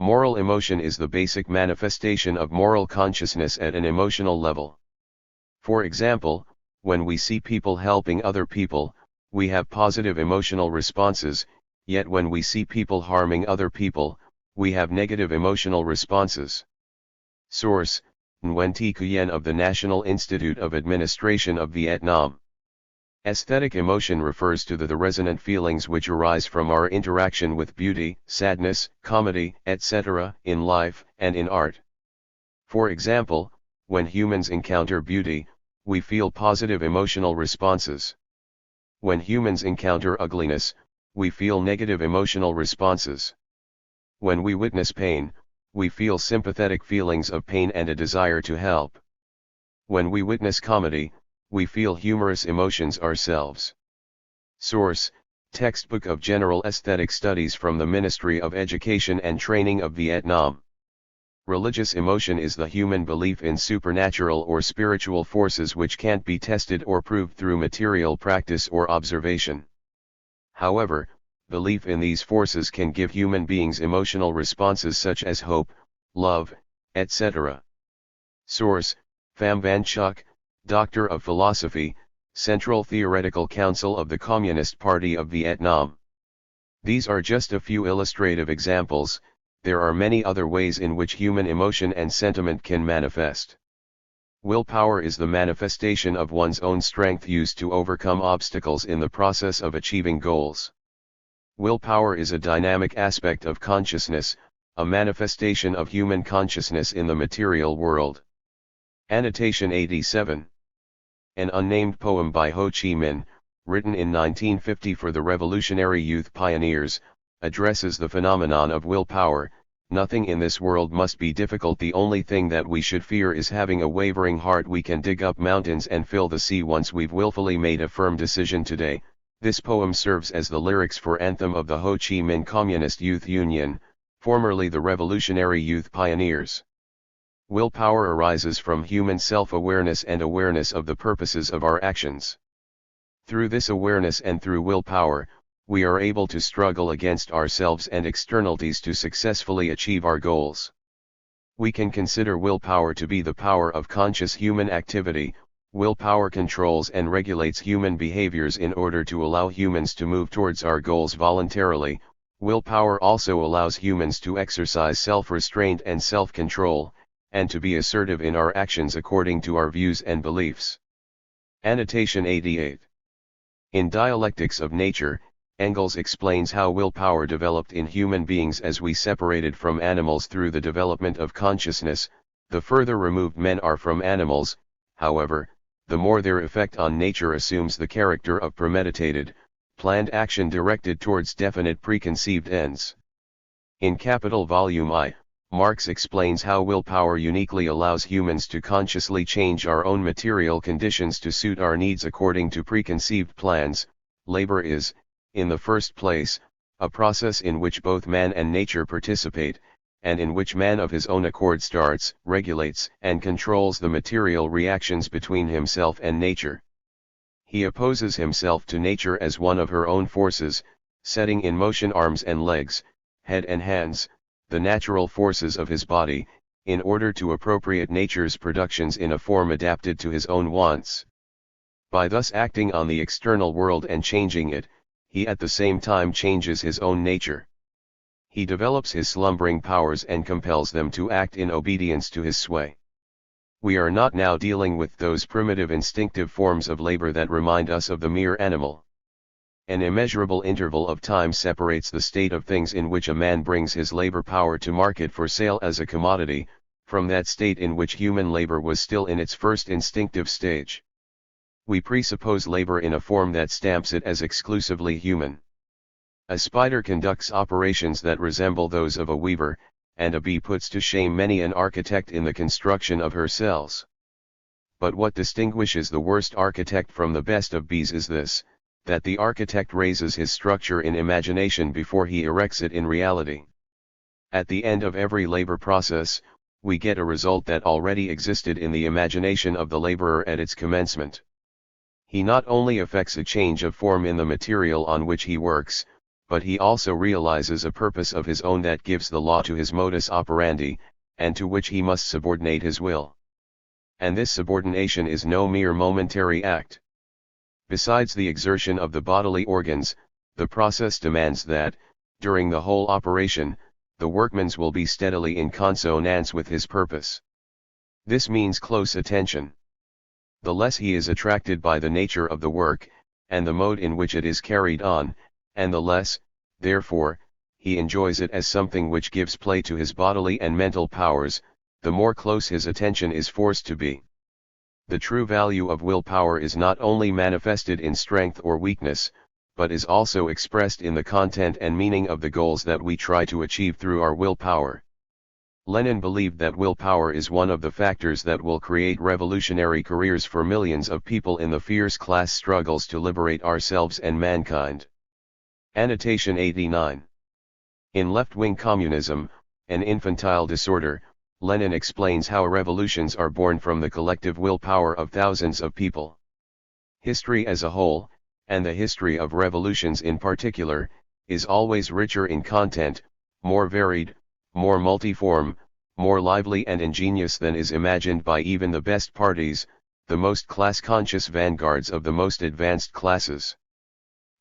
Moral emotion is the basic manifestation of moral consciousness at an emotional level. For example, when we see people helping other people, we have positive emotional responses, yet when we see people harming other people, we have negative emotional responses. Source: Nguyen Thi Cuyen of the National Institute of Administration of Vietnam. Aesthetic emotion refers to the resonant feelings which arise from our interaction with beauty, sadness, comedy, etc., in life and in art. For example, when humans encounter beauty, we feel positive emotional responses. When humans encounter ugliness, we feel negative emotional responses. When we witness pain, we feel sympathetic feelings of pain and a desire to help. When we witness comedy, we feel humorous emotions ourselves. Source: Textbook of General Aesthetic Studies from the Ministry of Education and Training of Vietnam. Religious emotion is the human belief in supernatural or spiritual forces which can't be tested or proved through material practice or observation. However, belief in these forces can give human beings emotional responses such as hope, love, etc. Source: Pham Van Chuk, Doctor of Philosophy, Central Theoretical Council of the Communist Party of Vietnam. These are just a few illustrative examples. There are many other ways in which human emotion and sentiment can manifest. Willpower is the manifestation of one's own strength used to overcome obstacles in the process of achieving goals. Willpower is a dynamic aspect of consciousness, a manifestation of human consciousness in the material world. Annotation 87. An unnamed poem by Ho Chi Minh, written in 1950 for the Revolutionary Youth Pioneers, addresses the phenomenon of willpower. Nothing in this world must be difficult. The only thing that we should fear is having a wavering heart. We can dig up mountains and fill the sea once we've willfully made a firm decision today. This poem serves as the lyrics for Anthem of the Ho Chi Minh Communist Youth Union, formerly the Revolutionary Youth Pioneers. Willpower arises from human self-awareness and awareness of the purposes of our actions. Through this awareness and through willpower, we are able to struggle against ourselves and externalities to successfully achieve our goals. We can consider willpower to be the power of conscious human activity. Willpower controls and regulates human behaviors in order to allow humans to move towards our goals voluntarily. Willpower also allows humans to exercise self-restraint and self-control, and to be assertive in our actions according to our views and beliefs. Annotation 88. In Dialectics of Nature, Engels explains how willpower developed in human beings as we separated from animals through the development of consciousness. The further removed men are from animals, however, the more their effect on nature assumes the character of premeditated, planned action directed towards definite preconceived ends. In Capital Volume I, Marx explains how willpower uniquely allows humans to consciously change our own material conditions to suit our needs according to preconceived plans. Labor is, in the first place, a process in which both man and nature participate, and in which man of his own accord starts, regulates, and controls the material reactions between himself and nature. He opposes himself to nature as one of her own forces, setting in motion arms and legs, head and hands, the natural forces of his body, in order to appropriate nature's productions in a form adapted to his own wants. By thus acting on the external world and changing it, he at the same time changes his own nature. He develops his slumbering powers and compels them to act in obedience to his sway. We are not now dealing with those primitive instinctive forms of labor that remind us of the mere animal. An immeasurable interval of time separates the state of things in which a man brings his labor power to market for sale as a commodity, from that state in which human labor was still in its first instinctive stage. We presuppose labor in a form that stamps it as exclusively human. A spider conducts operations that resemble those of a weaver, and a bee puts to shame many an architect in the construction of her cells. But what distinguishes the worst architect from the best of bees is this, that the architect raises his structure in imagination before he erects it in reality. At the end of every labor process, we get a result that already existed in the imagination of the laborer at its commencement. He not only effects a change of form in the material on which he works, but he also realizes a purpose of his own that gives the law to his modus operandi, and to which he must subordinate his will. And this subordination is no mere momentary act. Besides the exertion of the bodily organs, the process demands that, during the whole operation, the workman's will be steadily in consonance with his purpose. This means close attention. The less he is attracted by the nature of the work, and the mode in which it is carried on, and the less, therefore, he enjoys it as something which gives play to his bodily and mental powers, the more close his attention is forced to be. The true value of willpower is not only manifested in strength or weakness, but is also expressed in the content and meaning of the goals that we try to achieve through our willpower. Lenin believed that willpower is one of the factors that will create revolutionary careers for millions of people in the fierce class struggles to liberate ourselves and mankind. Annotation 89. In left-wing communism, an infantile disorder, Lenin explains how revolutions are born from the collective willpower of thousands of people. History as a whole, and the history of revolutions in particular, is always richer in content, more varied, more multiform, more lively and ingenious than is imagined by even the best parties, the most class-conscious vanguards of the most advanced classes.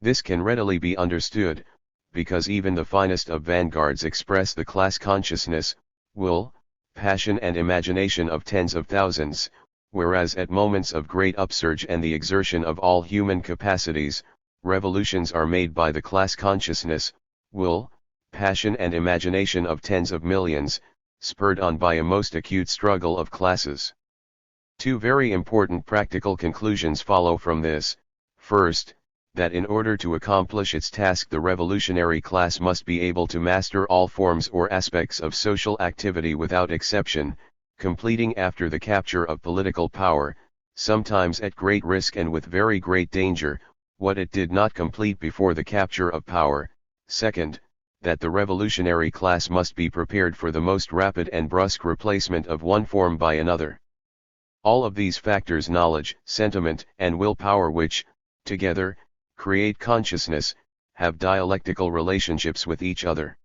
This can readily be understood, because even the finest of vanguards express the class consciousness, will, passion and imagination of tens of thousands, whereas at moments of great upsurge and the exertion of all human capacities, revolutions are made by the class consciousness, will, passion and imagination of tens of millions, spurred on by a most acute struggle of classes. Two very important practical conclusions follow from this. First, that in order to accomplish its task the revolutionary class must be able to master all forms or aspects of social activity without exception, completing after the capture of political power, sometimes at great risk and with very great danger, what it did not complete before the capture of power. Second, that the revolutionary class must be prepared for the most rapid and brusque replacement of one form by another. All of these factors, knowledge, sentiment, and willpower, which, together, create consciousness, have dialectical relationships with each other.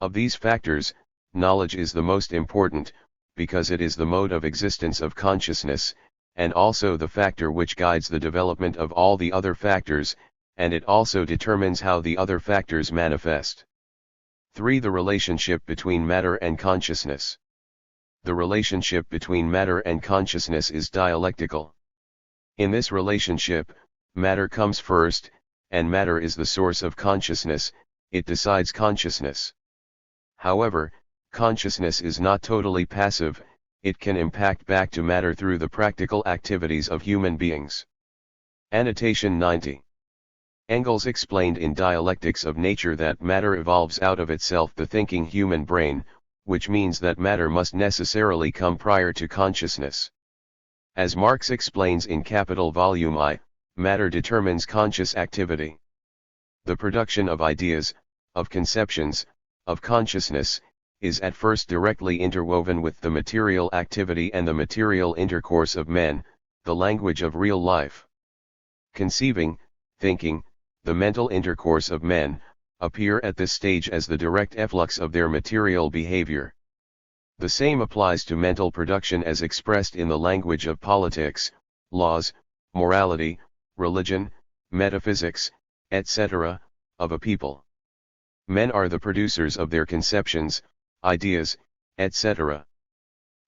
Of these factors, knowledge is the most important, because it is the mode of existence of consciousness, and also the factor which guides the development of all the other factors, and it also determines how the other factors manifest. 3. The relationship between matter and consciousness. The relationship between matter and consciousness is dialectical. In this relationship, matter comes first, and matter is the source of consciousness, it decides consciousness. However, consciousness is not totally passive, it can impact back to matter through the practical activities of human beings. Annotation 90. Engels explained in Dialectics of Nature that matter evolves out of itself the thinking human brain, which means that matter must necessarily come prior to consciousness. As Marx explains in Capital Volume I, matter determines conscious activity. The production of ideas, of conceptions, of consciousness, is at first directly interwoven with the material activity and the material intercourse of men, the language of real life. Conceiving, thinking, the mental intercourse of men, appear at this stage as the direct efflux of their material behavior. The same applies to mental production as expressed in the language of politics, laws, morality, religion, metaphysics, etc., of a people. Men are the producers of their conceptions, ideas, etc.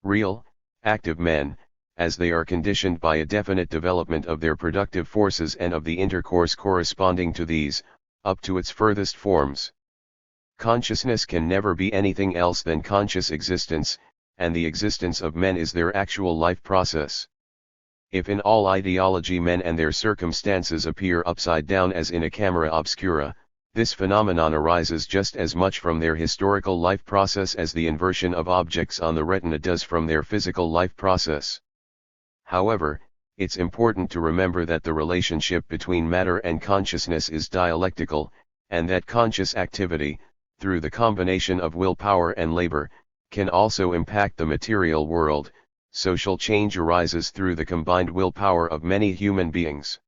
Real, active men, as they are conditioned by a definite development of their productive forces and of the intercourse corresponding to these, up to its furthest forms. Consciousness can never be anything else than conscious existence, and the existence of men is their actual life process. If in all ideology men and their circumstances appear upside down as in a camera obscura, this phenomenon arises just as much from their historical life process as the inversion of objects on the retina does from their physical life process. However, it's important to remember that the relationship between matter and consciousness is dialectical, and that conscious activity, through the combination of willpower and labor, can also impact the material world. Social change arises through the combined willpower of many human beings.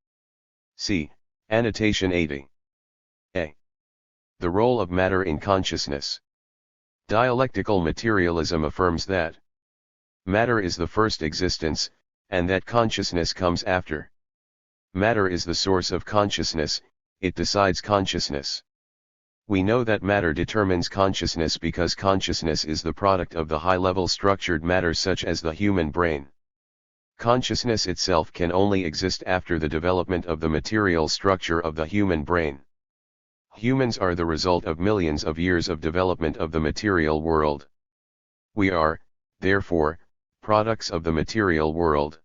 See Annotation 80. A. The role of matter in consciousness. Dialectical materialism affirms that matter is the first existence, and that consciousness comes after. Matter is the source of consciousness, it decides consciousness. We know that matter determines consciousness because consciousness is the product of the high-level structured matter such as the human brain. Consciousness itself can only exist after the development of the material structure of the human brain. Humans are the result of millions of years of development of the material world. We are, therefore, products of the material world.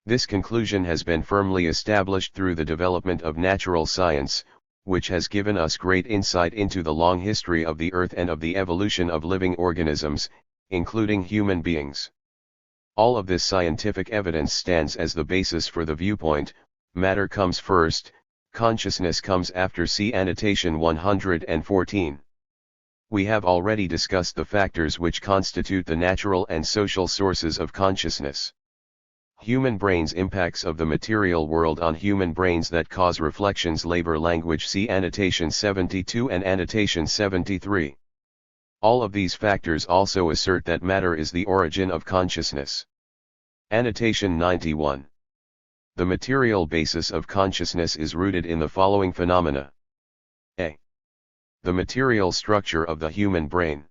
This conclusion has been firmly established through the development of natural science, which has given us great insight into the long history of the Earth and of the evolution of living organisms, including human beings. All of this scientific evidence stands as the basis for the viewpoint, matter comes first, consciousness comes after. See Annotation 114. We have already discussed the factors which constitute the natural and social sources of consciousness. Human brains' impacts of the material world on human brains that cause reflections. Labor language. See Annotation 72 and Annotation 73. All of these factors also assert that matter is the origin of consciousness. Annotation 91. The material basis of consciousness is rooted in the following phenomena. A. The material structure of the human brain.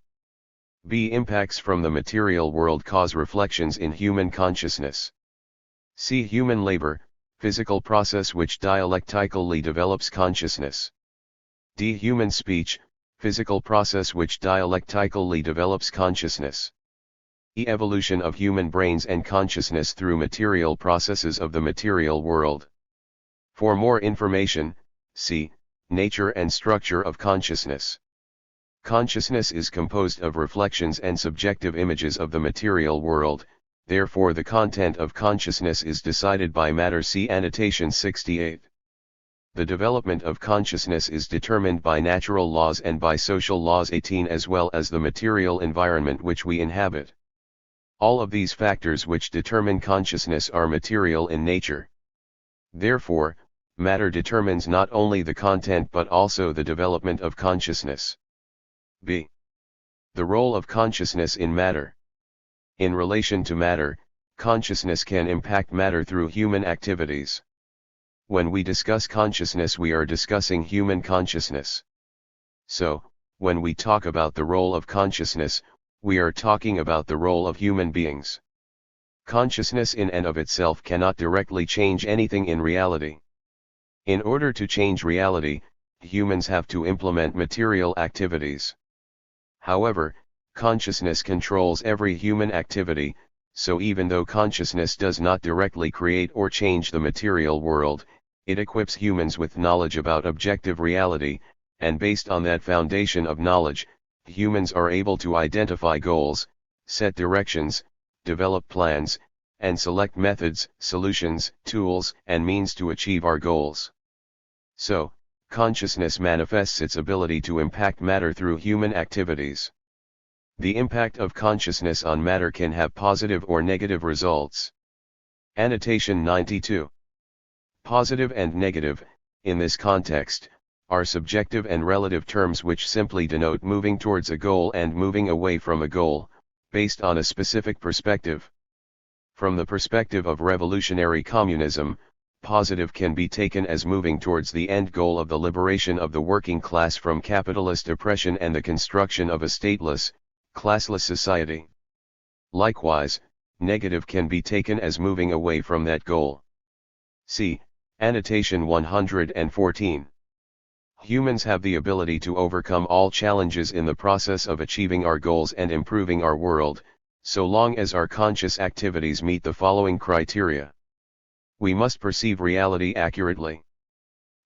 B. Impacts from the material world cause reflections in human consciousness. C. Human labor, physical process which dialectically develops consciousness. D. Human speech, physical process which dialectically develops consciousness. E. Evolution of human brains and consciousness through material processes of the material world. For more information, see Nature and Structure of Consciousness. Consciousness is composed of reflections and subjective images of the material world. Therefore the content of consciousness is decided by matter. See Annotation 68. The development of consciousness is determined by natural laws and by social laws 18 as well as the material environment which we inhabit. All of these factors which determine consciousness are material in nature. Therefore, matter determines not only the content but also the development of consciousness. B. The role of consciousness in matter. In relation to matter, consciousness can impact matter through human activities. When we discuss consciousness, we are discussing human consciousness. So, when we talk about the role of consciousness, we are talking about the role of human beings. Consciousness in and of itself cannot directly change anything in reality. In order to change reality, humans have to implement material activities. However, consciousness controls every human activity, so even though consciousness does not directly create or change the material world, it equips humans with knowledge about objective reality, and based on that foundation of knowledge, humans are able to identify goals, set directions, develop plans, and select methods, solutions, tools, and means to achieve our goals. So, consciousness manifests its ability to impact matter through human activities. The impact of consciousness on matter can have positive or negative results. Annotation 92. Positive and negative, in this context, are subjective and relative terms which simply denote moving towards a goal and moving away from a goal, based on a specific perspective. From the perspective of revolutionary communism, positive can be taken as moving towards the end goal of the liberation of the working class from capitalist oppression and the construction of a stateless, classless society. Likewise, negative can be taken as moving away from that goal. See Annotation 114. Humans have the ability to overcome all challenges in the process of achieving our goals and improving our world, so long as our conscious activities meet the following criteria. We must perceive reality accurately.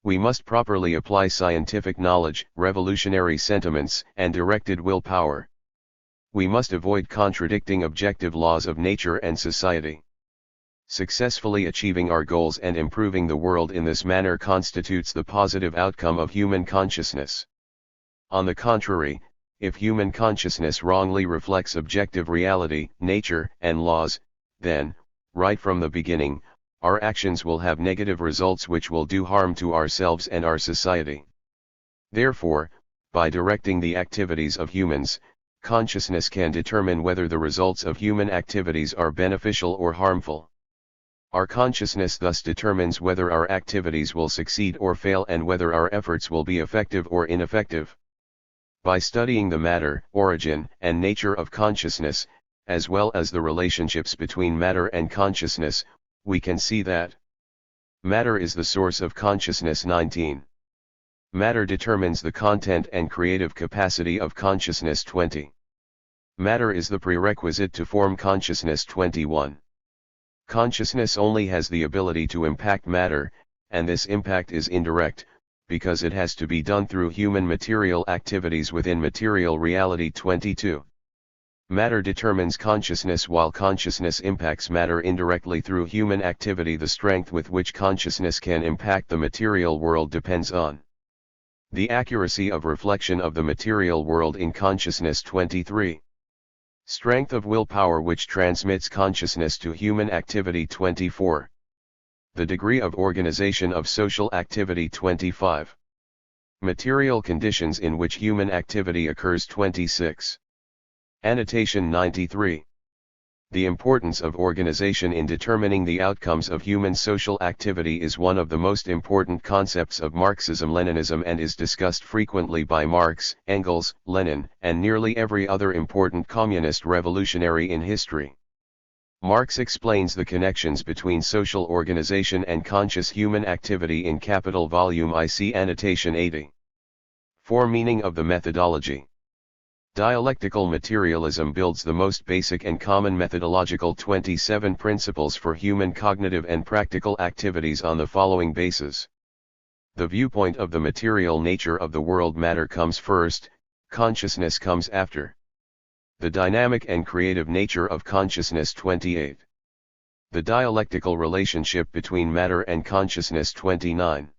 We must properly apply scientific knowledge, revolutionary sentiments, and directed willpower. We must avoid contradicting objective laws of nature and society. Successfully achieving our goals and improving the world in this manner constitutes the positive outcome of human consciousness. On the contrary, if human consciousness wrongly reflects objective reality, nature, and laws, then, right from the beginning, our actions will have negative results which will do harm to ourselves and our society. Therefore, by directing the activities of humans, consciousness can determine whether the results of human activities are beneficial or harmful. Our consciousness thus determines whether our activities will succeed or fail and whether our efforts will be effective or ineffective. By studying the matter, origin, and nature of consciousness, as well as the relationships between matter and consciousness, we can see that matter is the source of consciousness. 19. Matter determines the content and creative capacity of consciousness. 20. Matter is the prerequisite to form consciousness. 21. Consciousness only has the ability to impact matter, and this impact is indirect, because it has to be done through human material activities within material reality. 22. Matter determines consciousness while consciousness impacts matter indirectly through human activity. The strength with which consciousness can impact the material world depends on the accuracy of reflection of the material world in consciousness. 23. Strength of willpower which transmits consciousness to human activity. 24. The degree of organization of social activity. 25. Material conditions in which human activity occurs. 26. Annotation 93. The importance of organization in determining the outcomes of human social activity is one of the most important concepts of Marxism-Leninism and is discussed frequently by Marx, Engels, Lenin, and nearly every other important communist revolutionary in history. Marx explains the connections between social organization and conscious human activity in Capital Volume I. See Annotation 80. 4. Meaning of the methodology. Dialectical materialism builds the most basic and common methodological 27 principles for human cognitive and practical activities on the following bases. The viewpoint of the material nature of the world. Matter comes first, consciousness comes after. The dynamic and creative nature of consciousness. 28. The dialectical relationship between matter and consciousness. 29.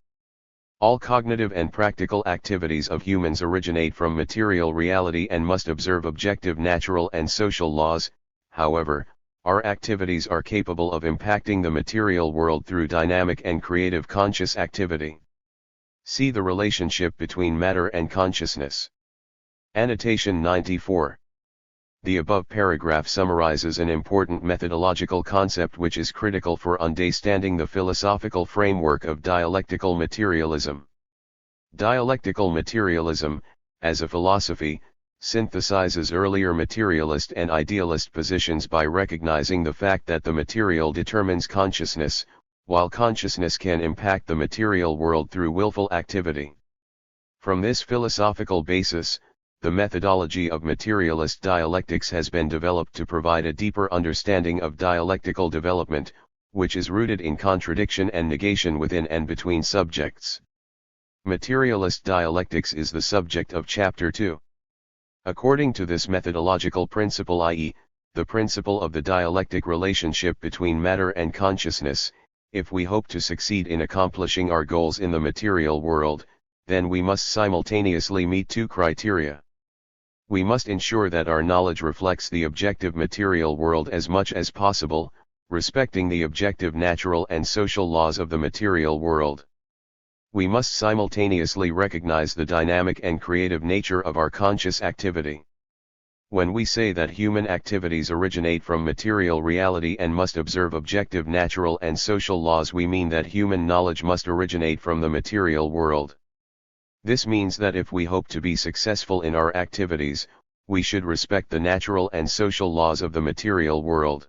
All cognitive and practical activities of humans originate from material reality and must observe objective natural and social laws. However, our activities are capable of impacting the material world through dynamic and creative conscious activity. See the relationship between matter and consciousness. Annotation 94. The above paragraph summarizes an important methodological concept which is critical for understanding the philosophical framework of dialectical materialism. Dialectical materialism, as a philosophy, synthesizes earlier materialist and idealist positions by recognizing the fact that the material determines consciousness, while consciousness can impact the material world through willful activity. From this philosophical basis, the methodology of materialist dialectics has been developed to provide a deeper understanding of dialectical development, which is rooted in contradiction and negation within and between subjects. Materialist dialectics is the subject of Chapter 2. According to this methodological principle, i.e., the principle of the dialectic relationship between matter and consciousness, if we hope to succeed in accomplishing our goals in the material world, then we must simultaneously meet two criteria. We must ensure that our knowledge reflects the objective material world as much as possible, respecting the objective natural and social laws of the material world. We must simultaneously recognize the dynamic and creative nature of our conscious activity. When we say that human activities originate from material reality and must observe objective natural and social laws, we mean that human knowledge must originate from the material world. This means that if we hope to be successful in our activities, we should respect the natural and social laws of the material world.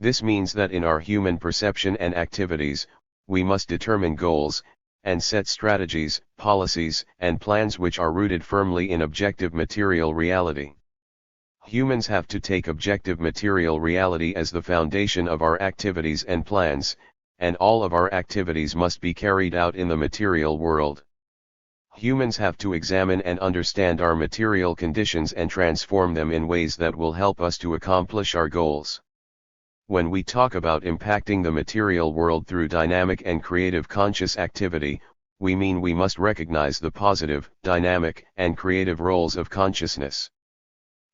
This means that in our human perception and activities, we must determine goals, and set strategies, policies, and plans which are rooted firmly in objective material reality. Humans have to take objective material reality as the foundation of our activities and plans, and all of our activities must be carried out in the material world. Humans have to examine and understand our material conditions and transform them in ways that will help us to accomplish our goals. When we talk about impacting the material world through dynamic and creative conscious activity, we mean we must recognize the positive, dynamic, and creative roles of consciousness.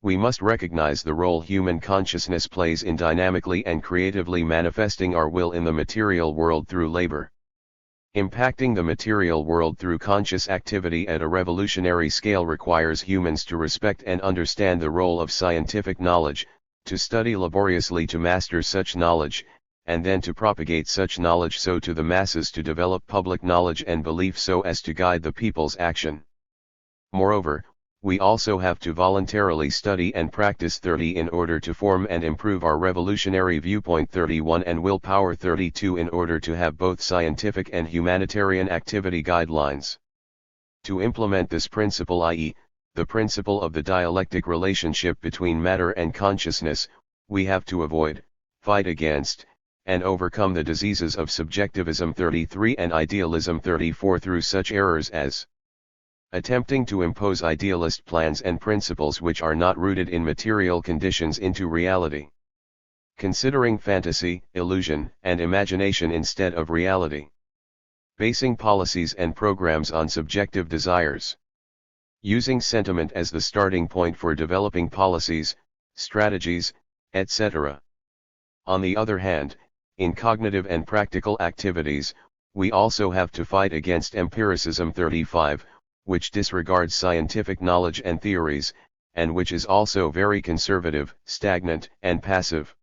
We must recognize the role human consciousness plays in dynamically and creatively manifesting our will in the material world through labor. Impacting the material world through conscious activity at a revolutionary scale requires humans to respect and understand the role of scientific knowledge, to study laboriously to master such knowledge, and then to propagate such knowledge so to the masses, to develop public knowledge and belief so as to guide the people's action. Moreover, we also have to voluntarily study and practice 30 in order to form and improve our revolutionary viewpoint 31 and willpower 32 in order to have both scientific and humanitarian activity guidelines. To implement this principle, i.e., the principle of the dialectic relationship between matter and consciousness, we have to avoid, fight against, and overcome the diseases of subjectivism 33 and idealism 34 through such errors as attempting to impose idealist plans and principles which are not rooted in material conditions into reality, considering fantasy, illusion, and imagination instead of reality, basing policies and programs on subjective desires, using sentiment as the starting point for developing policies, strategies, etc. On the other hand, in cognitive and practical activities, we also have to fight against empiricism 35, which disregards scientific knowledge and theories, and which is also very conservative, stagnant, and passive.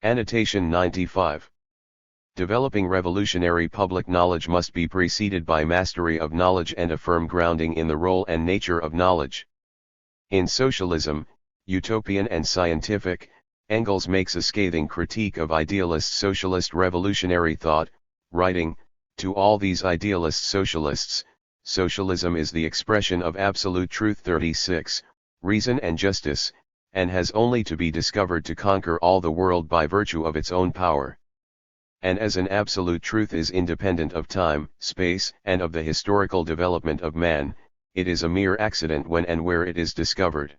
Annotation 95. Developing revolutionary public knowledge must be preceded by mastery of knowledge and a firm grounding in the role and nature of knowledge. In Socialism, Utopian and Scientific, Engels makes a scathing critique of idealist socialist revolutionary thought, writing, "To all these idealist socialists, socialism is the expression of absolute truth 36, reason and justice, and has only to be discovered to conquer all the world by virtue of its own power. And as an absolute truth is independent of time, space, and of the historical development of man, it is a mere accident when and where it is discovered.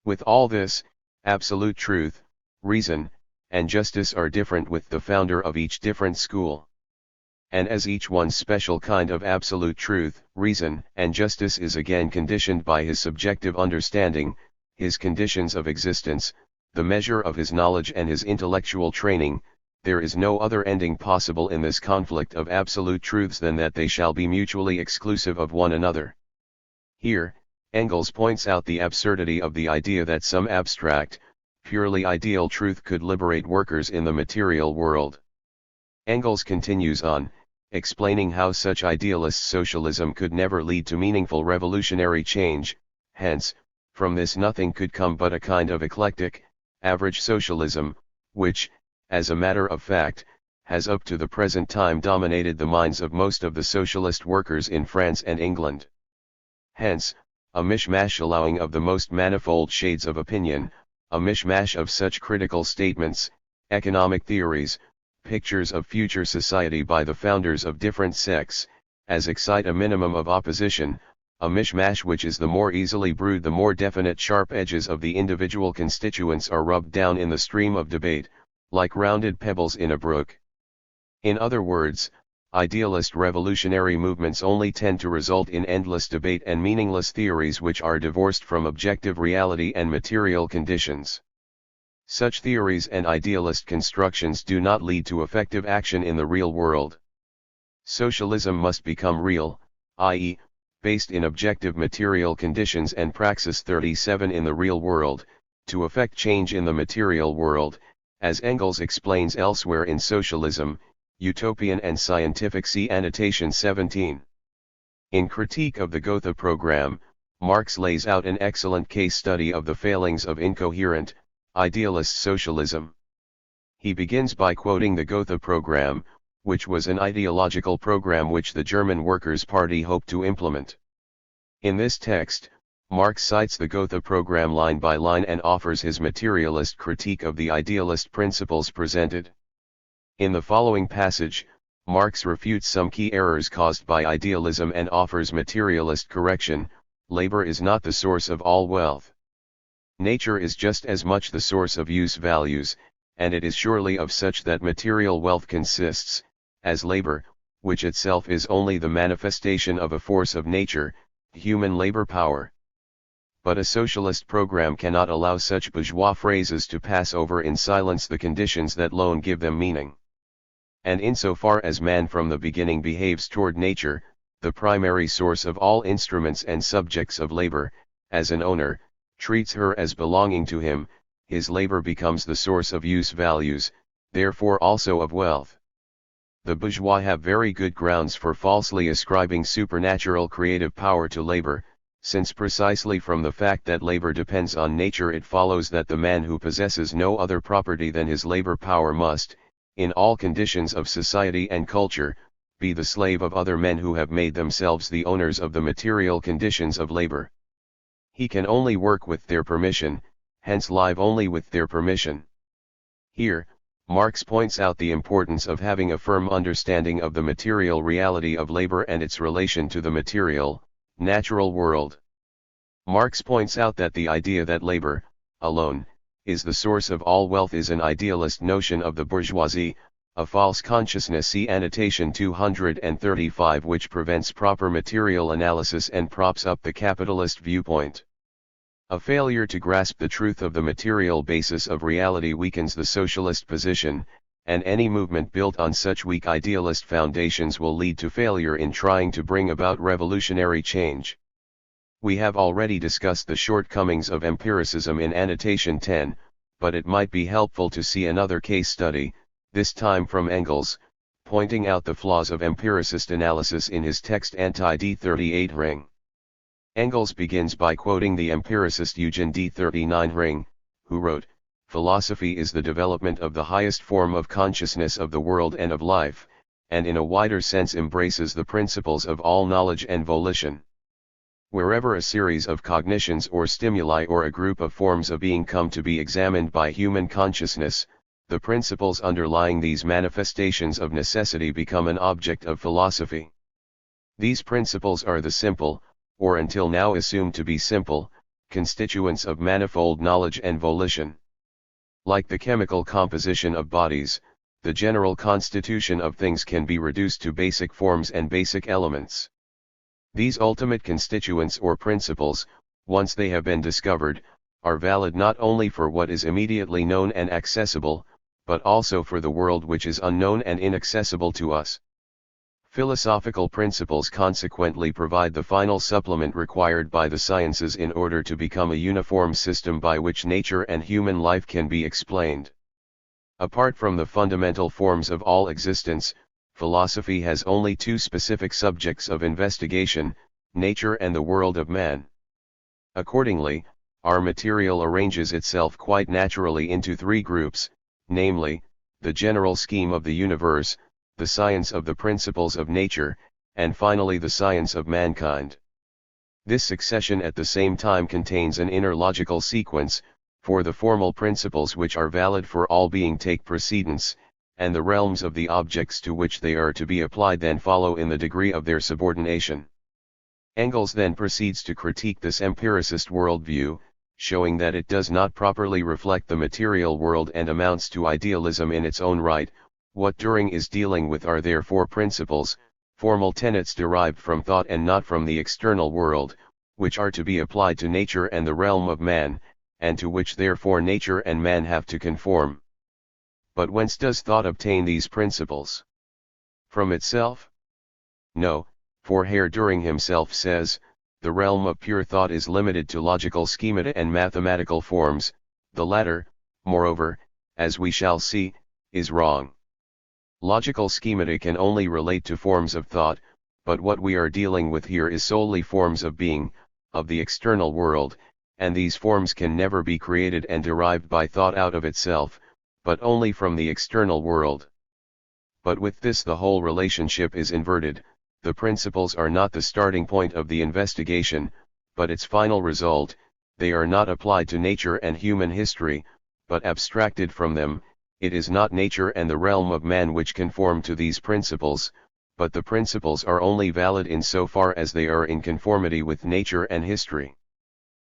With all this, absolute truth, reason, and justice are different with the founder of each different school. And as each one's special kind of absolute truth, reason, and justice is again conditioned by his subjective understanding, his conditions of existence, the measure of his knowledge and his intellectual training, there is no other ending possible in this conflict of absolute truths than that they shall be mutually exclusive of one another." Here, Engels points out the absurdity of the idea that some abstract, purely ideal truth could liberate workers in the material world. Engels continues on, explaining how such idealist socialism could never lead to meaningful revolutionary change, hence, from this nothing could come but a kind of eclectic, average socialism, which, as a matter of fact, has up to the present time dominated the minds of most of the socialist workers in France and England. Hence, a mishmash allowing of the most manifold shades of opinion, a mishmash of such critical statements, economic theories, pictures of future society by the founders of different sects, as excite a minimum of opposition, a mishmash which is the more easily brewed the more definite sharp edges of the individual constituents are rubbed down in the stream of debate, like rounded pebbles in a brook. In other words, idealist revolutionary movements only tend to result in endless debate and meaningless theories which are divorced from objective reality and material conditions. Such theories and idealist constructions do not lead to effective action in the real world. Socialism must become real, i.e., based in objective material conditions, and Praxis 37 in the real world, to effect change in the material world, as Engels explains elsewhere in Socialism, Utopian and Scientific, see Annotation 17. In Critique of the Gotha Program, Marx lays out an excellent case study of the failings of incoherent, idealist socialism. He begins by quoting the Gotha Program, which was an ideological program which the German Workers' Party hoped to implement. In this text, Marx cites the Gotha program line by line and offers his materialist critique of the idealist principles presented. In the following passage, Marx refutes some key errors caused by idealism and offers materialist correction. Labor is not the source of all wealth. Nature is just as much the source of use values, and it is surely of such that material wealth consists, as labor, which itself is only the manifestation of a force of nature, human labor power. But a socialist program cannot allow such bourgeois phrases to pass over in silence the conditions that alone give them meaning. And insofar as man from the beginning behaves toward nature, the primary source of all instruments and subjects of labor, as an owner, treats her as belonging to him, his labor becomes the source of use values, therefore also of wealth. The bourgeois have very good grounds for falsely ascribing supernatural creative power to labor, since precisely from the fact that labor depends on nature it follows that the man who possesses no other property than his labor power must, in all conditions of society and culture, be the slave of other men who have made themselves the owners of the material conditions of labor. He can only work with their permission, hence live only with their permission. Here, Marx points out the importance of having a firm understanding of the material reality of labor and its relation to the material, natural world. Marx points out that the idea that labor, alone, is the source of all wealth is an idealist notion of the bourgeoisie, a false consciousness, see Annotation 235, which prevents proper material analysis and props up the capitalist viewpoint. A failure to grasp the truth of the material basis of reality weakens the socialist position, and any movement built on such weak idealist foundations will lead to failure in trying to bring about revolutionary change. We have already discussed the shortcomings of empiricism in Annotation 10, but it might be helpful to see another case study, this time from Engels, pointing out the flaws of empiricist analysis in his text Anti-D38 Ring. Engels begins by quoting the empiricist Eugen D39 Ring, who wrote, "Philosophy is the development of the highest form of consciousness of the world and of life, and in a wider sense embraces the principles of all knowledge and volition. Wherever a series of cognitions or stimuli or a group of forms of being come to be examined by human consciousness, the principles underlying these manifestations of necessity become an object of philosophy. These principles are the simple, or until now assumed to be simple, constituents of manifold knowledge and volition. Like the chemical composition of bodies, the general constitution of things can be reduced to basic forms and basic elements. These ultimate constituents or principles, once they have been discovered, are valid not only for what is immediately known and accessible, but also for the world which is unknown and inaccessible to us. Philosophical principles consequently provide the final supplement required by the sciences in order to become a uniform system by which nature and human life can be explained. Apart from the fundamental forms of all existence, philosophy has only two specific subjects of investigation, nature and the world of man. Accordingly, our material arranges itself quite naturally into three groups, namely, the general scheme of the universe, the science of the principles of nature, and finally the science of mankind. This succession at the same time contains an inner logical sequence, for the formal principles which are valid for all being take precedence, and the realms of the objects to which they are to be applied then follow in the degree of their subordination. Engels then proceeds to critique this empiricist worldview, showing that it does not properly reflect the material world and amounts to idealism in its own right. What Dühring is dealing with are therefore principles, formal tenets derived from thought and not from the external world, which are to be applied to nature and the realm of man, and to which therefore nature and man have to conform. But whence does thought obtain these principles? From itself? No, for Herr Düring himself says, the realm of pure thought is limited to logical schemata and mathematical forms, the latter, moreover, as we shall see, is wrong. Logical schemata can only relate to forms of thought, but what we are dealing with here is solely forms of being, of the external world, and these forms can never be created and derived by thought out of itself, but only from the external world. But with this the whole relationship is inverted. The principles are not the starting point of the investigation, but its final result. They are not applied to nature and human history, but abstracted from them. It is not nature and the realm of man which conform to these principles, but the principles are only valid in so far as they are in conformity with nature and history.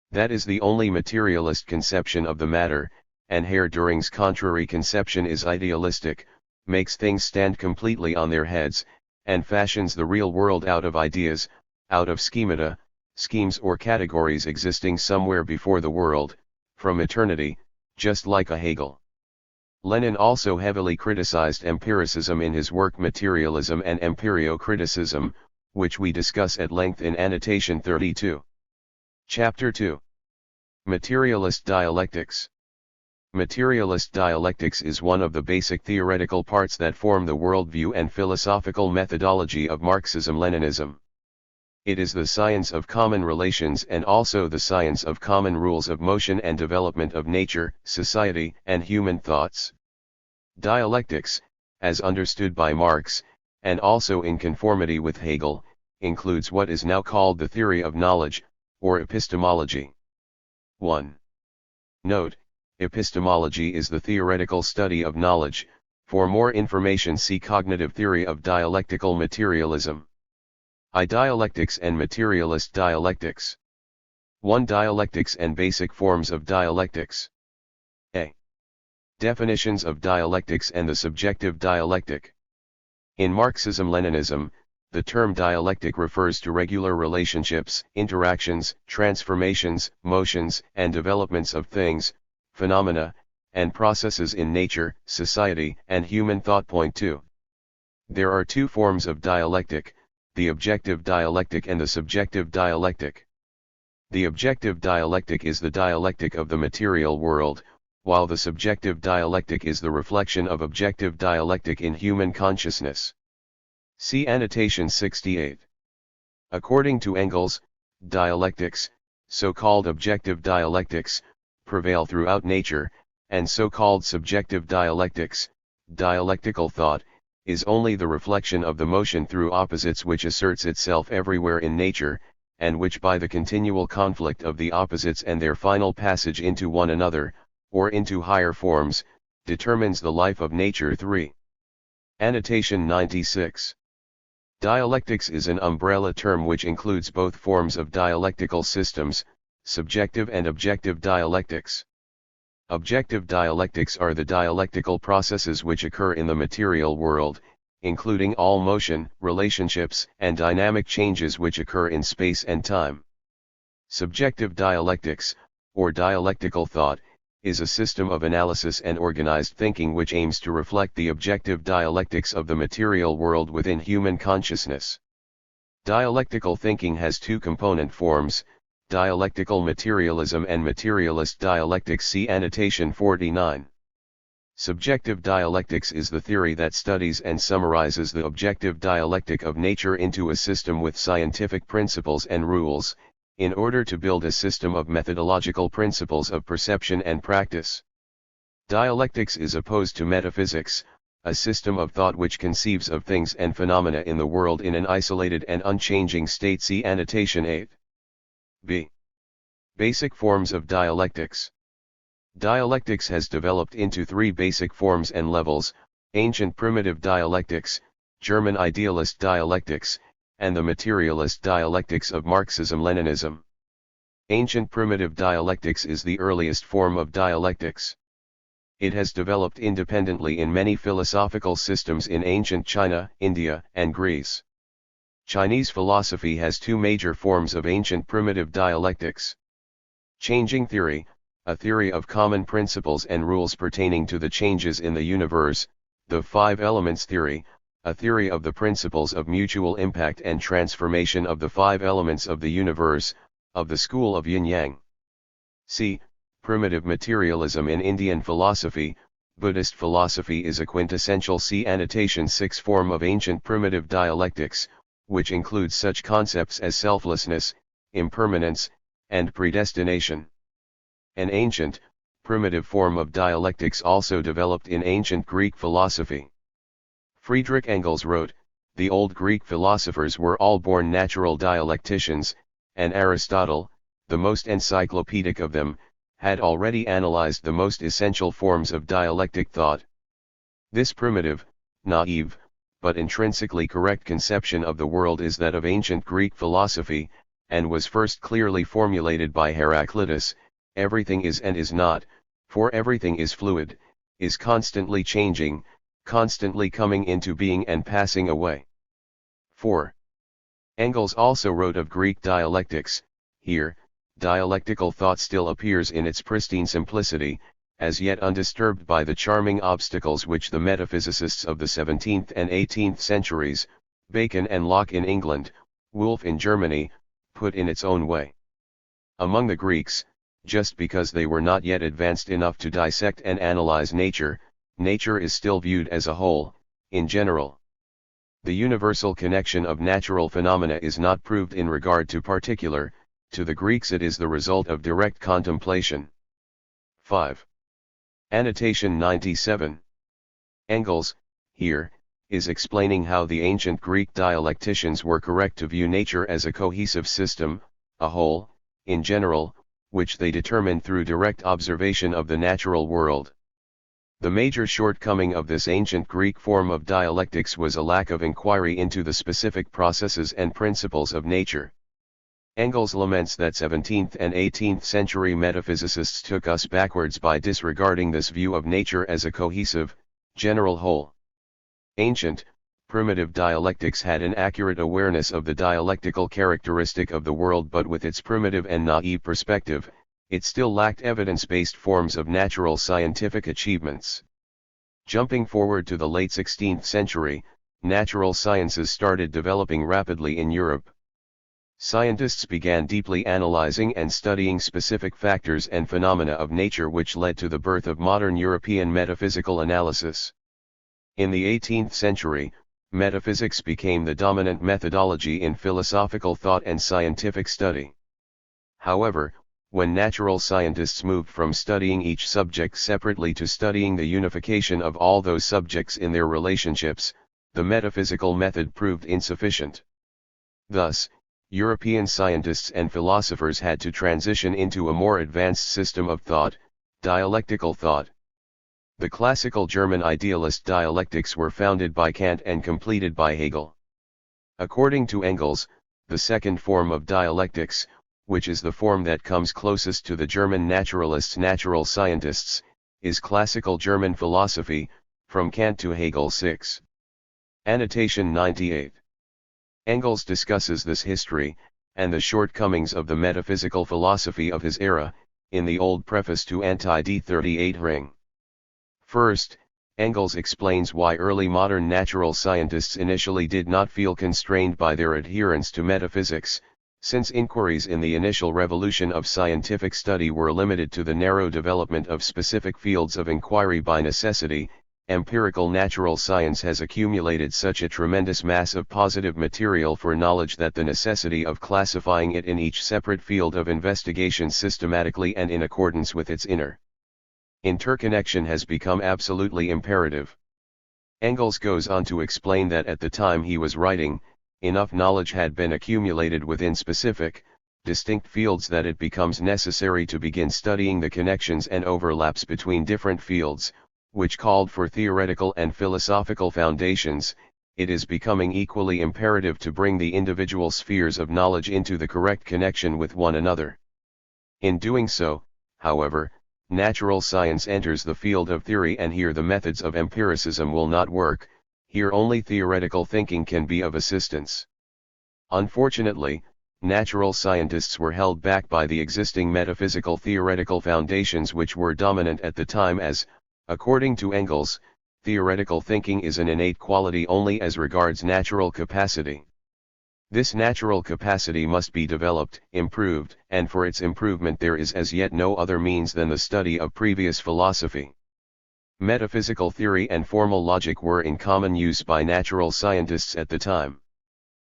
That is the only materialist conception of the matter, and Herr Düring's contrary conception is idealistic, makes things stand completely on their heads, and fashions the real world out of ideas, out of schemata, schemes or categories existing somewhere before the world, from eternity, just like a Hegel. Lenin also heavily criticized empiricism in his work Materialism and Empirio-Criticism, which we discuss at length in Annotation 32. Chapter 2. Materialist Dialectics. Materialist dialectics is one of the basic theoretical parts that form the worldview and philosophical methodology of Marxism-Leninism. It is the science of common relations and also the science of common rules of motion and development of nature, society, and human thoughts. Dialectics, as understood by Marx, and also in conformity with Hegel, includes what is now called the theory of knowledge, or epistemology. 1. Note: epistemology is the theoretical study of knowledge. For more information see Cognitive Theory of Dialectical Materialism. Dialectics and Materialist Dialectics. 1. Dialectics and basic forms of dialectics. A. Definitions of dialectics and the subjective dialectic. In Marxism-Leninism, the term dialectic refers to regular relationships, interactions, transformations, motions, and developments of things, phenomena, and processes in nature, society, and human thought. Point 2. There are two forms of dialectic, the objective dialectic and the subjective dialectic. The objective dialectic is the dialectic of the material world, while the subjective dialectic is the reflection of objective dialectic in human consciousness. See Annotation 68. According to Engels, dialectics, so-called objective dialectics, prevail throughout nature, and so-called subjective dialectics, dialectical thought, is only the reflection of the motion through opposites which asserts itself everywhere in nature, and which by the continual conflict of the opposites and their final passage into one another, or into higher forms, determines the life of nature. 3. Annotation 96. Dialectics is an umbrella term which includes both forms of dialectical systems, subjective and objective dialectics. Objective dialectics are the dialectical processes which occur in the material world, including all motion, relationships, and dynamic changes which occur in space and time. Subjective dialectics, or dialectical thought, is a system of analysis and organized thinking which aims to reflect the objective dialectics of the material world within human consciousness. Dialectical thinking has two component forms: dialectical materialism and materialist dialectics. See Annotation 49. Subjective dialectics is the theory that studies and summarizes the objective dialectic of nature into a system with scientific principles and rules, in order to build a system of methodological principles of perception and practice. Dialectics is opposed to metaphysics, a system of thought which conceives of things and phenomena in the world in an isolated and unchanging state. See Annotation 8. B. Basic forms of dialectics. Dialectics has developed into three basic forms and levels: ancient primitive dialectics, German idealist dialectics, and the materialist dialectics of Marxism-Leninism. Ancient primitive dialectics is the earliest form of dialectics. It has developed independently in many philosophical systems in ancient China, India, and Greece. Chinese philosophy has two major forms of ancient primitive dialectics. Changing theory, a theory of common principles and rules pertaining to the changes in the universe, the five elements theory, a theory of the principles of mutual impact and transformation of the five elements of the universe, of the school of yin-yang. C. Primitive materialism in Indian philosophy. Buddhist philosophy is a quintessential C. Annotation 6 form of ancient primitive dialectics, which includes such concepts as selflessness, impermanence, and predestination. An ancient, primitive form of dialectics also developed in ancient Greek philosophy. Friedrich Engels wrote, "The old Greek philosophers were all born natural dialecticians, and Aristotle, the most encyclopedic of them, had already analyzed the most essential forms of dialectic thought." This primitive, naive, but intrinsically correct conception of the world is that of ancient Greek philosophy, and was first clearly formulated by Heraclitus: everything is and is not, for everything is fluid, is constantly changing, constantly coming into being and passing away. 4. Engels also wrote of Greek dialectics. Here, dialectical thought still appears in its pristine simplicity, as yet undisturbed by the charming obstacles which the metaphysicists of the 17th and 18th centuries, Bacon and Locke in England, Wolff in Germany, put in its own way. Among the Greeks, just because they were not yet advanced enough to dissect and analyze nature, nature is still viewed as a whole, in general. The universal connection of natural phenomena is not proved in regard to particular. To the Greeks it is the result of direct contemplation. 5. Annotation 97. Engels, here, is explaining how the ancient Greek dialecticians were correct to view nature as a cohesive system, a whole, in general, which they determined through direct observation of the natural world. The major shortcoming of this ancient Greek form of dialectics was a lack of inquiry into the specific processes and principles of nature. Engels laments that 17th and 18th century metaphysicists took us backwards by disregarding this view of nature as a cohesive, general whole. Ancient, primitive dialectics had an accurate awareness of the dialectical characteristic of the world, but with its primitive and naive perspective, it still lacked evidence-based forms of natural scientific achievements. Jumping forward to the late 16th century, natural sciences started developing rapidly in Europe. Scientists began deeply analyzing and studying specific factors and phenomena of nature, which led to the birth of modern European metaphysical analysis. In the 18th century, metaphysics became the dominant methodology in philosophical thought and scientific study. However, when natural scientists moved from studying each subject separately to studying the unification of all those subjects in their relationships, the metaphysical method proved insufficient. Thus, European scientists and philosophers had to transition into a more advanced system of thought, dialectical thought. The classical German idealist dialectics were founded by Kant and completed by Hegel. According to Engels, the second form of dialectics, which is the form that comes closest to the German naturalists, natural scientists, is classical German philosophy, from Kant to Hegel. 6. Annotation 98. Engels discusses this history, and the shortcomings of the metaphysical philosophy of his era, in the old preface to Anti-D38 Ring. First, Engels explains why early modern natural scientists initially did not feel constrained by their adherence to metaphysics, since inquiries in the initial revolution of scientific study were limited to the narrow development of specific fields of inquiry by necessity. Empirical natural science has accumulated such a tremendous mass of positive material for knowledge that the necessity of classifying it in each separate field of investigation systematically and in accordance with its inner interconnection has become absolutely imperative. Engels goes on to explain that at the time he was writing, enough knowledge had been accumulated within specific, distinct fields that it becomes necessary to begin studying the connections and overlaps between different fields, which called for theoretical and philosophical foundations. It is becoming equally imperative to bring the individual spheres of knowledge into the correct connection with one another. In doing so, however, natural science enters the field of theory, and here the methods of empiricism will not work. Here only theoretical thinking can be of assistance. Unfortunately, natural scientists were held back by the existing metaphysical theoretical foundations which were dominant at the time, as, according to Engels, theoretical thinking is an innate quality only as regards natural capacity. This natural capacity must be developed, improved, and for its improvement there is as yet no other means than the study of previous philosophy. Metaphysical theory and formal logic were in common use by natural scientists at the time.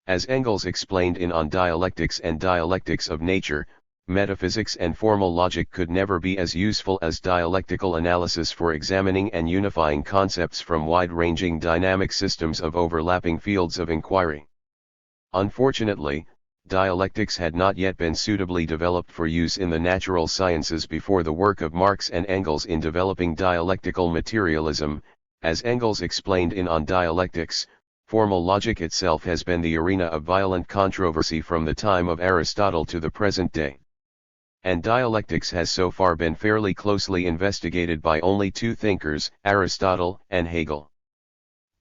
As Engels explained in On Dialectics and Dialectics of Nature, metaphysics and formal logic could never be as useful as dialectical analysis for examining and unifying concepts from wide-ranging dynamic systems of overlapping fields of inquiry. Unfortunately, dialectics had not yet been suitably developed for use in the natural sciences before the work of Marx and Engels in developing dialectical materialism. As Engels explained in On Dialectics, formal logic itself has been the arena of violent controversy from the time of Aristotle to the present day. And dialectics has so far been fairly closely investigated by only two thinkers, Aristotle and Hegel.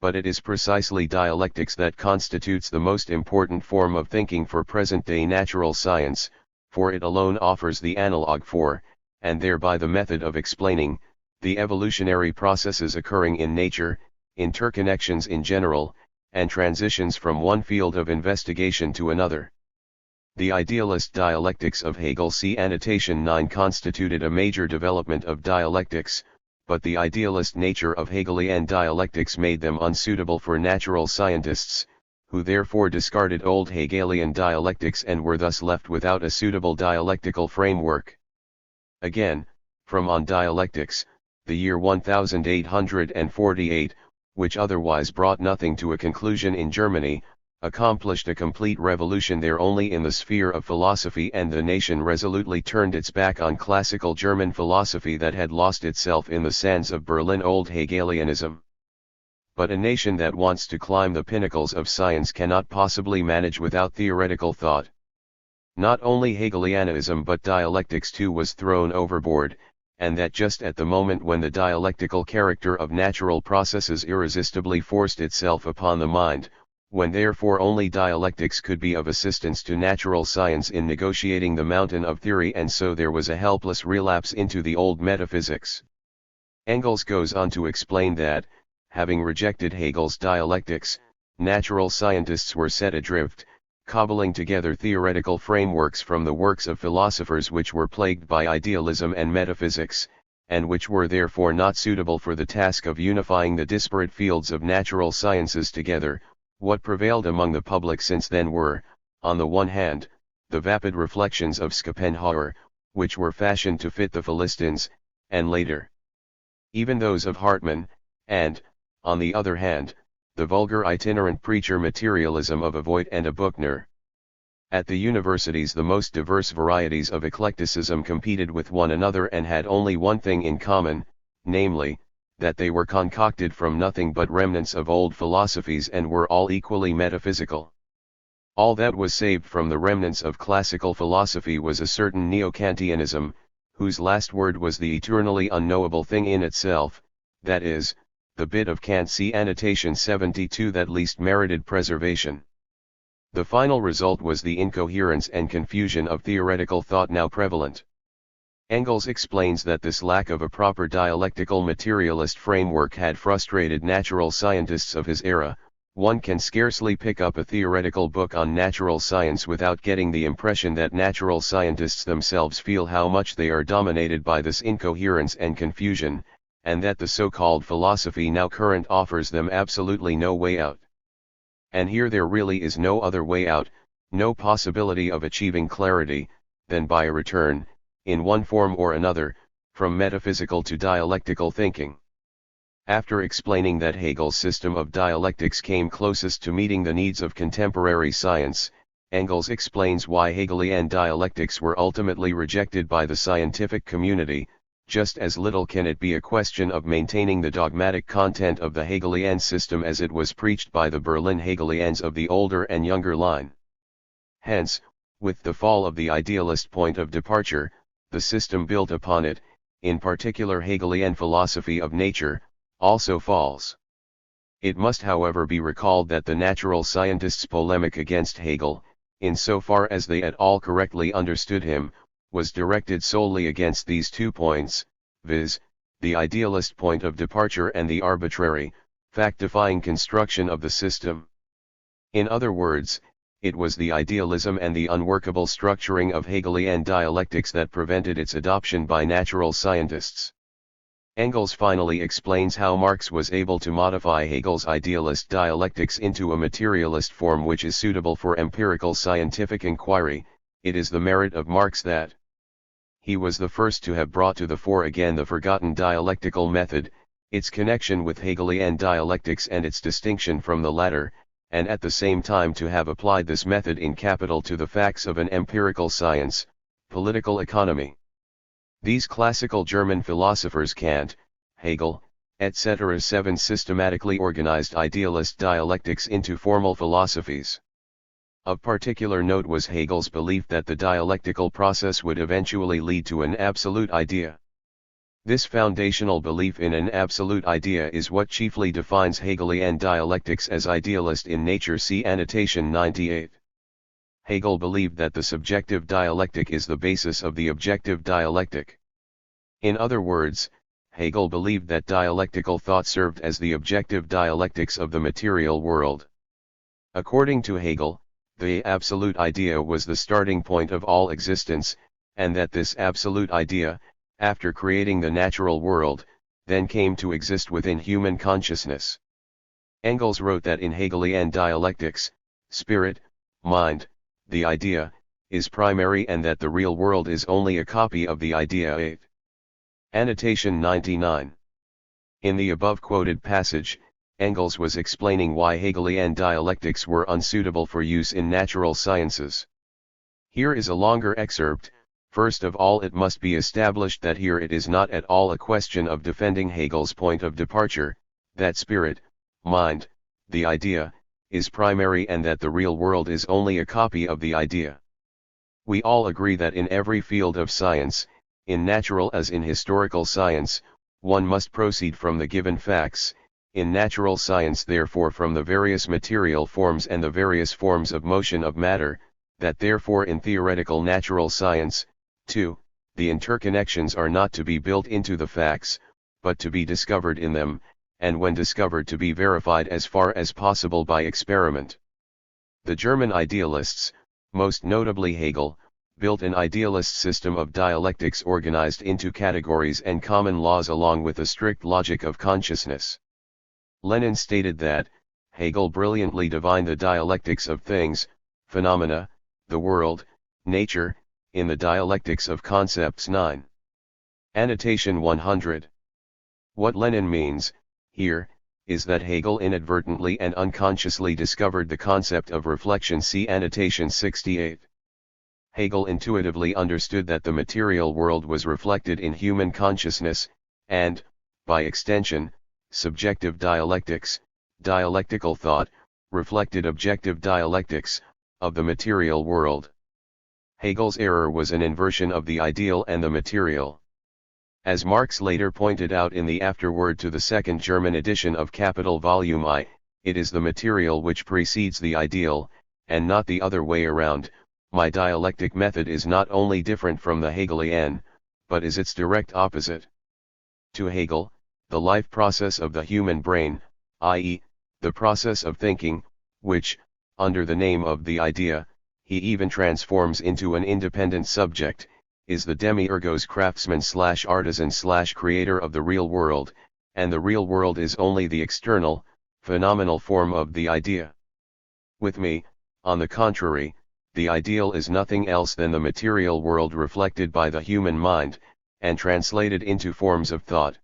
But it is precisely dialectics that constitutes the most important form of thinking for present-day natural science, for it alone offers the analog for, and thereby the method of explaining, the evolutionary processes occurring in nature, interconnections in general, and transitions from one field of investigation to another. The idealist dialectics of Hegel, see annotation 9, constituted a major development of dialectics, but the idealist nature of Hegelian dialectics made them unsuitable for natural scientists, who therefore discarded old Hegelian dialectics and were thus left without a suitable dialectical framework. Again, from On Dialectics, the year 1848, which otherwise brought nothing to a conclusion in Germany, accomplished a complete revolution there only in the sphere of philosophy, and the nation resolutely turned its back on classical German philosophy that had lost itself in the sands of Berlin old Hegelianism. But a nation that wants to climb the pinnacles of science cannot possibly manage without theoretical thought. Not only Hegelianism but dialectics too was thrown overboard, and that just at the moment when the dialectical character of natural processes irresistibly forced itself upon the mind, when therefore only dialectics could be of assistance to natural science in negotiating the mountain of theory, and so there was a helpless relapse into the old metaphysics. Engels goes on to explain that, having rejected Hegel's dialectics, natural scientists were set adrift, cobbling together theoretical frameworks from the works of philosophers which were plagued by idealism and metaphysics, and which were therefore not suitable for the task of unifying the disparate fields of natural sciences together. What prevailed among the public since then were, on the one hand, the vapid reflections of Schopenhauer, which were fashioned to fit the Philistines, and later, even those of Hartmann, and, on the other hand, the vulgar itinerant preacher materialism of a Voigt and a Buchner. At the universities the most diverse varieties of eclecticism competed with one another and had only one thing in common, namely, that they were concocted from nothing but remnants of old philosophies and were all equally metaphysical. All that was saved from the remnants of classical philosophy was a certain neo-Kantianism, whose last word was the eternally unknowable thing in itself, that is, the bit of Kant, see annotation 72, that least merited preservation. The final result was the incoherence and confusion of theoretical thought now prevalent. Engels explains that this lack of a proper dialectical materialist framework had frustrated natural scientists of his era. One can scarcely pick up a theoretical book on natural science without getting the impression that natural scientists themselves feel how much they are dominated by this incoherence and confusion, and that the so-called philosophy now current offers them absolutely no way out. And here there really is no other way out, no possibility of achieving clarity, than by a return, in one form or another, from metaphysical to dialectical thinking. After explaining that Hegel's system of dialectics came closest to meeting the needs of contemporary science, Engels explains why Hegelian dialectics were ultimately rejected by the scientific community. Just as little can it be a question of maintaining the dogmatic content of the Hegelian system as it was preached by the Berlin Hegelians of the older and younger line. Hence, with the fall of the idealist point of departure, the system built upon it, in particular Hegelian philosophy of nature, also falls. It must however be recalled that the natural scientists' polemic against Hegel, in so far as they at all correctly understood him, was directed solely against these 2 points, viz., the idealist point of departure and the arbitrary, fact-defying construction of the system. In other words, it was the idealism and the unworkable structuring of Hegelian dialectics that prevented its adoption by natural scientists. Engels finally explains how Marx was able to modify Hegel's idealist dialectics into a materialist form which is suitable for empirical scientific inquiry. It is the merit of Marx that he was the first to have brought to the fore again the forgotten dialectical method, its connection with Hegelian dialectics and its distinction from the latter, and at the same time to have applied this method in capital to the facts of an empirical science, political economy. These classical German philosophers Kant, Hegel, etc. 7 systematically organized idealist dialectics into formal philosophies. Of particular note was Hegel's belief that the dialectical process would eventually lead to an absolute idea. This foundational belief in an absolute idea is what chiefly defines Hegelian dialectics as idealist in nature. See annotation 98. Hegel believed that the subjective dialectic is the basis of the objective dialectic. In other words, Hegel believed that dialectical thought served as the objective dialectics of the material world. According to Hegel, the absolute idea was the starting point of all existence, and that this absolute idea, after creating the natural world, then came to exist within human consciousness. Engels wrote that in Hegelian dialectics, spirit, mind, the idea, is primary and that the real world is only a copy of the idea. 8. Annotation 99. In the above quoted passage, Engels was explaining why Hegelian dialectics were unsuitable for use in natural sciences. Here is a longer excerpt. First of all, it must be established that here it is not at all a question of defending Hegel's point of departure, that spirit, mind, the idea, is primary and that the real world is only a copy of the idea. We all agree that in every field of science, in natural as in historical science, one must proceed from the given facts, in natural science therefore from the various material forms and the various forms of motion of matter, that therefore in theoretical natural science, too, the interconnections are not to be built into the facts, but to be discovered in them, and when discovered to be verified as far as possible by experiment. The German idealists, most notably Hegel, built an idealist system of dialectics organized into categories and common laws along with a strict logic of consciousness. Lenin stated that, Hegel brilliantly divined the dialectics of things, phenomena, the world, nature, in the Dialectics of Concepts 9. Annotation 100. What Lenin means, here, is that Hegel inadvertently and unconsciously discovered the concept of reflection. See annotation 68. Hegel intuitively understood that the material world was reflected in human consciousness, and, by extension, subjective dialectics, dialectical thought, reflected objective dialectics, of the material world. Hegel's error was an inversion of the ideal and the material. As Marx later pointed out in the afterword to the second German edition of Capital Volume I, it is the material which precedes the ideal, and not the other way around. My dialectic method is not only different from the Hegelian, but is its direct opposite. To Hegel, the life process of the human brain, i.e., the process of thinking, which, under the name of the idea, he even transforms into an independent subject, is the demiurgos craftsman/artisan/creator of the real world, and the real world is only the external, phenomenal form of the idea. With me, on the contrary, the ideal is nothing else than the material world reflected by the human mind, and translated into forms of thought.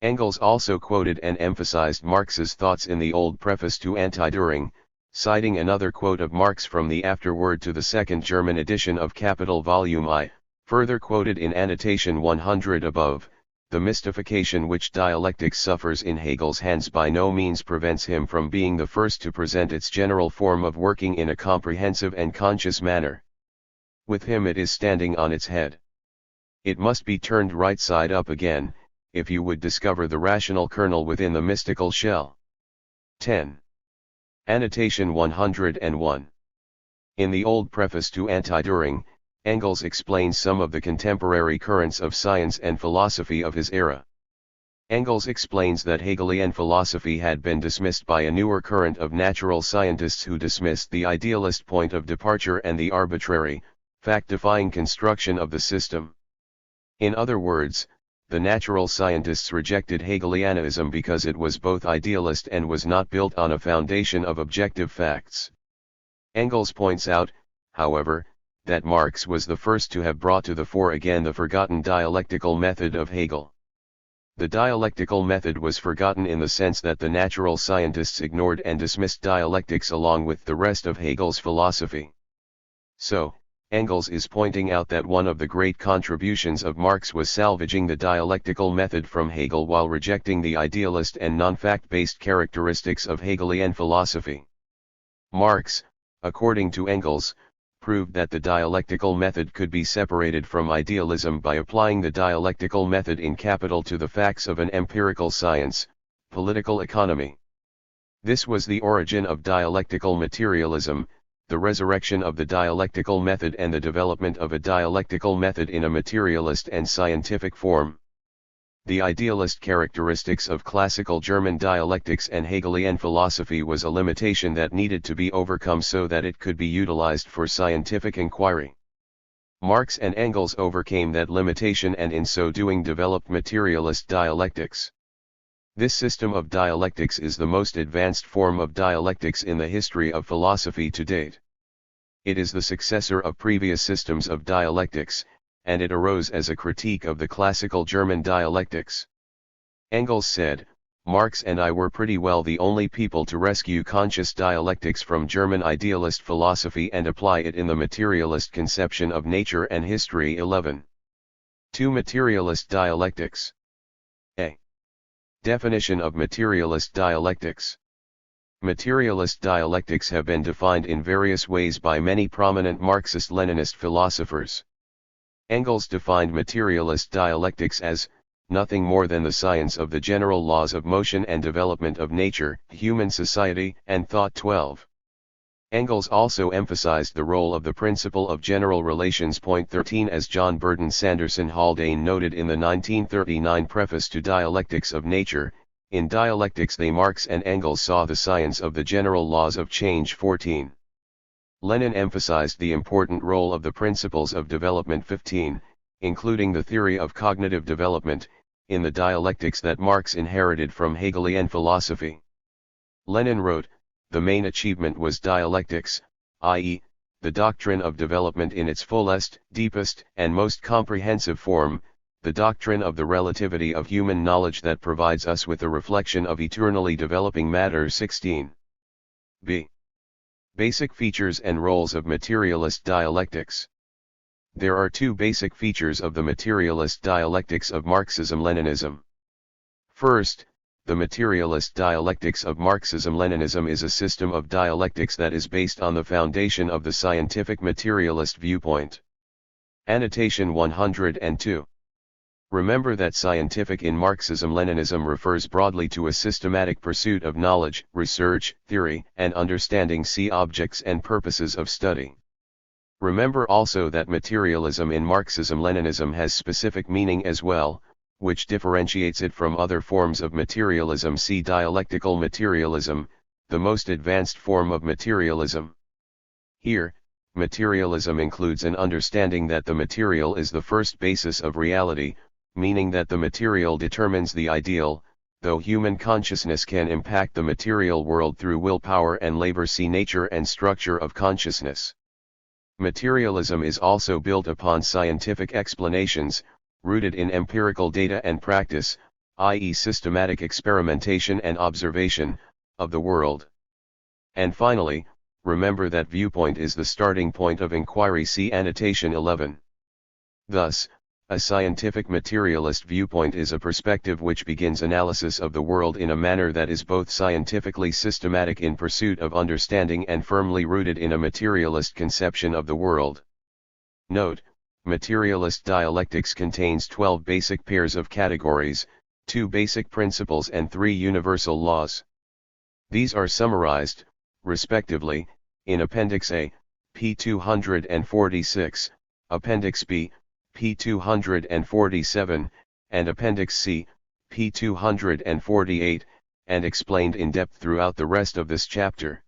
Engels also quoted and emphasized Marx's thoughts in the old preface to Anti-Düring, citing another quote of Marx from the afterword to the second German edition of Capital Volume I, further quoted in annotation 100 above. The mystification which dialectics suffers in Hegel's hands by no means prevents him from being the first to present its general form of working in a comprehensive and conscious manner. With him it is standing on its head. It must be turned right side up again, if you would discover the rational kernel within the mystical shell. 10. Annotation 101. In the old preface to Anti-Düring, Engels explains some of the contemporary currents of science and philosophy of his era. Engels explains that Hegelian philosophy had been dismissed by a newer current of natural scientists who dismissed the idealist point of departure and the arbitrary, fact-defying construction of the system. In other words, the natural scientists rejected Hegelianism because it was both idealist and was not built on a foundation of objective facts. Engels points out, however, that Marx was the first to have brought to the fore again the forgotten dialectical method of Hegel. The dialectical method was forgotten in the sense that the natural scientists ignored and dismissed dialectics along with the rest of Hegel's philosophy. So, Engels is pointing out that one of the great contributions of Marx was salvaging the dialectical method from Hegel while rejecting the idealist and non-fact-based characteristics of Hegelian philosophy. Marx, according to Engels, proved that the dialectical method could be separated from idealism by applying the dialectical method in capital to the facts of an empirical science, political economy. This was the origin of dialectical materialism, the resurrection of the dialectical method and the development of a dialectical method in a materialist and scientific form. The idealist characteristics of classical German dialectics and Hegelian philosophy was a limitation that needed to be overcome so that it could be utilized for scientific inquiry. Marx and Engels overcame that limitation and in so doing developed materialist dialectics. This system of dialectics is the most advanced form of dialectics in the history of philosophy to date. It is the successor of previous systems of dialectics, and it arose as a critique of the classical German dialectics. Engels said, "Marx and I were pretty well the only people to rescue conscious dialectics from German idealist philosophy and apply it in the materialist conception of nature and history." 11. 2. Materialist dialectics. A. Definition of materialist dialectics. Materialist dialectics have been defined in various ways by many prominent Marxist-Leninist philosophers. Engels defined materialist dialectics as nothing more than the science of the general laws of motion and development of nature, human society, and thought. 12. Engels also emphasized the role of the principle of general relations. 13. As John Burton Sanderson Haldane noted in the 1939 preface to Dialectics of Nature, in dialectics Marx and Engels saw the science of the general laws of change. 14. Lenin emphasized the important role of the principles of development. 15, including the theory of cognitive development, in the dialectics that Marx inherited from Hegelian philosophy. Lenin wrote, "The main achievement was dialectics, i.e., the doctrine of development in its fullest, deepest, and most comprehensive form, the doctrine of the relativity of human knowledge that provides us with a reflection of eternally developing matter." 16. B. Basic features and roles of materialist dialectics. There are two basic features of the materialist dialectics of Marxism-Leninism. First, the materialist dialectics of Marxism-Leninism is a system of dialectics that is based on the foundation of the scientific materialist viewpoint. Annotation 102. Remember that scientific in Marxism-Leninism refers broadly to a systematic pursuit of knowledge, research, theory, and understanding. See objects and purposes of study. Remember also that materialism in Marxism-Leninism has specific meaning as well, which differentiates it from other forms of materialism. See dialectical materialism, the most advanced form of materialism. Here, materialism includes an understanding that the material is the first basis of reality, meaning that the material determines the ideal, though human consciousness can impact the material world through willpower and labor. See nature and structure of consciousness. Materialism is also built upon scientific explanations, rooted in empirical data and practice, i.e., systematic experimentation and observation, of the world. And finally, remember that viewpoint is the starting point of inquiry. See annotation 11. Thus, a scientific materialist viewpoint is a perspective which begins analysis of the world in a manner that is both scientifically systematic in pursuit of understanding and firmly rooted in a materialist conception of the world. Note, materialist dialectics contains 12 basic pairs of categories, 2 basic principles and 3 universal laws. These are summarized, respectively, in Appendix A, p. 246, Appendix B, p. 247, and Appendix C, p. p. 248, and explained in depth throughout the rest of this chapter.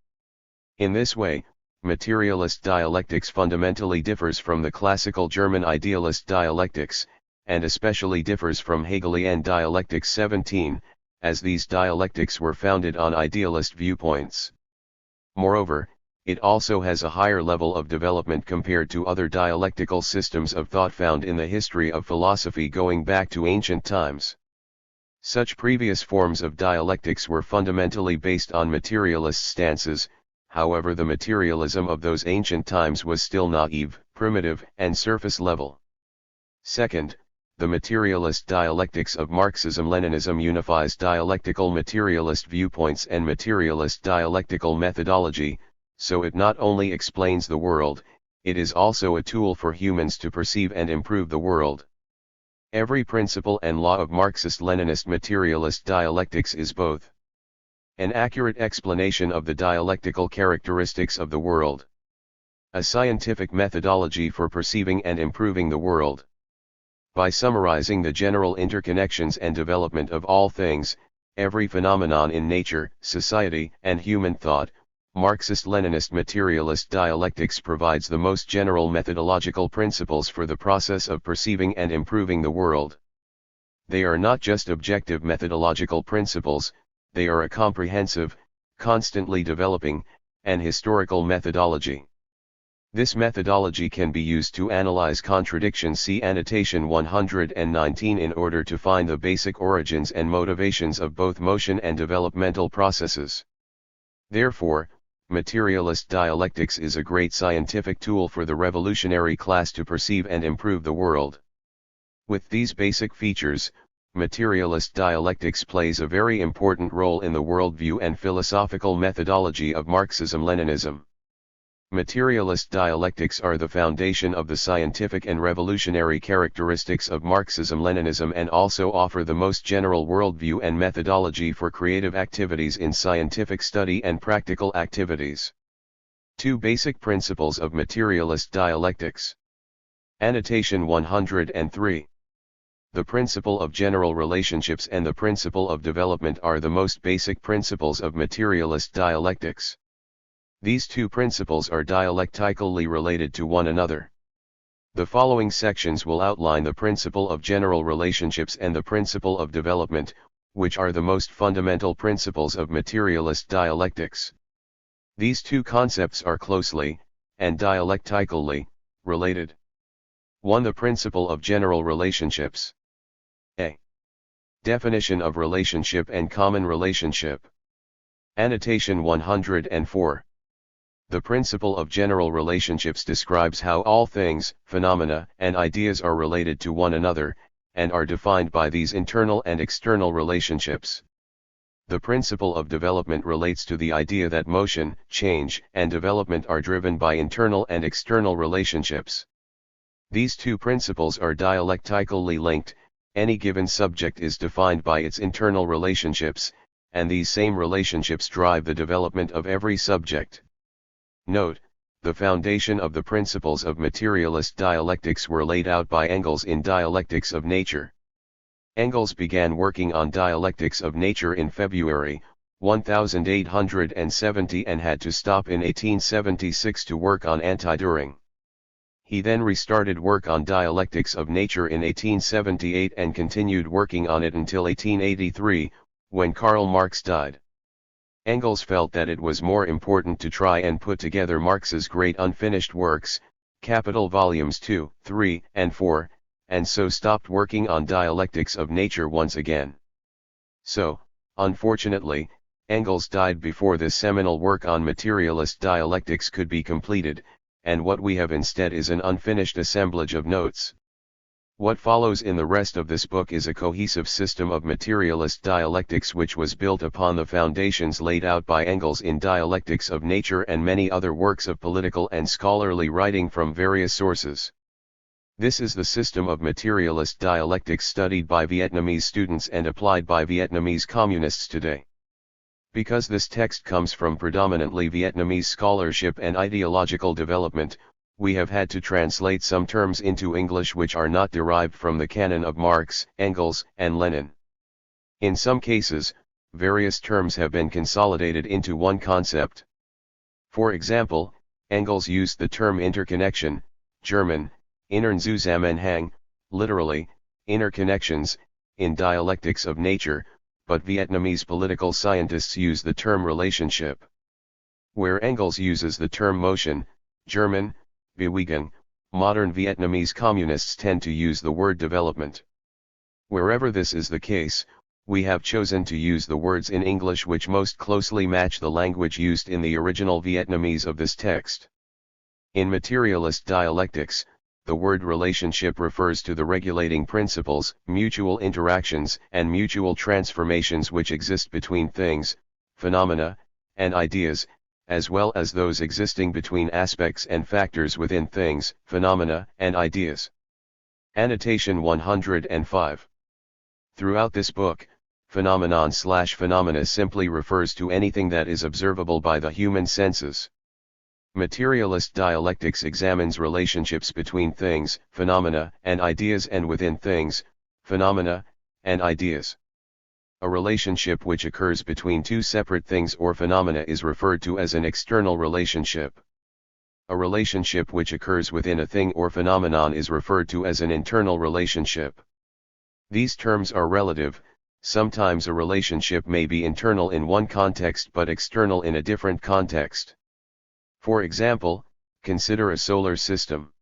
In this way, materialist dialectics fundamentally differs from the classical German idealist dialectics, and especially differs from Hegelian dialectics 17, as these dialectics were founded on idealist viewpoints. Moreover, it also has a higher level of development compared to other dialectical systems of thought found in the history of philosophy going back to ancient times. Such previous forms of dialectics were fundamentally based on materialist stances. However, the materialism of those ancient times was still naive, primitive, and surface level. Second, the materialist dialectics of Marxism-Leninism unifies dialectical materialist viewpoints and materialist dialectical methodology, so it not only explains the world, it is also a tool for humans to perceive and improve the world. Every principle and law of Marxist-Leninist materialist dialectics is both an accurate explanation of the dialectical characteristics of the world, a scientific methodology for perceiving and improving the world. By summarizing the general interconnections and development of all things, every phenomenon in nature, society, and human thought, Marxist-Leninist materialist dialectics provides the most general methodological principles for the process of perceiving and improving the world. They are not just objective methodological principles, they are a comprehensive, constantly developing, and historical methodology. This methodology can be used to analyze contradictions. See annotation 119 in order to find the basic origins and motivations of both motion and developmental processes. Therefore, materialist dialectics is a great scientific tool for the revolutionary class to perceive and improve the world. With these basic features, materialist dialectics plays a very important role in the worldview and philosophical methodology of Marxism-Leninism. Materialist dialectics are the foundation of the scientific and revolutionary characteristics of Marxism-Leninism and also offer the most general worldview and methodology for creative activities in scientific study and practical activities. Two basic principles of materialist dialectics. Annotation 103. The principle of general relationships and the principle of development are the most basic principles of materialist dialectics. These two principles are dialectically related to one another. The following sections will outline the principle of general relationships and the principle of development, which are the most fundamental principles of materialist dialectics. These two concepts are closely, and dialectically, related. 1. The principle of general relationships. A. Definition of relationship and common relationship. Annotation 104. The principle of general relationships describes how all things, phenomena, and ideas are related to one another, and are defined by these internal and external relationships. The principle of development relates to the idea that motion, change, and development are driven by internal and external relationships. These two principles are dialectically linked. Any given subject is defined by its internal relationships, and these same relationships drive the development of every subject. Note, the foundation of the principles of materialist dialectics were laid out by Engels in Dialectics of Nature. Engels began working on Dialectics of Nature in February 1870 and had to stop in 1876 to work on Anti-Düring. He then restarted work on Dialectics of Nature in 1878 and continued working on it until 1883, when Karl Marx died. Engels felt that it was more important to try and put together Marx's great unfinished works, Capital Volumes 2, 3, and 4, and so stopped working on Dialectics of Nature once again. So, unfortunately, Engels died before this seminal work on materialist dialectics could be completed, and what we have instead is an unfinished assemblage of notes. What follows in the rest of this book is a cohesive system of materialist dialectics which was built upon the foundations laid out by Engels in Dialectics of Nature and many other works of political and scholarly writing from various sources. This is the system of materialist dialectics studied by Vietnamese students and applied by Vietnamese communists today. Because this text comes from predominantly Vietnamese scholarship and ideological development, we have had to translate some terms into English which are not derived from the canon of Marx, Engels, and Lenin. In some cases, various terms have been consolidated into one concept. For example, Engels used the term interconnection, German, Innernzusammenhang, literally, inner connections, in dialectics of nature, but Vietnamese political scientists use the term relationship. Where Engels uses the term motion, German, Bewegung, modern Vietnamese communists tend to use the word development. Wherever this is the case, we have chosen to use the words in English which most closely match the language used in the original Vietnamese of this text. In materialist dialectics, the word relationship refers to the regulating principles, mutual interactions, and mutual transformations which exist between things, phenomena, and ideas, as well as those existing between aspects and factors within things, phenomena, and ideas. Annotation 105. Throughout this book, phenomenon/phenomena simply refers to anything that is observable by the human senses. Materialist dialectics examines relationships between things, phenomena, and ideas and within things, phenomena, and ideas. A relationship which occurs between two separate things or phenomena is referred to as an external relationship. A relationship which occurs within a thing or phenomenon is referred to as an internal relationship. These terms are relative. Sometimes a relationship may be internal in one context but external in a different context. For example, consider a solar system.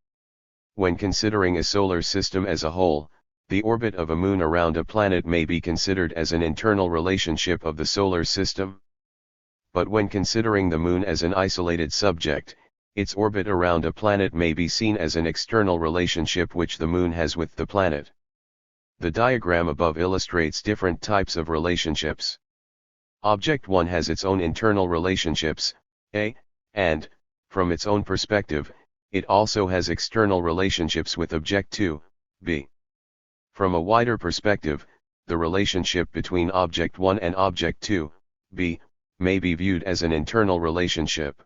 When considering a solar system as a whole, the orbit of a moon around a planet may be considered as an internal relationship of the solar system. But when considering the moon as an isolated subject, its orbit around a planet may be seen as an external relationship which the moon has with the planet. The diagram above illustrates different types of relationships. Object 1 has its own internal relationships, A, and, from its own perspective, it also has external relationships with Object 2, B. From a wider perspective, the relationship between Object 1 and Object 2, B, may be viewed as an internal relationship.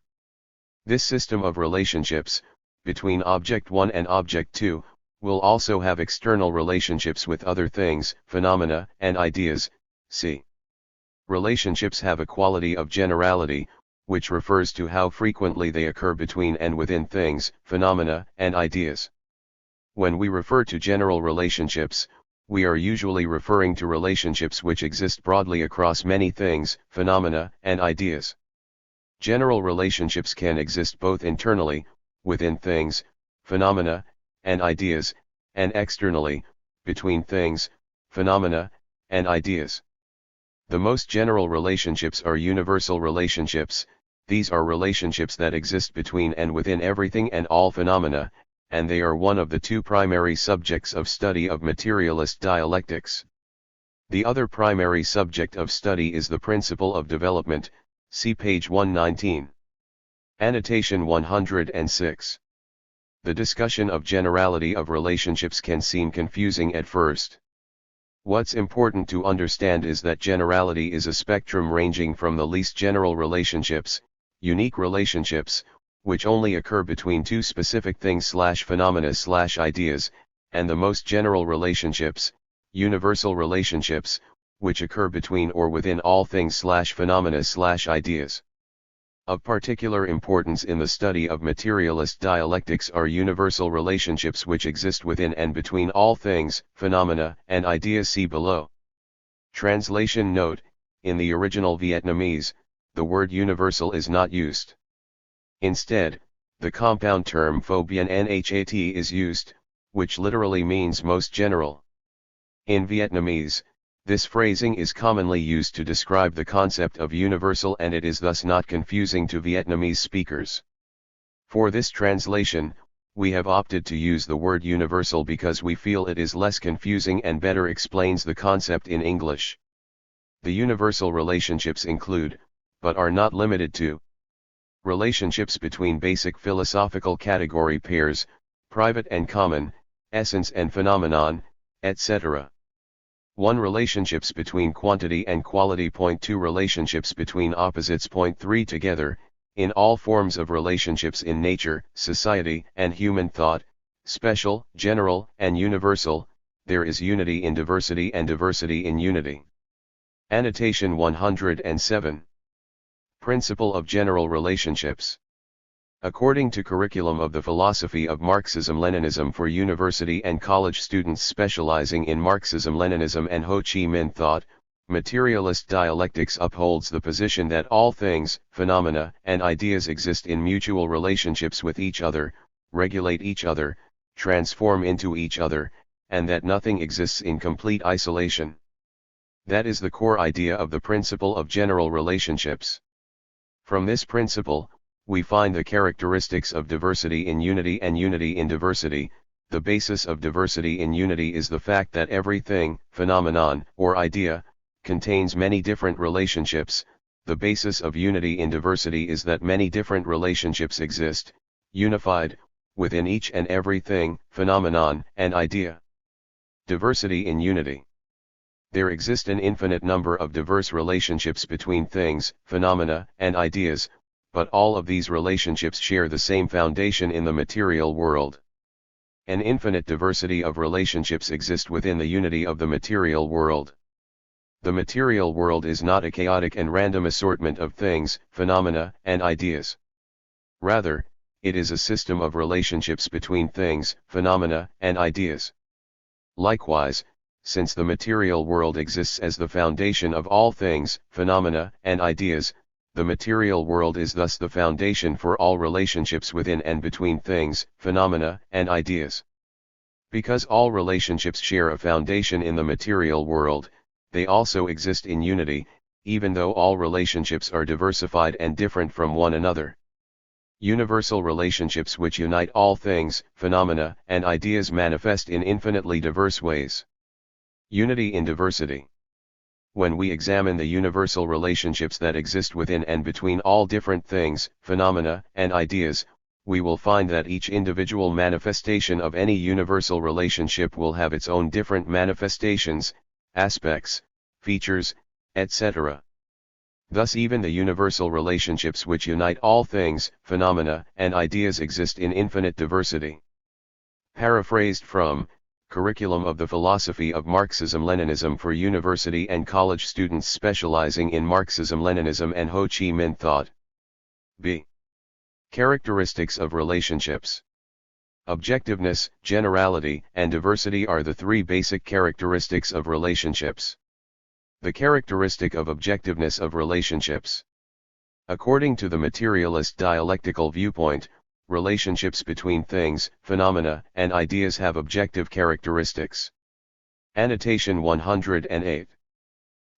This system of relationships, between Object 1 and Object 2, will also have external relationships with other things, phenomena, and ideas, c. Relationships have a quality of generality, which refers to how frequently they occur between and within things, phenomena, and ideas. When we refer to general relationships, we are usually referring to relationships which exist broadly across many things, phenomena, and ideas. General relationships can exist both internally, within things, phenomena, and ideas, and externally, between things, phenomena, and ideas. The most general relationships are universal relationships. These are relationships that exist between and within everything and all phenomena, and they are one of the two primary subjects of study of materialist dialectics. The other primary subject of study is the principle of development, see page 119. Annotation 106. The discussion of generality of relationships can seem confusing at first. What's important to understand is that generality is a spectrum ranging from the least general relationships, unique relationships, which only occur between two specific things/phenomena/ideas, and the most general relationships, universal relationships, which occur between or within all things/phenomena/ideas. Of particular importance in the study of materialist dialectics are universal relationships which exist within and between all things, phenomena, and ideas. See below. Translation note: in the original Vietnamese, the word universal is not used. Instead, the compound term phổ biến nhat is used, which literally means most general. In Vietnamese, this phrasing is commonly used to describe the concept of universal, and it is thus not confusing to Vietnamese speakers. For this translation, we have opted to use the word universal because we feel it is less confusing and better explains the concept in English. The universal relationships include, but are not limited to, relationships between basic philosophical category pairs, private and common, essence and phenomenon, etc. 1. Relationships between quantity and quality. 2. Relationships between opposites. 3. Together, in all forms of relationships in nature, society, and human thought, special, general, and universal, there is unity in diversity and diversity in unity. Annotation 107. Principle of general relationships. According to curriculum of the philosophy of Marxism-Leninism for university and college students specializing in Marxism-Leninism and Ho Chi Minh thought, materialist dialectics upholds the position that all things, phenomena, and ideas exist in mutual relationships with each other, regulate each other, transform into each other, and that nothing exists in complete isolation. That is the core idea of the principle of general relationships. From this principle, we find the characteristics of diversity in unity and unity in diversity. The basis of diversity in unity is the fact that everything, phenomenon, or idea, contains many different relationships. The basis of unity in diversity is that many different relationships exist, unified, within each and every thing, phenomenon, and idea. Diversity in unity. There exist an infinite number of diverse relationships between things, phenomena, and ideas, but all of these relationships share the same foundation in the material world. An infinite diversity of relationships exist within the unity of the material world. The material world is not a chaotic and random assortment of things, phenomena, and ideas. Rather, it is a system of relationships between things, phenomena, and ideas. Likewise, since the material world exists as the foundation of all things, phenomena, and ideas, the material world is thus the foundation for all relationships within and between things, phenomena, and ideas. Because all relationships share a foundation in the material world, they also exist in unity, even though all relationships are diversified and different from one another. Universal relationships which unite all things, phenomena, and ideas manifest in infinitely diverse ways. Unity in diversity. When we examine the universal relationships that exist within and between all different things, phenomena, and ideas, we will find that each individual manifestation of any universal relationship will have its own different manifestations, aspects, features, etc. Thus even the universal relationships which unite all things, phenomena, and ideas exist in infinite diversity. Paraphrased from Curriculum of the Philosophy of Marxism-Leninism for University and College Students Specializing in Marxism-Leninism and Ho Chi Minh Thought. B. Characteristics of relationships. Objectiveness, generality, and diversity are the three basic characteristics of relationships. The characteristic of objectiveness of relationships. According to the materialist dialectical viewpoint, relationships between things, phenomena, and ideas have objective characteristics. Annotation 108.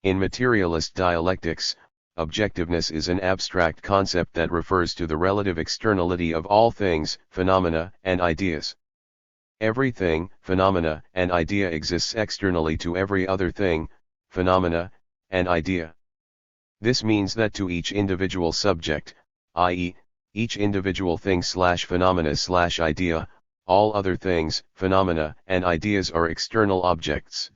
In materialist dialectics, objectiveness is an abstract concept that refers to the relative externality of all things, phenomena, and ideas. Everything, phenomena, and idea exists externally to every other thing, phenomena, and idea. This means that to each individual subject, i.e., each individual thing/phenomena/idea, all other things, phenomena, and ideas are external objects.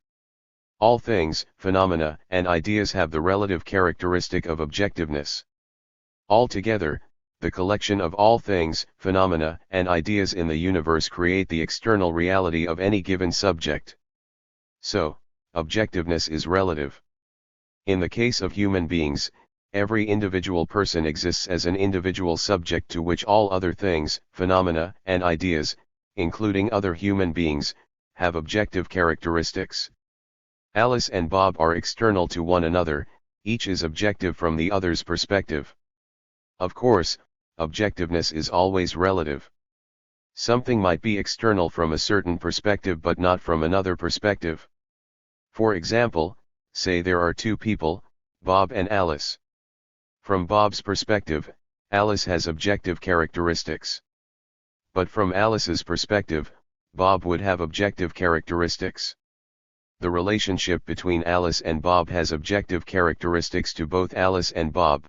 All things, phenomena, and ideas have the relative characteristic of objectiveness. Altogether, the collection of all things, phenomena, and ideas in the universe create the external reality of any given subject. So, objectiveness is relative. In the case of human beings, every individual person exists as an individual subject to which all other things, phenomena, and ideas, including other human beings, have objective characteristics. Alice and Bob are external to one another, each is objective from the other's perspective. Of course, objectiveness is always relative. Something might be external from a certain perspective but not from another perspective. For example, say there are two people, Bob and Alice. From Bob's perspective, Alice has objective characteristics. But from Alice's perspective, Bob would have objective characteristics. The relationship between Alice and Bob has objective characteristics to both Alice and Bob.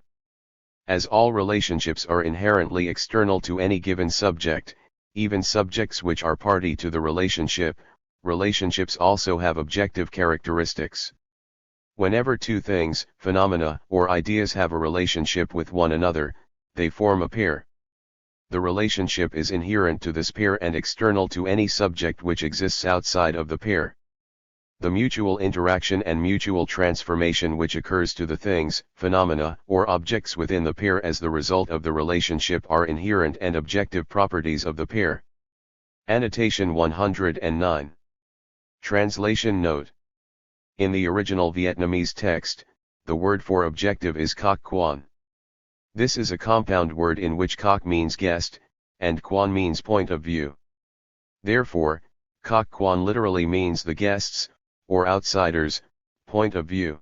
As all relationships are inherently external to any given subject, even subjects which are party to the relationship, relationships also have objective characteristics. Whenever two things, phenomena, or ideas have a relationship with one another, they form a pair. The relationship is inherent to this pair and external to any subject which exists outside of the pair. The mutual interaction and mutual transformation which occurs to the things, phenomena, or objects within the pair as the result of the relationship are inherent and objective properties of the pair. Annotation 109. Translation note. In the original Vietnamese text, the word for objective is Coc Quan. This is a compound word in which Coc means guest, and Quan means point of view. Therefore, Coc Quan literally means the guests, or outsiders, point of view.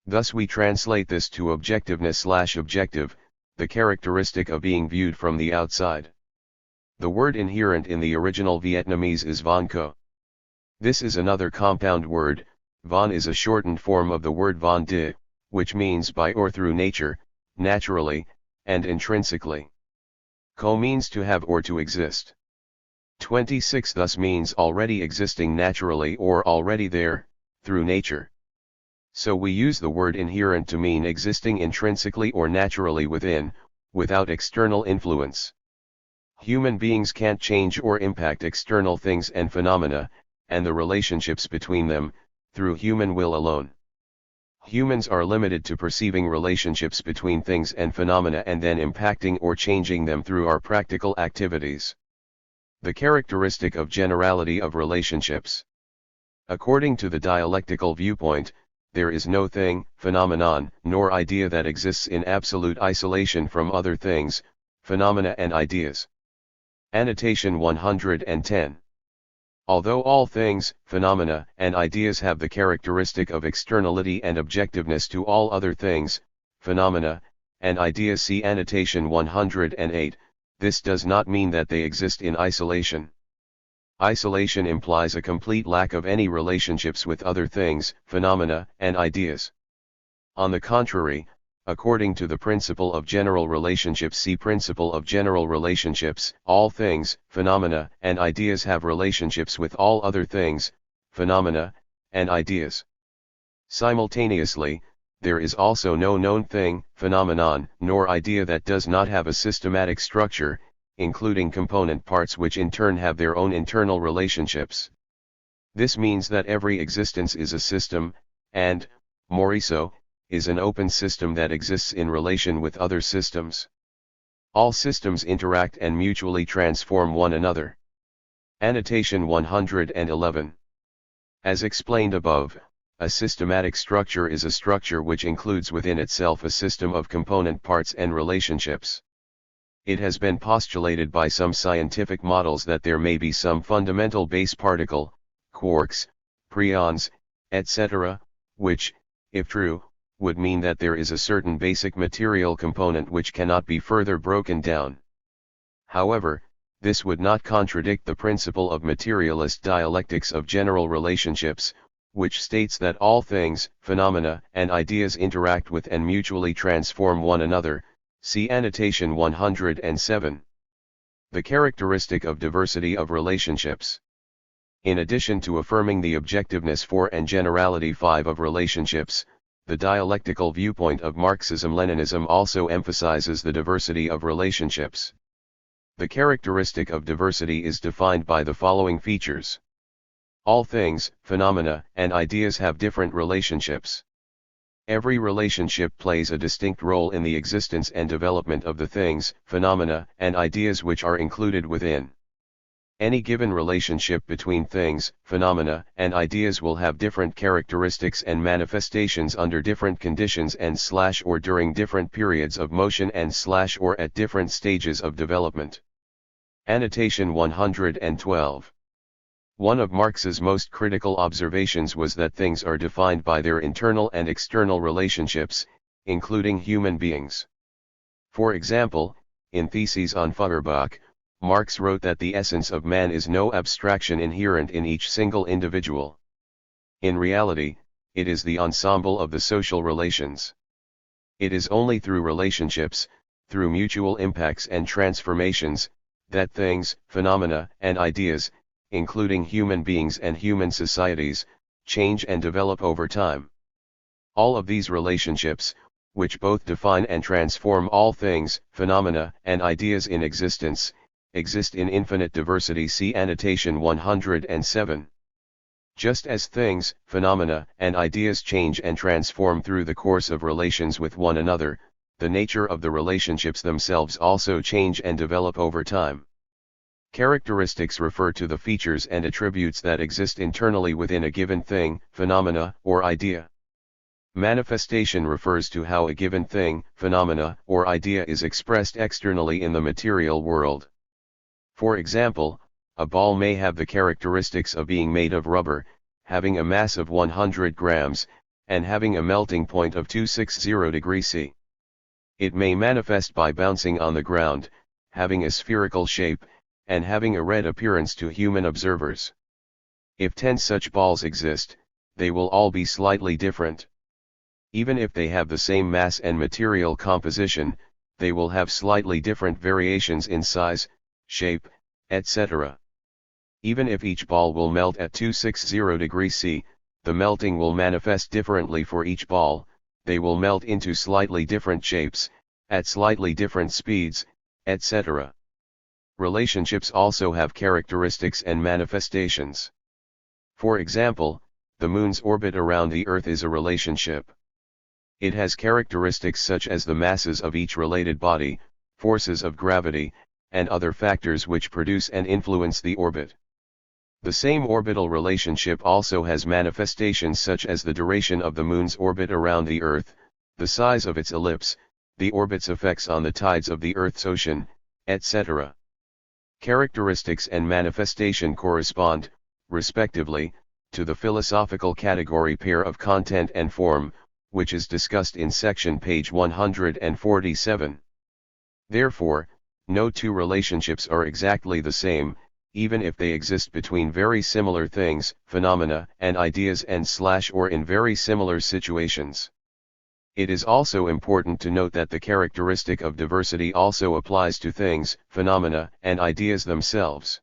Thus we translate this to objectiveness/objective, the characteristic of being viewed from the outside. The word inherent in the original Vietnamese is van co. This is another compound word. Van is a shortened form of the word van de, which means by or through nature, naturally, and intrinsically. Co means to have or to exist. 26 thus means already existing naturally or already there, through nature. So we use the word inherent to mean existing intrinsically or naturally within, without external influence. Human beings can't change or impact external things and phenomena, and the relationships between them, through human will alone. Humans are limited to perceiving relationships between things and phenomena and then impacting or changing them through our practical activities. The characteristic of generality of relationships. According to the dialectical viewpoint, there is no thing, phenomenon, nor idea that exists in absolute isolation from other things, phenomena and ideas. Annotation 110. Although all things, phenomena, and ideas have the characteristic of externality and objectiveness to all other things, phenomena, and ideas, see annotation 108, this does not mean that they exist in isolation. Isolation implies a complete lack of any relationships with other things, phenomena, and ideas. On the contrary, according to the principle of general relationships, see principle of general relationships, all things, phenomena, and ideas have relationships with all other things, phenomena, and ideas. Simultaneously, there is also no known thing, phenomenon, nor idea that does not have a systematic structure, including component parts which in turn have their own internal relationships. This means that every existence is a system, and, more so, is an open system that exists in relation with other systems. All systems interact and mutually transform one another. Annotation 111. As explained above, a systematic structure is a structure which includes within itself a system of component parts and relationships. It has been postulated by some scientific models that there may be some fundamental base particle, quarks, prions, etc., which, if true, would mean that there is a certain basic material component which cannot be further broken down. However, this would not contradict the principle of materialist dialectics of general relationships, which states that all things, phenomena, and ideas interact with and mutually transform one another, see annotation 107. The characteristic of diversity of relationships. In addition to affirming the objectiveness 4 and generality 5 of relationships, the dialectical viewpoint of Marxism-Leninism also emphasizes the diversity of relationships. The characteristic of diversity is defined by the following features. All things, phenomena, and ideas have different relationships. Every relationship plays a distinct role in the existence and development of the things, phenomena, and ideas which are included within. Any given relationship between things, phenomena, and ideas will have different characteristics and manifestations under different conditions and/or during different periods of motion and/or at different stages of development. Annotation 112. One of Marx's most critical observations was that things are defined by their internal and external relationships, including human beings. For example, in Theses on Feuerbach, Marx wrote that the essence of man is no abstraction inherent in each single individual. In reality, it is the ensemble of the social relations. It is only through relationships, through mutual impacts and transformations, that things, phenomena, and ideas, including human beings and human societies, change and develop over time. All of these relationships, which both define and transform all things, phenomena, and ideas in existence, exist in infinite diversity, see annotation 107. Just as things, phenomena, and ideas change and transform through the course of relations with one another, the nature of the relationships themselves also change and develop over time. Characteristics refer to the features and attributes that exist internally within a given thing, phenomena, or idea. Manifestation refers to how a given thing, phenomena, or idea is expressed externally in the material world. For example, a ball may have the characteristics of being made of rubber, having a mass of 100 grams, and having a melting point of 260 degrees C. It may manifest by bouncing on the ground, having a spherical shape, and having a red appearance to human observers. If 10 such balls exist, they will all be slightly different. Even if they have the same mass and material composition, they will have slightly different variations in size, shape, etc. Even if each ball will melt at 260 degrees C, the melting will manifest differently for each ball. They will melt into slightly different shapes, at slightly different speeds, etc. Relationships also have characteristics and manifestations. For example, the Moon's orbit around the Earth is a relationship. It has characteristics such as the masses of each related body, forces of gravity, and other factors which produce and influence the orbit. The same orbital relationship also has manifestations such as the duration of the Moon's orbit around the Earth, the size of its ellipse, the orbit's effects on the tides of the Earth's ocean, etc. Characteristics and manifestation correspond, respectively, to the philosophical category pair of content and form, which is discussed in section page 147. Therefore, no two relationships are exactly the same, even if they exist between very similar things, phenomena, and ideas or in very similar situations. It is also important to note that the characteristic of diversity also applies to things, phenomena, and ideas themselves.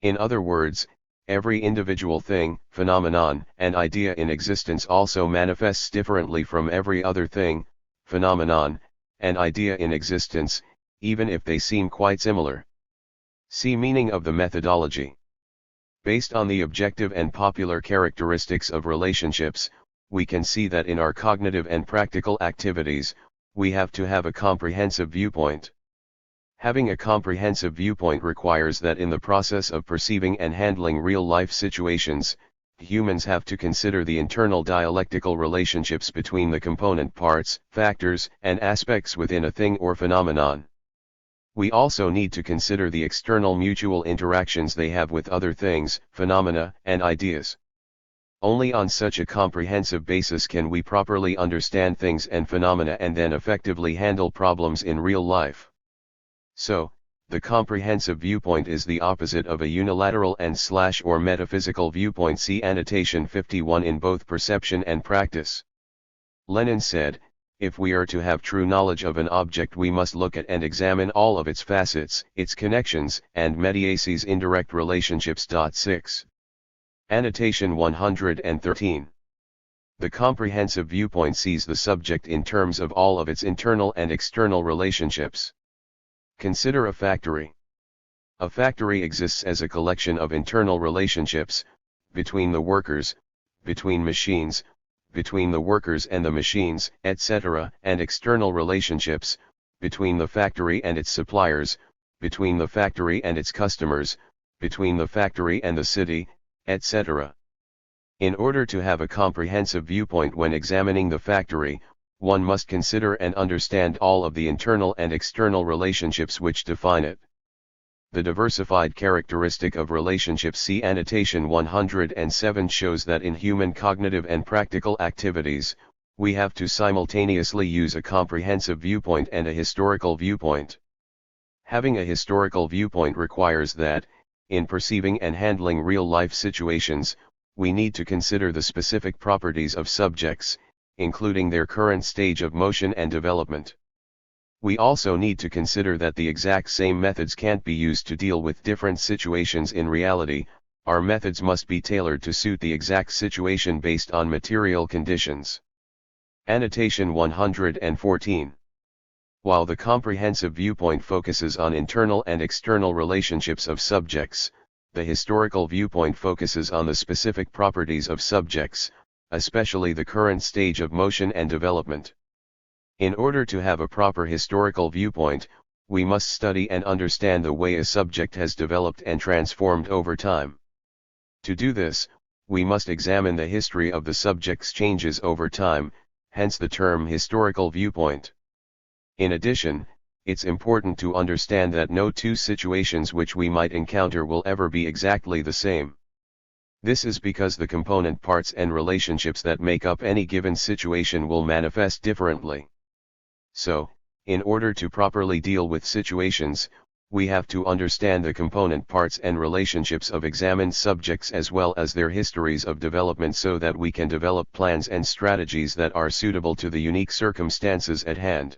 In other words, every individual thing, phenomenon, and idea in existence also manifests differently from every other thing, phenomenon, and idea in existence, even if they seem quite similar. See meaning of the methodology. Based on the objective and popular characteristics of relationships, we can see that in our cognitive and practical activities, we have to have a comprehensive viewpoint. Having a comprehensive viewpoint requires that in the process of perceiving and handling real-life situations, humans have to consider the internal dialectical relationships between the component parts, factors, and aspects within a thing or phenomenon. We also need to consider the external mutual interactions they have with other things, phenomena, and ideas. Only on such a comprehensive basis can we properly understand things and phenomena and then effectively handle problems in real life. So, the comprehensive viewpoint is the opposite of a unilateral and/or metaphysical viewpoint. See annotation 51 in both perception and practice. Lenin said, if we are to have true knowledge of an object we must look at and examine all of its facets, its connections, and mediaces indirect relationships. 6. Annotation 113. The comprehensive viewpoint sees the subject in terms of all of its internal and external relationships. Consider a factory. A factory exists as a collection of internal relationships, between the workers, between machines, between the workers and the machines, etc., and external relationships, between the factory and its suppliers, between the factory and its customers, between the factory and the city, etc. In order to have a comprehensive viewpoint when examining the factory, one must consider and understand all of the internal and external relationships which define it. The diversified characteristic of relationships, see annotation 107, shows that in human cognitive and practical activities, we have to simultaneously use a comprehensive viewpoint and a historical viewpoint. Having a historical viewpoint requires that, in perceiving and handling real-life situations, we need to consider the specific properties of subjects, including their current stage of motion and development. We also need to consider that the exact same methods can't be used to deal with different situations in reality. Our methods must be tailored to suit the exact situation based on material conditions. Annotation 114. While the comprehensive viewpoint focuses on internal and external relationships of subjects, the historical viewpoint focuses on the specific properties of subjects, especially the current stage of motion and development. In order to have a proper historical viewpoint, we must study and understand the way a subject has developed and transformed over time. To do this, we must examine the history of the subject's changes over time, hence the term historical viewpoint. In addition, it's important to understand that no two situations which we might encounter will ever be exactly the same. This is because the component parts and relationships that make up any given situation will manifest differently. So, in order to properly deal with situations, we have to understand the component parts and relationships of examined subjects as well as their histories of development so that we can develop plans and strategies that are suitable to the unique circumstances at hand.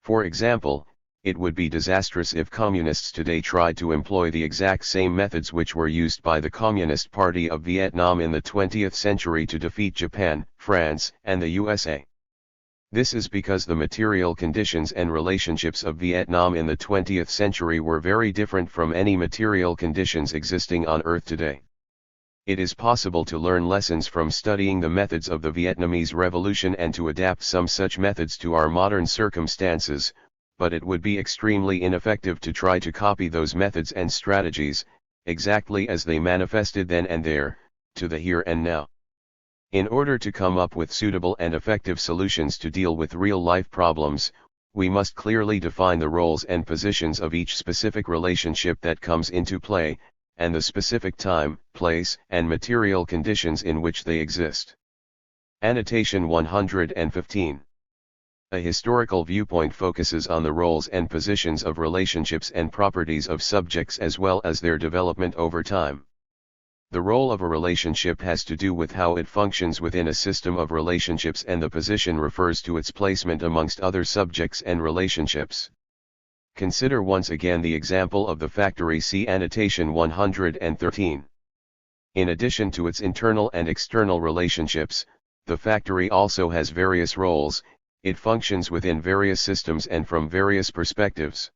For example, it would be disastrous if communists today tried to employ the exact same methods which were used by the Communist Party of Vietnam in the 20th century to defeat Japan, France, and the USA. This is because the material conditions and relationships of Vietnam in the 20th century were very different from any material conditions existing on Earth today. It is possible to learn lessons from studying the methods of the Vietnamese Revolution and to adapt some such methods to our modern circumstances, but it would be extremely ineffective to try to copy those methods and strategies, exactly as they manifested then and there, to the here and now. In order to come up with suitable and effective solutions to deal with real-life problems, we must clearly define the roles and positions of each specific relationship that comes into play, and the specific time, place, and material conditions in which they exist. Annotation 115. A historical viewpoint focuses on the roles and positions of relationships and properties of subjects as well as their development over time. The role of a relationship has to do with how it functions within a system of relationships, and the position refers to its placement amongst other subjects and relationships. Consider once again the example of the factory, see annotation 113. In addition to its internal and external relationships, the factory also has various roles. It functions within various systems and from various perspectives.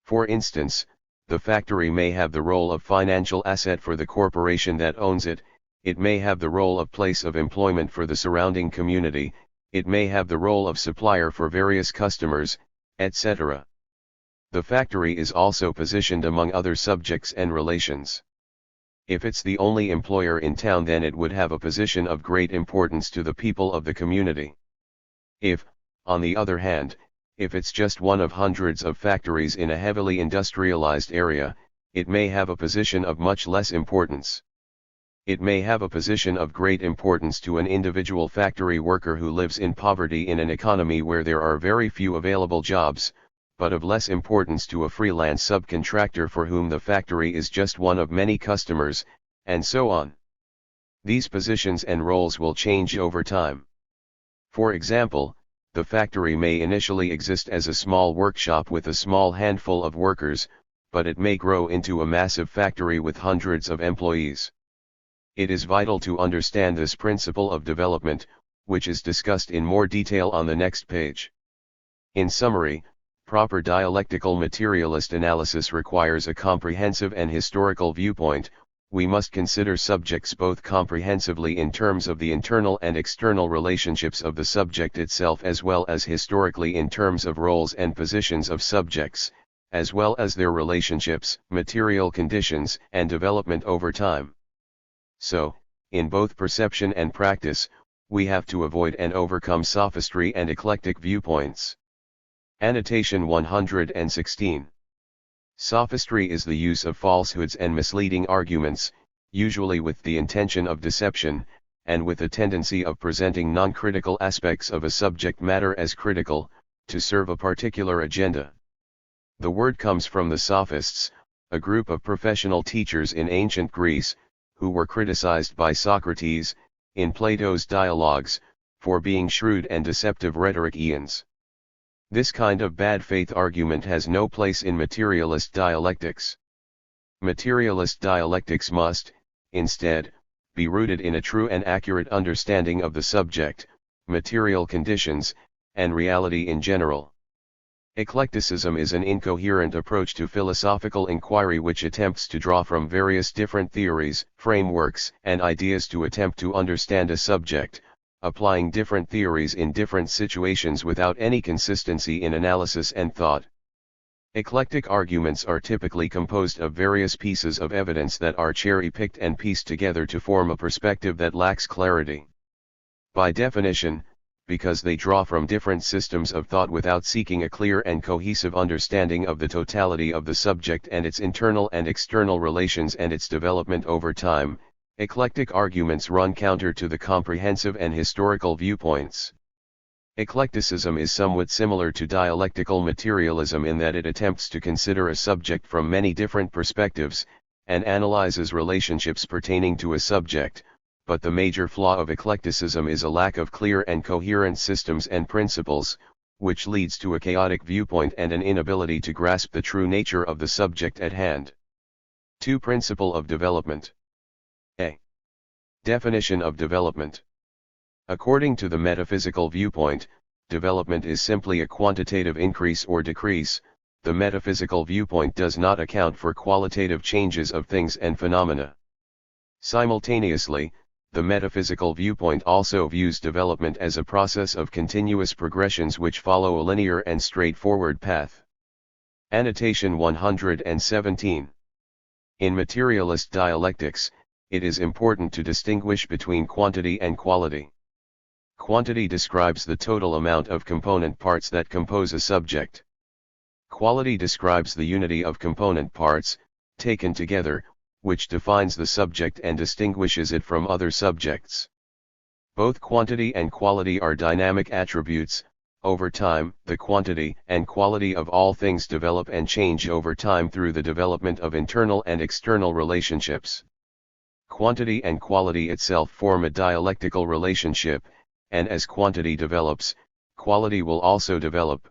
For instance, the factory may have the role of financial asset for the corporation that owns it, it may have the role of place of employment for the surrounding community, it may have the role of supplier for various customers, etc. The factory is also positioned among other subjects and relations. If it's the only employer in town, then it would have a position of great importance to the people of the community. If, on the other hand, if it's just one of hundreds of factories in a heavily industrialized area, it may have a position of much less importance. It may have a position of great importance to an individual factory worker who lives in poverty in an economy where there are very few available jobs, but of less importance to a freelance subcontractor for whom the factory is just one of many customers, and so on. These positions and roles will change over time. For example, the factory may initially exist as a small workshop with a small handful of workers, but it may grow into a massive factory with hundreds of employees. It is vital to understand this principle of development, which is discussed in more detail on the next page. In summary, proper dialectical materialist analysis requires a comprehensive and historical viewpoint. We must consider subjects both comprehensively in terms of the internal and external relationships of the subject itself, as well as historically in terms of roles and positions of subjects, as well as their relationships, material conditions, and development over time. So, in both perception and practice, we have to avoid and overcome sophistry and eclectic viewpoints. Annotation 116. Sophistry is the use of falsehoods and misleading arguments, usually with the intention of deception, and with a tendency of presenting non-critical aspects of a subject matter as critical, to serve a particular agenda. The word comes from the Sophists, a group of professional teachers in ancient Greece, who were criticized by Socrates, in Plato's dialogues, for being shrewd and deceptive rhetoricians. This kind of bad faith argument has no place in materialist dialectics. Materialist dialectics must, instead, be rooted in a true and accurate understanding of the subject, material conditions, and reality in general. Eclecticism is an incoherent approach to philosophical inquiry which attempts to draw from various different theories, frameworks, and ideas to attempt to understand a subject, applying different theories in different situations without any consistency in analysis and thought. Eclectic arguments are typically composed of various pieces of evidence that are cherry-picked and pieced together to form a perspective that lacks clarity. By definition, because they draw from different systems of thought without seeking a clear and cohesive understanding of the totality of the subject and its internal and external relations and its development over time, eclectic arguments run counter to the comprehensive and historical viewpoints. Eclecticism is somewhat similar to dialectical materialism in that it attempts to consider a subject from many different perspectives, and analyzes relationships pertaining to a subject, but the major flaw of eclecticism is a lack of clear and coherent systems and principles, which leads to a chaotic viewpoint and an inability to grasp the true nature of the subject at hand. 2. Principle of development. A. Definition of development. According to the metaphysical viewpoint, development is simply a quantitative increase or decrease. The metaphysical viewpoint does not account for qualitative changes of things and phenomena. Simultaneously, the metaphysical viewpoint also views development as a process of continuous progressions which follow a linear and straightforward path. Annotation 117. In materialist dialectics, it is important to distinguish between quantity and quality. Quantity describes the total amount of component parts that compose a subject. Quality describes the unity of component parts, taken together, which defines the subject and distinguishes it from other subjects. Both quantity and quality are dynamic attributes. Over time, the quantity and quality of all things develop and change over time through the development of internal and external relationships. Quantity and quality itself form a dialectical relationship, and as quantity develops, quality will also develop.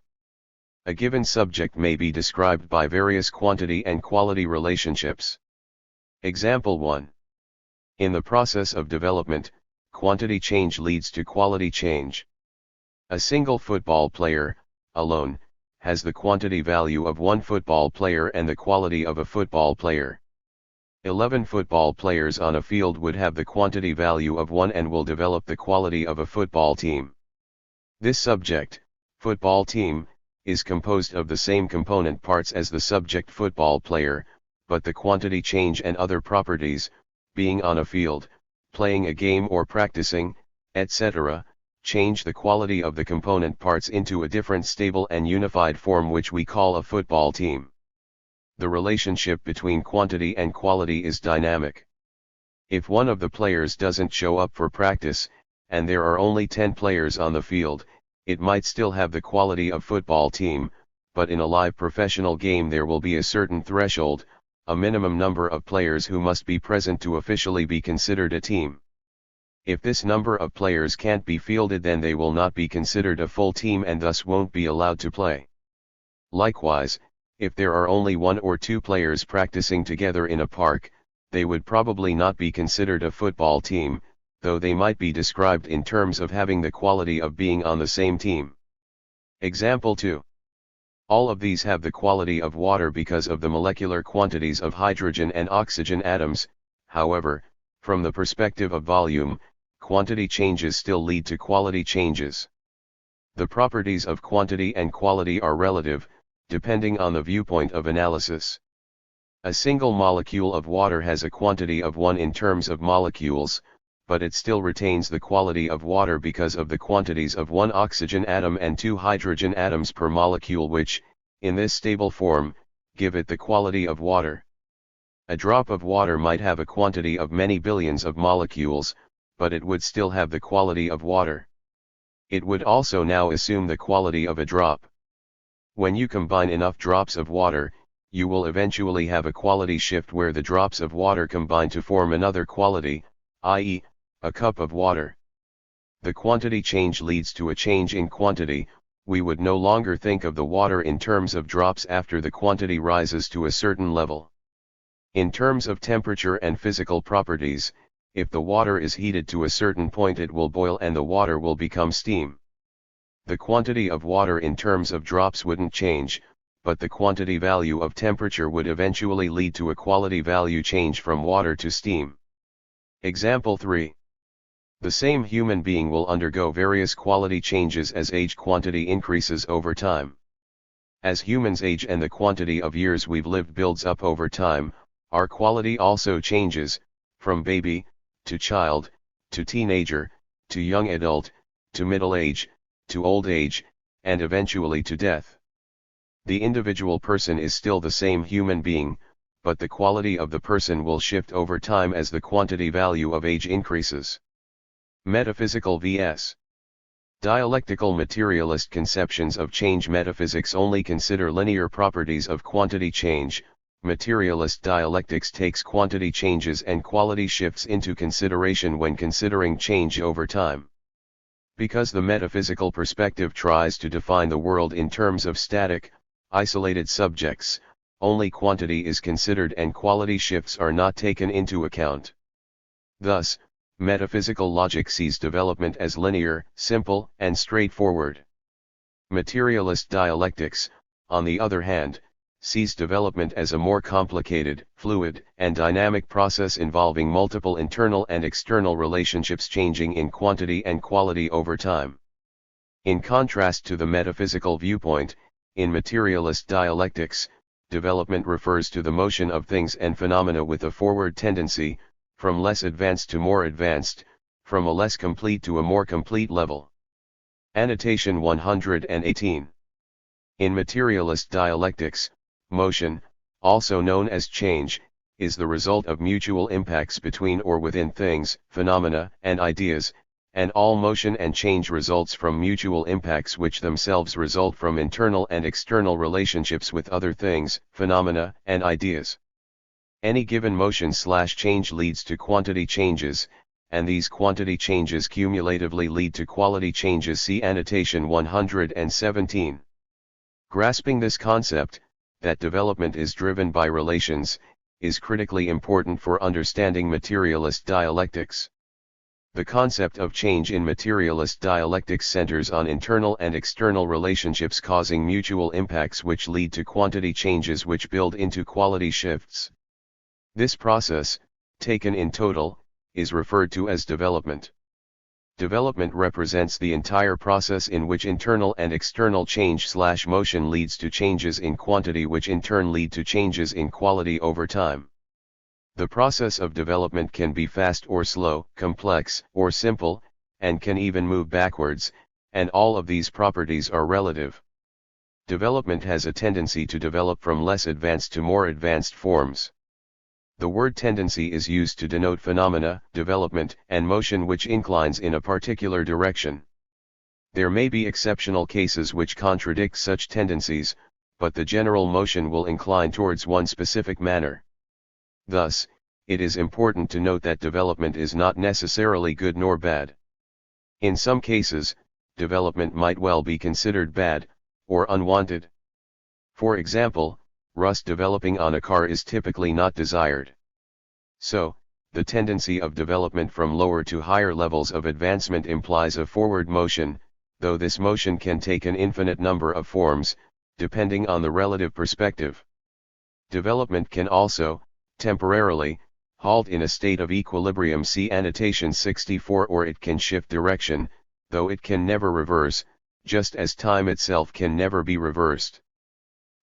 A given subject may be described by various quantity and quality relationships. Example 1. In the process of development, quantity change leads to quality change. A single football player, alone, has the quantity value of one football player and the quality of a football player. 11 football players on a field would have the quantity value of one and will develop the quality of a football team. This subject, football team, is composed of the same component parts as the subject football player, but the quantity change and other properties, being on a field, playing a game or practicing, etc., change the quality of the component parts into a different stable and unified form which we call a football team. The relationship between quantity and quality is dynamic. If one of the players doesn't show up for practice, and there are only 10 players on the field, it might still have the quality of football team, but in a live professional game there will be a certain threshold, a minimum number of players who must be present to officially be considered a team. If this number of players can't be fielded, then they will not be considered a full team and thus won't be allowed to play. Likewise, if there are only 1 or 2 players practicing together in a park, they would probably not be considered a football team, though they might be described in terms of having the quality of being on the same team. Example 2. All of these have the quality of water because of the molecular quantities of hydrogen and oxygen atoms. However, from the perspective of volume, quantity changes still lead to quality changes. The properties of quantity and quality are relative, depending on the viewpoint of analysis. A single molecule of water has a quantity of 1 in terms of molecules, but it still retains the quality of water because of the quantities of 1 oxygen atom and 2 hydrogen atoms per molecule which, in this stable form, give it the quality of water. A drop of water might have a quantity of many billions of molecules, but it would still have the quality of water. It would also now assume the quality of a drop. When you combine enough drops of water, you will eventually have a quality shift where the drops of water combine to form another quality, i.e., a cup of water. The quantity change leads to a change in quantity. We would no longer think of the water in terms of drops after the quantity rises to a certain level. In terms of temperature and physical properties, if the water is heated to a certain point it will boil and the water will become steam. The quantity of water in terms of drops wouldn't change, but the quantity value of temperature would eventually lead to a quality value change from water to steam. Example 3. The same human being will undergo various quality changes as age quantity increases over time. As humans age and the quantity of years we've lived builds up over time, our quality also changes, from baby, to child, to teenager, to young adult, to middle age, to old age, and eventually to death. The individual person is still the same human being, but the quality of the person will shift over time as the quantity value of age increases. Metaphysical vs. Dialectical materialist conceptions of change. Metaphysics only consider linear properties of quantity change. Materialist dialectics takes quantity changes and quality shifts into consideration when considering change over time. Because the metaphysical perspective tries to define the world in terms of static, isolated subjects, only quantity is considered and quality shifts are not taken into account. Thus, metaphysical logic sees development as linear, simple, and straightforward. Materialist dialectics, on the other hand, sees development as a more complicated, fluid, and dynamic process involving multiple internal and external relationships changing in quantity and quality over time. In contrast to the metaphysical viewpoint, in materialist dialectics, development refers to the motion of things and phenomena with a forward tendency, from less advanced to more advanced, from a less complete to a more complete level. Annotation 118. In materialist dialectics, motion, also known as change, is the result of mutual impacts between or within things, phenomena, and ideas, and all motion and change results from mutual impacts which themselves result from internal and external relationships with other things, phenomena, and ideas. Any given motion/change leads to quantity changes, and these quantity changes cumulatively lead to quality changes. See annotation 117. Grasping this concept, that development is driven by relations, is critically important for understanding materialist dialectics. The concept of change in materialist dialectics centers on internal and external relationships causing mutual impacts which lead to quantity changes which build into quality shifts. This process, taken in total, is referred to as development. Development represents the entire process in which internal and external change/motion leads to changes in quantity which in turn lead to changes in quality over time. The process of development can be fast or slow, complex or simple, and can even move backwards, and all of these properties are relative. Development has a tendency to develop from less advanced to more advanced forms. The word tendency is used to denote phenomena, development, and motion which inclines in a particular direction. There may be exceptional cases which contradict such tendencies, but the general motion will incline towards one specific manner. Thus, it is important to note that development is not necessarily good nor bad. In some cases, development might well be considered bad, or unwanted. For example, rust developing on a car is typically not desired. So, the tendency of development from lower to higher levels of advancement implies a forward motion, though this motion can take an infinite number of forms, depending on the relative perspective. Development can also, temporarily, halt in a state of equilibrium. See annotation 64, or it can shift direction, though it can never reverse, just as time itself can never be reversed.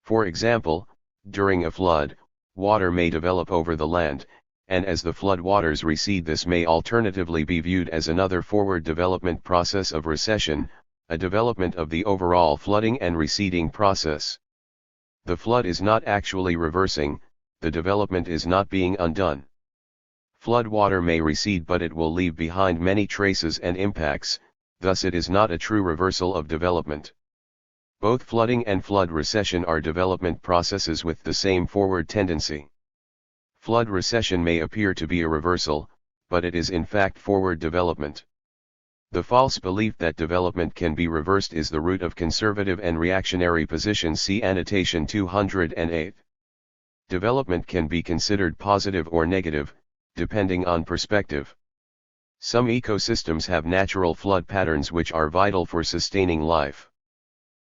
For example, during a flood, water may develop over the land, and as the flood waters recede this may alternatively be viewed as another forward development process of recession, a development of the overall flooding and receding process. The flood is not actually reversing, the development is not being undone. Flood water may recede but it will leave behind many traces and impacts, thus it is not a true reversal of development. Both flooding and flood recession are development processes with the same forward tendency. Flood recession may appear to be a reversal, but it is in fact forward development. The false belief that development can be reversed is the root of conservative and reactionary positions. See annotation 208. Development can be considered positive or negative, depending on perspective. Some ecosystems have natural flood patterns which are vital for sustaining life.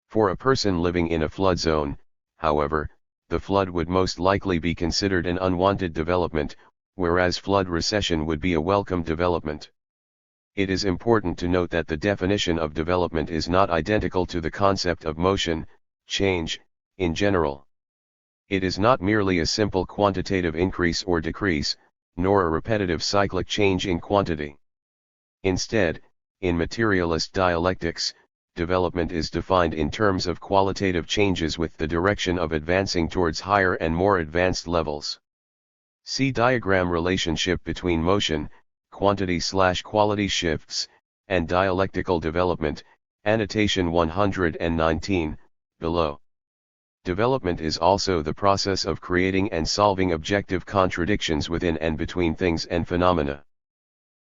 For a person living in a flood zone, however, the flood would most likely be considered an unwanted development, whereas flood recession would be a welcome development. It is important to note that the definition of development is not identical to the concept of motion, change, in general. It is not merely a simple quantitative increase or decrease, nor a repetitive cyclic change in quantity. Instead, in materialist dialectics, development is defined in terms of qualitative changes with the direction of advancing towards higher and more advanced levels. See diagram relationship between motion, quantity/quality shifts, and dialectical development, annotation 119, below. Development is also the process of creating and solving objective contradictions within and between things and phenomena.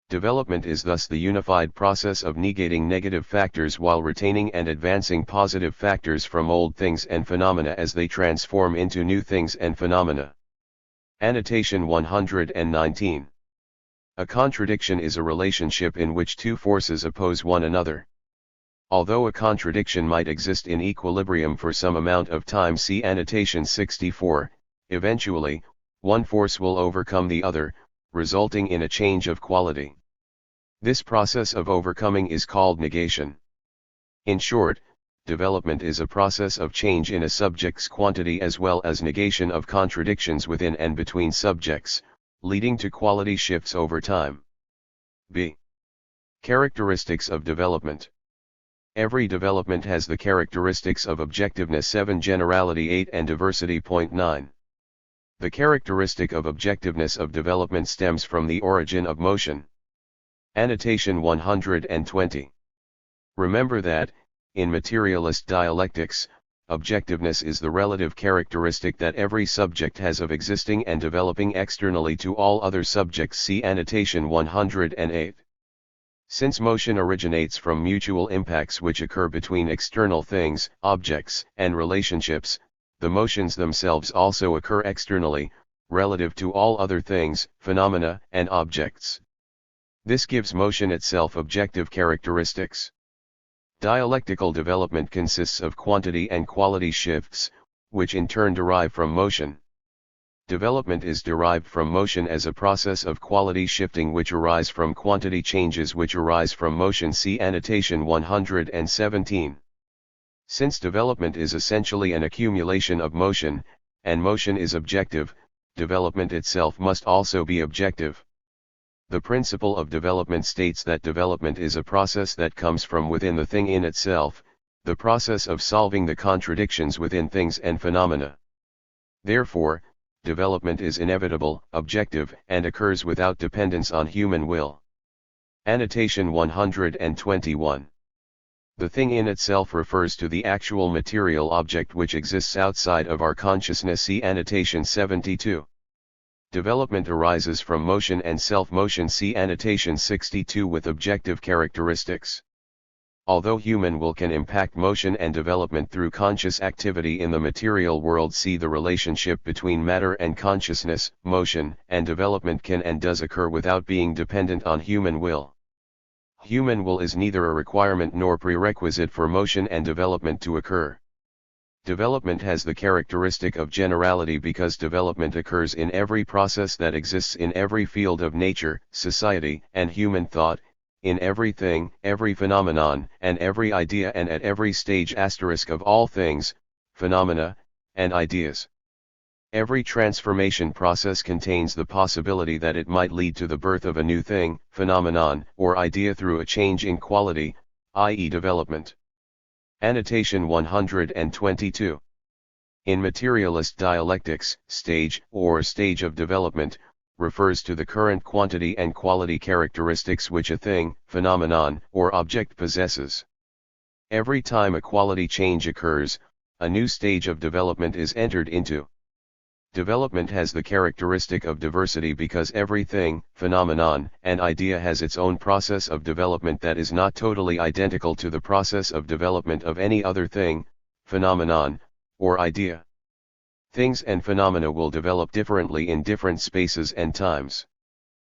Development is thus the unified process of negating negative factors while retaining and advancing positive factors from old things and phenomena as they transform into new things and phenomena. Annotation 119. A contradiction is a relationship in which two forces oppose one another. Although a contradiction might exist in equilibrium for some amount of time, see annotation 64, eventually, one force will overcome the other, resulting in a change of quality. This process of overcoming is called negation. In short, development is a process of change in a subject's quantity as well as negation of contradictions within and between subjects, leading to quality shifts over time. B. Characteristics of development. Every development has the characteristics of objectiveness 7, generality 8, and diversity 9. The characteristic of objectiveness of development stems from the origin of motion. Annotation 120. Remember that, in materialist dialectics, objectiveness is the relative characteristic that every subject has of existing and developing externally to all other subjects. See annotation 108. Since motion originates from mutual impacts which occur between external things, objects, and relationships, the motions themselves also occur externally, relative to all other things, phenomena, and objects. This gives motion itself objective characteristics. Dialectical development consists of quantity and quality shifts, which in turn derive from motion. Development is derived from motion as a process of quality shifting which arise from quantity changes which arise from motion. See annotation 117. Since development is essentially an accumulation of motion, and motion is objective, development itself must also be objective. The principle of development states that development is a process that comes from within the thing in itself, the process of solving the contradictions within things and phenomena. Therefore, development is inevitable, objective, and occurs without dependence on human will. Annotation 121. The thing in itself refers to the actual material object which exists outside of our consciousness. See annotation 72. Development arises from motion and self-motion. See annotation 62 with objective characteristics. Although human will can impact motion and development through conscious activity in the material world, see the relationship between matter and consciousness, motion and development can and does occur without being dependent on human will. Human will is neither a requirement nor prerequisite for motion and development to occur. Development has the characteristic of generality because development occurs in every process that exists in every field of nature, society, and human thought, in everything, every phenomenon, and every idea, and at every stage of all things, phenomena, and ideas. Every transformation process contains the possibility that it might lead to the birth of a new thing, phenomenon, or idea through a change in quality, i.e. development. Annotation 122. In materialist dialectics, stage of development refers to the current quantity and quality characteristics which a thing, phenomenon, or object possesses. Every time a quality change occurs, a new stage of development is entered into. Development has the characteristic of diversity because every thing, phenomenon, and idea has its own process of development that is not totally identical to the process of development of any other thing, phenomenon, or idea. Things and phenomena will develop differently in different spaces and times.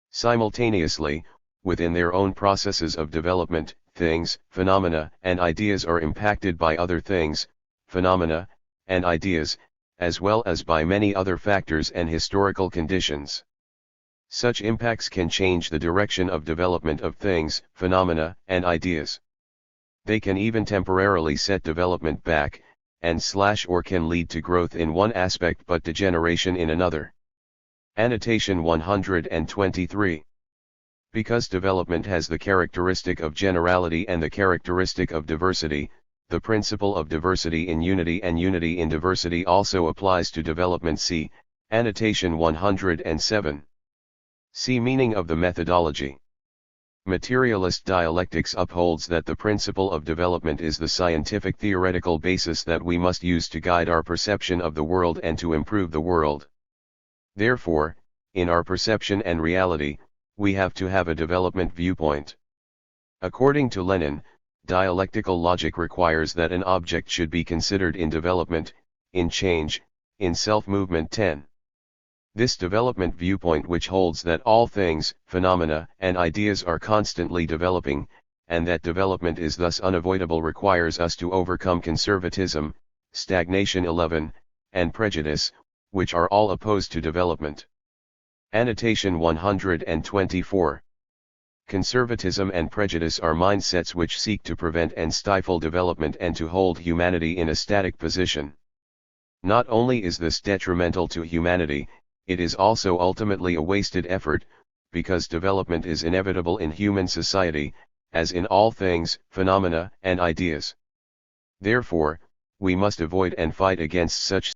Simultaneously, within their own processes of development, things, phenomena, and ideas are impacted by other things, phenomena, and ideas, as well as by many other factors and historical conditions. Such impacts can change the direction of development of things, phenomena, and ideas. They can even temporarily set development back, or can lead to growth in one aspect but degeneration in another. Annotation 123. Because development has the characteristic of generality and the characteristic of diversity, the principle of diversity in unity and unity in diversity also applies to development. See Annotation 107. See meaning of the methodology. Materialist dialectics upholds that the principle of development is the scientific theoretical basis that we must use to guide our perception of the world and to improve the world. Therefore, in our perception and reality, we have to have a development viewpoint. According to Lenin, dialectical logic requires that an object should be considered in development, in change, in self-movement. 10. This development viewpoint, which holds that all things, phenomena, and ideas are constantly developing, and that development is thus unavoidable, requires us to overcome conservatism, stagnation 11, and prejudice, which are all opposed to development. Annotation 124. Conservatism and prejudice are mindsets which seek to prevent and stifle development and to hold humanity in a static position. Not only is this detrimental to humanity, it is also ultimately a wasted effort, because development is inevitable in human society, as in all things, phenomena, and ideas. Therefore, we must avoid and fight against such